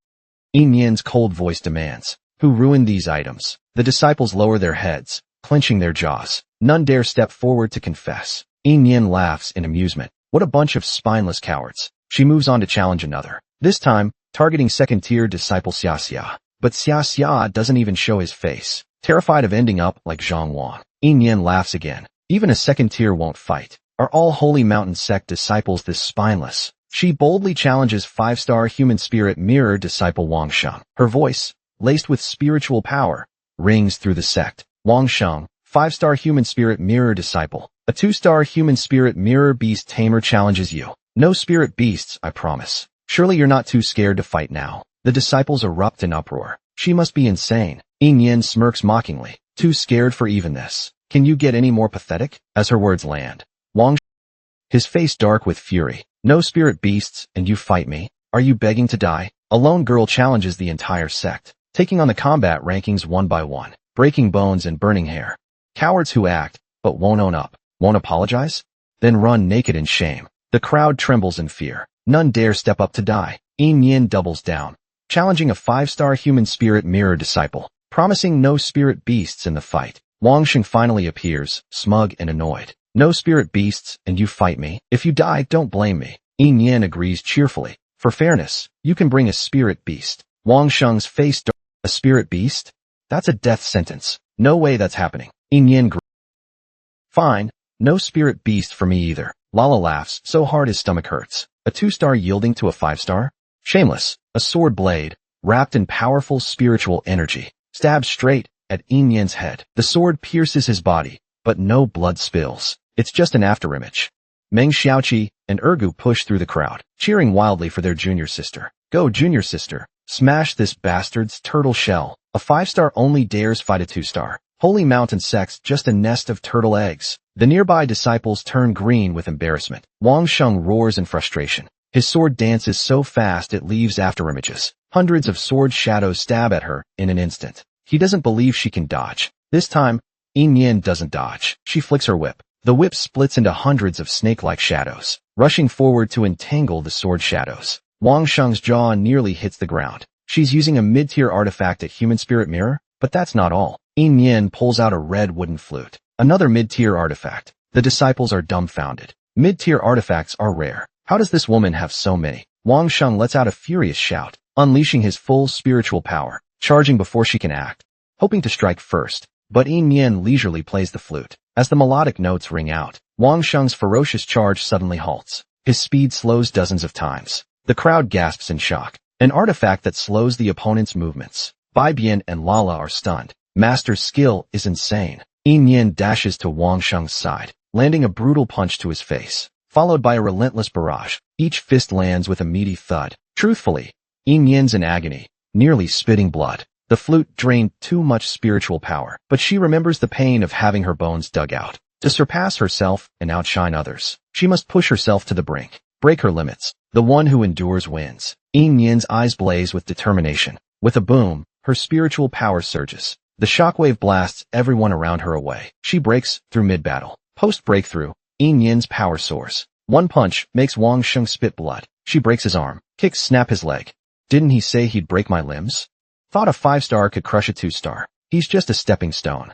S1: Yin's cold voice demands. Who ruined these items? The disciples lower their heads, clenching their jaws. None dare step forward to confess. Yin laughs in amusement. What a bunch of spineless cowards. She moves on to challenge another. This time, targeting second-tier disciple Xia. But Xia doesn't even show his face. Terrified of ending up like Zhang Wang, Yin laughs again. Even a second-tier won't fight. Are all Holy Mountain Sect disciples this spineless? She boldly challenges 5-star human spirit mirror disciple Wang Sheng. Her voice, laced with spiritual power, rings through the sect. Wang Sheng, 5-star human spirit mirror disciple. A 2-star human spirit mirror beast tamer challenges you. No spirit beasts, I promise. Surely you're not too scared to fight now. The disciples erupt in uproar. She must be insane. Yin smirks mockingly. Too scared for even this. Can you get any more pathetic? As her words land, Wang, his face dark with fury. No spirit beasts, and you fight me? Are you begging to die? A lone girl challenges the entire sect, taking on the combat rankings one by one, breaking bones and burning hair. Cowards who act, but won't own up, won't apologize, then run naked in shame. The crowd trembles in fear. None dare step up to die. Yin doubles down, challenging a 5-star human spirit mirror disciple, promising no spirit beasts in the fight. Wang Sheng finally appears, smug and annoyed. No spirit beasts, and you fight me? If you die, don't blame me. Yin agrees cheerfully. For fairness, you can bring a spirit beast. Wang Sheng's face dark. A spirit beast? That's a death sentence. No way that's happening. Yin Fine, no spirit beast for me either. Lala laughs so hard his stomach hurts. A 2-star yielding to a 5-star? Shameless. A sword blade, wrapped in powerful spiritual energy, stabs straight at Yin's head. The sword pierces his body, but no blood spills. It's just an afterimage. Meng Xiaoqi and Ergu push through the crowd, cheering wildly for their junior sister. Go, junior sister. Smash this bastard's turtle shell. A 5-star only dares fight a 2-star. Holy Mountain Sect's just a nest of turtle eggs. The nearby disciples turn green with embarrassment. Wang Sheng roars in frustration. His sword dances so fast it leaves afterimages. Hundreds of sword shadows stab at her in an instant. He doesn't believe she can dodge. This time, Yin doesn't dodge. She flicks her whip. The whip splits into hundreds of snake-like shadows, rushing forward to entangle the sword shadows. Wang Sheng's jaw nearly hits the ground. She's using a mid-tier artifact at Human Spirit Mirror, but that's not all. Yin pulls out a red wooden flute, another mid-tier artifact. The disciples are dumbfounded. Mid-tier artifacts are rare. How does this woman have so many? Wang Sheng lets out a furious shout, unleashing his full spiritual power, charging before she can act. hoping to strike first, but Yin Yen leisurely plays the flute. As the melodic notes ring out, Wang Sheng's ferocious charge suddenly halts. His speed slows dozens of times. The crowd gasps in shock. An artifact that slows the opponent's movements. Bai Bian and Lala are stunned. Master's skill is insane. Yin Yen dashes to Wang Sheng's side, landing a brutal punch to his face, followed by a relentless barrage. Each fist lands with a meaty thud. Truthfully, Yin Yen's in agony, nearly spitting blood. The flute drained too much spiritual power, but she remembers the pain of having her bones dug out. To surpass herself and outshine others, she must push herself to the brink, break her limits. The one who endures wins. Yin Yen's eyes blaze with determination. With a boom, her spiritual power surges. The shockwave blasts everyone around her away. She breaks through mid-battle. Post-breakthrough, Yin Yen's power soars. One punch makes Wang Sheng spit blood. She breaks his arm. Kicks snap his leg. Didn't he say he'd break my limbs? Thought a 5-star could crush a 2-star. He's just a stepping stone.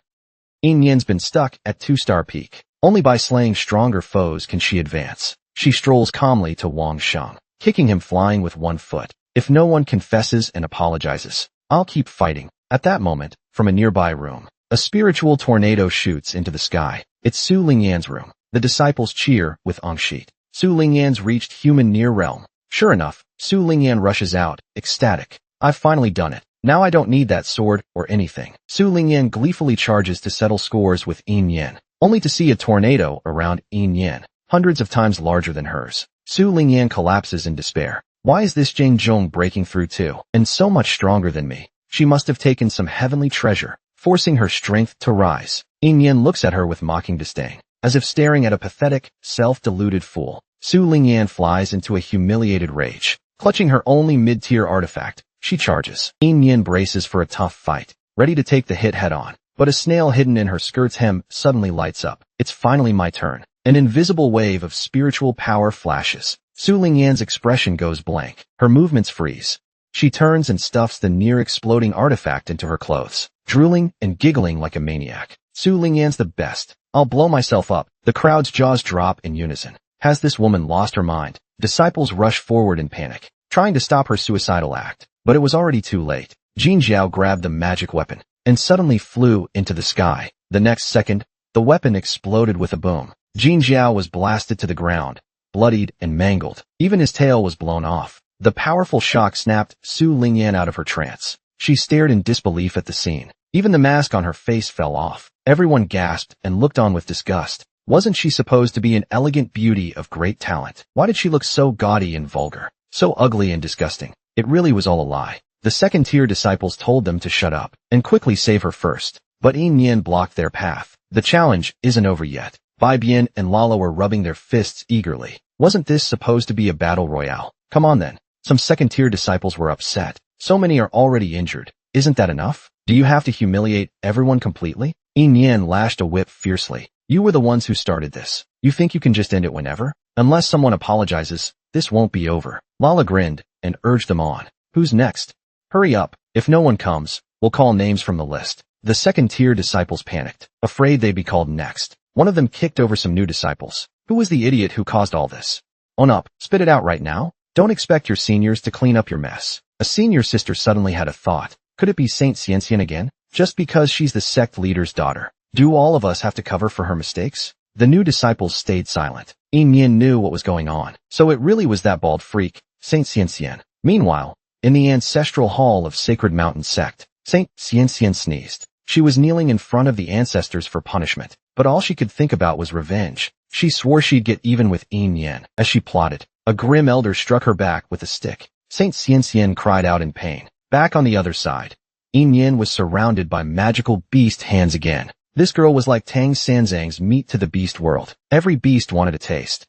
S1: Yin Yen's been stuck at 2-star peak. Only by slaying stronger foes can she advance. She strolls calmly to Wang Sheng, kicking him flying with one foot. If no one confesses and apologizes, I'll keep fighting. At that moment, from a nearby room, a spiritual tornado shoots into the sky. It's Su Lingyan's room. The disciples cheer with Angshit. Su Lingyan's reached human near realm. Sure enough, Su Lingyan rushes out, ecstatic. I've finally done it. Now I don't need that sword or anything. Su Lingyan gleefully charges to settle scores with Yin Yen, only to see a tornado around Yin Yen, hundreds of times larger than hers. Su Lingyan collapses in despair. Why is this Jane Zhong breaking through too, and so much stronger than me? She must have taken some heavenly treasure, forcing her strength to rise. Yin Yen looks at her with mocking disdain, as if staring at a pathetic, self-deluded fool. Su Lingyan flies into a humiliated rage. Clutching her only mid-tier artifact, she charges. Yin Yen braces for a tough fight, ready to take the hit head-on. But a snail hidden in her skirt's hem suddenly lights up. It's finally my turn. An invisible wave of spiritual power flashes. Su Lingyan's expression goes blank. Her movements freeze. She turns and stuffs the near-exploding artifact into her clothes, drooling and giggling like a maniac. Su Lingyan's the best. I'll blow myself up. The crowd's jaws drop in unison. Has this woman lost her mind? Disciples rush forward in panic, trying to stop her suicidal act. But it was already too late. Jin Jiao grabbed the magic weapon and suddenly flew into the sky. The next second, the weapon exploded with a boom. Jin Jiao was blasted to the ground, bloodied and mangled. Even his tail was blown off. The powerful shock snapped Su Lingyan out of her trance. She stared in disbelief at the scene. Even the mask on her face fell off. Everyone gasped and looked on with disgust. Wasn't she supposed to be an elegant beauty of great talent? Why did she look so gaudy and vulgar? So ugly and disgusting. It really was all a lie. The second-tier disciples told them to shut up and quickly save her first. But Yin Yen blocked their path. The challenge isn't over yet. Bai Bian and Lala were rubbing their fists eagerly. Wasn't this supposed to be a battle royale? Come on then. Some second-tier disciples were upset. So many are already injured. Isn't that enough? Do you have to humiliate everyone completely? Yin Yen lashed a whip fiercely. You were the ones who started this. You think you can just end it whenever? Unless someone apologizes, this won't be over. Lala grinned and urged them on. Who's next? Hurry up. If no one comes, we'll call names from the list. The second-tier disciples panicked, afraid they'd be called next. One of them kicked over some new disciples. Who was the idiot who caused all this? Own up. Spit it out right now. Don't expect your seniors to clean up your mess. A senior sister suddenly had a thought. Could it be Saint Xianxian again? Just because she's the sect leader's daughter, do all of us have to cover for her mistakes? The new disciples stayed silent. Yin Yen knew what was going on. So it really was that bald freak, Saint Xianxian. Meanwhile, in the ancestral hall of Sacred Mountain Sect, Saint Xianxian sneezed. She was kneeling in front of the ancestors for punishment, but all she could think about was revenge. She swore she'd get even with Yin Yen. As she plotted, a grim elder struck her back with a stick. Saint Xianxian cried out in pain. Back on the other side, Yin Yen was surrounded by magical beast hands again. This girl was like Tang Sanzang's meat to the beast world. Every beast wanted a taste.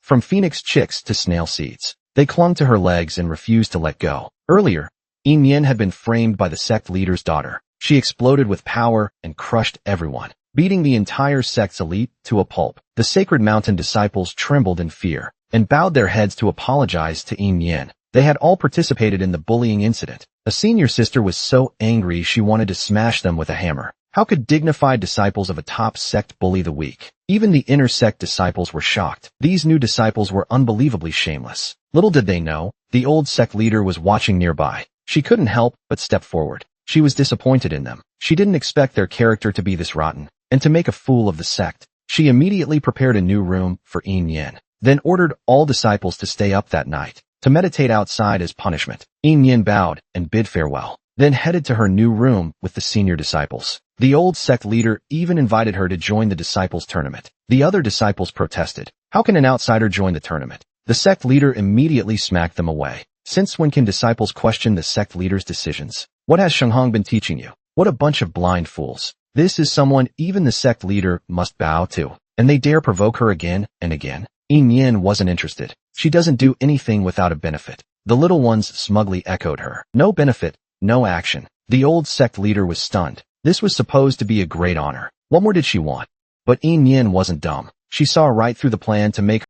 S1: From phoenix chicks to snail seeds, they clung to her legs and refused to let go. Earlier, Yin Yen had been framed by the sect leader's daughter. She exploded with power and crushed everyone, beating the entire sect's elite to a pulp. The Sacred Mountain disciples trembled in fear and bowed their heads to apologize to Yin Yen. They had all participated in the bullying incident. A senior sister was so angry she wanted to smash them with a hammer. How could dignified disciples of a top sect bully the weak? Even the inner sect disciples were shocked. These new disciples were unbelievably shameless. Little did they know, the old sect leader was watching nearby. She couldn't help but step forward. She was disappointed in them. She didn't expect their character to be this rotten, and to make a fool of the sect. She immediately prepared a new room for Yin, then ordered all disciples to stay up that night, to meditate outside as punishment. Yin bowed and bid farewell, then headed to her new room with the senior disciples. The old sect leader even invited her to join the disciples' tournament. The other disciples protested. How can an outsider join the tournament? The sect leader immediately smacked them away. Since when can disciples question the sect leader's decisions? What has Shenghong been teaching you? What a bunch of blind fools. This is someone even the sect leader must bow to. And they dare provoke her again and again. Yin wasn't interested. She doesn't do anything without a benefit. The little ones smugly echoed her. No benefit, no action. The old sect leader was stunned. This was supposed to be a great honor. What more did she want? But Yin wasn't dumb. She saw right through the plan to make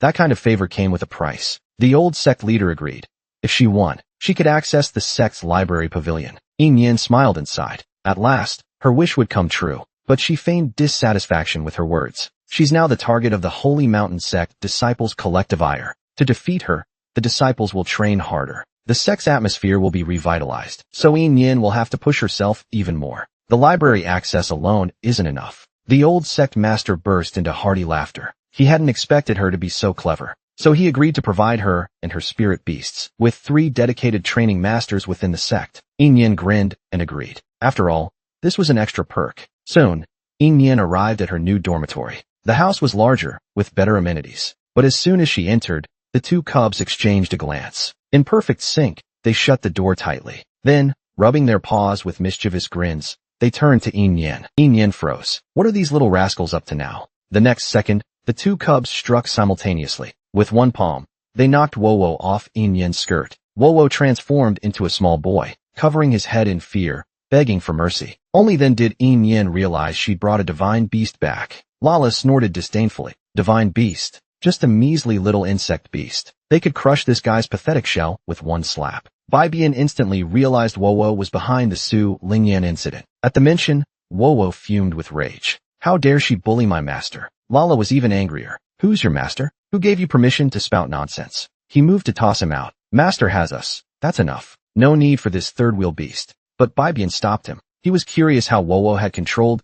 S1: that kind of favor came with a price. The old sect leader agreed. If she won, she could access the sect's library pavilion. Yin smiled inside. At last, her wish would come true. But she feigned dissatisfaction with her words. She's now the target of the Holy Mountain sect disciples' collective ire. To defeat her, the disciples will train harder. The sect's atmosphere will be revitalized. So Yin will have to push herself even more. The library access alone isn't enough. The old sect master burst into hearty laughter. He hadn't expected her to be so clever. So he agreed to provide her and her spirit beasts with 3 dedicated training masters within the sect. Yin grinned and agreed. After all, this was an extra perk. Soon, Yin arrived at her new dormitory. The house was larger, with better amenities. But as soon as she entered, the 2 cubs exchanged a glance. In perfect sync, they shut the door tightly. Then, rubbing their paws with mischievous grins, they turned to Yin. Yin froze. What are these little rascals up to now? The next second, the 2 cubs struck simultaneously. With one palm, they knocked Wowo off Yin's skirt. Wowo transformed into a small boy, covering his head in fear, begging for mercy. Only then did Yin realize she'd brought a divine beast back. Lala snorted disdainfully. Divine beast? Just a measly little insect beast. They could crush this guy's pathetic shell with one slap. Bibian instantly realized Wowo was behind the Su Lingyan incident. At the mention, Wowo fumed with rage. How dare she bully my master? Lala was even angrier. Who's your master? Who gave you permission to spout nonsense? He moved to toss him out. Master has us. That's enough. No need for this third-wheel beast. But Bibian stopped him. He was curious how Wowo had controlled.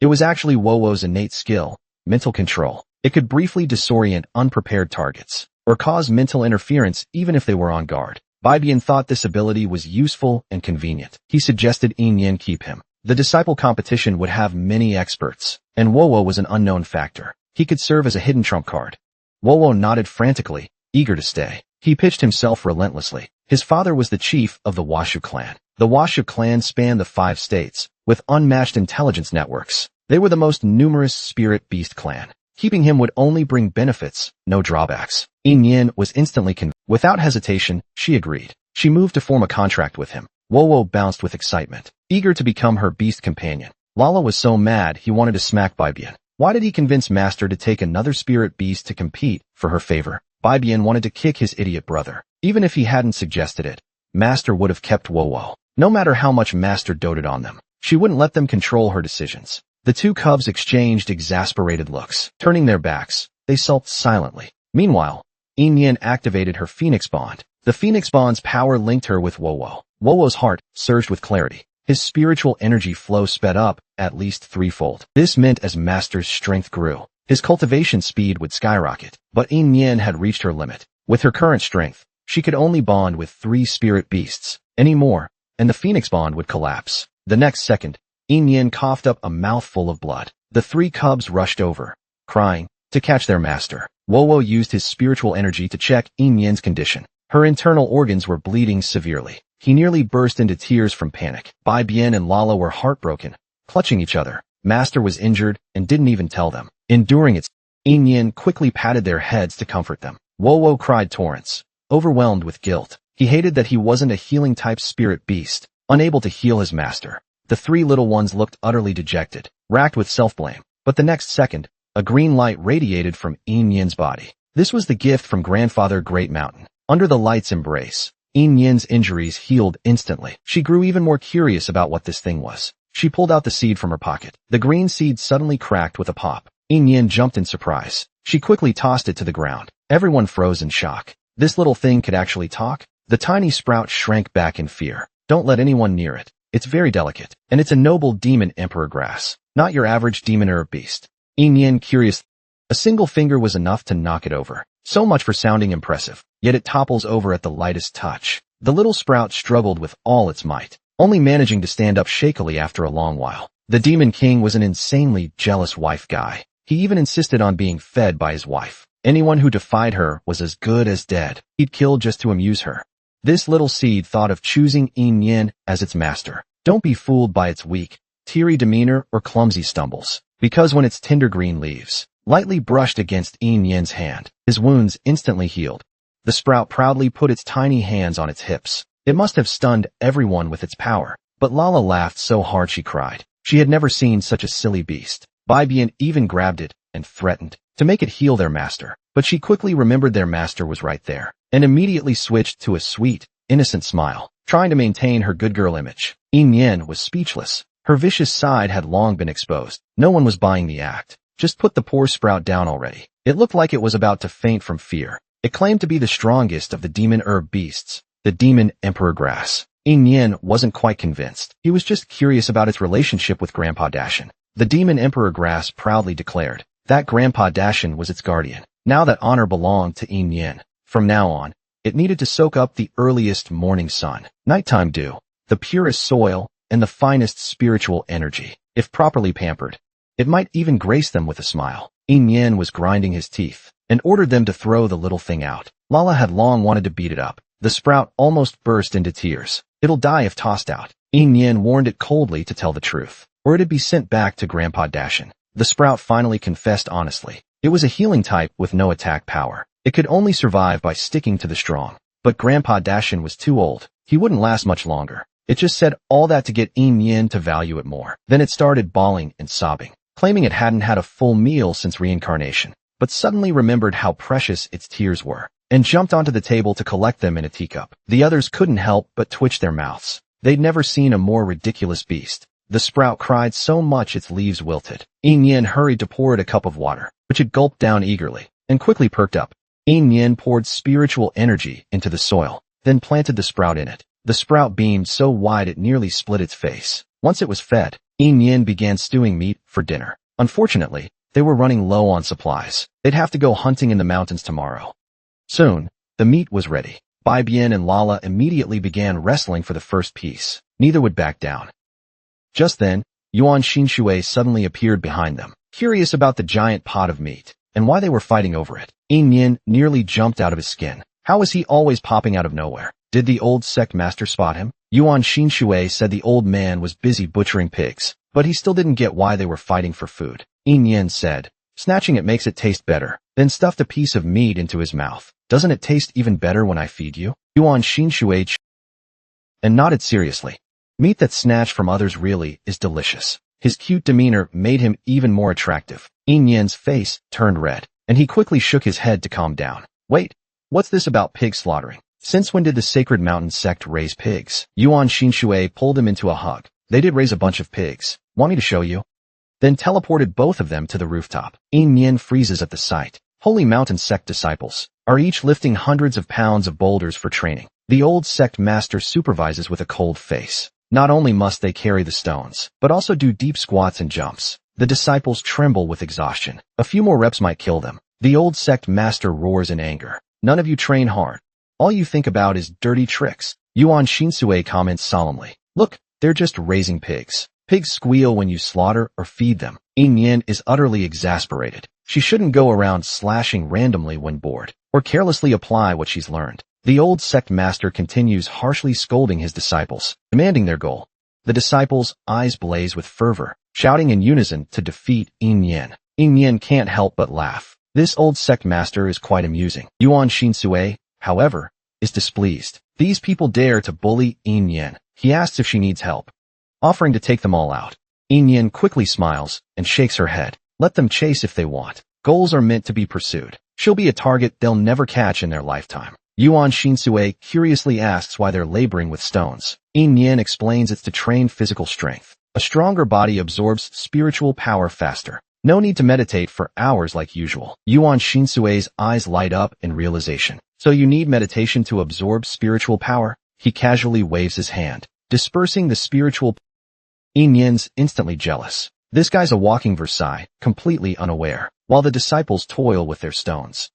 S1: It was actually Wowo's innate skill, mental control. It could briefly disorient unprepared targets, or cause mental interference even if they were on guard. Bibian thought this ability was useful and convenient. He suggested Yin keep him. The disciple competition would have many experts, and Wowo was an unknown factor. He could serve as a hidden trump card. Wowo nodded frantically, eager to stay. He pitched himself relentlessly. His father was the chief of the Washu clan. The Washu clan spanned the 5 states, with unmatched intelligence networks. They were the most numerous spirit beast clan. Keeping him would only bring benefits, no drawbacks. Yin was instantly convinced. Without hesitation, she agreed. She moved to form a contract with him. Wowo bounced with excitement, eager to become her beast companion. Lala was so mad he wanted to smack Bibian. Why did he convince Master to take another spirit beast to compete for her favor? Bibian wanted to kick his idiot brother. Even if he hadn't suggested it, Master would have kept Wowo. No matter how much Master doted on them, she wouldn't let them control her decisions. The 2 cubs exchanged exasperated looks. Turning their backs, they sulked silently. Meanwhile, Yin activated her Phoenix Bond. The Phoenix Bond's power linked her with Wowo. Wowo's heart surged with clarity. His spiritual energy flow sped up at least 3-fold. This meant as Master's strength grew, his cultivation speed would skyrocket. But Yin had reached her limit. With her current strength, she could only bond with 3 spirit beasts. Any more, and the Phoenix Bond would collapse. The next second, Yin coughed up a mouthful of blood. The 3 cubs rushed over, crying, to catch their master. Wowo used his spiritual energy to check Yin's condition. Her internal organs were bleeding severely. He nearly burst into tears from panic. Bibian and Lala were heartbroken, clutching each other. Master was injured and didn't even tell them. Enduring it, Yin quickly patted their heads to comfort them. Wowo cried torrents, overwhelmed with guilt. He hated that he wasn't a healing-type spirit beast, unable to heal his master. The 3 little ones looked utterly dejected, racked with self-blame. But the next second, a green light radiated from Yin's body. This was the gift from Grandfather Great Mountain. Under the light's embrace, Yin's injuries healed instantly. She grew even more curious about what this thing was. She pulled out the seed from her pocket. The green seed suddenly cracked with a pop. Yin jumped in surprise. She quickly tossed it to the ground. Everyone froze in shock. This little thing could actually talk? The tiny sprout shrank back in fear. Don't let anyone near it. It's very delicate, and it's a noble demon emperor grass, not your average demon or beast. Yin curious. A single finger was enough to knock it over. So much for sounding impressive, yet it topples over at the lightest touch. The little sprout struggled with all its might, only managing to stand up shakily after a long while. The Demon King was an insanely jealous wife guy. He even insisted on being fed by his wife. Anyone who defied her was as good as dead. He'd kill just to amuse her. This little seed thought of choosing Yin as its master. Don't be fooled by its weak, teary demeanor or clumsy stumbles, because when its tender green leaves lightly brushed against Yin's hand, his wounds instantly healed. The sprout proudly put its tiny hands on its hips. It must have stunned everyone with its power, but Lala laughed so hard she cried. She had never seen such a silly beast. Bibian even grabbed it and threatened to make it heal their master, but she quickly remembered their master was right there, and immediately switched to a sweet, innocent smile, trying to maintain her good girl image. Yin was speechless. Her vicious side had long been exposed. No one was buying the act. Just put the poor sprout down already. It looked like it was about to faint from fear. It claimed to be the strongest of the demon herb beasts, the demon emperor grass. Yin wasn't quite convinced. He was just curious about its relationship with Grandpa Dashin. The demon emperor grass proudly declared that Grandpa Dashin was its guardian. Now that honor belonged to Yin. From now on, it needed to soak up the earliest morning sun, nighttime dew, the purest soil, and the finest spiritual energy. If properly pampered, it might even grace them with a smile. Yin was grinding his teeth and ordered them to throw the little thing out. Lala had long wanted to beat it up. The sprout almost burst into tears. It'll die if tossed out. Yin warned it coldly to tell the truth, or it'd be sent back to Grandpa Dashin. The sprout finally confessed honestly. It was a healing type with no attack power. It could only survive by sticking to the strong. But Grandpa Dashin was too old. He wouldn't last much longer. It just said all that to get Yin to value it more. Then it started bawling and sobbing, claiming it hadn't had a full meal since reincarnation, but suddenly remembered how precious its tears were, and jumped onto the table to collect them in a teacup. The others couldn't help but twitch their mouths. They'd never seen a more ridiculous beast. The sprout cried so much its leaves wilted. Yin hurried to pour it a cup of water, which it gulped down eagerly, and quickly perked up. Yin poured spiritual energy into the soil, then planted the sprout in it. The sprout beamed so wide it nearly split its face. Once it was fed, Yin began stewing meat for dinner. Unfortunately, they were running low on supplies. They'd have to go hunting in the mountains tomorrow. Soon, the meat was ready. Bibian and Lala immediately began wrestling for the first piece. Neither would back down. Just then, Yuan Xinshui suddenly appeared behind them, curious about the giant pot of meat, and why they were fighting over it. Yin nearly jumped out of his skin. How was he always popping out of nowhere? Did the old sect master spot him? Yuan Xinshui said the old man was busy butchering pigs, but he still didn't get why they were fighting for food. Yin said, snatching it makes it taste better, then stuffed a piece of meat into his mouth. Doesn't it taste even better when I feed you? Yuan Xinshui and nodded seriously. Meat that's snatched from others really is delicious. His cute demeanor made him even more attractive. Yin's face turned red, and he quickly shook his head to calm down. Wait, what's this about pig slaughtering? Since when did the Sacred Mountain sect raise pigs? Yuan Xinshui pulled him into a hug. They did raise a bunch of pigs. Want me to show you? Then teleported both of them to the rooftop. Yin freezes at the sight. Holy Mountain sect disciples are each lifting hundreds of pounds of boulders for training. The old sect master supervises with a cold face. Not only must they carry the stones, but also do deep squats and jumps. The disciples tremble with exhaustion. A few more reps might kill them. The old sect master roars in anger. None of you train hard. All you think about is dirty tricks. Yuan Xinshui comments solemnly. Look, they're just raising pigs. Pigs squeal when you slaughter or feed them. Yin is utterly exasperated. She shouldn't go around slashing randomly when bored, or carelessly apply what she's learned. The old sect master continues harshly scolding his disciples, demanding their goal. The disciples' eyes blaze with fervor, shouting in unison to defeat Yin. Yin can't help but laugh. This old sect master is quite amusing. Yuan Xinshui, however, is displeased. These people dare to bully Yin. He asks if she needs help, offering to take them all out. Yin quickly smiles and shakes her head. Let them chase if they want. Goals are meant to be pursued. She'll be a target they'll never catch in their lifetime. Yuan Xinshui curiously asks why they're laboring with stones. Yin explains it's to train physical strength. A stronger body absorbs spiritual power faster. No need to meditate for hours like usual. Yuan Xinsui's eyes light up in realization. So you need meditation to absorb spiritual power? He casually waves his hand. dispersing the spiritual. Yin's instantly jealous. This guy's a walking Versailles, completely unaware, while the disciples toil with their stones.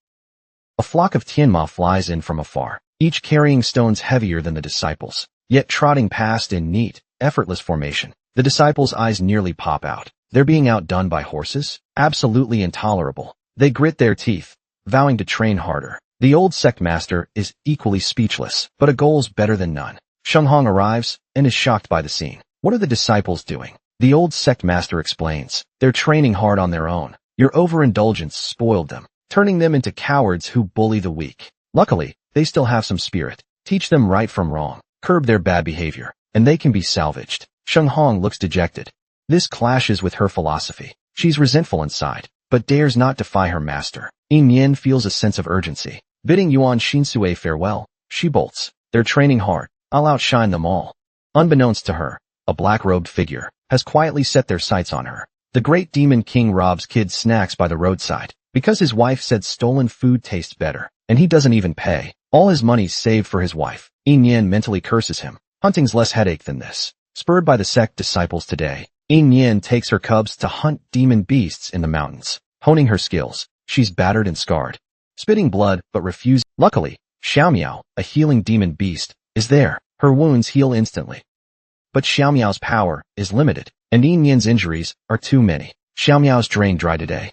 S1: A flock of Tianma flies in from afar, each carrying stones heavier than the disciples, yet trotting past in neat, effortless formation. The disciples' eyes nearly pop out. They're being outdone by horses? Absolutely intolerable. They grit their teeth, vowing to train harder. The old sect master is equally speechless, but a goal's better than none. Shenghong arrives and is shocked by the scene. What are the disciples doing? The old sect master explains. They're training hard on their own. Your overindulgence spoiled them, turning them into cowards who bully the weak. Luckily, they still have some spirit. Teach them right from wrong. Curb their bad behavior, and they can be salvaged. Shenghong looks dejected. This clashes with her philosophy. She's resentful inside, but dares not defy her master. Yin feels a sense of urgency. Bidding Yuan Shinsue farewell, she bolts. They're training hard. I'll outshine them all. Unbeknownst to her, a black-robed figure has quietly set their sights on her. The great demon king robs kids' snacks by the roadside because his wife said stolen food tastes better, and he doesn't even pay. All his money's saved for his wife. Yin mentally curses him. Hunting's less headache than this. Spurred by the sect disciples today, Yin takes her cubs to hunt demon beasts in the mountains. Honing her skills, she's battered and scarred, spitting blood but refusing. Luckily, Xiaomiao, a healing demon beast, is there. Her wounds heal instantly. But Xiaomiao's power is limited, and Yin's injuries are too many. Xiaomiao's drain dry today.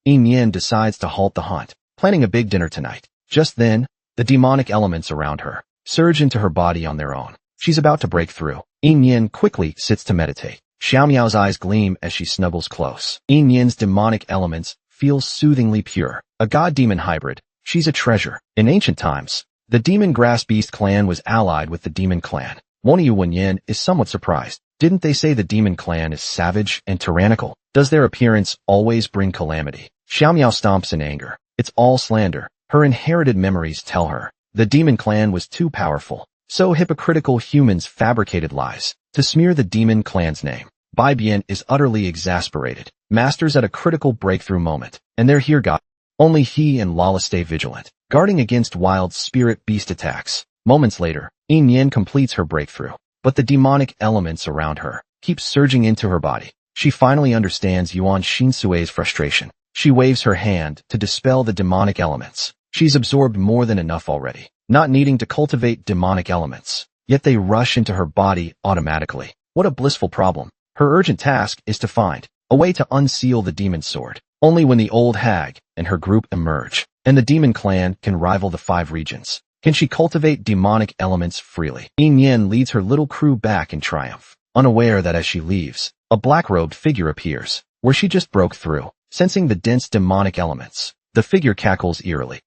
S1: Yin decides to halt the hunt, planning a big dinner tonight. Just then, the demonic elements around her surge into her body on their own. She's about to break through. Yin quickly sits to meditate. Xiaomiao's eyes gleam as she snuggles close. Yin's demonic elements feel soothingly pure. A god-demon hybrid, she's a treasure. In ancient times, the demon grass beast clan was allied with the demon clan. Woniyu Wenyin is somewhat surprised. Didn't they say the demon clan is savage and tyrannical? Does their appearance always bring calamity? Xiaomiao stomps in anger. It's all slander. Her inherited memories tell her the demon clan was too powerful. So hypocritical humans fabricated lies to smear the demon clan's name. Bai Bian is utterly exasperated. Master's at a critical breakthrough moment, and they're here God. Only he and Lala stay vigilant, guarding against wild spirit beast attacks. Moments later, Yin completes her breakthrough, but the demonic elements around her keep surging into her body. She finally understands Yuan Shinsue's frustration. She waves her hand to dispel the demonic elements. She's absorbed more than enough already, not needing to cultivate demonic elements. Yet they rush into her body automatically. What a blissful problem. Her urgent task is to find a way to unseal the demon sword. Only when the old hag and her group emerge, and the demon clan can rival the 5 regions, can she cultivate demonic elements freely. Yin leads her little crew back in triumph, unaware that as she leaves, a black-robed figure appears, where she just broke through. Sensing the dense demonic elements, the figure cackles eerily.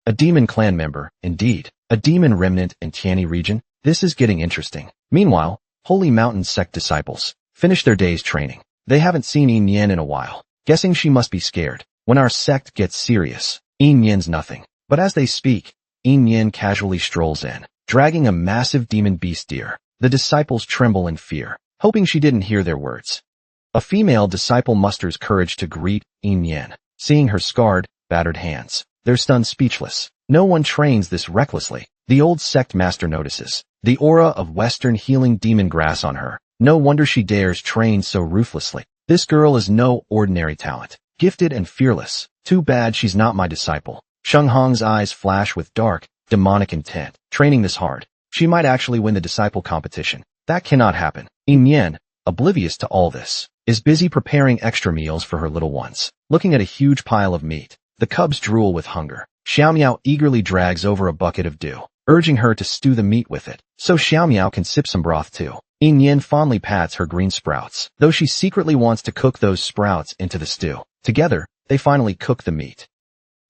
S1: A demon clan member, indeed. A demon remnant in Tianyi region. This is getting interesting. Meanwhile, Holy Mountain sect disciples finish their day's training. They haven't seen Yin in a while, guessing she must be scared. When our sect gets serious, Yin's nothing. But as they speak, Yin casually strolls in, dragging a massive demon beast deer. The disciples tremble in fear, hoping she didn't hear their words. A female disciple musters courage to greet Yin. Seeing her scarred, battered hands, they're stunned speechless. No one trains this recklessly. The old sect master notices the aura of Western healing demon grass on her. No wonder she dares train so ruthlessly. This girl is no ordinary talent, gifted and fearless. Too bad she's not my disciple. Shenghong's eyes flash with dark, demonic intent. Training this hard, she might actually win the disciple competition. That cannot happen. Yin, oblivious to all this, is busy preparing extra meals for her little ones. Looking at a huge pile of meat, the cubs drool with hunger. Xiaomiao eagerly drags over a bucket of dew, urging her to stew the meat with it, so Xiaomiao can sip some broth too. Yin fondly pats her green sprouts, though she secretly wants to cook those sprouts into the stew. Together, they finally cook the meat.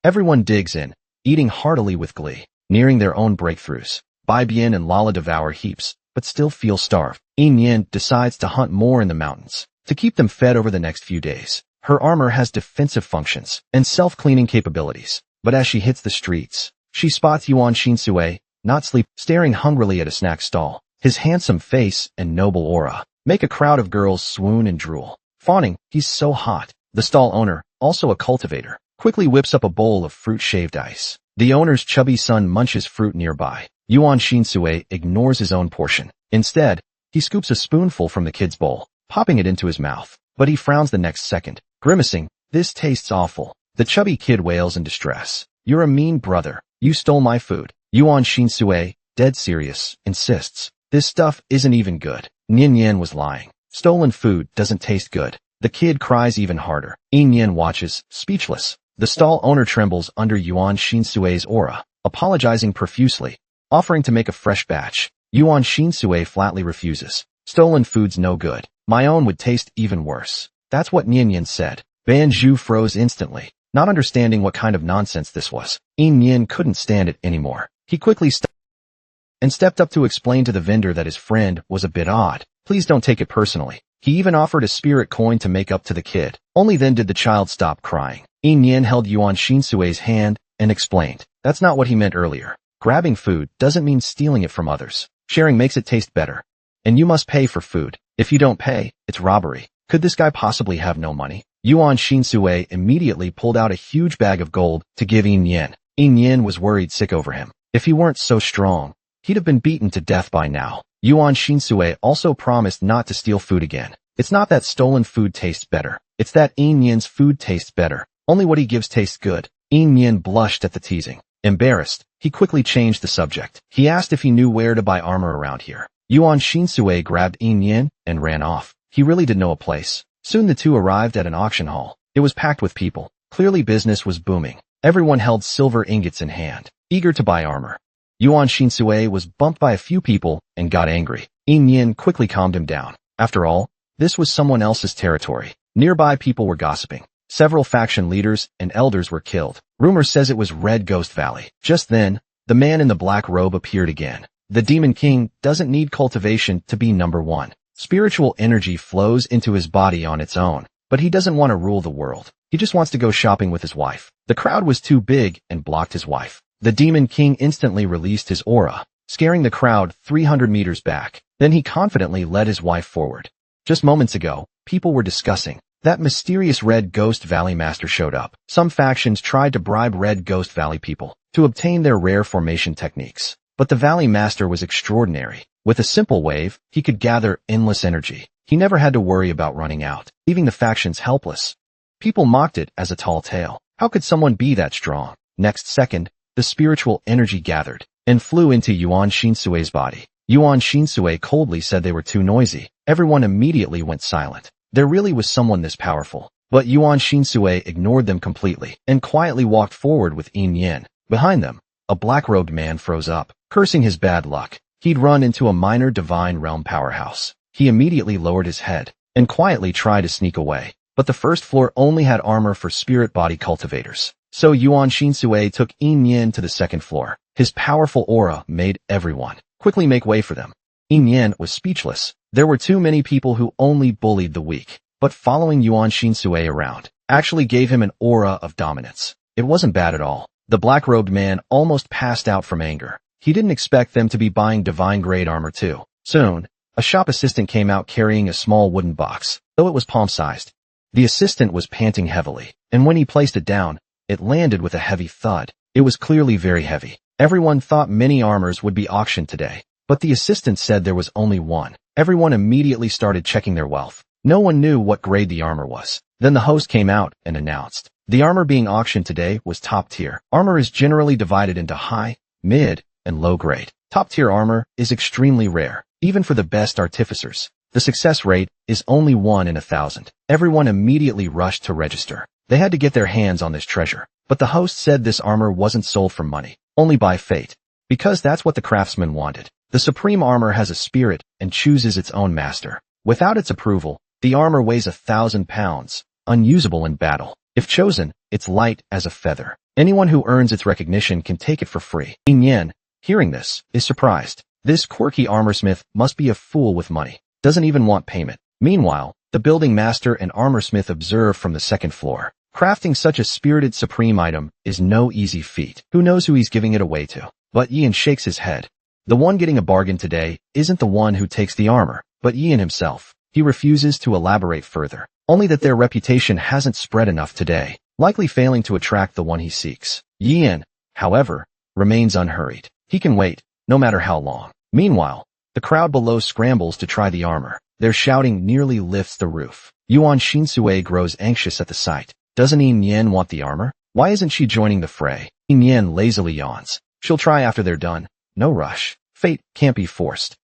S1: Everyone digs in, eating heartily with glee, nearing their own breakthroughs. Bai Bian and Lala devour heaps, but still feel starved. Yin decides to hunt more in the mountains, to keep them fed over the next few days. Her armor has defensive functions and self-cleaning capabilities, but as she hits the streets, she spots Yuan Shinsue, not sleep, staring hungrily at a snack stall. His handsome face and noble aura make a crowd of girls swoon and drool. Fawning, he's so hot. The stall owner, also a cultivator, quickly whips up a bowl of fruit-shaved ice. The owner's chubby son munches fruit nearby. Yuan Shinsue ignores his own portion. Instead, He scoops a spoonful from the kid's bowl, popping it into his mouth, but he frowns the next second, grimacing. This tastes awful. The chubby kid wails in distress. You're a mean brother. You stole my food. Yuan Shinsue, dead serious, insists. This stuff isn't even good. Nian Yan was lying. Stolen food doesn't taste good. The kid cries even harder. Yan watches, speechless. The stall owner trembles under Yuan Shinsue's aura, apologizing profusely, offering to make a fresh batch. Yuan Shinsue flatly refuses. Stolen food's no good. My own would taste even worse. That's what Nian Yan said. Ban Zhu froze instantly, not understanding what kind of nonsense this was. Yan couldn't stand it anymore. He quickly stepped up to explain to the vendor that his friend was a bit odd. Please don't take it personally. He even offered a spirit coin to make up to the kid. Only then did the child stop crying. Yan held Yuan Shinsue's hand and explained. That's not what he meant earlier. Grabbing food doesn't mean stealing it from others. Sharing makes it taste better. And you must pay for food. If you don't pay, it's robbery. Could this guy possibly have no money? Yuan Shinsue immediately pulled out a huge bag of gold to give Yan. Yan was worried sick over him. If he weren't so strong, he'd have been beaten to death by now. Yuan Shinsue also promised not to steal food again. It's not that stolen food tastes better. It's that Yan's food tastes better. Only what he gives tastes good. Yan blushed at the teasing. Embarrassed, he quickly changed the subject. He asked if he knew where to buy armor around here. Yuan Shinsue grabbed Yan and ran off. He really did know a place. Soon the two arrived at an auction hall. It was packed with people. Clearly business was booming. Everyone held silver ingots in hand, eager to buy armor. Yuan Shinsue was bumped by a few people and got angry. Yan quickly calmed him down. After all, this was someone else's territory. Nearby people were gossiping. Several faction leaders and elders were killed. Rumor says it was Red Ghost Valley. Just then, the man in the black robe appeared again. The Demon King doesn't need cultivation to be number one. Spiritual energy flows into his body on its own, but he doesn't want to rule the world. He just wants to go shopping with his wife. The crowd was too big and blocked his wife. The Demon King instantly released his aura, scaring the crowd 300 meters back. Then he confidently led his wife forward. Just moments ago, people were discussing. That mysterious Red Ghost Valley master showed up. Some factions tried to bribe Red Ghost Valley people to obtain their rare formation techniques. But the Valley Master was extraordinary. With a simple wave, he could gather endless energy. He never had to worry about running out, leaving the factions helpless. People mocked it as a tall tale. How could someone be that strong? Next second, the spiritual energy gathered and flew into Yuan Shinsue's body. Yuan Shinsue coldly said they were too noisy. Everyone immediately went silent. There really was someone this powerful. But Yuan Shinsue ignored them completely and quietly walked forward with Yan. Behind them, a black-robed man froze up, cursing his bad luck. He'd run into a minor divine realm powerhouse. He immediately lowered his head and quietly tried to sneak away. But the first floor only had armor for spirit body cultivators. So Yuan Shinsue took Yan to the second floor. His powerful aura made everyone quickly make way for them. Yan was speechless. There were too many people who only bullied the weak. But following Yuan Shinsue around actually gave him an aura of dominance. It wasn't bad at all. The black-robed man almost passed out from anger. He didn't expect them to be buying divine-grade armor too. Soon, a shop assistant came out carrying a small wooden box, though it was palm-sized. The assistant was panting heavily, and when he placed it down, it landed with a heavy thud. It was clearly very heavy. Everyone thought many armors would be auctioned today, but the assistant said there was only one. Everyone immediately started checking their wealth. No one knew what grade the armor was. Then the host came out and announced. The armor being auctioned today was top tier. Armor is generally divided into high, mid, and low grade. Top tier armor is extremely rare, even for the best artificers. The success rate is only 1 in 1,000. Everyone immediately rushed to register. They had to get their hands on this treasure. But the host said this armor wasn't sold for money, only by fate. Because that's what the craftsman wanted. The supreme armor has a spirit and chooses its own master. Without its approval, the armor weighs 1,000 pounds, unusable in battle. If chosen, it's light as a feather. Anyone who earns its recognition can take it for free. Yan, hearing this, is surprised. This quirky armorsmith must be a fool with money. Doesn't even want payment. Meanwhile, the building master and armorsmith observe from the second floor. Crafting such a spirited supreme item is no easy feat. Who knows who he's giving it away to? But Yan shakes his head. The one getting a bargain today isn't the one who takes the armor, but Yan himself. He refuses to elaborate further. Only that their reputation hasn't spread enough today, likely failing to attract the one he seeks. Yan, however, remains unhurried. He can wait, no matter how long. Meanwhile, the The crowd below scrambles to try the armor. Their shouting nearly lifts the roof. Yuan Shinsue grows anxious at the sight. Doesn't Yin Yen want the armor? Why isn't she joining the fray? Yin Yen lazily yawns. She'll try after they're done. No rush. Fate can't be forced.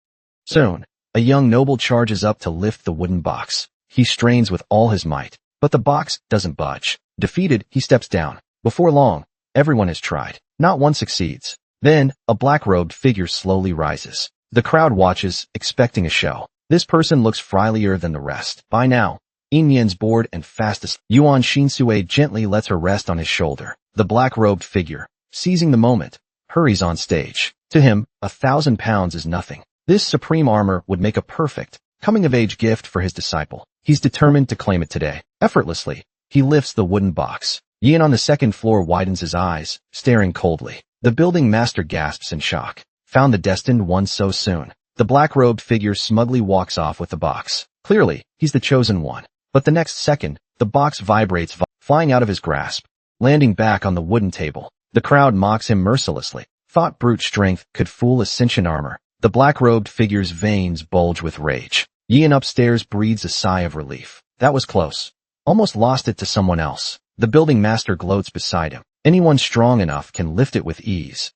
S1: Soon, a young noble charges up to lift the wooden box. He strains with all his might, but the box doesn't budge. Defeated, he steps down. Before long, everyone has tried. Not one succeeds. Then, a black-robed figure slowly rises. The crowd watches, expecting a show. This person looks frilier than the rest. By now, Yin Yen's bored and fast asleep. Yuan Shinsue gently lets her rest on his shoulder. The black-robed figure, seizing the moment, hurries on stage. To him, 1,000 pounds is nothing. This supreme armor would make a perfect, coming-of-age gift for his disciple. He's determined to claim it today. Effortlessly, he lifts the wooden box. Yin on the second floor widens his eyes, staring coldly. The building master gasps in shock. Found the destined one so soon. The black-robed figure smugly walks off with the box. Clearly, he's the chosen one. But the next second, the box vibrates, flying out of his grasp, landing back on the wooden table. The crowd mocks him mercilessly. Thought brute strength could fool Ascension armor. The black-robed figure's veins bulge with rage. Yin upstairs breathes a sigh of relief. That was close. Almost lost it to someone else. The building master gloats beside him. Anyone strong enough can lift it with ease.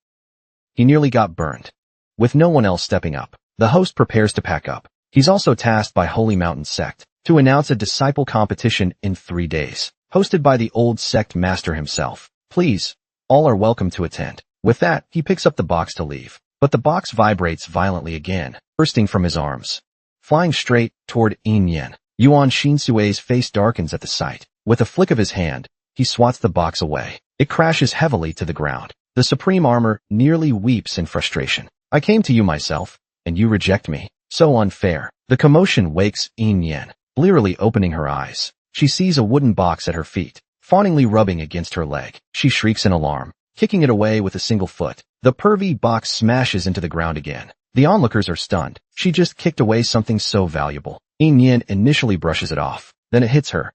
S1: He nearly got burned. With no one else stepping up, the host prepares to pack up. He's also tasked by Holy Mountain Sect to announce a disciple competition in 3 days, hosted by the old sect master himself. Please, all are welcome to attend. With that, he picks up the box to leave. But the box vibrates violently again, bursting from his arms. Flying straight toward Yin Yen, Yuan Shinsue's face darkens at the sight. With a flick of his hand, he swats the box away. It crashes heavily to the ground. The supreme armor nearly weeps in frustration. I came to you myself, and you reject me. So unfair. The commotion wakes Yin Yen, blearily opening her eyes. She sees a wooden box at her feet, fawningly rubbing against her leg. She shrieks in alarm, kicking it away with a single foot. The pervy box smashes into the ground again. The onlookers are stunned. She just kicked away something so valuable. Yin Yen initially brushes it off. Then it hits her.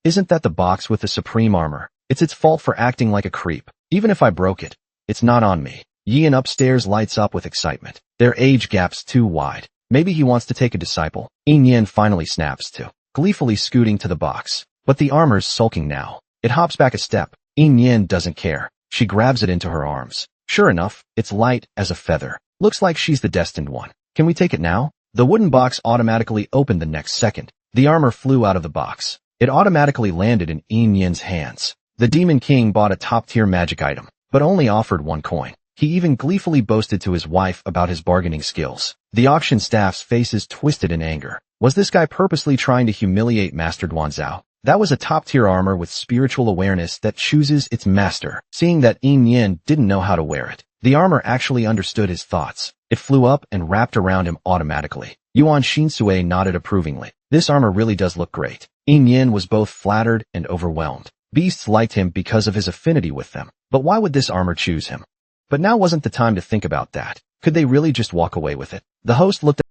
S1: Isn't that the box with the supreme armor? It's its fault for acting like a creep. Even if I broke it, it's not on me. Yin upstairs lights up with excitement. Their age gap's too wide. Maybe he wants to take a disciple. Yin Yen finally snaps to, gleefully scooting to the box. But the armor's sulking now. It hops back a step. Yin Yen doesn't care. She grabs it into her arms. Sure enough, it's light as a feather. Looks like she's the destined one. Can we take it now? The wooden box automatically opened the next second. The armor flew out of the box. It automatically landed in Yin Yen's hands. The Demon King bought a top-tier magic item, but only offered 1 coin. He even gleefully boasted to his wife about his bargaining skills. The auction staff's faces twisted in anger. Was this guy purposely trying to humiliate Master Duanzhao? That was a top-tier armor with spiritual awareness that chooses its master. Seeing that Yin Yen didn't know how to wear it, the armor actually understood his thoughts. It flew up and wrapped around him automatically. Yuan Shinsue nodded approvingly. This armor really does look great. Yin Yen was both flattered and overwhelmed. Beasts liked him because of his affinity with them. But why would this armor choose him? But now wasn't the time to think about that. Could they really just walk away with it? The host looked at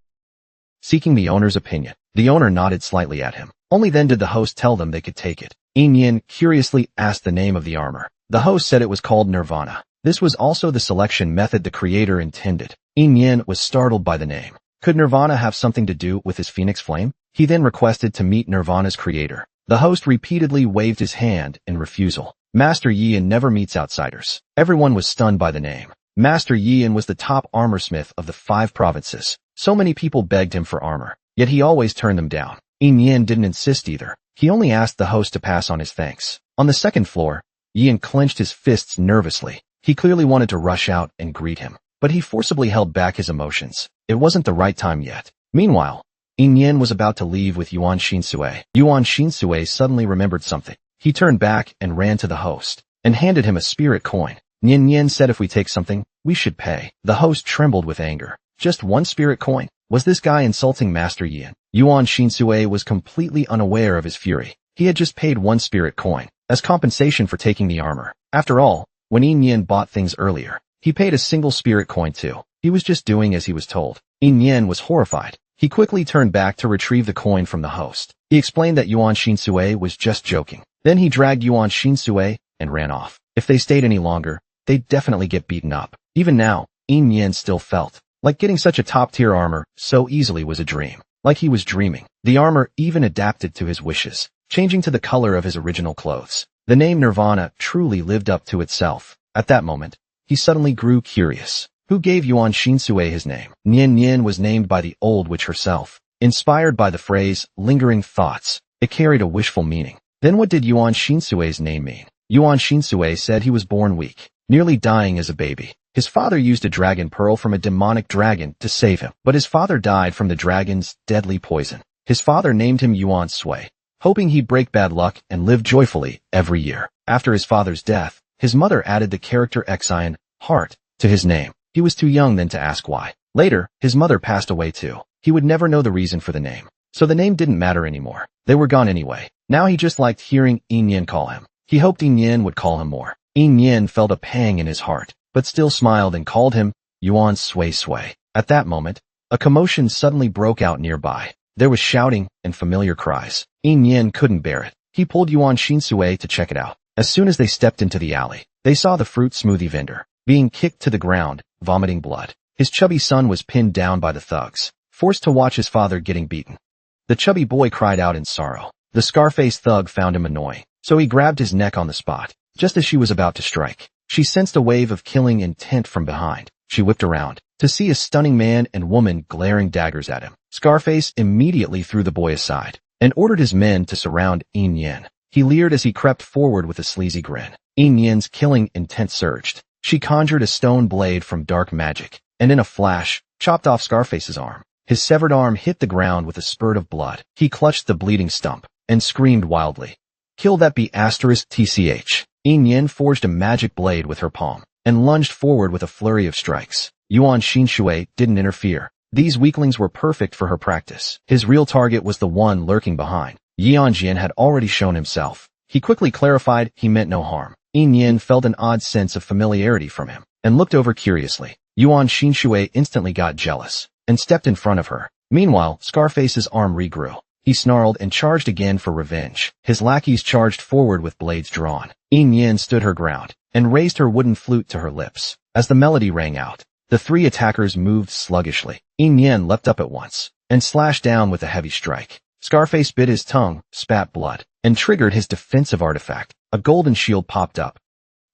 S1: seeking the owner's opinion. The owner nodded slightly at him. Only then did the host tell them they could take it. Yin Yen curiously asked the name of the armor. The host said it was called Nirvana. This was also the selection method the creator intended. Yin Yen was startled by the name. Could Nirvana have something to do with his phoenix flame? He then requested to meet Nirvana's creator. The host repeatedly waved his hand in refusal. Master Yin never meets outsiders. Everyone was stunned by the name. Master Yin was the top armorsmith of the 5 provinces. So many people begged him for armor, yet he always turned them down. Yin Yen didn't insist either. He only asked the host to pass on his thanks. On the second floor, Yin clenched his fists nervously. He clearly wanted to rush out and greet him, but he forcibly held back his emotions. It wasn't the right time yet. Meanwhile, Yin Yen was about to leave with Yuan Shinsue. Yuan Shinsue suddenly remembered something. He turned back and ran to the host and handed him a spirit coin. Yin Yen said if we take something, we should pay. The host trembled with anger. Just 1 spirit coin? Was this guy insulting Master Yin? Yuan Shinsue was completely unaware of his fury. He had just paid 1 spirit coin as compensation for taking the armor. After all, when Yin Yen bought things earlier, he paid a single spirit coin too. He was just doing as he was told. Yin Yen was horrified. He quickly turned back to retrieve the coin from the host. He explained that Yuan Shinsue was just joking. Then he dragged Yuan Shinsue and ran off. If they stayed any longer, they'd definitely get beaten up. Even now, Yin Yen still felt Like getting such a top-tier armor so easily was a dream. Like he was dreaming. The armor even adapted to his wishes, changing to the color of his original clothes. The name Nirvana truly lived up to itself. At that moment, he suddenly grew curious. Who gave Yuan Shinsue his name? Nian Nian was named by the old witch herself. Inspired by the phrase, lingering thoughts, it carried a wishful meaning. Then what did Yuan Shinsue's name mean? Yuan Shinsue said he was born weak, nearly dying as a baby. His father used a dragon pearl from a demonic dragon to save him, but his father died from the dragon's deadly poison. His father named him Yuan Sui, hoping he'd break bad luck and live joyfully every year. After his father's death, his mother added the character Xian, heart, to his name. He was too young then to ask why. Later, his mother passed away too. He would never know the reason for the name, so the name didn't matter anymore. They were gone anyway. Now he just liked hearing Yin call him. He hoped Yin would call him more. Yin felt a pang in his heart, but still smiled and called him Yuan Sui Sui. At that moment, a commotion suddenly broke out nearby. There was shouting and familiar cries. Yin couldn't bear it. He pulled Yuan Shinsue to check it out. As soon as they stepped into the alley, they saw the fruit smoothie vendor being kicked to the ground, vomiting blood. His chubby son was pinned down by the thugs, forced to watch his father getting beaten. The chubby boy cried out in sorrow. The Scarface thug found him annoying, so he grabbed his neck on the spot. Just as she was about to strike, she sensed a wave of killing intent from behind. She whipped around to see a stunning man and woman glaring daggers at him. Scarface immediately threw the boy aside and ordered his men to surround Yin. He leered as he crept forward with a sleazy grin. Yin's killing intent surged. She conjured a stone blade from dark magic, and in a flash, chopped off Scarface's arm. His severed arm hit the ground with a spurt of blood. He clutched the bleeding stump and screamed wildly. Kill that be *TCH. Yin forged a magic blade with her palm and lunged forward with a flurry of strikes. Yuan Shinsue didn't interfere. These weaklings were perfect for her practice. His real target was the one lurking behind. Jian had already shown himself. He quickly clarified he meant no harm. Yin felt an odd sense of familiarity from him and looked over curiously. Yuan Shinsue instantly got jealous and stepped in front of her. Meanwhile, Scarface's arm regrew. He snarled and charged again for revenge. His lackeys charged forward with blades drawn. Yin stood her ground and raised her wooden flute to her lips. As the melody rang out, the three attackers moved sluggishly. Yin leapt up at once and slashed down with a heavy strike. Scarface bit his tongue, spat blood, and triggered his defensive artifact. A golden shield popped up,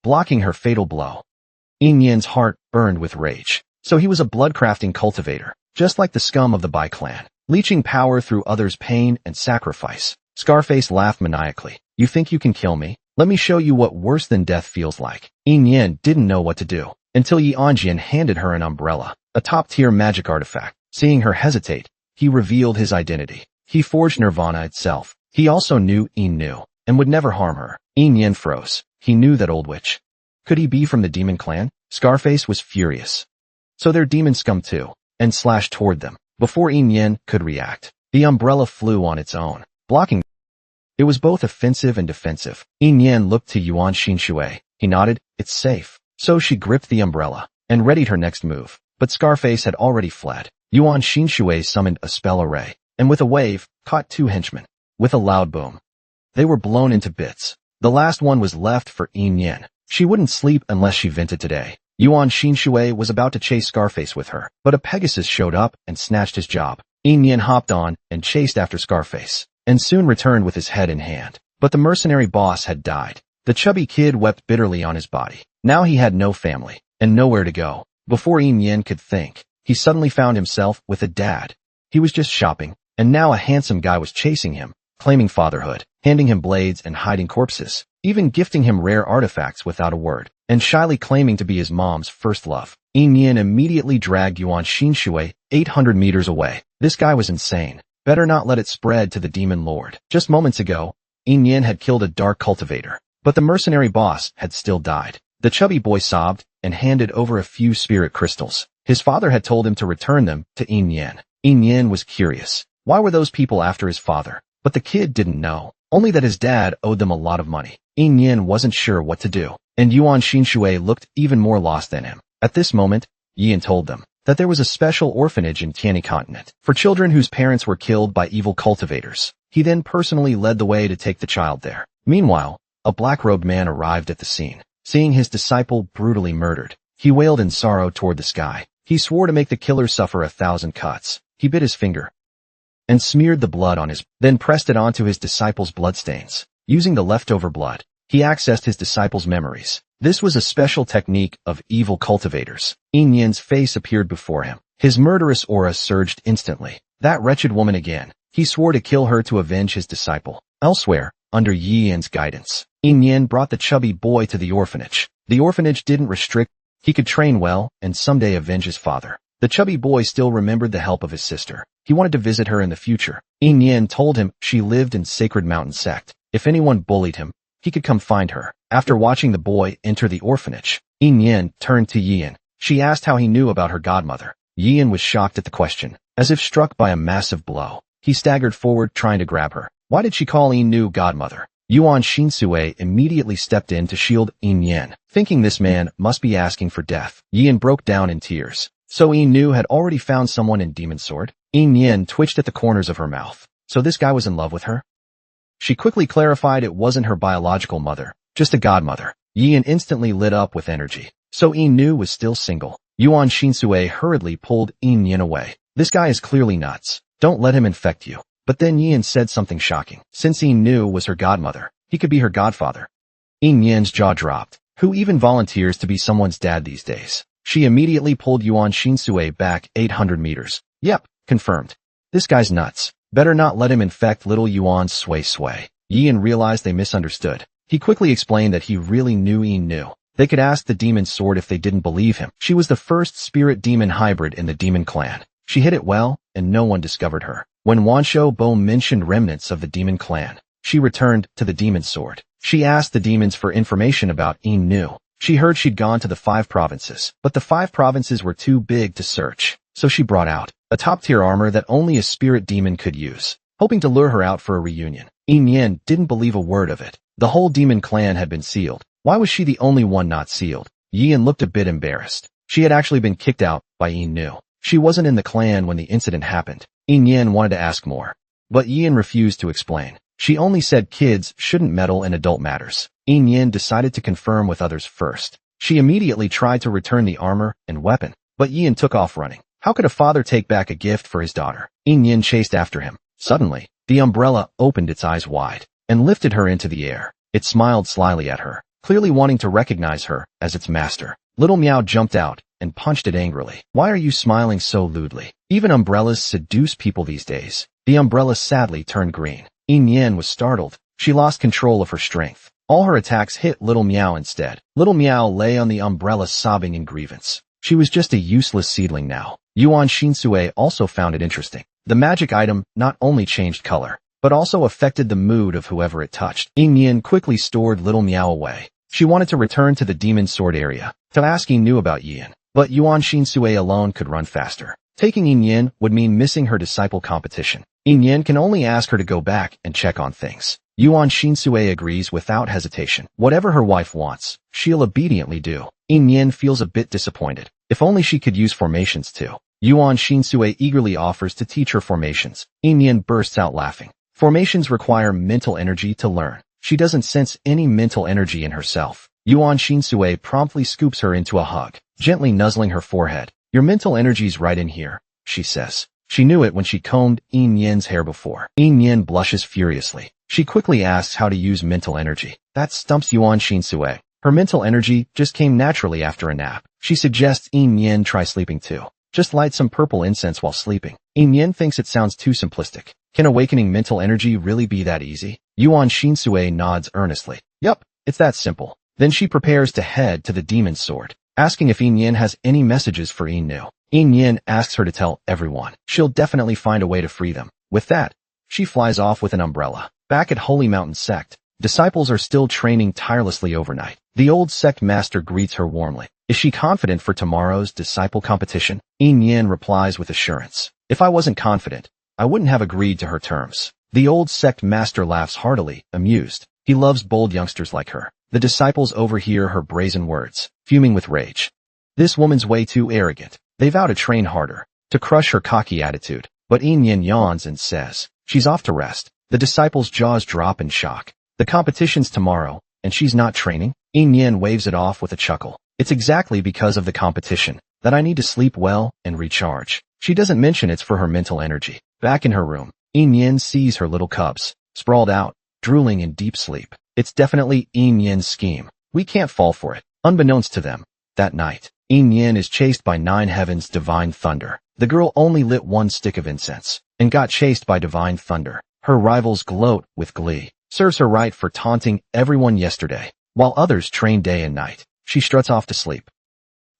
S1: blocking her fatal blow. Yin's heart burned with rage. So he was a blood-crafting cultivator, just like the scum of the Bai clan, leeching power through others' pain and sacrifice. Scarface laughed maniacally. You think you can kill me? Let me show you what worse than death feels like. Yin didn't know what to do until Jian handed her an umbrella, a top-tier magic artifact. Seeing her hesitate, he revealed his identity. He forged Nirvana itself. He also knew Yin knew and would never harm her. Yin froze. He knew that old witch. Could he be from the demon clan? Scarface was furious. So they're demon scum too, and slashed toward them. Before Yin could react, the umbrella flew on its own, blocking. It was both offensive and defensive. Yin looked to Yuan Shinsue. He nodded. It's safe. So she gripped the umbrella and readied her next move. But Scarface had already fled. Yuan Shinsue summoned a spell array, and with a wave, caught two henchmen. With a loud boom, they were blown into bits. The last one was left for Yin. She wouldn't sleep unless she vented today. Yuan Shinsue was about to chase Scarface with her, but a Pegasus showed up and snatched his job. Yin hopped on and chased after Scarface, and soon returned with his head in hand. But the mercenary boss had died. The chubby kid wept bitterly on his body. Now he had no family, and nowhere to go. Before Yin could think, he suddenly found himself with a dad. He was just shopping, and now a handsome guy was chasing him, claiming fatherhood, handing him blades and hiding corpses, even gifting him rare artifacts without a word, and shyly claiming to be his mom's first love. Yin immediately dragged Yuan Shinsue 800 meters away. This guy was insane. Better not let it spread to the demon lord. Just moments ago, Yin had killed a dark cultivator, but the mercenary boss had still died. The chubby boy sobbed and handed over a few spirit crystals. His father had told him to return them to Yin. Yin was curious. Why were those people after his father? But the kid didn't know, only that his dad owed them a lot of money. Yin wasn't sure what to do, and Yuan Shinsue looked even more lost than him. At this moment, Yin told them that there was a special orphanage in Tianyi continent for children whose parents were killed by evil cultivators. He then personally led the way to take the child there. Meanwhile, a black-robed man arrived at the scene. Seeing his disciple brutally murdered, he wailed in sorrow toward the sky. He He swore to make the killer suffer 1,000 cuts. He bit his finger and smeared the blood on his, then pressed it onto his disciples' bloodstains. Using the leftover blood, he accessed his disciples' memories. This was a special technique of evil cultivators. Yin's face appeared before him. His murderous aura surged instantly. That wretched woman again. He swore to kill her to avenge his disciple. Elsewhere, under Yin's guidance, Yin brought the chubby boy to the orphanage. The orphanage didn't restrict. He could train well and someday avenge his father. The chubby boy still remembered the help of his sister. He wanted to visit her in the future. Yin told him she lived in Sacred Mountain Sect. If anyone bullied him, he could come find her. After watching the boy enter the orphanage, Yin turned to Yin. She asked how he knew about her godmother. Yin was shocked at the question. As if struck by a massive blow, he staggered forward trying to grab her. Why did she call Yin godmother? Yuan Shinsue immediately stepped in to shield Yin, thinking this man must be asking for death. Yin broke down in tears. So Yin had already found someone in Demon Sword? Yin twitched at the corners of her mouth. So this guy was in love with her? She quickly clarified it wasn't her biological mother, just a godmother. Yin instantly lit up with energy. So Yin was still single. Yuan Shinsue hurriedly pulled Yin away. This guy is clearly nuts. Don't let him infect you. But then Yin said something shocking. Since Yin was her godmother, he could be her godfather. Yin's jaw dropped. Who even volunteers to be someone's dad these days? She immediately pulled Yuan Shinsue back 800 meters. Yep, confirmed. This guy's nuts. Better not let him infect little Yuan's sway. Yin realized they misunderstood. He quickly explained that he really knew Yin. They could ask the demon sword if they didn't believe him. She was the first spirit-demon hybrid in the demon clan. She hid it well, and no one discovered her. When Wansho Bo mentioned remnants of the demon clan, she returned to the demon sword. She asked the demons for information about Yin. She heard she'd gone to the 5 provinces, but the 5 provinces were too big to search. So she brought out a top-tier armor that only a spirit demon could use, hoping to lure her out for a reunion. Yin didn't believe a word of it. The whole demon clan had been sealed. Why was she the only one not sealed? Yin looked a bit embarrassed. She had actually been kicked out by Yin. She wasn't in the clan when the incident happened. Yin wanted to ask more, but Yin refused to explain. She only said kids shouldn't meddle in adult matters. Yin decided to confirm with others first. She immediately tried to return the armor and weapon, but Yin took off running. How could a father take back a gift for his daughter? Yin chased after him. Suddenly, the umbrella opened its eyes wide and lifted her into the air. It smiled slyly at her, clearly wanting to recognize her as its master. Little Meow jumped out and punched it angrily. Why are you smiling so lewdly? Even umbrellas seduce people these days. The umbrella sadly turned green. Yin was startled. She lost control of her strength. All her attacks hit Little Meow instead. Little Meow lay on the umbrella sobbing in grievance. She was just a useless seedling now. Yuan Shinsue also found it interesting. The magic item not only changed color, but also affected the mood of whoever it touched. Yin quickly stored Little Meow away. She wanted to return to the demon sword area to ask Yin about Yin, but Yuan Shinsue alone could run faster. Taking Yin would mean missing her disciple competition. Yin can only ask her to go back and check on things. Yuan Shinsue agrees without hesitation. Whatever her wife wants, she'll obediently do. Yin feels a bit disappointed. If only she could use formations too. Yuan Shinsue eagerly offers to teach her formations. Yin bursts out laughing. Formations require mental energy to learn. She doesn't sense any mental energy in herself. Yuan Shinsue promptly scoops her into a hug, gently nuzzling her forehead. Your mental energy's right in here, she says. She knew it when she combed Yin's hair before. Yin blushes furiously. She quickly asks how to use mental energy. That stumps Yuan Shinsue. Her mental energy just came naturally after a nap. She suggests Yin try sleeping too. Just light some purple incense while sleeping. Yin thinks it sounds too simplistic. Can awakening mental energy really be that easy? Yuan Shinsue nods earnestly. Yup, it's that simple. Then she prepares to head to the demon sword, asking if Yin has any messages for Yin. Yin asks her to tell everyone. She'll definitely find a way to free them. With that, she flies off with an umbrella. Back at Holy Mountain Sect, disciples are still training tirelessly overnight. The old sect master greets her warmly. Is she confident for tomorrow's disciple competition? Yin replies with assurance. If I wasn't confident, I wouldn't have agreed to her terms. The old sect master laughs heartily, amused. He loves bold youngsters like her. The disciples overhear her brazen words, fuming with rage. This woman's way too arrogant. They vow to train harder, to crush her cocky attitude. But Yin yawns and says, she's off to rest. The disciples' jaws drop in shock. The competition's tomorrow, and she's not training? Yin waves it off with a chuckle. It's exactly because of the competition that I need to sleep well and recharge. She doesn't mention it's for her mental energy. Back in her room, Yin sees her little cubs, sprawled out, drooling in deep sleep. It's definitely Yin's scheme. We can't fall for it. Unbeknownst to them, that night, Yin is chased by 9 heavens' divine thunder. The girl only lit 1 stick of incense and got chased by divine thunder. Her rivals gloat with glee. Serves her right for taunting everyone yesterday, while others train day and night. She struts off to sleep.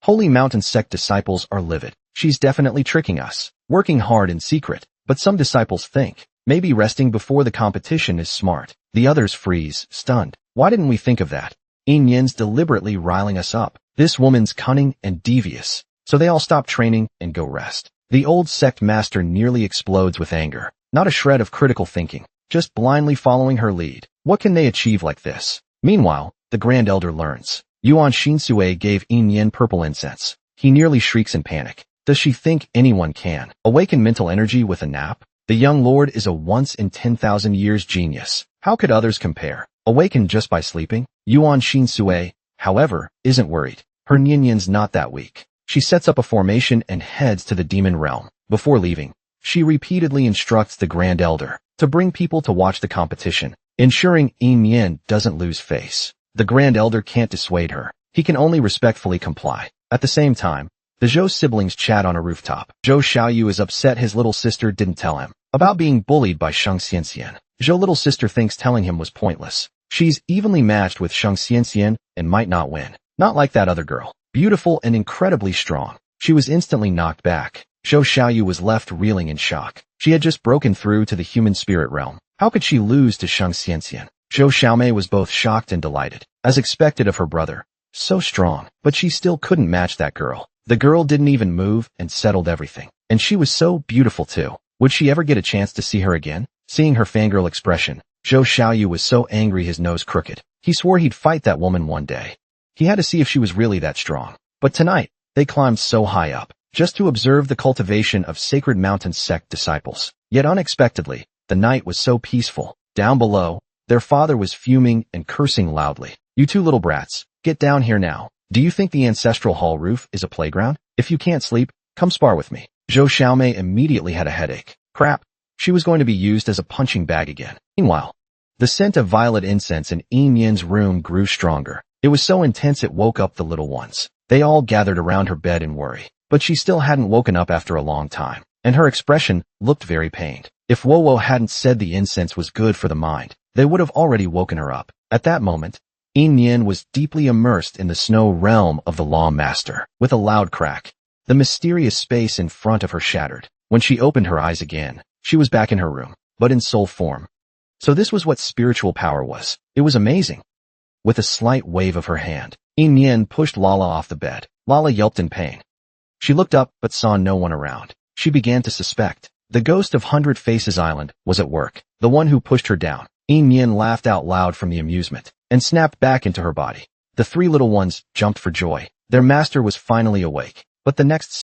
S1: Holy Mountain sect disciples are livid. She's definitely tricking us, working hard in secret, but some disciples think maybe resting before the competition is smart. The others freeze, stunned. Why didn't we think of that? Yin's deliberately riling us up. This woman's cunning and devious. So they all stop training and go rest. The old sect master nearly explodes with anger. Not a shred of critical thinking, just blindly following her lead. What can they achieve like this? Meanwhile, the Grand Elder learns. Yuan Shinsue gave Yin purple incense. He nearly shrieks in panic. Does she think anyone can awaken mental energy with a nap? The young lord is a once-in-10,000 years genius. How could others compare? Awakened just by sleeping? Yuan Shinsue, however, isn't worried. Her Yin's not that weak. She sets up a formation and heads to the demon realm. Before leaving, she repeatedly instructs the Grand Elder to bring people to watch the competition, ensuring Yin doesn't lose face. The Grand Elder can't dissuade her. He can only respectfully comply. At the same time, the Zhou siblings chat on a rooftop. Zhou Xiaoyu is upset his little sister didn't tell him about being bullied by Sheng Xianxian. Zhou's little sister thinks telling him was pointless. She's evenly matched with Sheng Xianxian and might not win. Not like that other girl. Beautiful and incredibly strong. She was instantly knocked back. Zhou Xiaoyu was left reeling in shock. She had just broken through to the human spirit realm. How could she lose to Sheng Xianxian? Zhou Xiaomei was both shocked and delighted, as expected of her brother. So strong, but she still couldn't match that girl. The girl didn't even move and settled everything. And she was so beautiful too. Would she ever get a chance to see her again? Seeing her fangirl expression, Zhou Xiaoyu was so angry his nose crooked. He swore he'd fight that woman one day. He had to see if she was really that strong. But tonight, they climbed so high up, just to observe the cultivation of Sacred Mountain sect disciples. Yet unexpectedly, the night was so peaceful. Down below, their father was fuming and cursing loudly. You 2 little brats, get down here now. Do you think the ancestral hall roof is a playground? If you can't sleep, come spar with me. Zhou Xiaomei immediately had a headache. Crap. She was going to be used as a punching bag again. Meanwhile, the scent of violet incense in Yin's room grew stronger. It was so intense it woke up the little ones. They all gathered around her bed in worry. But she still hadn't woken up after a long time, and her expression looked very pained. If Wowo hadn't said the incense was good for the mind, they would have already woken her up. At that moment, Yin was deeply immersed in the snow realm of the Law Master. With a loud crack, the mysterious space in front of her shattered. When she opened her eyes again, she was back in her room, but in soul form. So this was what spiritual power was. It was amazing. With a slight wave of her hand, Yin pushed Lala off the bed. Lala yelped in pain. She looked up but saw no one around. She began to suspect. The ghost of 100 Faces Island was at work, the one who pushed her down. Yin laughed out loud from the amusement and snapped back into her body. The 3 little ones jumped for joy. Their master was finally awake. But the next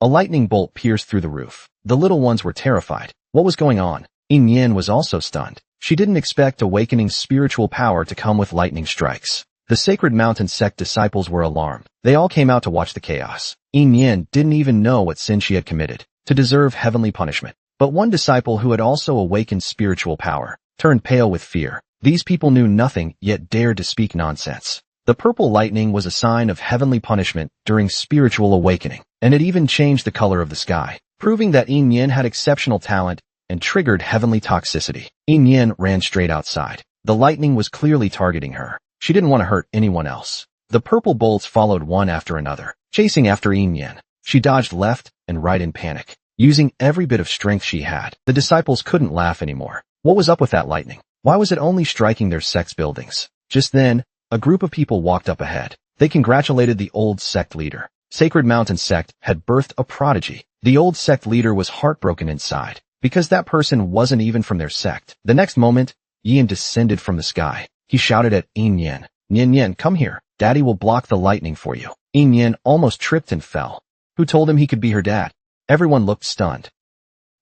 S1: a lightning bolt pierced through the roof. The little ones were terrified. What was going on? Yin was also stunned. She didn't expect awakening spiritual power to come with lightning strikes. The Sacred Mountain sect disciples were alarmed. They all came out to watch the chaos. Yin didn't even know what sin she had committed to deserve heavenly punishment. But one disciple who had also awakened spiritual power turned pale with fear. These people knew nothing yet dared to speak nonsense. The purple lightning was a sign of heavenly punishment during spiritual awakening, and it even changed the color of the sky, proving that Yin had exceptional talent and triggered heavenly toxicity. Yin ran straight outside. The lightning was clearly targeting her. She didn't want to hurt anyone else. The purple bolts followed one after another, chasing after Yin. She dodged left and right in panic, using every bit of strength she had. The disciples couldn't laugh anymore. What was up with that lightning? Why was it only striking their sect's buildings? Just then, a group of people walked up ahead. They congratulated the old sect leader. Sacred Mountain sect had birthed a prodigy. The old sect leader was heartbroken inside, because that person wasn't even from their sect. The next moment, Yin descended from the sky. He shouted at Yin, Yin, come here. Daddy will block the lightning for you. Yin almost tripped and fell. Who told him he could be her dad? Everyone looked stunned.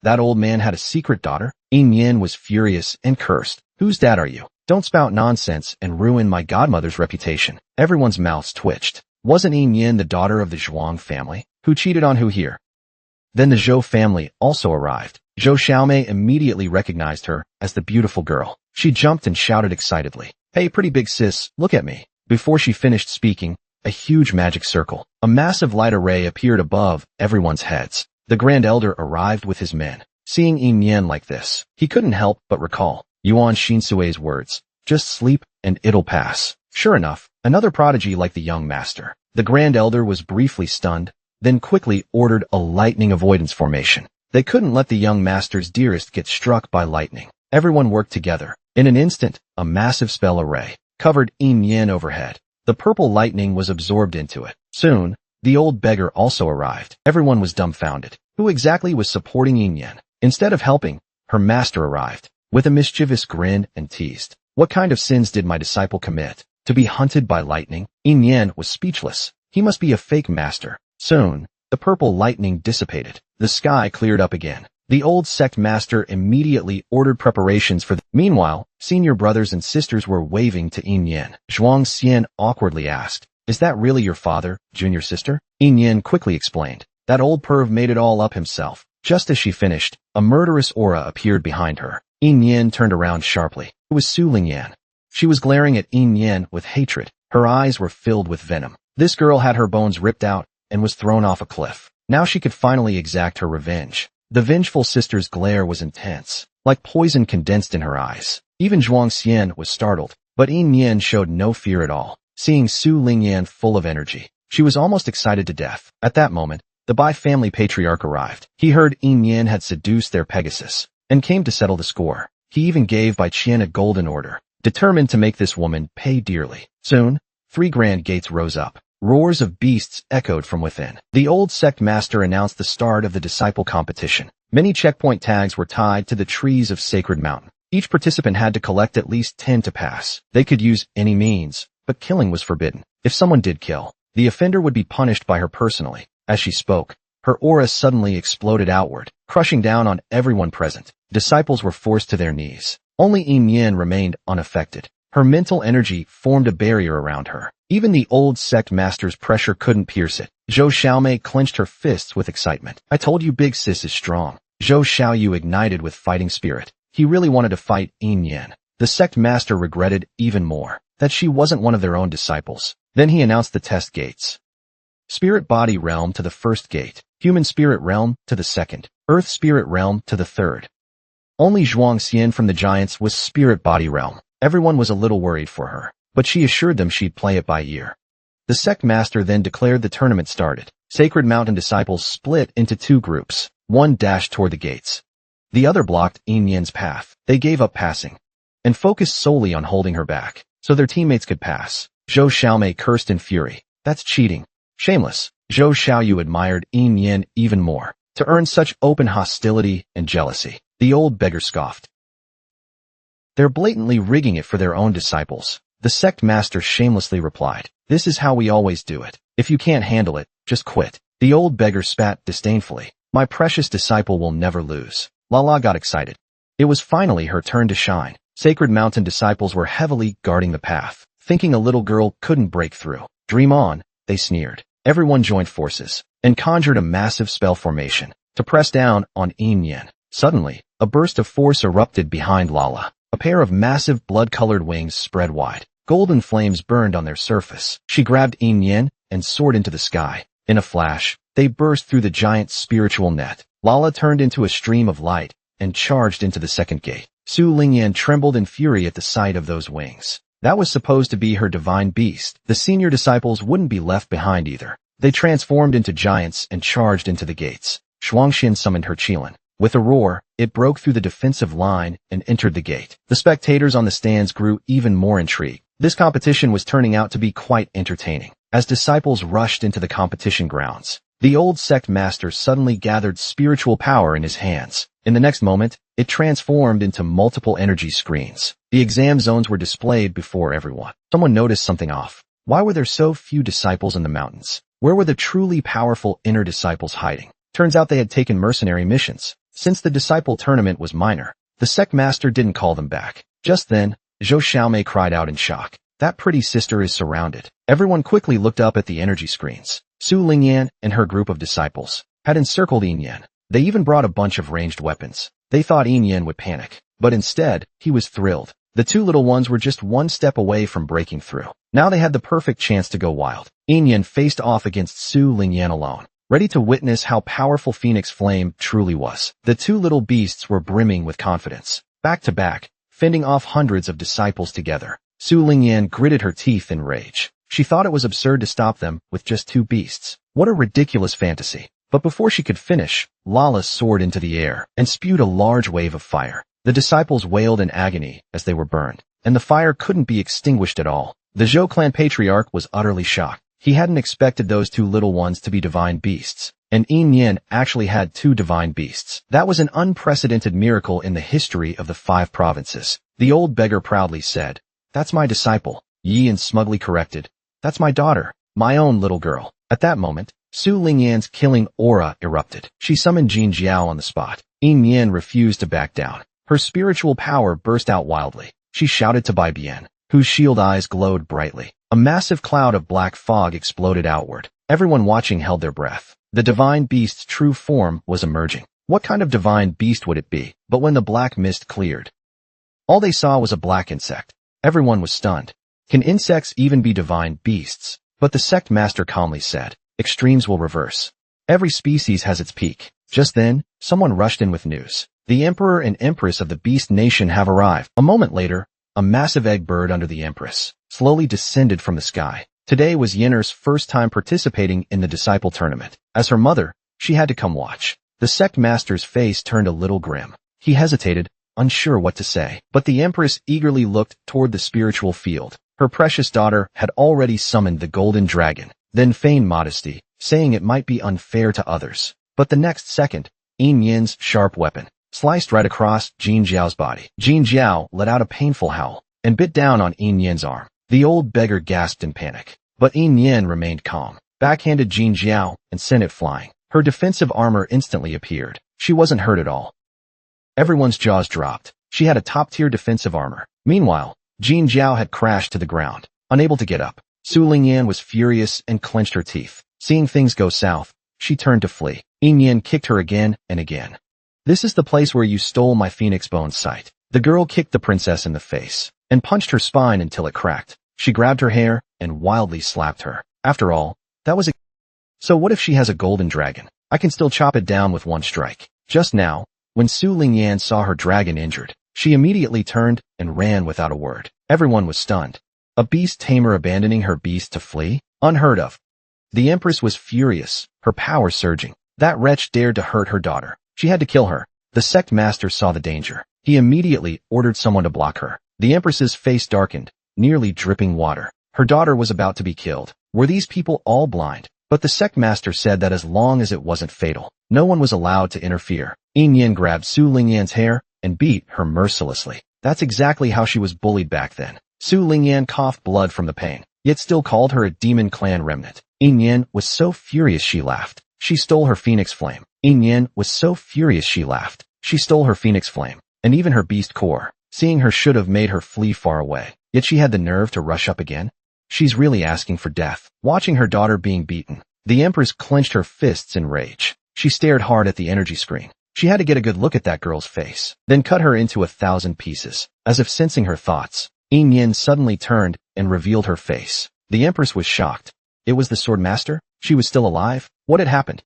S1: That old man had a secret daughter? Yin was furious and cursed. Whose dad are you? Don't spout nonsense and ruin my godmother's reputation. Everyone's mouths twitched. Wasn't Yin Yin the daughter of the Zhuang family? Who cheated on who here? Then the Zhou family also arrived. Zhou Xiaomei immediately recognized her as the beautiful girl. She jumped and shouted excitedly, "Hey, pretty big sis, look at me." Before she finished speaking, a huge magic circle, a massive light array appeared above everyone's heads. The Grand Elder arrived with his men. Seeing Yin Yin like this, he couldn't help but recall Yuan Xinsui's words, "Just sleep and it'll pass." Sure enough, another prodigy like the young master. The Grand Elder was briefly stunned, then quickly ordered a lightning avoidance formation. They couldn't let the young master's dearest get struck by lightning. Everyone worked together. In an instant, a massive spell array covered Yin Yin overhead. The purple lightning was absorbed into it. Soon, the old beggar also arrived. Everyone was dumbfounded. Who exactly was supporting Yin Yin? Instead of helping, her master arrived, with a mischievous grin and teased. "What kind of sins did my disciple commit? To be hunted by lightning?" Yin Yin was speechless. He must be a fake master. Soon, the purple lightning dissipated. The sky cleared up again. The old sect master immediately ordered preparations for the— Meanwhile, senior brothers and sisters were waving to Yin Yin. Zhuang Xian awkwardly asked, "Is that really your father, junior sister?" Yin Yin quickly explained, "That old perv made it all up himself." Just as she finished, a murderous aura appeared behind her. Yin Yin turned around sharply. It was Su Lingyan. She was glaring at Yin Yin with hatred. Her eyes were filled with venom. This girl had her bones ripped out and was thrown off a cliff. Now she could finally exact her revenge. The vengeful sister's glare was intense, like poison condensed in her eyes. Even Zhuang Xian was startled, but Yin Yin showed no fear at all. Seeing Su Lingyan full of energy, she was almost excited to death. At that moment, the Bai family patriarch arrived. He heard Yin Yin had seduced their Pegasus and came to settle the score. He even gave Bai Qian a golden order, determined to make this woman pay dearly. Soon, 3 grand gates rose up. Roars of beasts echoed from within. The old sect master announced the start of the disciple competition. Many checkpoint tags were tied to the trees of Sacred Mountain. Each participant had to collect at least 10 to pass. They could use any means, but killing was forbidden. If someone did kill, the offender would be punished by her personally. As she spoke, her aura suddenly exploded outward, crushing down on everyone present. Disciples were forced to their knees. Only Yin Yin remained unaffected. Her mental energy formed a barrier around her. Even the old sect master's pressure couldn't pierce it. Zhou Xiaomei clenched her fists with excitement. "I told you big sis is strong." Zhou Xiaoyu ignited with fighting spirit. He really wanted to fight Yin Yin. The sect master regretted even more that she wasn't one of their own disciples. Then he announced the test gates. Spirit Body Realm to the first gate, Human Spirit Realm to the second, Earth Spirit Realm to the third. Only Zhuang Xian from the Giants was Spirit Body Realm. Everyone was a little worried for her, but she assured them she'd play it by ear. The sect master then declared the tournament started. Sacred Mountain disciples split into 2 groups. One dashed toward the gates. The other blocked Yin Yin's path. They gave up passing and focused solely on holding her back so their teammates could pass. Zhou Xiaomei cursed in fury. "That's cheating. Shameless." Zhou Xiaoyu admired Yin Yin even more. To earn such open hostility and jealousy, the old beggar scoffed. "They're blatantly rigging it for their own disciples." The sect master shamelessly replied, "This is how we always do it. If you can't handle it, just quit." The old beggar spat disdainfully. "My precious disciple will never lose." Lala got excited. It was finally her turn to shine. Sacred Mountain disciples were heavily guarding the path, thinking a little girl couldn't break through. "Dream on," they sneered. Everyone joined forces and conjured a massive spell formation to press down on Yin Yin. Suddenly, a burst of force erupted behind Lala. A pair of massive blood-colored wings spread wide. Golden flames burned on their surface. She grabbed Yin Yin and soared into the sky. In a flash, they burst through the giant's spiritual net. Lala turned into a stream of light and charged into the second gate. Su Lingyan trembled in fury at the sight of those wings. That was supposed to be her divine beast. The senior disciples wouldn't be left behind either. They transformed into giants and charged into the gates. Shuangxian summoned her Qilin. With a roar, it broke through the defensive line and entered the gate. The spectators on the stands grew even more intrigued. This competition was turning out to be quite entertaining. As disciples rushed into the competition grounds, the old sect master suddenly gathered spiritual power in his hands. In the next moment, it transformed into multiple energy screens. The exam zones were displayed before everyone. Someone noticed something off. Why were there so few disciples in the mountains? Where were the truly powerful inner disciples hiding? Turns out they had taken mercenary missions. Since the disciple tournament was minor, the sect master didn't call them back. Just then, Zhou Xiaomei cried out in shock. That pretty sister is surrounded. Everyone quickly looked up at the energy screens. Su Lingyan and her group of disciples had encircled Yin. They even brought a bunch of ranged weapons. They thought Yin would panic, but instead, he was thrilled. The two little ones were just one step away from breaking through. Now they had the perfect chance to go wild. Yin faced off against Su Lingyan alone, ready to witness how powerful Phoenix Flame truly was. The two little beasts were brimming with confidence. Back to back, fending off hundreds of disciples together. Su Lingyan gritted her teeth in rage. She thought it was absurd to stop them with just two beasts. What a ridiculous fantasy. But before she could finish, Lala soared into the air and spewed a large wave of fire. The disciples wailed in agony as they were burned, and the fire couldn't be extinguished at all. The Zhou clan patriarch was utterly shocked. He hadn't expected those two little ones to be divine beasts, and Yin actually had two divine beasts. That was an unprecedented miracle in the history of the 5 provinces. The old beggar proudly said, "That's my disciple." Yin smugly corrected, "That's my daughter, my own little girl." At that moment, Su Lingyan's killing aura erupted. She summoned Jin Jiao on the spot. Yin refused to back down. Her spiritual power burst out wildly. She shouted to Bai Bian, whose shield eyes glowed brightly. A massive cloud of black fog exploded outward. Everyone watching held their breath. The divine beast's true form was emerging. What kind of divine beast would it be? But when the black mist cleared, all they saw was a black insect. Everyone was stunned. Can insects even be divine beasts? But the sect master calmly said, "Extremes will reverse. Every species has its peak." Just then, someone rushed in with news. The Emperor and Empress of the Beast Nation have arrived. A moment later, a massive egg bird under the Empress slowly descended from the sky. Today was Yenner's first time participating in the disciple tournament. As her mother, she had to come watch. The sect master's face turned a little grim. He hesitated, unsure what to say. But the Empress eagerly looked toward the spiritual field. Her precious daughter had already summoned the golden dragon, then feigned modesty, saying it might be unfair to others. But the next second, Yin's sharp weapon sliced right across Jin Jiao's body. Jin Jiao let out a painful howl and bit down on Yin's arm. The old beggar gasped in panic, but Yin remained calm, backhanded Jin Jiao and sent it flying. Her defensive armor instantly appeared. She wasn't hurt at all. Everyone's jaws dropped. She had a top-tier defensive armor. Meanwhile, Jin Jiao had crashed to the ground, unable to get up. Su Lingyan was furious and clenched her teeth. Seeing things go south, she turned to flee. Yin kicked her again and again. "This is the place where you stole my phoenix bone sight." The girl kicked the princess in the face and punched her spine until it cracked. She grabbed her hair and wildly slapped her. After all, that was so what if she has a golden dragon? I can still chop it down with one strike. Just now, when Su Lingyan saw her dragon injured, she immediately turned and ran without a word. Everyone was stunned. A beast tamer abandoning her beast to flee? Unheard of. The Empress was furious, her power surging. That wretch dared to hurt her daughter. She had to kill her. The sect master saw the danger. He immediately ordered someone to block her. The Empress's face darkened, nearly dripping water. Her daughter was about to be killed. Were these people all blind? But the sect master said that as long as it wasn't fatal, no one was allowed to interfere. Yin grabbed Su Lingyan's hair and beat her mercilessly. That's exactly how she was bullied back then. Su Lingyan coughed blood from the pain, yet still called her a demon clan remnant. Yin was so furious she laughed. She stole her phoenix flame. Yin was so furious she laughed. She stole her phoenix flame, and even her beast core. Seeing her should have made her flee far away, yet she had the nerve to rush up again. She's really asking for death. Watching her daughter being beaten, the Empress clenched her fists in rage. She stared hard at the energy screen. She had to get a good look at that girl's face, then cut her into 1,000 pieces. As if sensing her thoughts, Yin suddenly turned and revealed her face. The Empress was shocked. It was the Sword Master? She was still alive? What had happened?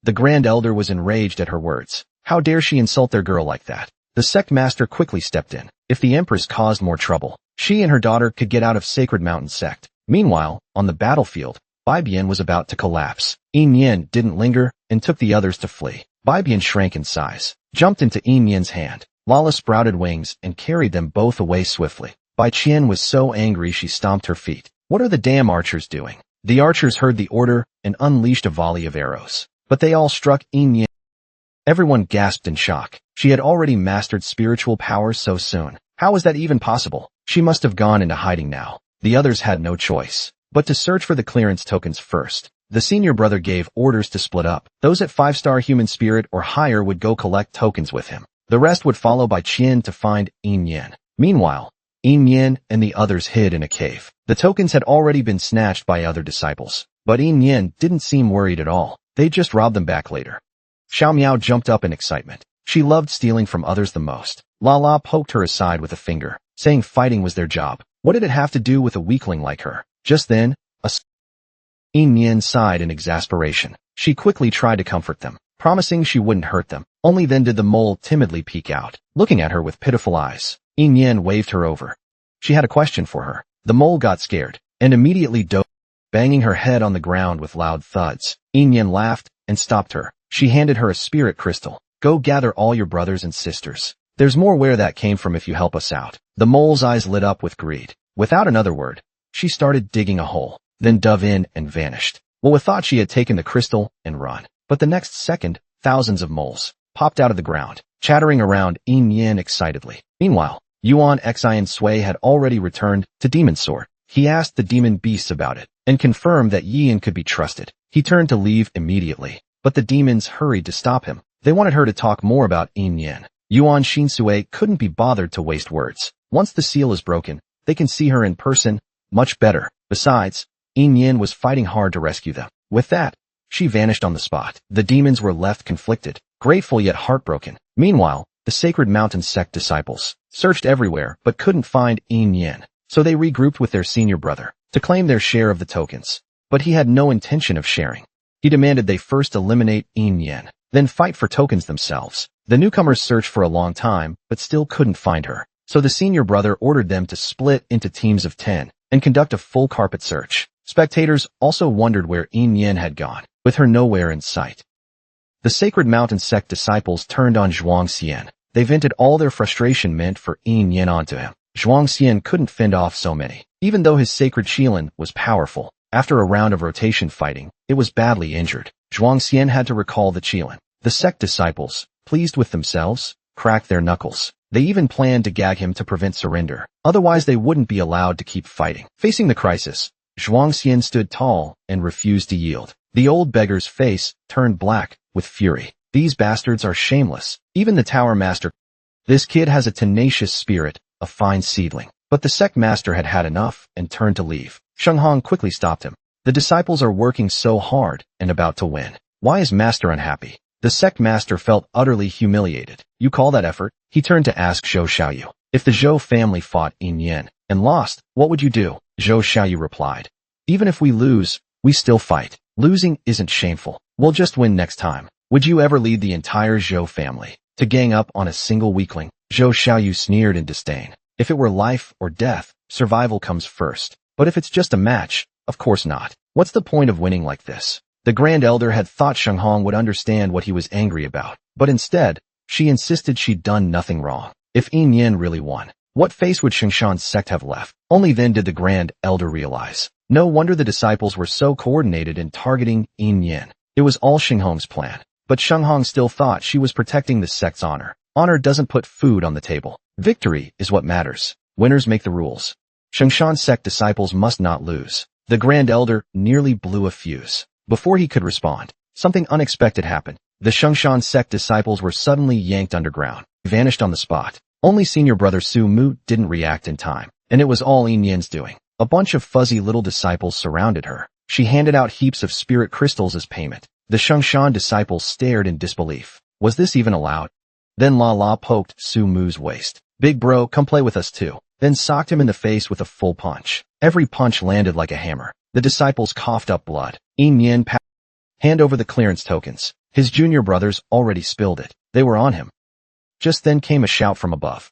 S1: The Grand Elder was enraged at her words. How dare she insult their girl like that? The sect master quickly stepped in. If the Empress caused more trouble, she and her daughter could get out of Sacred Mountain sect. Meanwhile, on the battlefield, Bai Bian was about to collapse. Yin didn't linger and took the others to flee. Bai Bian shrank in size, jumped into Yin's hand. Lala sprouted wings and carried them both away swiftly. Bai Qian was so angry she stomped her feet. What are the damn archers doing? The archers heard the order and unleashed a volley of arrows, but they all struck Yin. Everyone gasped in shock. She had already mastered spiritual power so soon. How was that even possible? She must have gone into hiding now. The others had no choice but to search for the clearance tokens first. The senior brother gave orders to split up. Those at 5-star human spirit or higher would go collect tokens with him. The rest would follow Bai Qian to find Yin. Meanwhile, Yin and the others hid in a cave. The tokens had already been snatched by other disciples, but Yin didn't seem worried at all. They'd just rob them back later. Xiao Miao jumped up in excitement. She loved stealing from others the most. Lala poked her aside with a finger, saying fighting was their job. What did it have to do with a weakling like her? Just then, Yin sighed in exasperation. She quickly tried to comfort them, promising she wouldn't hurt them. Only then did the mole timidly peek out, looking at her with pitiful eyes. Yin waved her over. She had a question for her. The mole got scared, and immediately dove, banging her head on the ground with loud thuds. Yin laughed and stopped her. She handed her a spirit crystal. Go gather all your brothers and sisters. There's more where that came from if you help us out. The mole's eyes lit up with greed. Without another word, she started digging a hole, then dove in and vanished. Wawa thought she had taken the crystal and run. But the next second, thousands of moles popped out of the ground, chattering around Yin excitedly. Meanwhile, Yuan Xian Sui had already returned to Demon Sword. He asked the demon beasts about it, and confirmed that Yin could be trusted. He turned to leave immediately, but the demons hurried to stop him. They wanted her to talk more about Yin. Yuan Shinsui couldn't be bothered to waste words. Once the seal is broken, they can see her in person much better. Besides, Yin was fighting hard to rescue them. With that, she vanished on the spot. The demons were left conflicted, grateful yet heartbroken. Meanwhile, the Sacred Mountain sect disciples searched everywhere but couldn't find Yin, so they regrouped with their senior brother to claim their share of the tokens. But he had no intention of sharing. He demanded they first eliminate Yin, then fight for tokens themselves. The newcomers searched for a long time, but still couldn't find her. So the senior brother ordered them to split into teams of 10 and conduct a full carpet search. Spectators also wondered where Yin had gone, with her nowhere in sight. The Sacred Mountain sect disciples turned on Zhuangxian. They vented all their frustration meant for Yin onto him. Zhuangxian couldn't fend off so many. Even though his sacred Qilin was powerful, after a round of rotation fighting, it was badly injured. Zhuangxian had to recall the Qilin. The sect disciples, pleased with themselves, cracked their knuckles. They even planned to gag him to prevent surrender. Otherwise they wouldn't be allowed to keep fighting. Facing the crisis, Zhuangxian stood tall and refused to yield. The old beggar's face turned black with fury. These bastards are shameless. Even the tower master. This kid has a tenacious spirit, a fine seedling. But the sect master had had enough and turned to leave. Shenghong quickly stopped him. The disciples are working so hard and about to win. Why is master unhappy? The sect master felt utterly humiliated. You call that effort? He turned to ask Zhou Xiaoyu. If the Zhou family fought Yin and lost, what would you do? Zhou Xiaoyu replied. Even if we lose, we still fight. Losing isn't shameful. We'll just win next time. Would you ever lead the entire Zhou family to gang up on a single weakling? Zhou Xiaoyu sneered in disdain. If it were life or death, survival comes first. But if it's just a match, of course not. What's the point of winning like this? The Grand Elder had thought Shenghong would understand what he was angry about, but instead, she insisted she'd done nothing wrong. If Yin really won, what face would Shengshan's sect have left? Only then did the Grand Elder realize. No wonder the disciples were so coordinated in targeting Yin. It was all Shenghong's plan. But Shenghong still thought she was protecting the sect's honor. Honor doesn't put food on the table. Victory is what matters. Winners make the rules. Shengshan's sect disciples must not lose. The Grand Elder nearly blew a fuse. Before he could respond, something unexpected happened. The Shengshan sect disciples were suddenly yanked underground, vanished on the spot. Only senior brother Su Mu didn't react in time, and it was all Yin's doing. A bunch of fuzzy little disciples surrounded her. She handed out heaps of spirit crystals as payment. The Shengshan disciples stared in disbelief. Was this even allowed? Then La La poked Su Mu's waist. Big bro, come play with us too. Then socked him in the face with a full punch. Every punch landed like a hammer. The disciples coughed up blood. Yin hand over the clearance tokens. His junior brothers already spilled it. They were on him. Just then came a shout from above.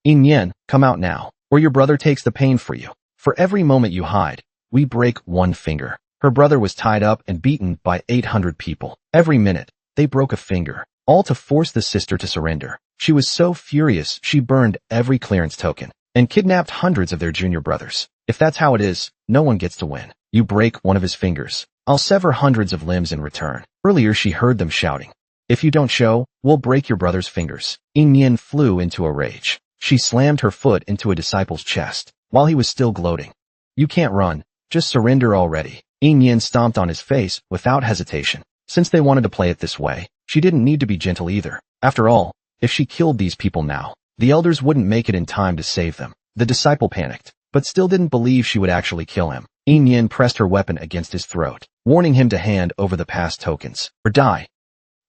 S1: Yin, come out now, or your brother takes the pain for you. For every moment you hide, we break one finger. Her brother was tied up and beaten by 800 people. Every minute, they broke a finger, all to force the sister to surrender. She was so furious she burned every clearance token and kidnapped hundreds of their junior brothers. If that's how it is, no one gets to win. You break one of his fingers, I'll sever hundreds of limbs in return. Earlier she heard them shouting. If you don't show, we'll break your brother's fingers. Yin flew into a rage. She slammed her foot into a disciple's chest while he was still gloating. You can't run, just surrender already. Yin stomped on his face without hesitation. Since they wanted to play it this way, she didn't need to be gentle either. After all, if she killed these people now, the elders wouldn't make it in time to save them. The disciple panicked, but still didn't believe she would actually kill him. Yin pressed her weapon against his throat, warning him to hand over the past tokens, or die.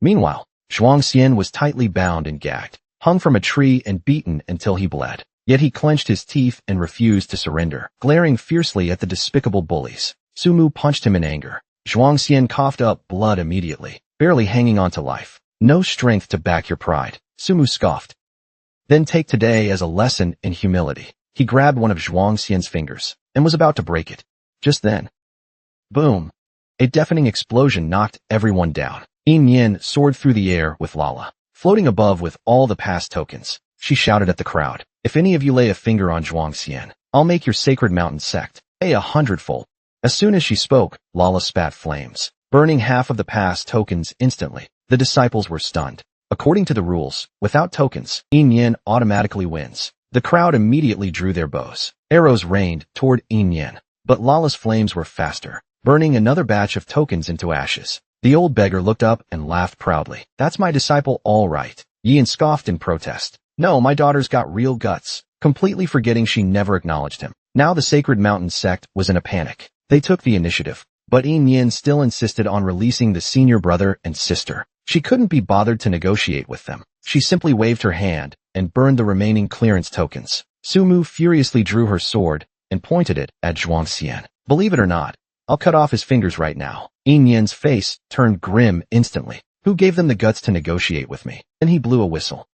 S1: Meanwhile, Zhuangxian was tightly bound and gagged, hung from a tree and beaten until he bled. Yet he clenched his teeth and refused to surrender, glaring fiercely at the despicable bullies. Sumu punched him in anger. Zhuangxian coughed up blood immediately, barely hanging on to life. No strength to back your pride, Sumu scoffed. Then take today as a lesson in humility. He grabbed one of Zhuangxian's fingers and was about to break it. Just then, boom! A deafening explosion knocked everyone down. Yin soared through the air with Lala, floating above with all the past tokens. She shouted at the crowd, "If any of you lay a finger on Zhuangxian, I'll make your sacred mountain sect pay 100-fold." As soon as she spoke, Lala spat flames, burning half of the past tokens instantly. The disciples were stunned. According to the rules, without tokens, Yin automatically wins. The crowd immediately drew their bows. Arrows rained toward Yin, but Lala's flames were faster, burning another batch of tokens into ashes. The old beggar looked up and laughed proudly. "That's my disciple all right." Yin scoffed in protest. "No, my daughter's got real guts," completely forgetting she never acknowledged him. Now the Sacred Mountain sect was in a panic. They took the initiative, but Yin still insisted on releasing the senior brother and sister. She couldn't be bothered to negotiate with them. She simply waved her hand and burned the remaining clearance tokens. Sumu furiously drew her sword and pointed it at Zhuangxian. "Believe it or not, I'll cut off his fingers right now." Yin's face turned grim instantly. "Who gave them the guts to negotiate with me?" Then he blew a whistle.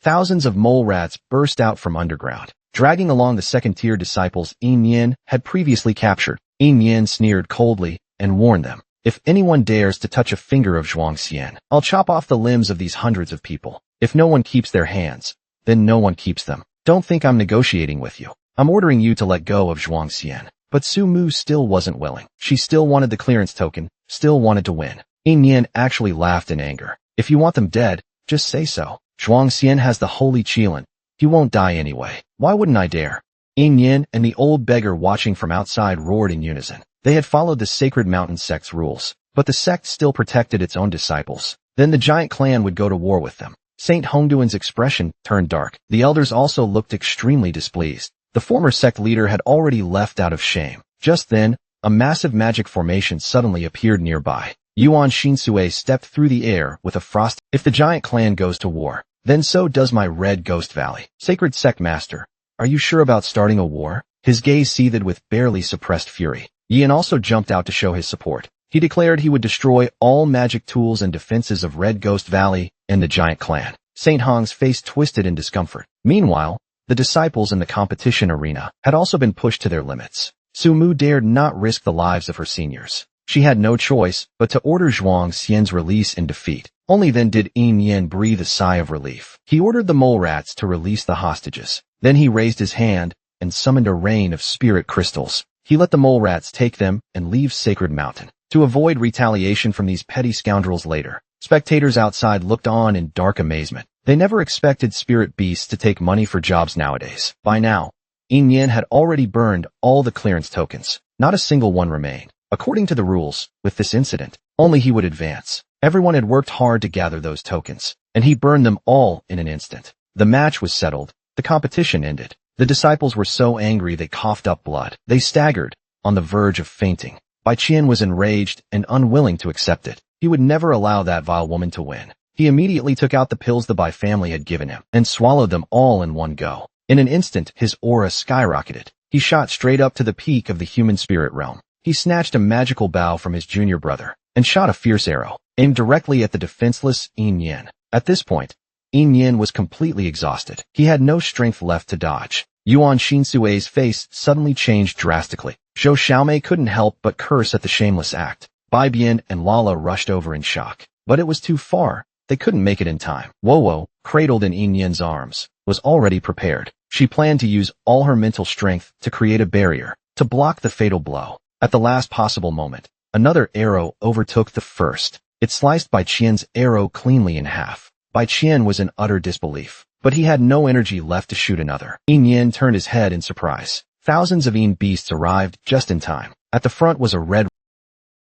S1: Thousands of mole rats burst out from underground, dragging along the second-tier disciples Yin had previously captured. Yin sneered coldly and warned them, "If anyone dares to touch a finger of Zhuangxian, I'll chop off the limbs of these hundreds of people. If no one keeps their hands, then no one keeps them. Don't think I'm negotiating with you. I'm ordering you to let go of Zhuangxian." But Sumu still wasn't willing. She still wanted the clearance token, still wanted to win. Yin actually laughed in anger. "If you want them dead, just say so. Zhuangxian has the holy Qilin. He won't die anyway. Why wouldn't I dare?" Yin and the old beggar watching from outside roared in unison. They had followed the Sacred Mountain sect's rules, but the sect still protected its own disciples. Then the giant clan would go to war with them. Saint Hongduan's expression turned dark. The elders also looked extremely displeased. The former sect leader had already left out of shame. Just then, a massive magic formation suddenly appeared nearby. Yuan Shinsue stepped through the air with a frost. "If the giant clan goes to war, then so does my Red Ghost Valley. Sacred Sect Master, are you sure about starting a war?" His gaze seethed with barely suppressed fury. Yin also jumped out to show his support. He declared he would destroy all magic tools and defenses of Red Ghost Valley and the giant clan. Saint Hong's face twisted in discomfort. Meanwhile, the disciples in the competition arena had also been pushed to their limits. Sumu dared not risk the lives of her seniors. She had no choice but to order Zhuangxian's release in defeat. Only then did Yin breathe a sigh of relief. He ordered the mole rats to release the hostages. Then he raised his hand and summoned a rain of spirit crystals. He let the mole rats take them and leave Sacred Mountain. To avoid retaliation from these petty scoundrels later, spectators outside looked on in dark amazement. They never expected spirit beasts to take money for jobs nowadays. By now, Yin had already burned all the clearance tokens. Not a single one remained. According to the rules, with this incident, only he would advance. Everyone had worked hard to gather those tokens, and he burned them all in an instant. The match was settled. The competition ended. The disciples were so angry they coughed up blood. They staggered, on the verge of fainting. Bai Qian was enraged and unwilling to accept it. He would never allow that vile woman to win. He immediately took out the pills the Bai family had given him and swallowed them all in one go. In an instant, his aura skyrocketed. He shot straight up to the peak of the human spirit realm. He snatched a magical bow from his junior brother and shot a fierce arrow, aimed directly at the defenseless Yin. At this point, Yin was completely exhausted. He had no strength left to dodge. Yuan Shinsue's face suddenly changed drastically. Zhou Xiaomei couldn't help but curse at the shameless act. Bai Bian and Lala rushed over in shock. But it was too far. They couldn't make it in time. Wowo, cradled in Yin's arms, was already prepared. She planned to use all her mental strength to create a barrier, to block the fatal blow. At the last possible moment, another arrow overtook the first. It sliced Bai Qian's arrow cleanly in half. Bai Qian was in utter disbelief, but he had no energy left to shoot another. Yin turned his head in surprise. Thousands of Yin beasts arrived just in time. At the front was a red.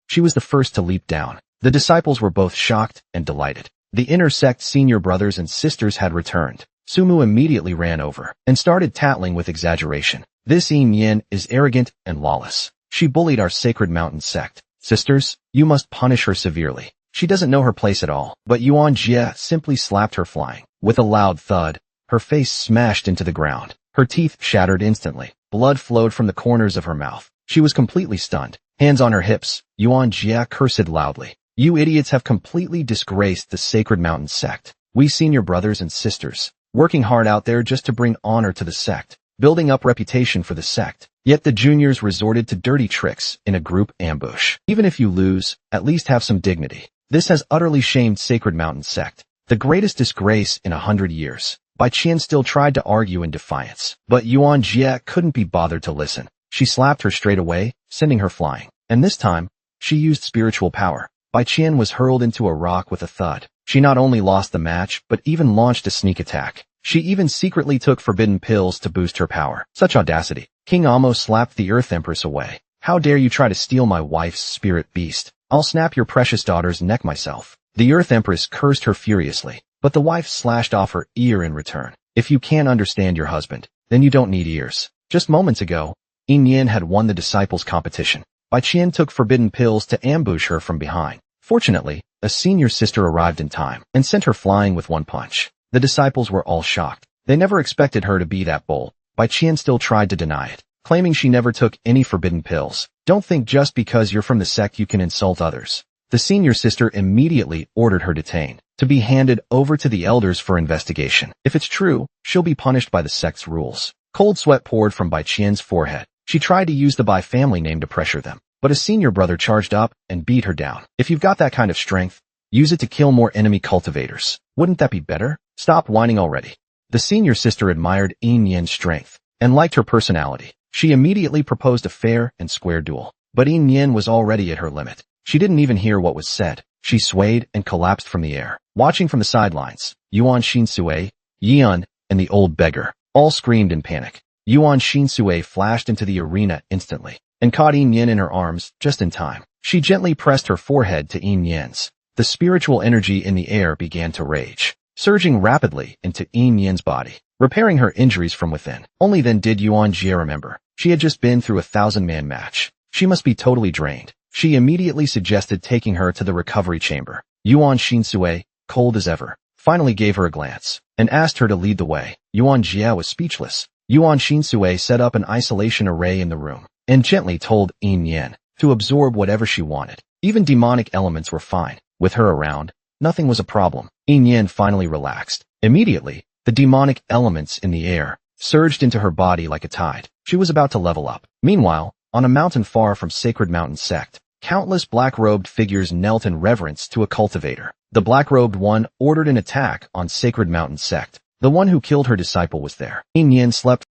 S1: She was the first to leap down. The disciples were both shocked and delighted. The inner sect senior brothers and sisters had returned. Sumu immediately ran over and started tattling with exaggeration. This Yin is arrogant and lawless. She bullied our sacred mountain sect. Sisters, you must punish her severely. She doesn't know her place at all. But Yuan Jie simply slapped her flying. With a loud thud, her face smashed into the ground. Her teeth shattered instantly. Blood flowed from the corners of her mouth. She was completely stunned. Hands on her hips, Yuan Jie cursed loudly. You idiots have completely disgraced the sacred mountain sect. We've seen your brothers and sisters working hard out there just to bring honor to the sect, building up reputation for the sect. Yet the juniors resorted to dirty tricks in a group ambush. Even if you lose, at least have some dignity. This has utterly shamed Sacred Mountain Sect, the greatest disgrace in 100 years. Bai Qian still tried to argue in defiance, but Yuan Jie couldn't be bothered to listen. She slapped her straight away, sending her flying. And this time, she used spiritual power. Bai Qian was hurled into a rock with a thud. She not only lost the match, but even launched a sneak attack. She even secretly took forbidden pills to boost her power. Such audacity. King Amo slapped the Earth Empress away. How dare you try to steal my wife's spirit beast? I'll snap your precious daughter's neck myself. The Earth Empress cursed her furiously, but the wife slashed off her ear in return. If you can't understand your husband, then you don't need ears. Just moments ago, Yin Yin had won the disciples competition. Bai Qian took forbidden pills to ambush her from behind. Fortunately, a senior sister arrived in time and sent her flying with one punch. The disciples were all shocked. They never expected her to be that bold. Bai Qian still tried to deny it, claiming she never took any forbidden pills. Don't think just because you're from the sect you can insult others. The senior sister immediately ordered her detained, to be handed over to the elders for investigation. If it's true, she'll be punished by the sect's rules. Cold sweat poured from Bai Qian's forehead. She tried to use the Bai family name to pressure them, but a senior brother charged up and beat her down. If you've got that kind of strength, use it to kill more enemy cultivators. Wouldn't that be better? Stop whining already. The senior sister admired Yin Yin's strength and liked her personality. She immediately proposed a fair and square duel, but Yin Yin was already at her limit. She didn't even hear what was said. She swayed and collapsed from the air. Watching from the sidelines, Yuan Shinsui, Yian, and the old beggar all screamed in panic. Yuan Shinsui flashed into the arena instantly and caught Yin Yin in her arms just in time. She gently pressed her forehead to Yin Yin's. The spiritual energy in the air began to rage, surging rapidly into Yin Yin's body, repairing her injuries from within. Only then did Yuan Jie remember. She had just been through a 1,000-man match. She must be totally drained. She immediately suggested taking her to the recovery chamber. Yuan Shinsui, cold as ever, finally gave her a glance and asked her to lead the way. Yuan Jie was speechless. Yuan Shinsui set up an isolation array in the room and gently told Yin Yin to absorb whatever she wanted. Even demonic elements were fine. With her around, nothing was a problem. Yin Yin finally relaxed. Immediately, the demonic elements in the air surged into her body like a tide. She was about to level up. Meanwhile, on a mountain far from Sacred Mountain Sect, countless black-robed figures knelt in reverence to a cultivator. The black-robed one ordered an attack on Sacred Mountain Sect. The one who killed her disciple was there. Yin Yin slept.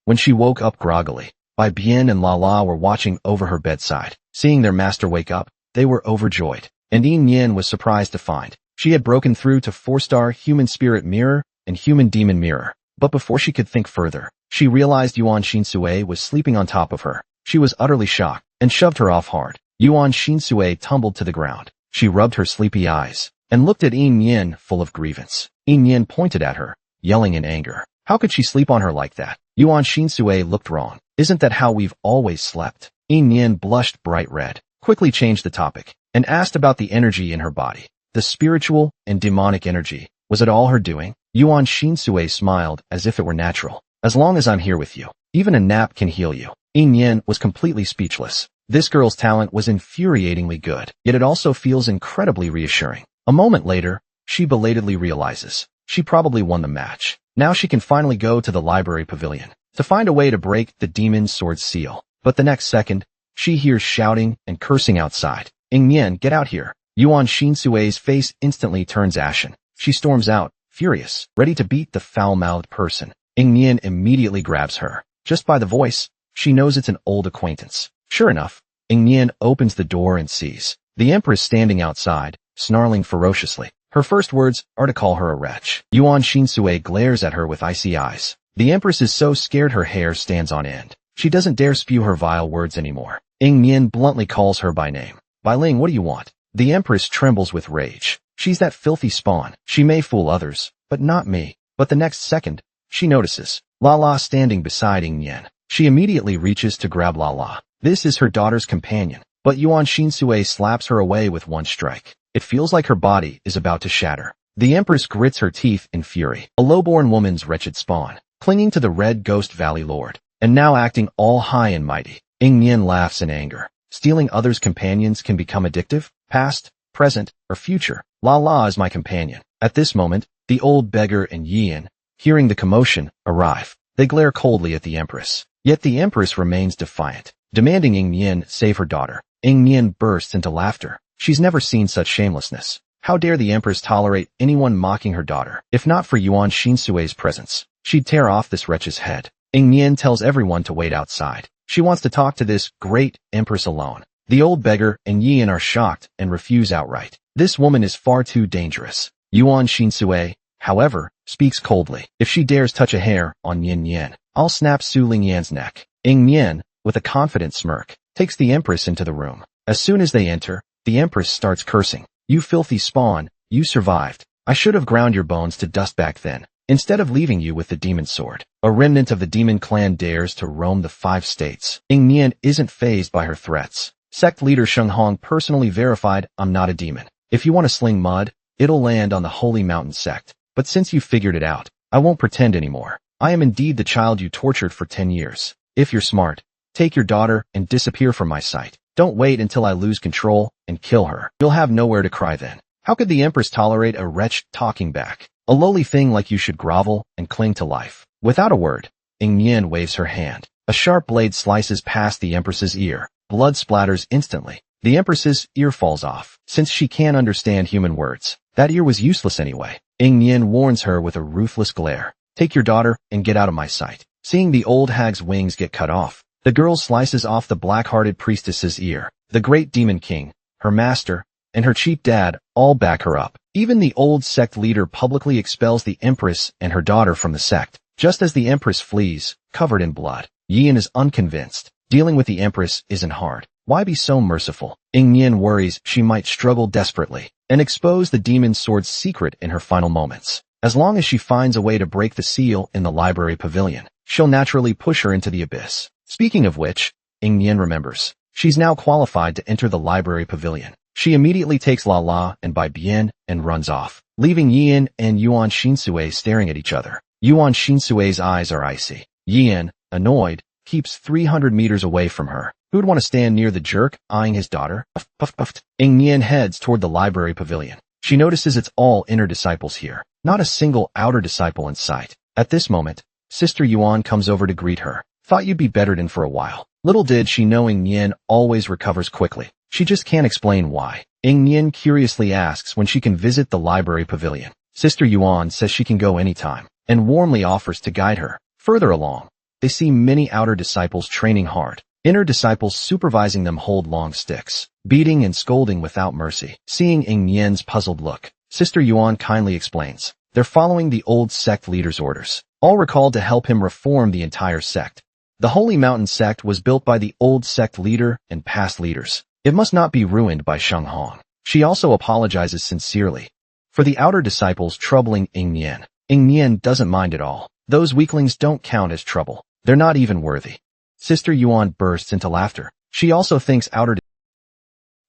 S1: When she woke up groggily, Bai Bian and La La were watching over her bedside. Seeing their master wake up, they were overjoyed. And Yin Yin was surprised to find she had broken through to 4-star human spirit mirror and human demon mirror. But before she could think further, she realized Yuan Shinsui was sleeping on top of her. She was utterly shocked and shoved her off hard. Yuan Shinsui tumbled to the ground. She rubbed her sleepy eyes and looked at Yin Yin full of grievance. Yin Yin pointed at her, yelling in anger. How could she sleep on her like that? Yuan Shinsui looked wrong. Isn't that how we've always slept? Yin Yin blushed bright red, quickly changed the topic, and asked about the energy in her body. The spiritual and demonic energy. Was it all her doing? Yuan Shinsui smiled as if it were natural. As long as I'm here with you, even a nap can heal you. Yin Yin was completely speechless. This girl's talent was infuriatingly good, yet it also feels incredibly reassuring. A moment later, she belatedly realizes she probably won the match. Now she can finally go to the library pavilion to find a way to break the demon's sword seal. But the next second, she hears shouting and cursing outside. Yin Yin, get out here. Yuan Shinsui's face instantly turns ashen. She storms out, furious, ready to beat the foul-mouthed person. Yin Yin immediately grabs her. Just by the voice, she knows it's an old acquaintance. Sure enough, Yin Yin opens the door and sees the Empress standing outside, snarling ferociously. Her first words are to call her a wretch. Yuan Shinsui glares at her with icy eyes. The Empress is so scared her hair stands on end. She doesn't dare spew her vile words anymore. Yin Yin bluntly calls her by name. Bai Ling, what do you want? The Empress trembles with rage. She's that filthy spawn. She may fool others, but not me. But the next second, she notices Lala standing beside Ing Yen. She immediately reaches to grab Lala. This is her daughter's companion, but Yuan Shinsue slaps her away with one strike. It feels like her body is about to shatter. The Empress grits her teeth in fury. A lowborn woman's wretched spawn, clinging to the Red Ghost Valley Lord, and now acting all high and mighty. Ing Yen laughs in anger. Stealing others' companions can become addictive, past, present, or future. Lala is my companion. At this moment, the old beggar and Yin, hearing the commotion, arrive. They glare coldly at the Empress. Yet the Empress remains defiant, demanding Ing Yen save her daughter. Ing Yen bursts into laughter. She's never seen such shamelessness. How dare the Empress tolerate anyone mocking her daughter? If not for Yuan Shinsue's presence, she'd tear off this wretch's head. Ing Yen tells everyone to wait outside. She wants to talk to this great Empress alone. The old beggar and Yin are shocked and refuse outright. This woman is far too dangerous. Yuan Shinsue, however, speaks coldly. If she dares touch a hair on Yin Yen, I'll snap Su Ling Yan's neck. Ing Yen, with a confident smirk, takes the Empress into the room. As soon as they enter, the Empress starts cursing. You filthy spawn, you survived. I should have ground your bones to dust back then, instead of leaving you with the demon sword. A remnant of the demon clan dares to roam the 5 states. Ing Yen isn't fazed by her threats. Sect leader Sheng Hong personally verified, I'm not a demon. If you want to sling mud, it'll land on the Holy Mountain sect. But since you figured it out, I won't pretend anymore. I am indeed the child you tortured for 10 years. If you're smart, take your daughter and disappear from my sight. Don't wait until I lose control and kill her. You'll have nowhere to cry then. How could the Empress tolerate a wretch talking back? A lowly thing like you should grovel and cling to life. Without a word, Ing Yen waves her hand. A sharp blade slices past the Empress's ear. Blood splatters instantly. The Empress's ear falls off. Since she can't understand human words, that ear was useless anyway. Ing Yen warns her with a ruthless glare. Take your daughter and get out of my sight. Seeing the old hag's wings get cut off, the girl slices off the black-hearted priestess's ear. The great demon king, her master, and her cheap dad all back her up. Even the old sect leader publicly expels the Empress and her daughter from the sect. Just as the Empress flees, covered in blood, Yin is unconvinced. Dealing with the Empress isn't hard. Why be so merciful? Ing Yen worries she might struggle desperately and expose the demon sword's secret in her final moments. As long as she finds a way to break the seal in the library pavilion, she'll naturally push her into the abyss. Speaking of which, Ing Yen remembers. She's now qualified to enter the library pavilion. She immediately takes Lala and Bai Bian and runs off, leaving Yin and Yuan Shinsue staring at each other. Yuan Shinsue's eyes are icy. Yin, annoyed, keeps 300 meters away from her. Who'd want to stand near the jerk, eyeing his daughter? Puff, puff, puff. Ing Yen heads toward the library pavilion. She notices it's all inner disciples here, not a single outer disciple in sight. At this moment, Sister Yuan comes over to greet her. Thought you'd be bettered in for a while. Little did she know Ing Yen always recovers quickly. She just can't explain why. Ing Yen curiously asks when she can visit the library pavilion. Sister Yuan says she can go anytime, and warmly offers to guide her. Further along, they see many outer disciples training hard. Inner disciples supervising them hold long sticks, beating and scolding without mercy. Seeing Ing Yen's puzzled look, Sister Yuan kindly explains. They're following the old sect leader's orders, all recalled to help him reform the entire sect. The Holy Mountain sect was built by the old sect leader and past leaders. It must not be ruined by Sheng Hong. She also apologizes sincerely for the outer disciples troubling Ing Yen. Ing Yen doesn't mind at all. Those weaklings don't count as trouble. They're not even worthy. Sister Yuan bursts into laughter. She also thinks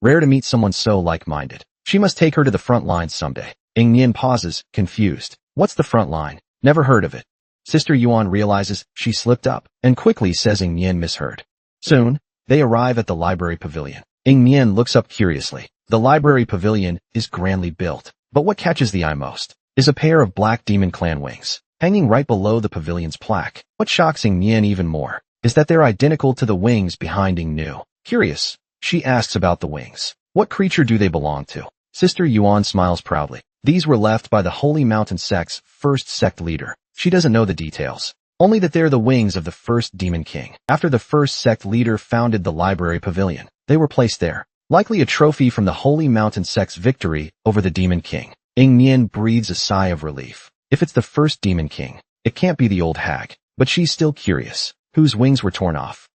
S1: rare to meet someone so like-minded. She must take her to the front lines someday. Ing Yen pauses, confused. What's the front line? Never heard of it. Sister Yuan realizes she slipped up and quickly says Ing Yen misheard. Soon, they arrive at the library pavilion. Ing Yen looks up curiously. The library pavilion is grandly built, but what catches the eye most is a pair of black demon clan wings hanging right below the pavilion's plaque. What shocks Ing Yen even more is that they're identical to the wings behind Ing Nu. Curious, she asks about the wings. What creature do they belong to? Sister Yuan smiles proudly. These were left by the Holy Mountain sect's first sect leader. She doesn't know the details, only that they're the wings of the first demon king. After the first sect leader founded the library pavilion, they were placed there, likely a trophy from the Holy Mountain sect's victory over the demon king. Ing Yen breathes a sigh of relief. If it's the first demon king, it can't be the old hag, but she's still curious. Whose wings were torn off?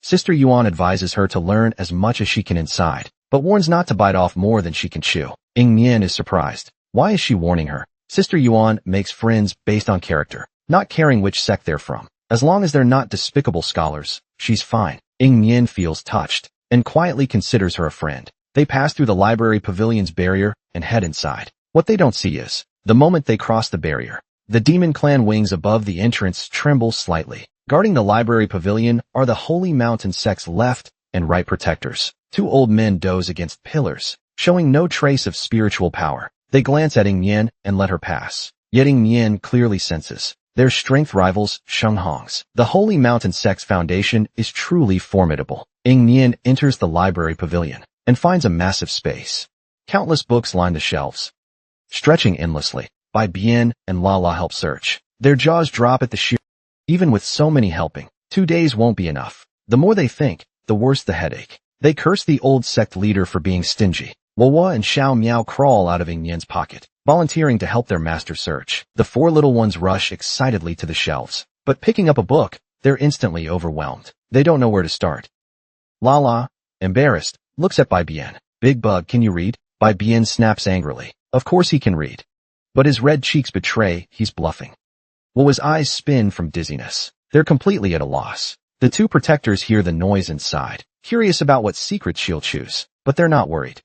S1: Sister Yuan advises her to learn as much as she can inside, but warns not to bite off more than she can chew. Ing Yen is surprised. Why is she warning her? Sister Yuan makes friends based on character, not caring which sect they're from. As long as they're not despicable scholars, she's fine. Ying Nian feels touched and quietly considers her a friend. They pass through the library pavilion's barrier and head inside. What they don't see is, the moment they cross the barrier, the demon clan wings above the entrance tremble slightly. Guarding the library pavilion are the Holy Mountain sect's left and right protectors. Two old men doze against pillars, showing no trace of spiritual power. They glance at Ying Nian and let her pass. Yet Ying Nian clearly senses their strength rivals Sheng Hong's. The Holy Mountain sect's foundation is truly formidable. Ying Nian enters the library pavilion and finds a massive space. Countless books line the shelves, stretching endlessly. Bai Bian and Lala help search. Their jaws drop at the sheer. Even with so many helping, 2 days won't be enough. The more they think, the worse the headache. They curse the old sect leader for being stingy. Wawa and Xiao Miao crawl out of Ying Nian's pocket, volunteering to help their master search. The 4 little ones rush excitedly to the shelves, but picking up a book, they're instantly overwhelmed. They don't know where to start. Lala, embarrassed, looks at Bai Bian. Big Bug, can you read? Bai Bian snaps angrily. Of course he can read. But his red cheeks betray he's bluffing. Wawa's eyes spin from dizziness. They're completely at a loss. The 2 protectors hear the noise inside, curious about what secret she'll choose, but they're not worried.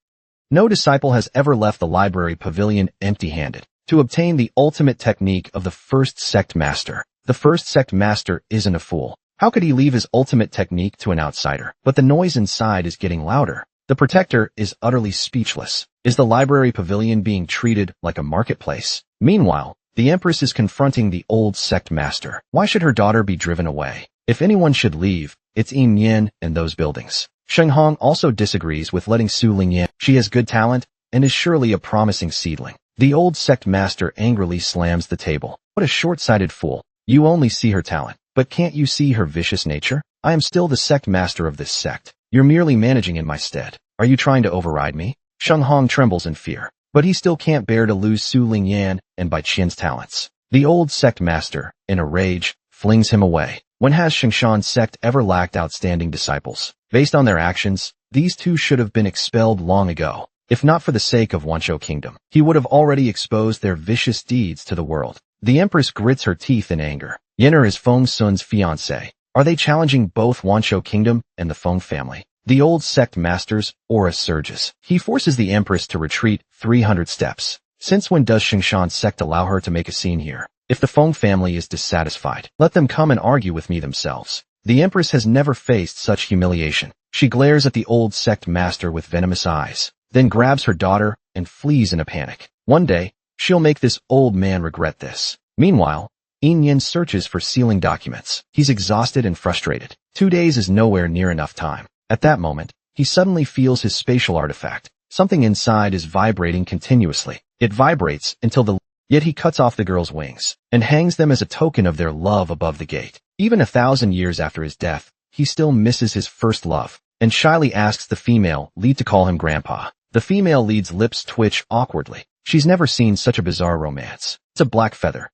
S1: No disciple has ever left the library pavilion empty-handed. To obtain the ultimate technique of the first sect master, the first sect master isn't a fool. How could he leave his ultimate technique to an outsider? But the noise inside is getting louder. The protector is utterly speechless. Is the library pavilion being treated like a marketplace? Meanwhile, the Empress is confronting the old sect master. Why should her daughter be driven away? If anyone should leave, it's Ying Nian and those buildings. Sheng Hong also disagrees with letting Su Lingyan. She has good talent and is surely a promising seedling. The old sect master angrily slams the table. What a short-sighted fool. You only see her talent, but can't you see her vicious nature? I am still the sect master of this sect. You're merely managing in my stead. Are you trying to override me? Sheng Hong trembles in fear, but he still can't bear to lose Su Lingyan and Bai Qian's talents. The old sect master, in a rage, flings him away. When has Shengshan's sect ever lacked outstanding disciples? Based on their actions, these 2 should have been expelled long ago. If not for the sake of Wanshou Kingdom, he would have already exposed their vicious deeds to the world. The Empress grits her teeth in anger. Yenner is Feng Sun's fiancé. Are they challenging both Wanshou Kingdom and the Feng family? The old sect master's aura surges. He forces the Empress to retreat 300 steps. Since when does Shengshan's sect allow her to make a scene here? If the Feng family is dissatisfied, let them come and argue with me themselves. The Empress has never faced such humiliation. She glares at the old sect master with venomous eyes, then grabs her daughter and flees in a panic. One day, she'll make this old man regret this. Meanwhile, Ying Nian searches for sealing documents. He's exhausted and frustrated. 2 days is nowhere near enough time. At that moment, he suddenly feels his spatial artifact. Something inside is vibrating continuously. It vibrates until yet he cuts off the girl's wings and hangs them as a token of their love above the gate. Even 1,000 years after his death, he still misses his first love and shyly asks the female lead to call him grandpa. The female lead's lips twitch awkwardly. She's never seen such a bizarre romance. It's a black feather,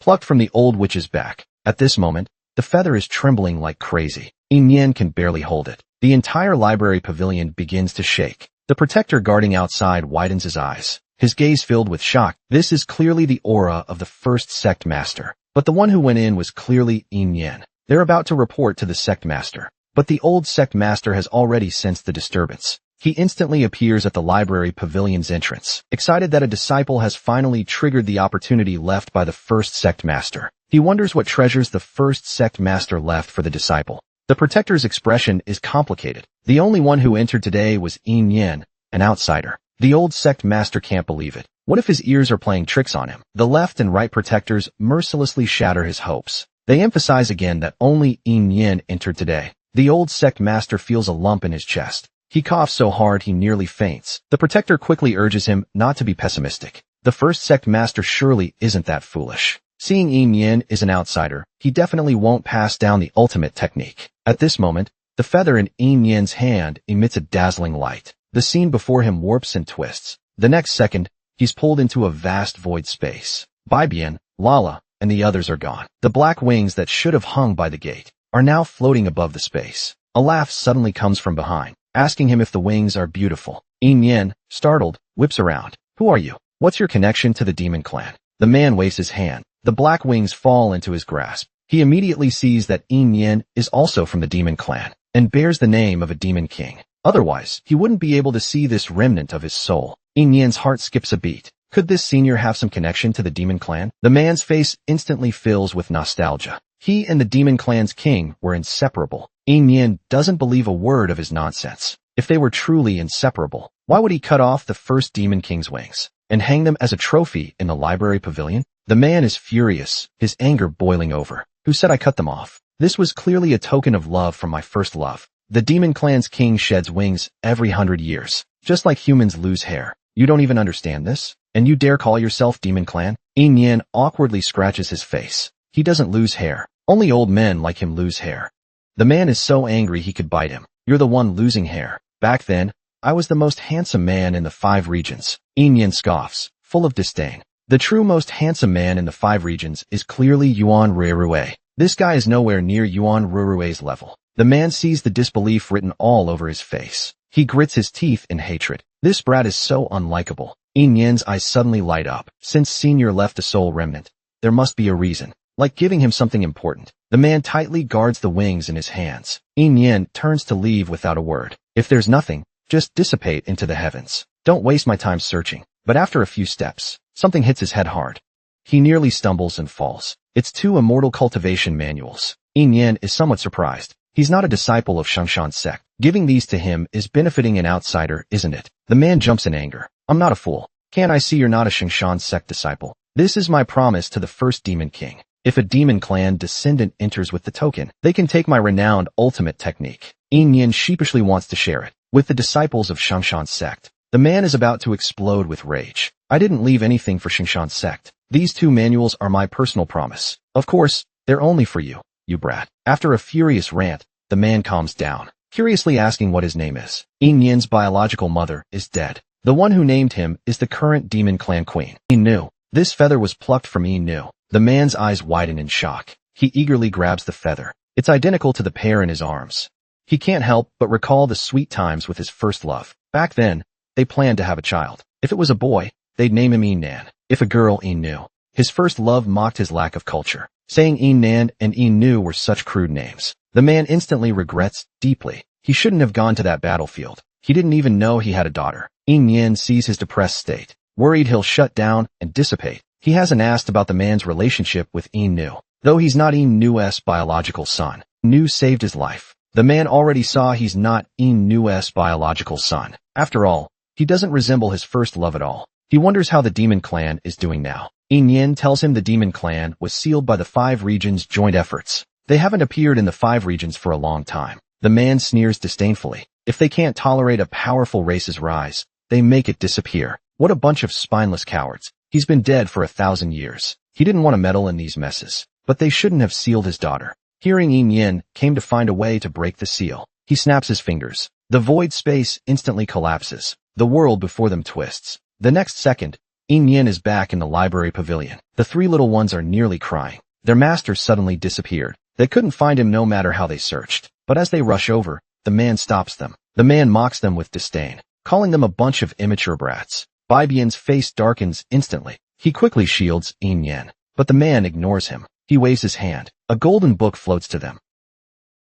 S1: plucked from the old witch's back. At this moment, the feather is trembling like crazy. Ying Nian can barely hold it. The entire library pavilion begins to shake. The protector guarding outside widens his eyes, his gaze filled with shock. This is clearly the aura of the first sect master. But the one who went in was clearly Ying Nian. They're about to report to the sect master. But the old sect master has already sensed the disturbance. He instantly appears at the library pavilion's entrance, excited that a disciple has finally triggered the opportunity left by the first sect master. He wonders what treasures the first sect master left for the disciple. The protector's expression is complicated. The only one who entered today was Ying Nian, an outsider. The old sect master can't believe it. What if his ears are playing tricks on him? The left and right protectors mercilessly shatter his hopes. They emphasize again that only Ying Nian entered today. The old sect master feels a lump in his chest. He coughs so hard he nearly faints. The protector quickly urges him not to be pessimistic. The first sect master surely isn't that foolish. Seeing Ying Nian is an outsider, he definitely won't pass down the ultimate technique. At this moment, the feather in Ying Nian's hand emits a dazzling light. The scene before him warps and twists. The next second, he's pulled into a vast void space. Bai Bian, Lala, and the others are gone. The black wings that should have hung by the gate are now floating above the space. A laugh suddenly comes from behind, asking him if the wings are beautiful. Ying Nian, startled, whips around. Who are you? What's your connection to the demon clan? The man waves his hand. The black wings fall into his grasp. He immediately sees that Yin is also from the demon clan and bears the name of a demon king. Otherwise, he wouldn't be able to see this remnant of his soul. Yin's heart skips a beat. Could this senior have some connection to the demon clan? The man's face instantly fills with nostalgia. He and the demon clan's king were inseparable. Yin doesn't believe a word of his nonsense. If they were truly inseparable, why would he cut off the first demon king's wings and hang them as a trophy in the library pavilion? The man is furious, his anger boiling over. Who said I cut them off? This was clearly a token of love from my first love. The demon clan's king sheds wings every 100 years, just like humans lose hair. You don't even understand this? And you dare call yourself demon clan? Yin awkwardly scratches his face. He doesn't lose hair. Only old men like him lose hair. The man is so angry he could bite him. You're the one losing hair. Back then, I was the most handsome man in the 5 regions. Yin scoffs, full of disdain. The true most handsome man in the 5 regions is clearly Yuan Rurue. This guy is nowhere near Yuan Rurue's level. The man sees the disbelief written all over his face. He grits his teeth in hatred. This brat is so unlikable. Yin's eyes suddenly light up. Since Senior left a soul remnant, there must be a reason. Like giving him something important. The man tightly guards the wings in his hands. Yin turns to leave without a word. If there's nothing, just dissipate into the heavens. Don't waste my time searching. But after a few steps, something hits his head hard. He nearly stumbles and falls. It's 2 immortal cultivation manuals. Yin is somewhat surprised. He's not a disciple of Shangshan's sect. Giving these to him is benefiting an outsider, isn't it? The man jumps in anger. I'm not a fool. Can't I see you're not a Shangshan sect disciple? This is my promise to the first demon king. If a demon clan descendant enters with the token, they can take my renowned ultimate technique. Yin sheepishly wants to share it with the disciples of Shangshan's sect. The man is about to explode with rage. I didn't leave anything for Shangshan's sect. These 2 manuals are my personal promise. Of course, they're only for you, you brat. After a furious rant, the man calms down, curiously asking what his name is. Yin's biological mother is dead. The one who named him is the current demon clan queen. Knew. This feather was plucked from Knew. The man's eyes widen in shock. He eagerly grabs the feather. It's identical to the pair in his arms. He can't help but recall the sweet times with his first love. Back then, they planned to have a child. If it was a boy, they'd name him Enan. If a girl, Knew. His first love mocked his lack of culture, saying Enan and Knew were such crude names. The man instantly regrets deeply. He shouldn't have gone to that battlefield. He didn't even know he had a daughter. Yin sees his depressed state, worried he'll shut down and dissipate. He hasn't asked about the man's relationship with Knew. Though he's not Knew's biological son, Knew saved his life. The man already saw he's not Knew's biological son. After all, he doesn't resemble his first love at all. He wonders how the demon clan is doing now. Yin tells him the demon clan was sealed by the 5 regions' joint efforts. They haven't appeared in the 5 regions for a long time. The man sneers disdainfully. If they can't tolerate a powerful race's rise, they make it disappear. What a bunch of spineless cowards. He's been dead for 1,000 years. He didn't want to meddle in these messes. But they shouldn't have sealed his daughter. Hearing Yin came to find a way to break the seal. He snaps his fingers. The void space instantly collapses. The world before them twists. The next second, Yin is back in the library pavilion. The 3 little ones are nearly crying. Their master suddenly disappeared. They couldn't find him no matter how they searched. But as they rush over, the man stops them. The man mocks them with disdain, calling them a bunch of immature brats. Bibian's face darkens instantly. He quickly shields Yin, but the man ignores him. He waves his hand. A golden book floats to them.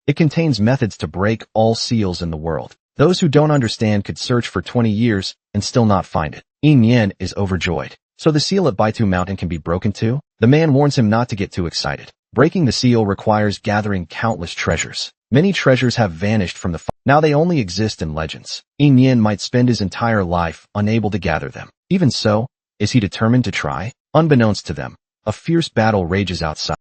S1: It contains methods to break all seals in the world. Those who don't understand could search for 20 years and still not find it. Yin is overjoyed. So the seal at Baitu Mountain can be broken too? The man warns him not to get too excited. Breaking the seal requires gathering countless treasures. Many treasures have vanished from the now they only exist in legends. Yin might spend his entire life unable to gather them. Even so, is he determined to try? Unbeknownst to them, a fierce battle rages outside.